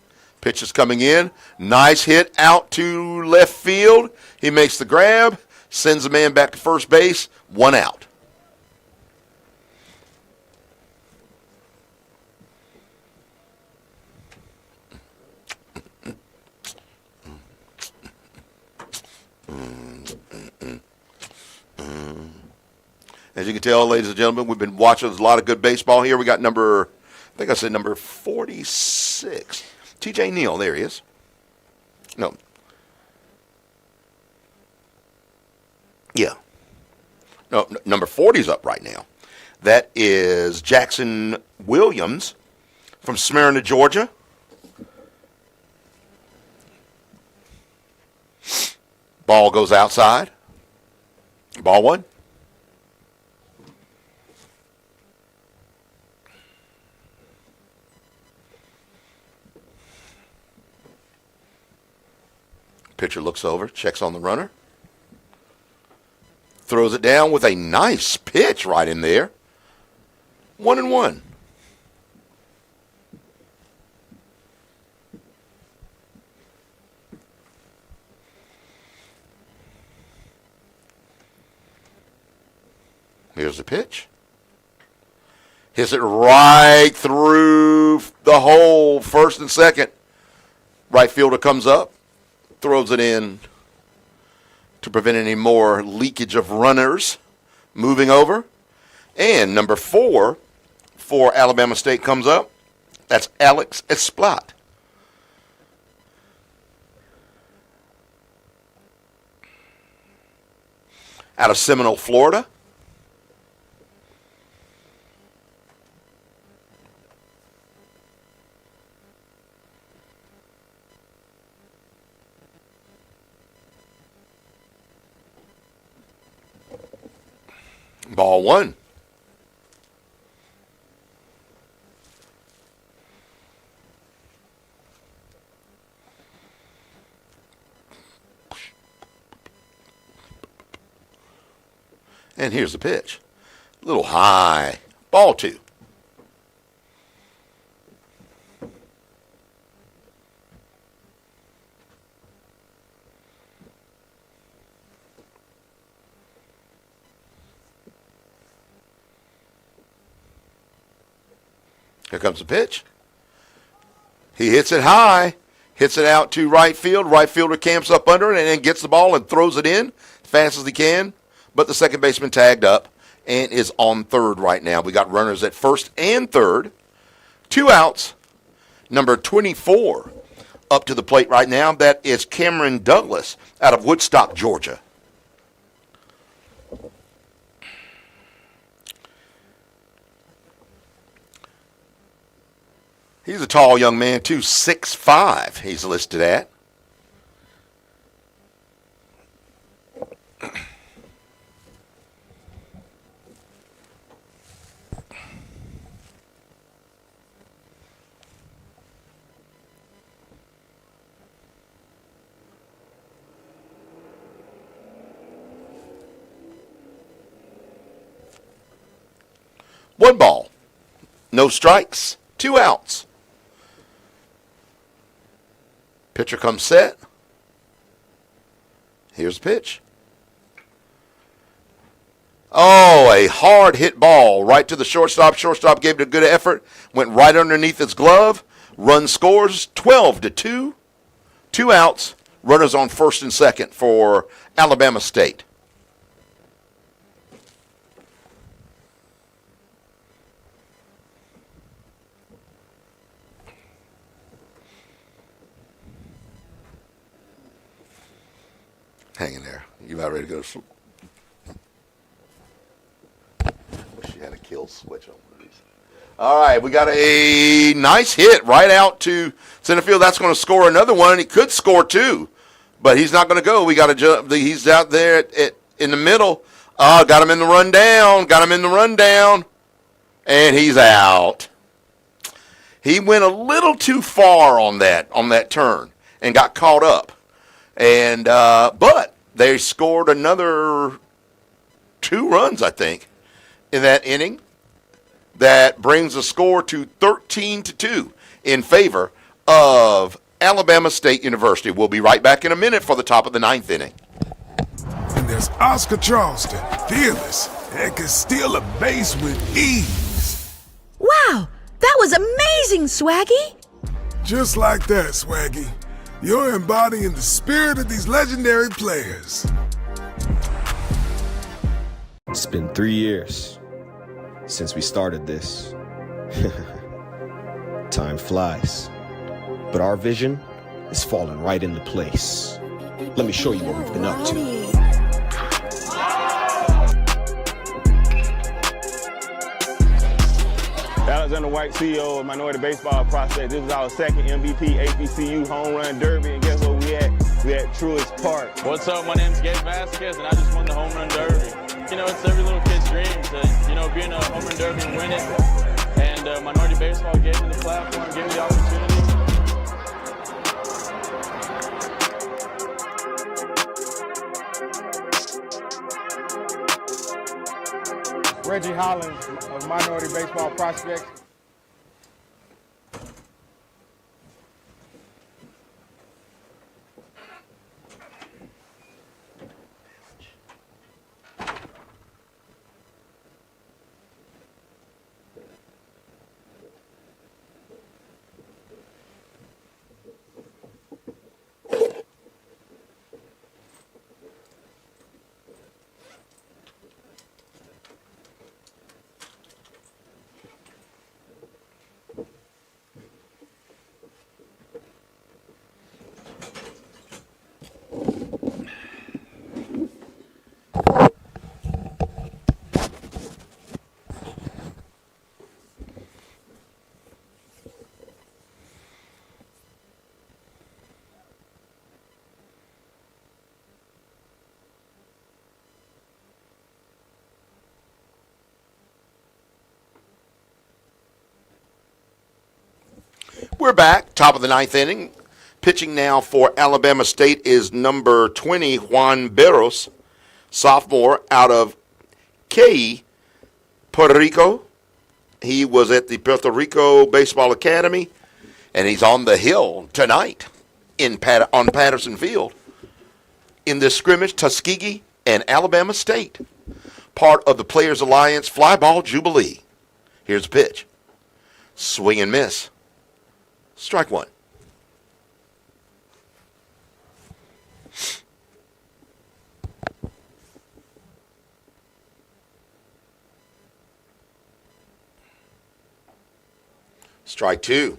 Speaker 17: Pitch is coming in. Nice hit out to left field. He makes the grab, sends the man back to first base. 1 out. As you can tell, ladies and gentlemen, we've been watching a lot of good baseball here. We got number 46. T.J. Neal, there he is. No. Yeah. No, number 40 is up right now. That is Jackson Williams from Smyrna, Georgia. Ball goes outside. Ball 1. Pitcher looks over, checks on the runner. Throws it down with a nice pitch right in there. 1-1. Here's the pitch. Hits it right through the hole, first and second. Right fielder comes up. Throws it in to prevent any more leakage of runners moving over. And number 4 for Alabama State comes up. That's Alex Esplat. Out of Seminole, Florida. Ball 1. And here's the pitch. A little high. Ball 2. Here comes the pitch. He hits it high, hits it out to right field. Right fielder camps up under it and then gets the ball and throws it in as fast as he can. But the second baseman tagged up and is on third right now. We got runners at first and third. 2 outs. Number 24 up to the plate right now. That is Cameron Douglas out of Woodstock, Georgia. He's a tall young man, too. 6'5", he's listed at. 1 ball. No strikes. 2 outs. Pitcher comes set. Here's the pitch. Oh, a hard hit ball right to the shortstop. Shortstop gave it a good effort. Went right underneath his glove. Run scores 12-2. 2 outs. Runners on first and second for Alabama State. Hang in there. You about ready to go to sleep? Wish you had a kill switch on these. All right, we got a nice hit right out to center field. That's going to score another one. He could score 2, but he's not going to go. We got to jump. He's out there in the middle. Got him in the rundown. Got him in the rundown, and he's out. He went a little too far on that turn and got caught up. And but they scored another 2 runs, I think, in that inning. That brings the score to 13-2 in favor of Alabama State University. We'll be right back in a minute for the top of the 9th inning.
Speaker 18: And there's Oscar Charleston, fearless, and can steal a base with ease.
Speaker 20: Wow, that was amazing, Swaggy.
Speaker 18: Just like that, Swaggy. You're embodying the spirit of these legendary players.
Speaker 4: It's been 3 years since we started this. Time flies. But our vision is falling right into place. Let me show you what we've been up to.
Speaker 16: Alexander White, CEO of Minority Baseball Prospects. This is our second MVP HBCU Home Run Derby, and guess what we at? We at Truist Park.
Speaker 2: What's up? My name's Gabe Vasquez, and I just won the Home Run Derby. You know, it's every little kid's dream to, be in a Home Run Derby and win it. And Minority Baseball gave me the platform, gave me the opportunity.
Speaker 3: Reggie Hollins of Minority Baseball Prospects.
Speaker 17: We're back, top of the 9th inning. Pitching now for Alabama State is number 20, Juan Barros, sophomore out of Cayey, Puerto Rico. He was at the Puerto Rico Baseball Academy, and he's on the hill tonight on Patterson Field in this scrimmage, Tuskegee and Alabama State, part of the Players Alliance FlyBall Jubilee. Here's the pitch. Swing and miss. Strike 1. Strike 2.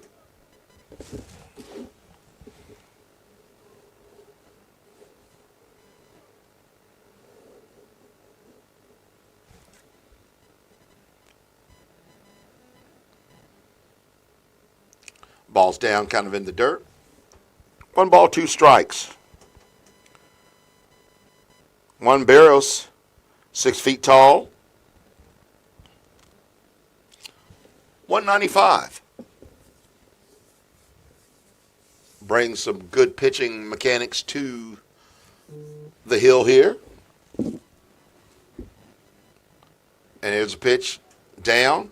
Speaker 17: Ball's down, kind of in the dirt. 1 ball, 2 strikes. Juan Barros, 6 feet tall. 195. Brings some good pitching mechanics to the hill here. And here's a pitch down.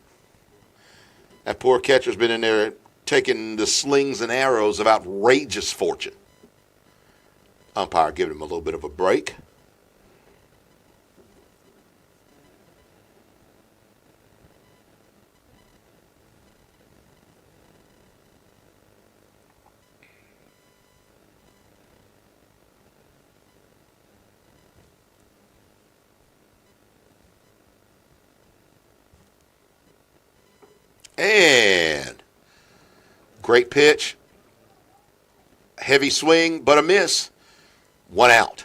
Speaker 17: That poor catcher's been in there taking the slings and arrows of outrageous fortune. Umpire giving him a little bit of a break. And great pitch. Heavy swing, but a miss. 1 out.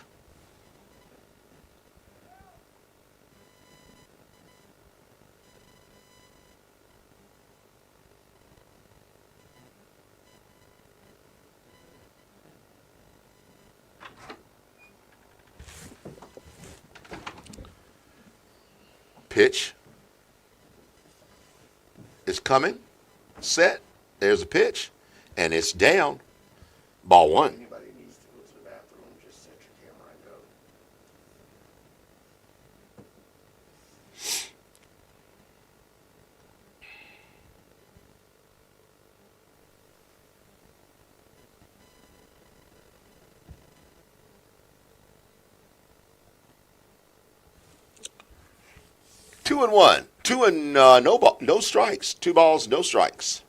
Speaker 17: Pitch is coming. Set. There's a pitch. And it's down. Ball 1.
Speaker 15: Anybody needs to go to the bathroom, just set your camera and go.
Speaker 17: 2-1. 2 and no strikes. 2 balls, no strikes.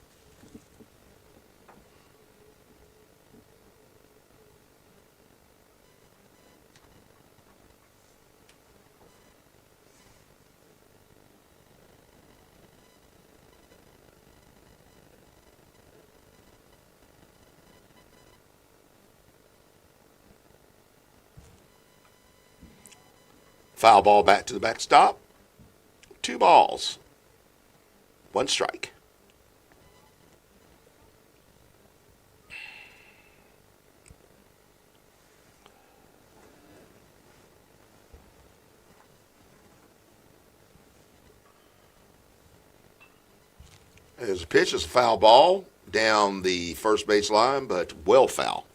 Speaker 17: Foul ball back to the backstop. 2 balls. 1 strike. There's a pitch. It's a foul ball down the first base line, but well foul.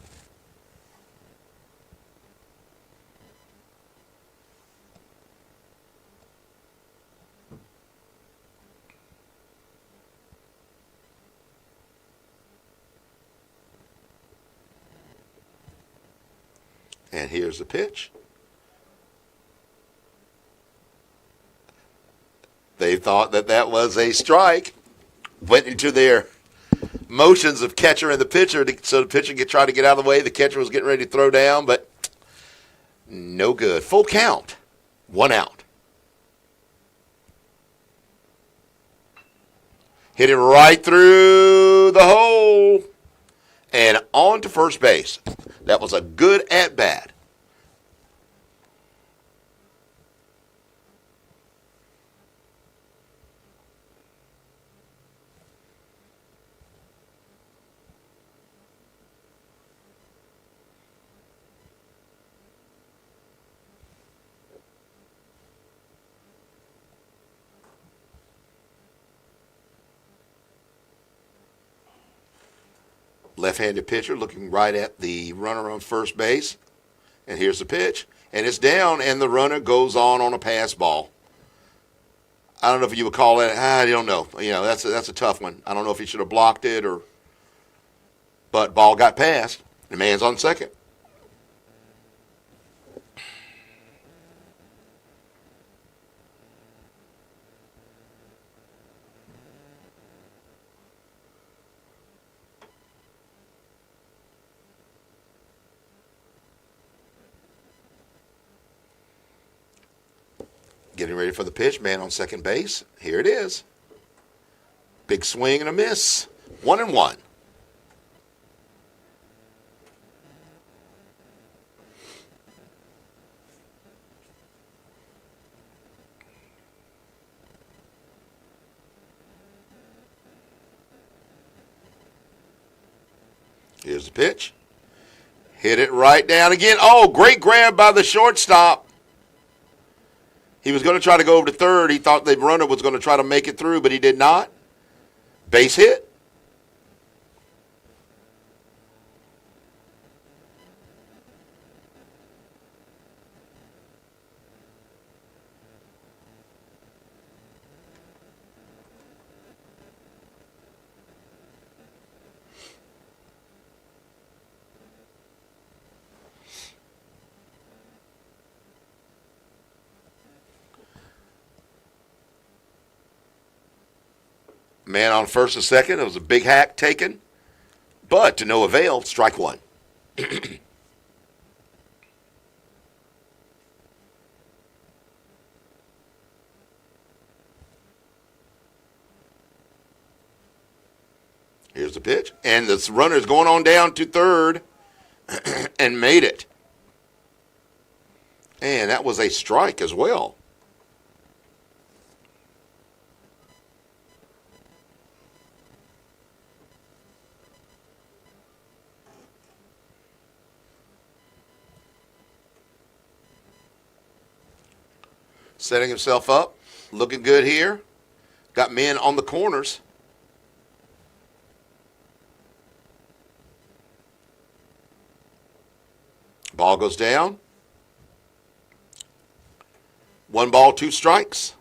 Speaker 17: And here's the pitch. They thought that that was a strike. Went into their motions of catcher and the pitcher so the pitcher could try to get out of the way. The catcher was getting ready to throw down, but no good. Full count. 1 out. Hit it right through the hole and on to first base. That was a good at-bat. Left-handed pitcher looking right at the runner on first base. And here's the pitch. And it's down, and the runner goes on a pass ball. I don't know if you would call that. I don't know. You know, that's a tough one. I don't know if he should have blocked it or. But ball got past. The man's on second. Getting ready for the pitch. Man on second base. Here it is. Big swing and a miss. 1-1. Here's the pitch. Hit it right down again. Oh, great grab by the shortstop. He was going to try to go over to third. He thought the runner was going to try to make it through, but he did not. Base hit. Man on first and second. It was a big hack taken, but to no avail. Strike one. Here's the pitch. And this runner's going on down to third and made it. And that was a strike as well. Setting himself up. Looking good here. Got men on the corners. Ball goes down. 1 ball, 2 strikes.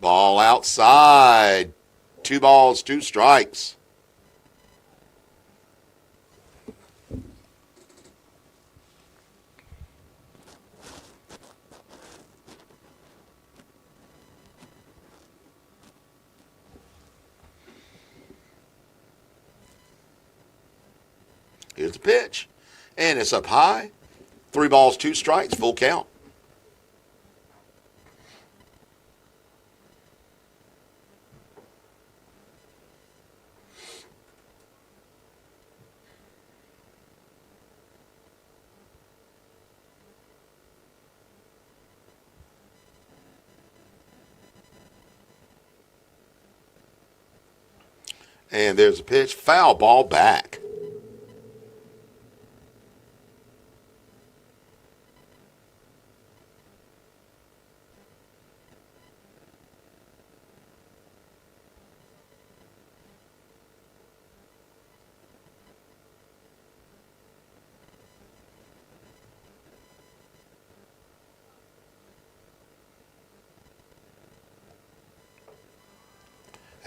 Speaker 17: Ball outside. 2 balls, 2 strikes. Here's the pitch. And it's up high. 3 balls, 2 strikes, full count. And there's a pitch. Foul ball back.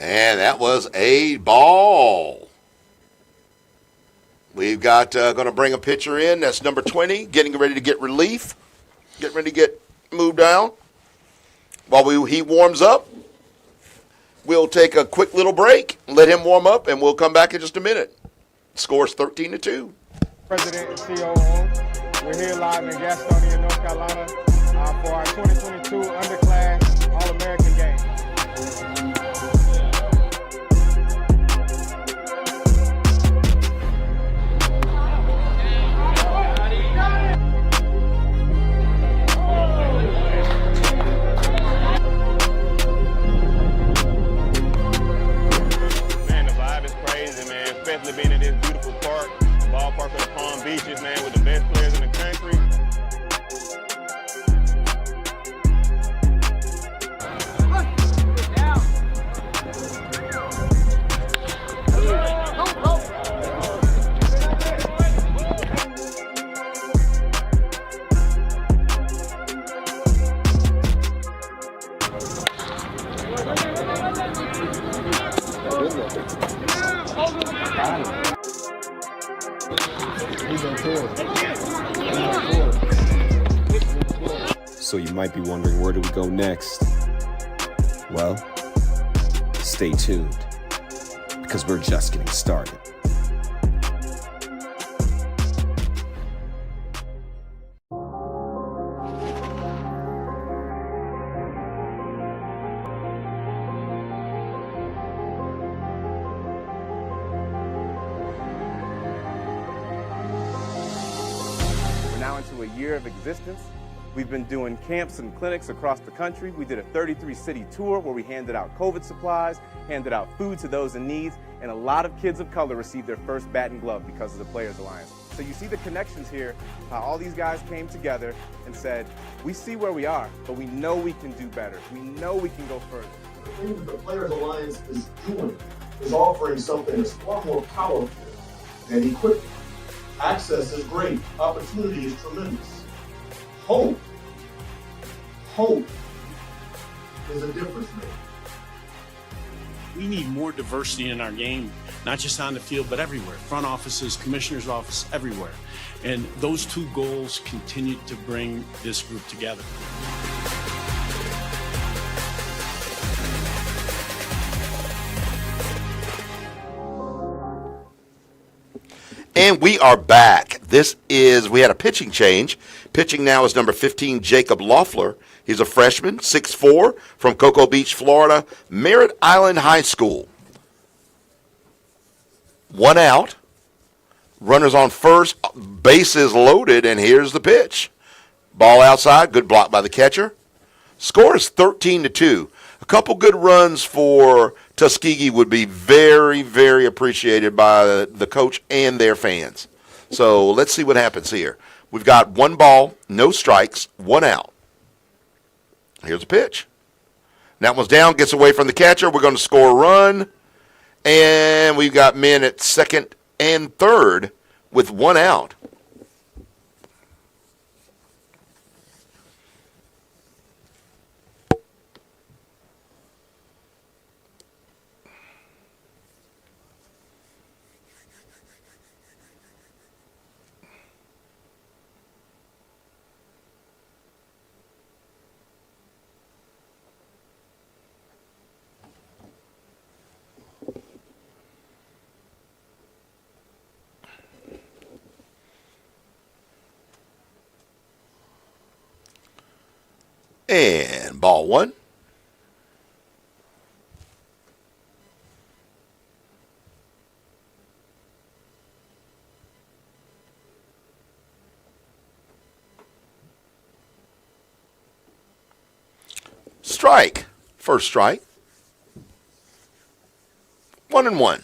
Speaker 17: And that was a ball. We've got going to bring a pitcher in. That's number 20, getting ready to get relief. Getting ready to get moved down. While he warms up, we'll take a quick little break, let him warm up, and we'll come back in just a minute. Score's 13-2.
Speaker 3: President and COO, we're here live in Gastonia, North Carolina for our 2022 underclass All-American game.
Speaker 16: Especially being in this beautiful park, ballpark of the Palm Beaches, man, with the best players in the country.
Speaker 4: So you might be wondering, where do we go next? Well, stay tuned, because we're just getting started.
Speaker 11: We're now into a year of existence. We've been doing camps and clinics across the country. We did a 33-city tour where we handed out COVID supplies, handed out food to those in need, and a lot of kids of color received their first bat and glove because of the Players Alliance. So you see the connections here, how all these guys came together and said, we see where we are, but we know we can do better. We know we can go further.
Speaker 8: The thing that the Players Alliance is doing is offering something that's far more powerful than equipment. Access is great. Opportunity is tremendous. Hope Hope is a difference maker.
Speaker 12: We need more diversity in our game, not just on the field, but everywhere. Front offices, commissioner's office, everywhere. And those two goals continue to bring this group together.
Speaker 17: And we are back. We had a pitching change. Pitching now is number 15, Jacob Loeffler. He's a freshman, 6'4", from Cocoa Beach, Florida, Merritt Island High School. 1 out. Runners on first, bases loaded, and here's the pitch. Ball outside, good block by the catcher. Score is 13-2. A couple good runs for Tuskegee would be very, very appreciated by the coach and their fans. So let's see what happens here. We've got 1 ball, no strikes, 1 out. Here's a pitch. That one's down, gets away from the catcher. We're going to score a run. And we've got men at second and third with 1 out. And ball 1. Strike. First strike. 1-1.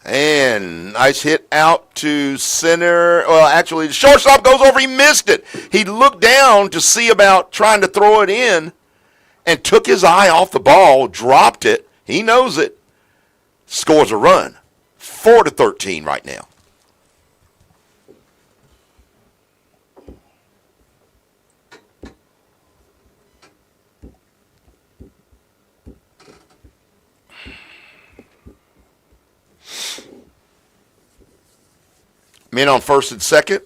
Speaker 17: And nice hit out to center. Well, actually, the shortstop goes over. He missed it. He looked down to see about trying to throw it in and took his eye off the ball, dropped it. He knows it. Scores a run. 4-13 right now. Men on first and second.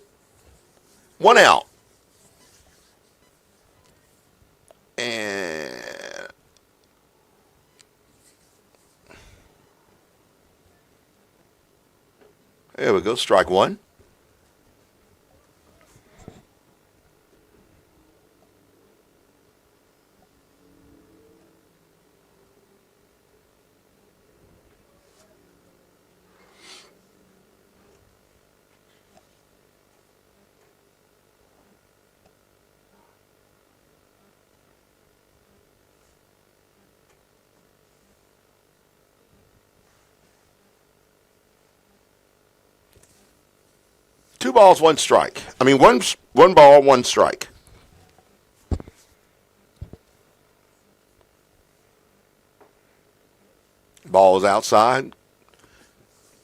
Speaker 17: 1 out. And there we go. Strike 1. Two balls, one strike. One ball, one strike. Ball is outside.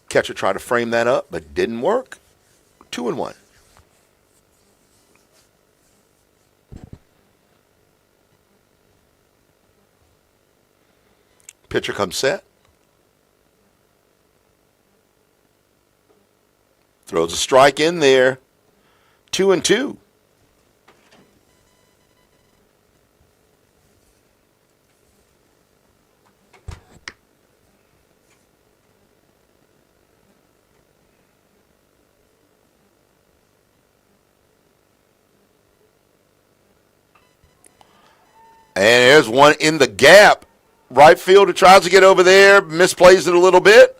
Speaker 17: Catcher tried to frame that up, but didn't work. 2-1. Pitcher comes set. Throws a strike in there. 2-2. And there's one in the gap. Right fielder tries to get over there, misplays it a little bit.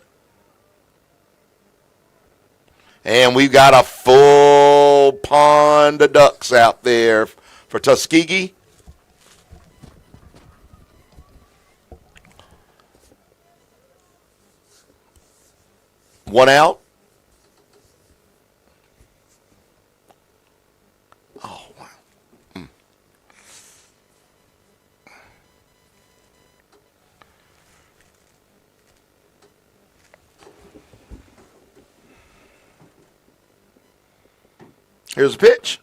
Speaker 17: And we've got a full pond of ducks out there for Tuskegee. One out. Oh, wow. Here's the pitch.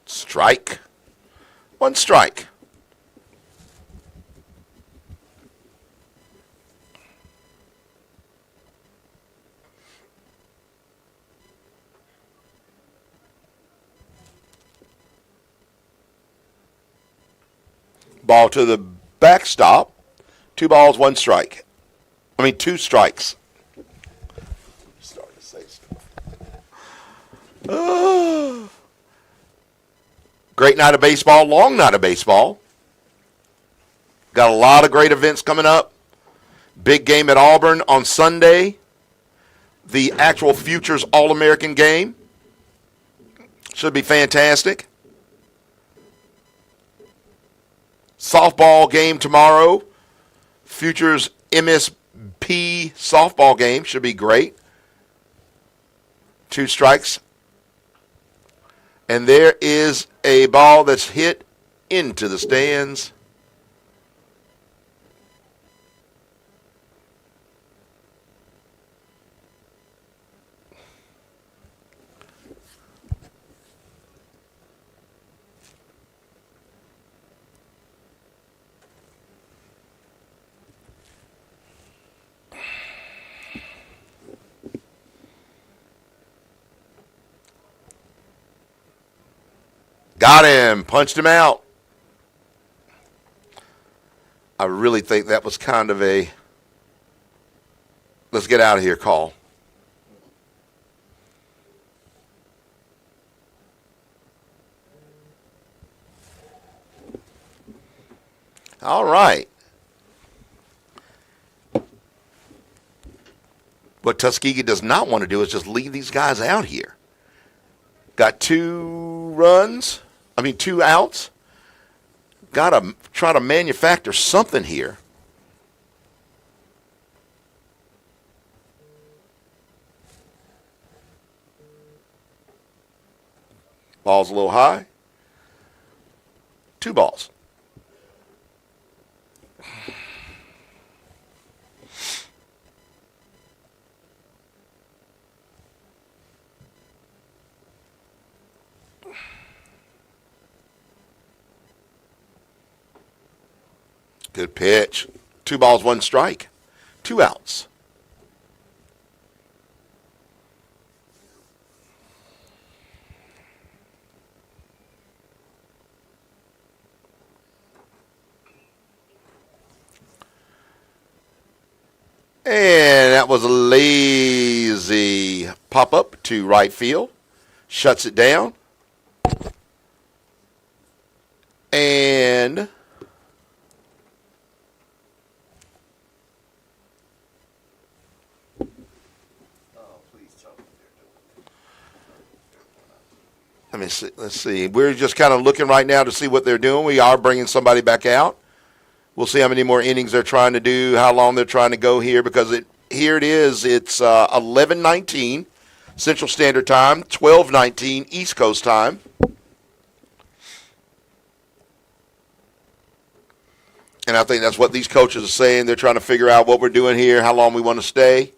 Speaker 17: Strike. 1 strike. Ball to the backstop. 2 balls, 1 strike. 2 strikes. Starting to say stuff. Great night of baseball, long night of baseball. Got a lot of great events coming up. Big game at Auburn on Sunday. The actual Futures All-American game. Should be fantastic. Softball game tomorrow. Futures MSP softball game should be great. 2 strikes. And there is a ball that's hit into the stands. Got him. Punched him out. I really think that was kind of a let's get out of here call. All right. What Tuskegee does not want to do is just leave these guys out here. Got 2 outs. Got to try to manufacture something here. Ball's a little high. 2 balls. Good pitch. 2 balls, 1 strike. 2 outs. And that was a lazy pop-up to right field. Shuts it down. And let's see. We're just kind of looking right now to see what they're doing. We are bringing somebody back out. We'll see how many more innings they're trying to do, how long they're trying to go here, because here it is. It's 11:19 Central Standard Time, 12:19 East Coast Time. And I think that's what these coaches are saying. They're trying to figure out what we're doing here, how long we want to stay.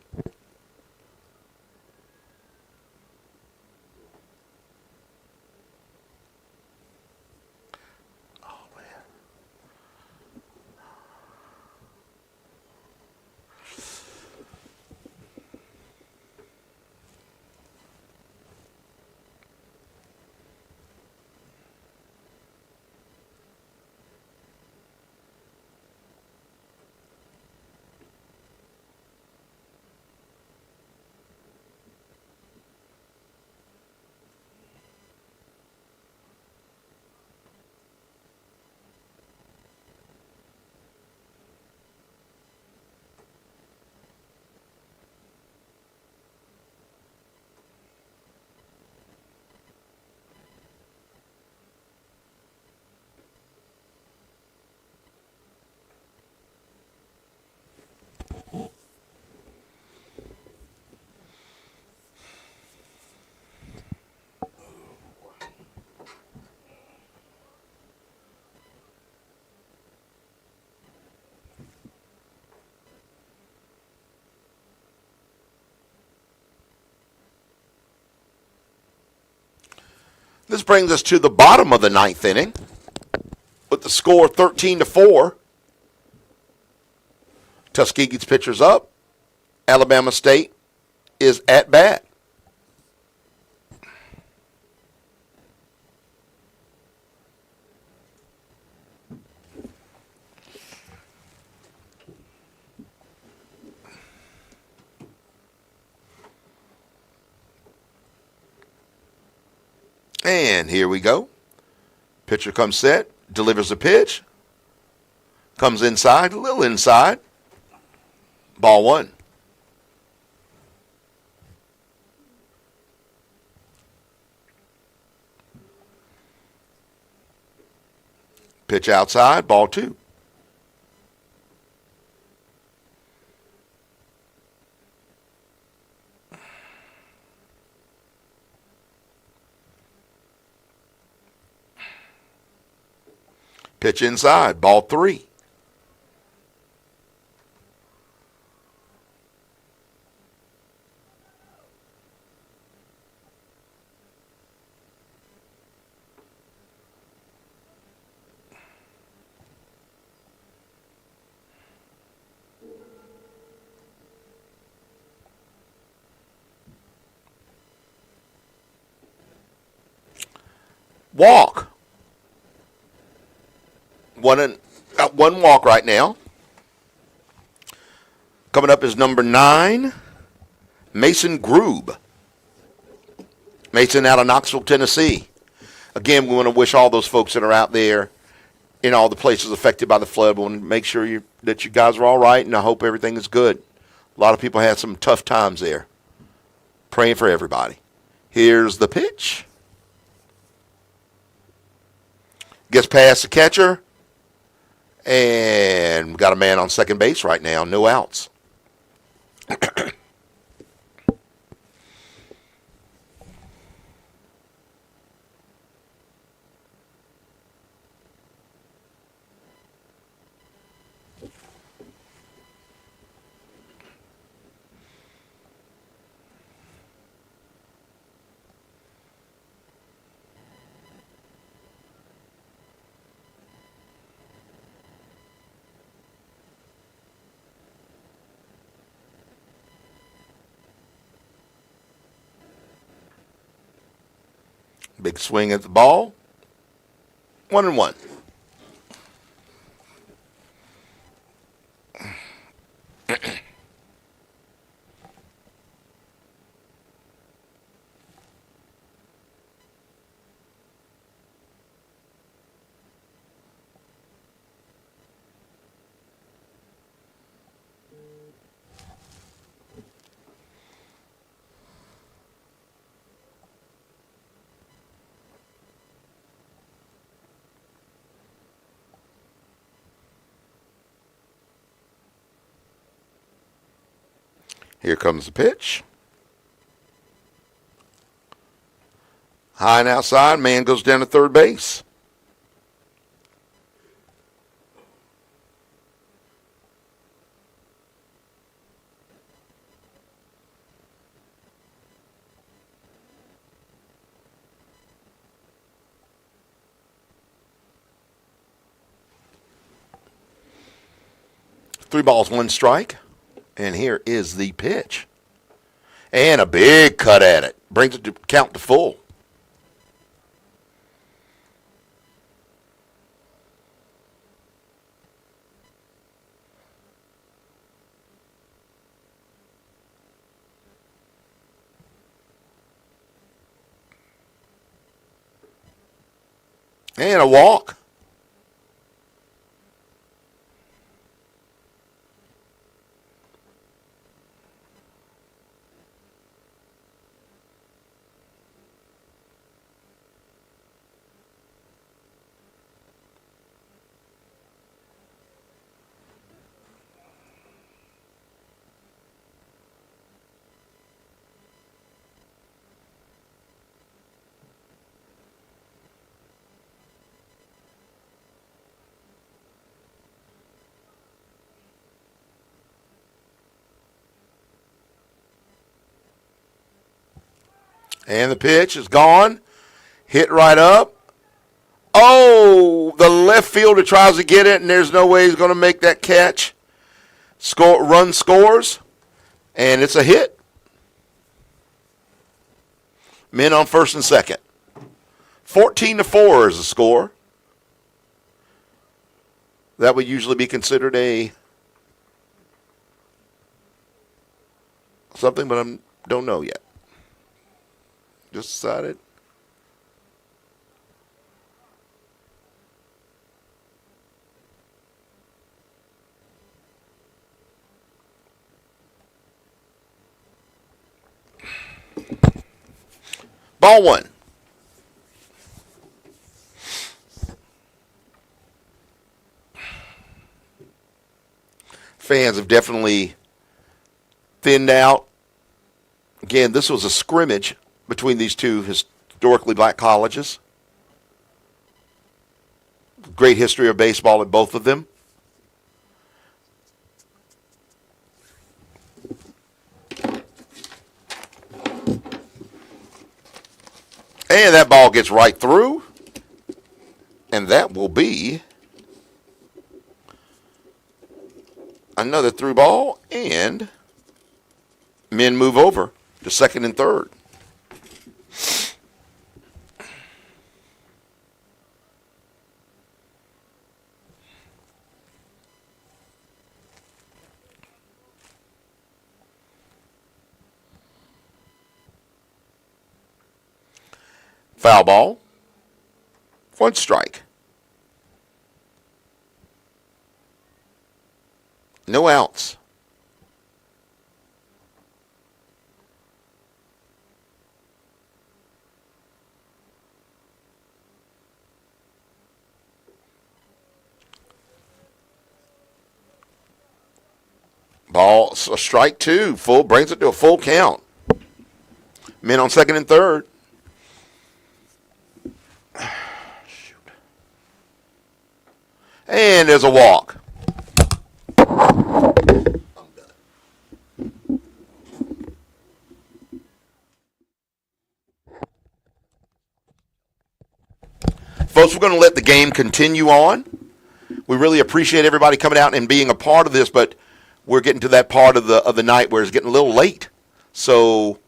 Speaker 17: This brings us to the bottom of the ninth inning with the score 13-4. Tuskegee's pitcher's up. Alabama State is at bat. And here we go. Pitcher comes set, delivers a pitch, comes inside, a little inside. Ball one. Pitch outside, ball two. Pitch inside, ball three. Walk. One walk right now. Coming up is number 9, Mason Grube. Mason out of Knoxville, Tennessee. Again, we want to wish all those folks that are out there in all the places affected by the flood. We want to make sure that you guys are all right, and I hope everything is good. A lot of people had some tough times there. Praying for everybody. Here's the pitch. Gets past the catcher. And we got a man on second base right now. No outs. Big swing at the ball. 1-1. Here comes the pitch. High and outside. Man goes down to third base. Three balls, one strike. And here is the pitch. And a big cut at it. Brings it to count to full. And a walk. And the pitch is gone. Hit right up. Oh, the left fielder tries to get it, and there's no way he's going to make that catch. Run scores, and it's a hit. Men on first and second. 14-4 is the score. That would usually be considered a something, but I don't know yet. Just decided. Ball one. Fans have definitely thinned out. Again, this was a scrimmage between these two historically black colleges. Great history of baseball at both of them. And that ball gets right through. And that will be another through ball. And men move over to second and third. Foul ball. 1 strike. No outs. Ball, a strike 2. Full, brings it to a full count. Men on second and third. And there's a walk. Folks, we're going to let the game continue on. We really appreciate everybody coming out and being a part of this, but we're getting to that part of the night where it's getting a little late. So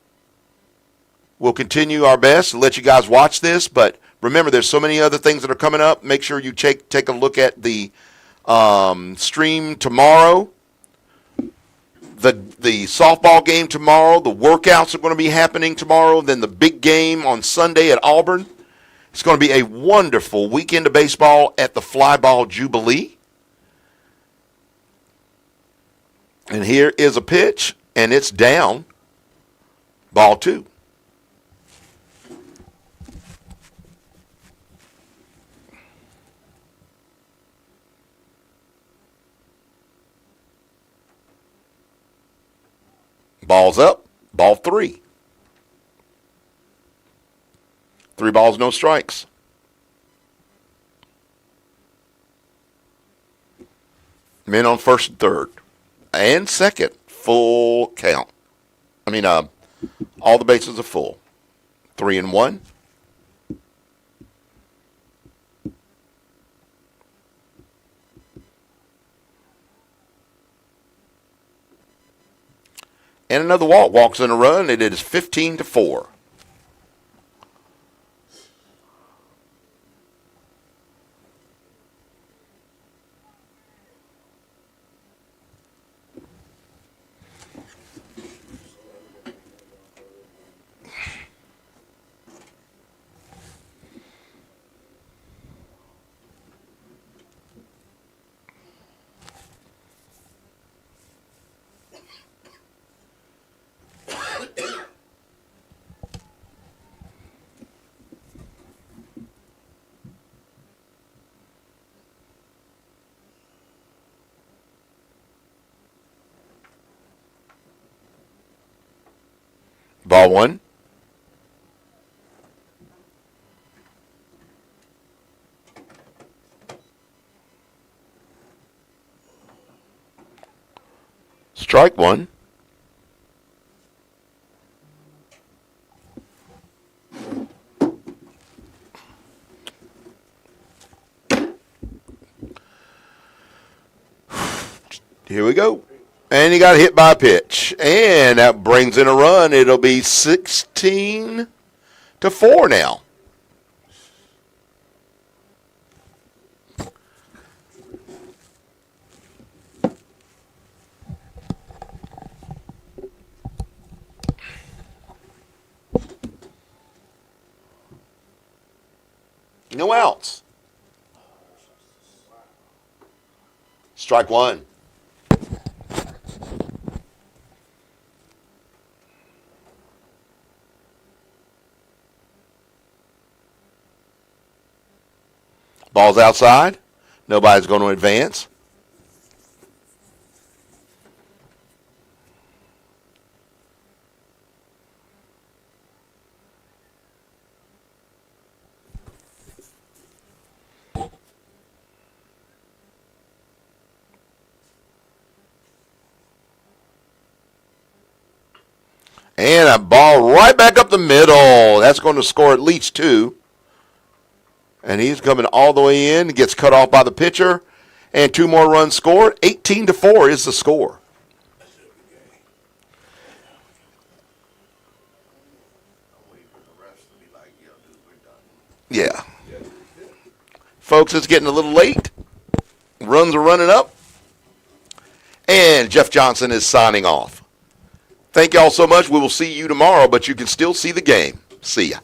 Speaker 17: we'll continue our best to let you guys watch this, but remember, there's so many other things that are coming up. Make sure you take a look at the stream tomorrow, the softball game tomorrow, the workouts are going to be happening tomorrow, then the big game on Sunday at Auburn. It's going to be a wonderful weekend of baseball at the FlyBall Jubilee. And here is a pitch, and it's down. Ball 2. Ball's up. Ball 3. 3 balls, no strikes. Men on first and third. And second. Full count. All the bases are full. 3-1. And another walk. Walks in a run. It is 15-4. Ball 1. Strike 1. Here we go. And he got hit by a pitch. And that brings in a run. It'll be 16-4 now. No outs. Strike one. Ball's outside. Nobody's going to advance. And a ball right back up the middle. That's going to score at least 2. And he's coming all the way in. Gets cut off by the pitcher. And 2 more runs scored. 18-4 is the score. Yeah. Folks, it's getting a little late. Runs are running up. And Jeff Johnson is signing off. Thank y'all so much. We will see you tomorrow, but you can still see the game. See ya.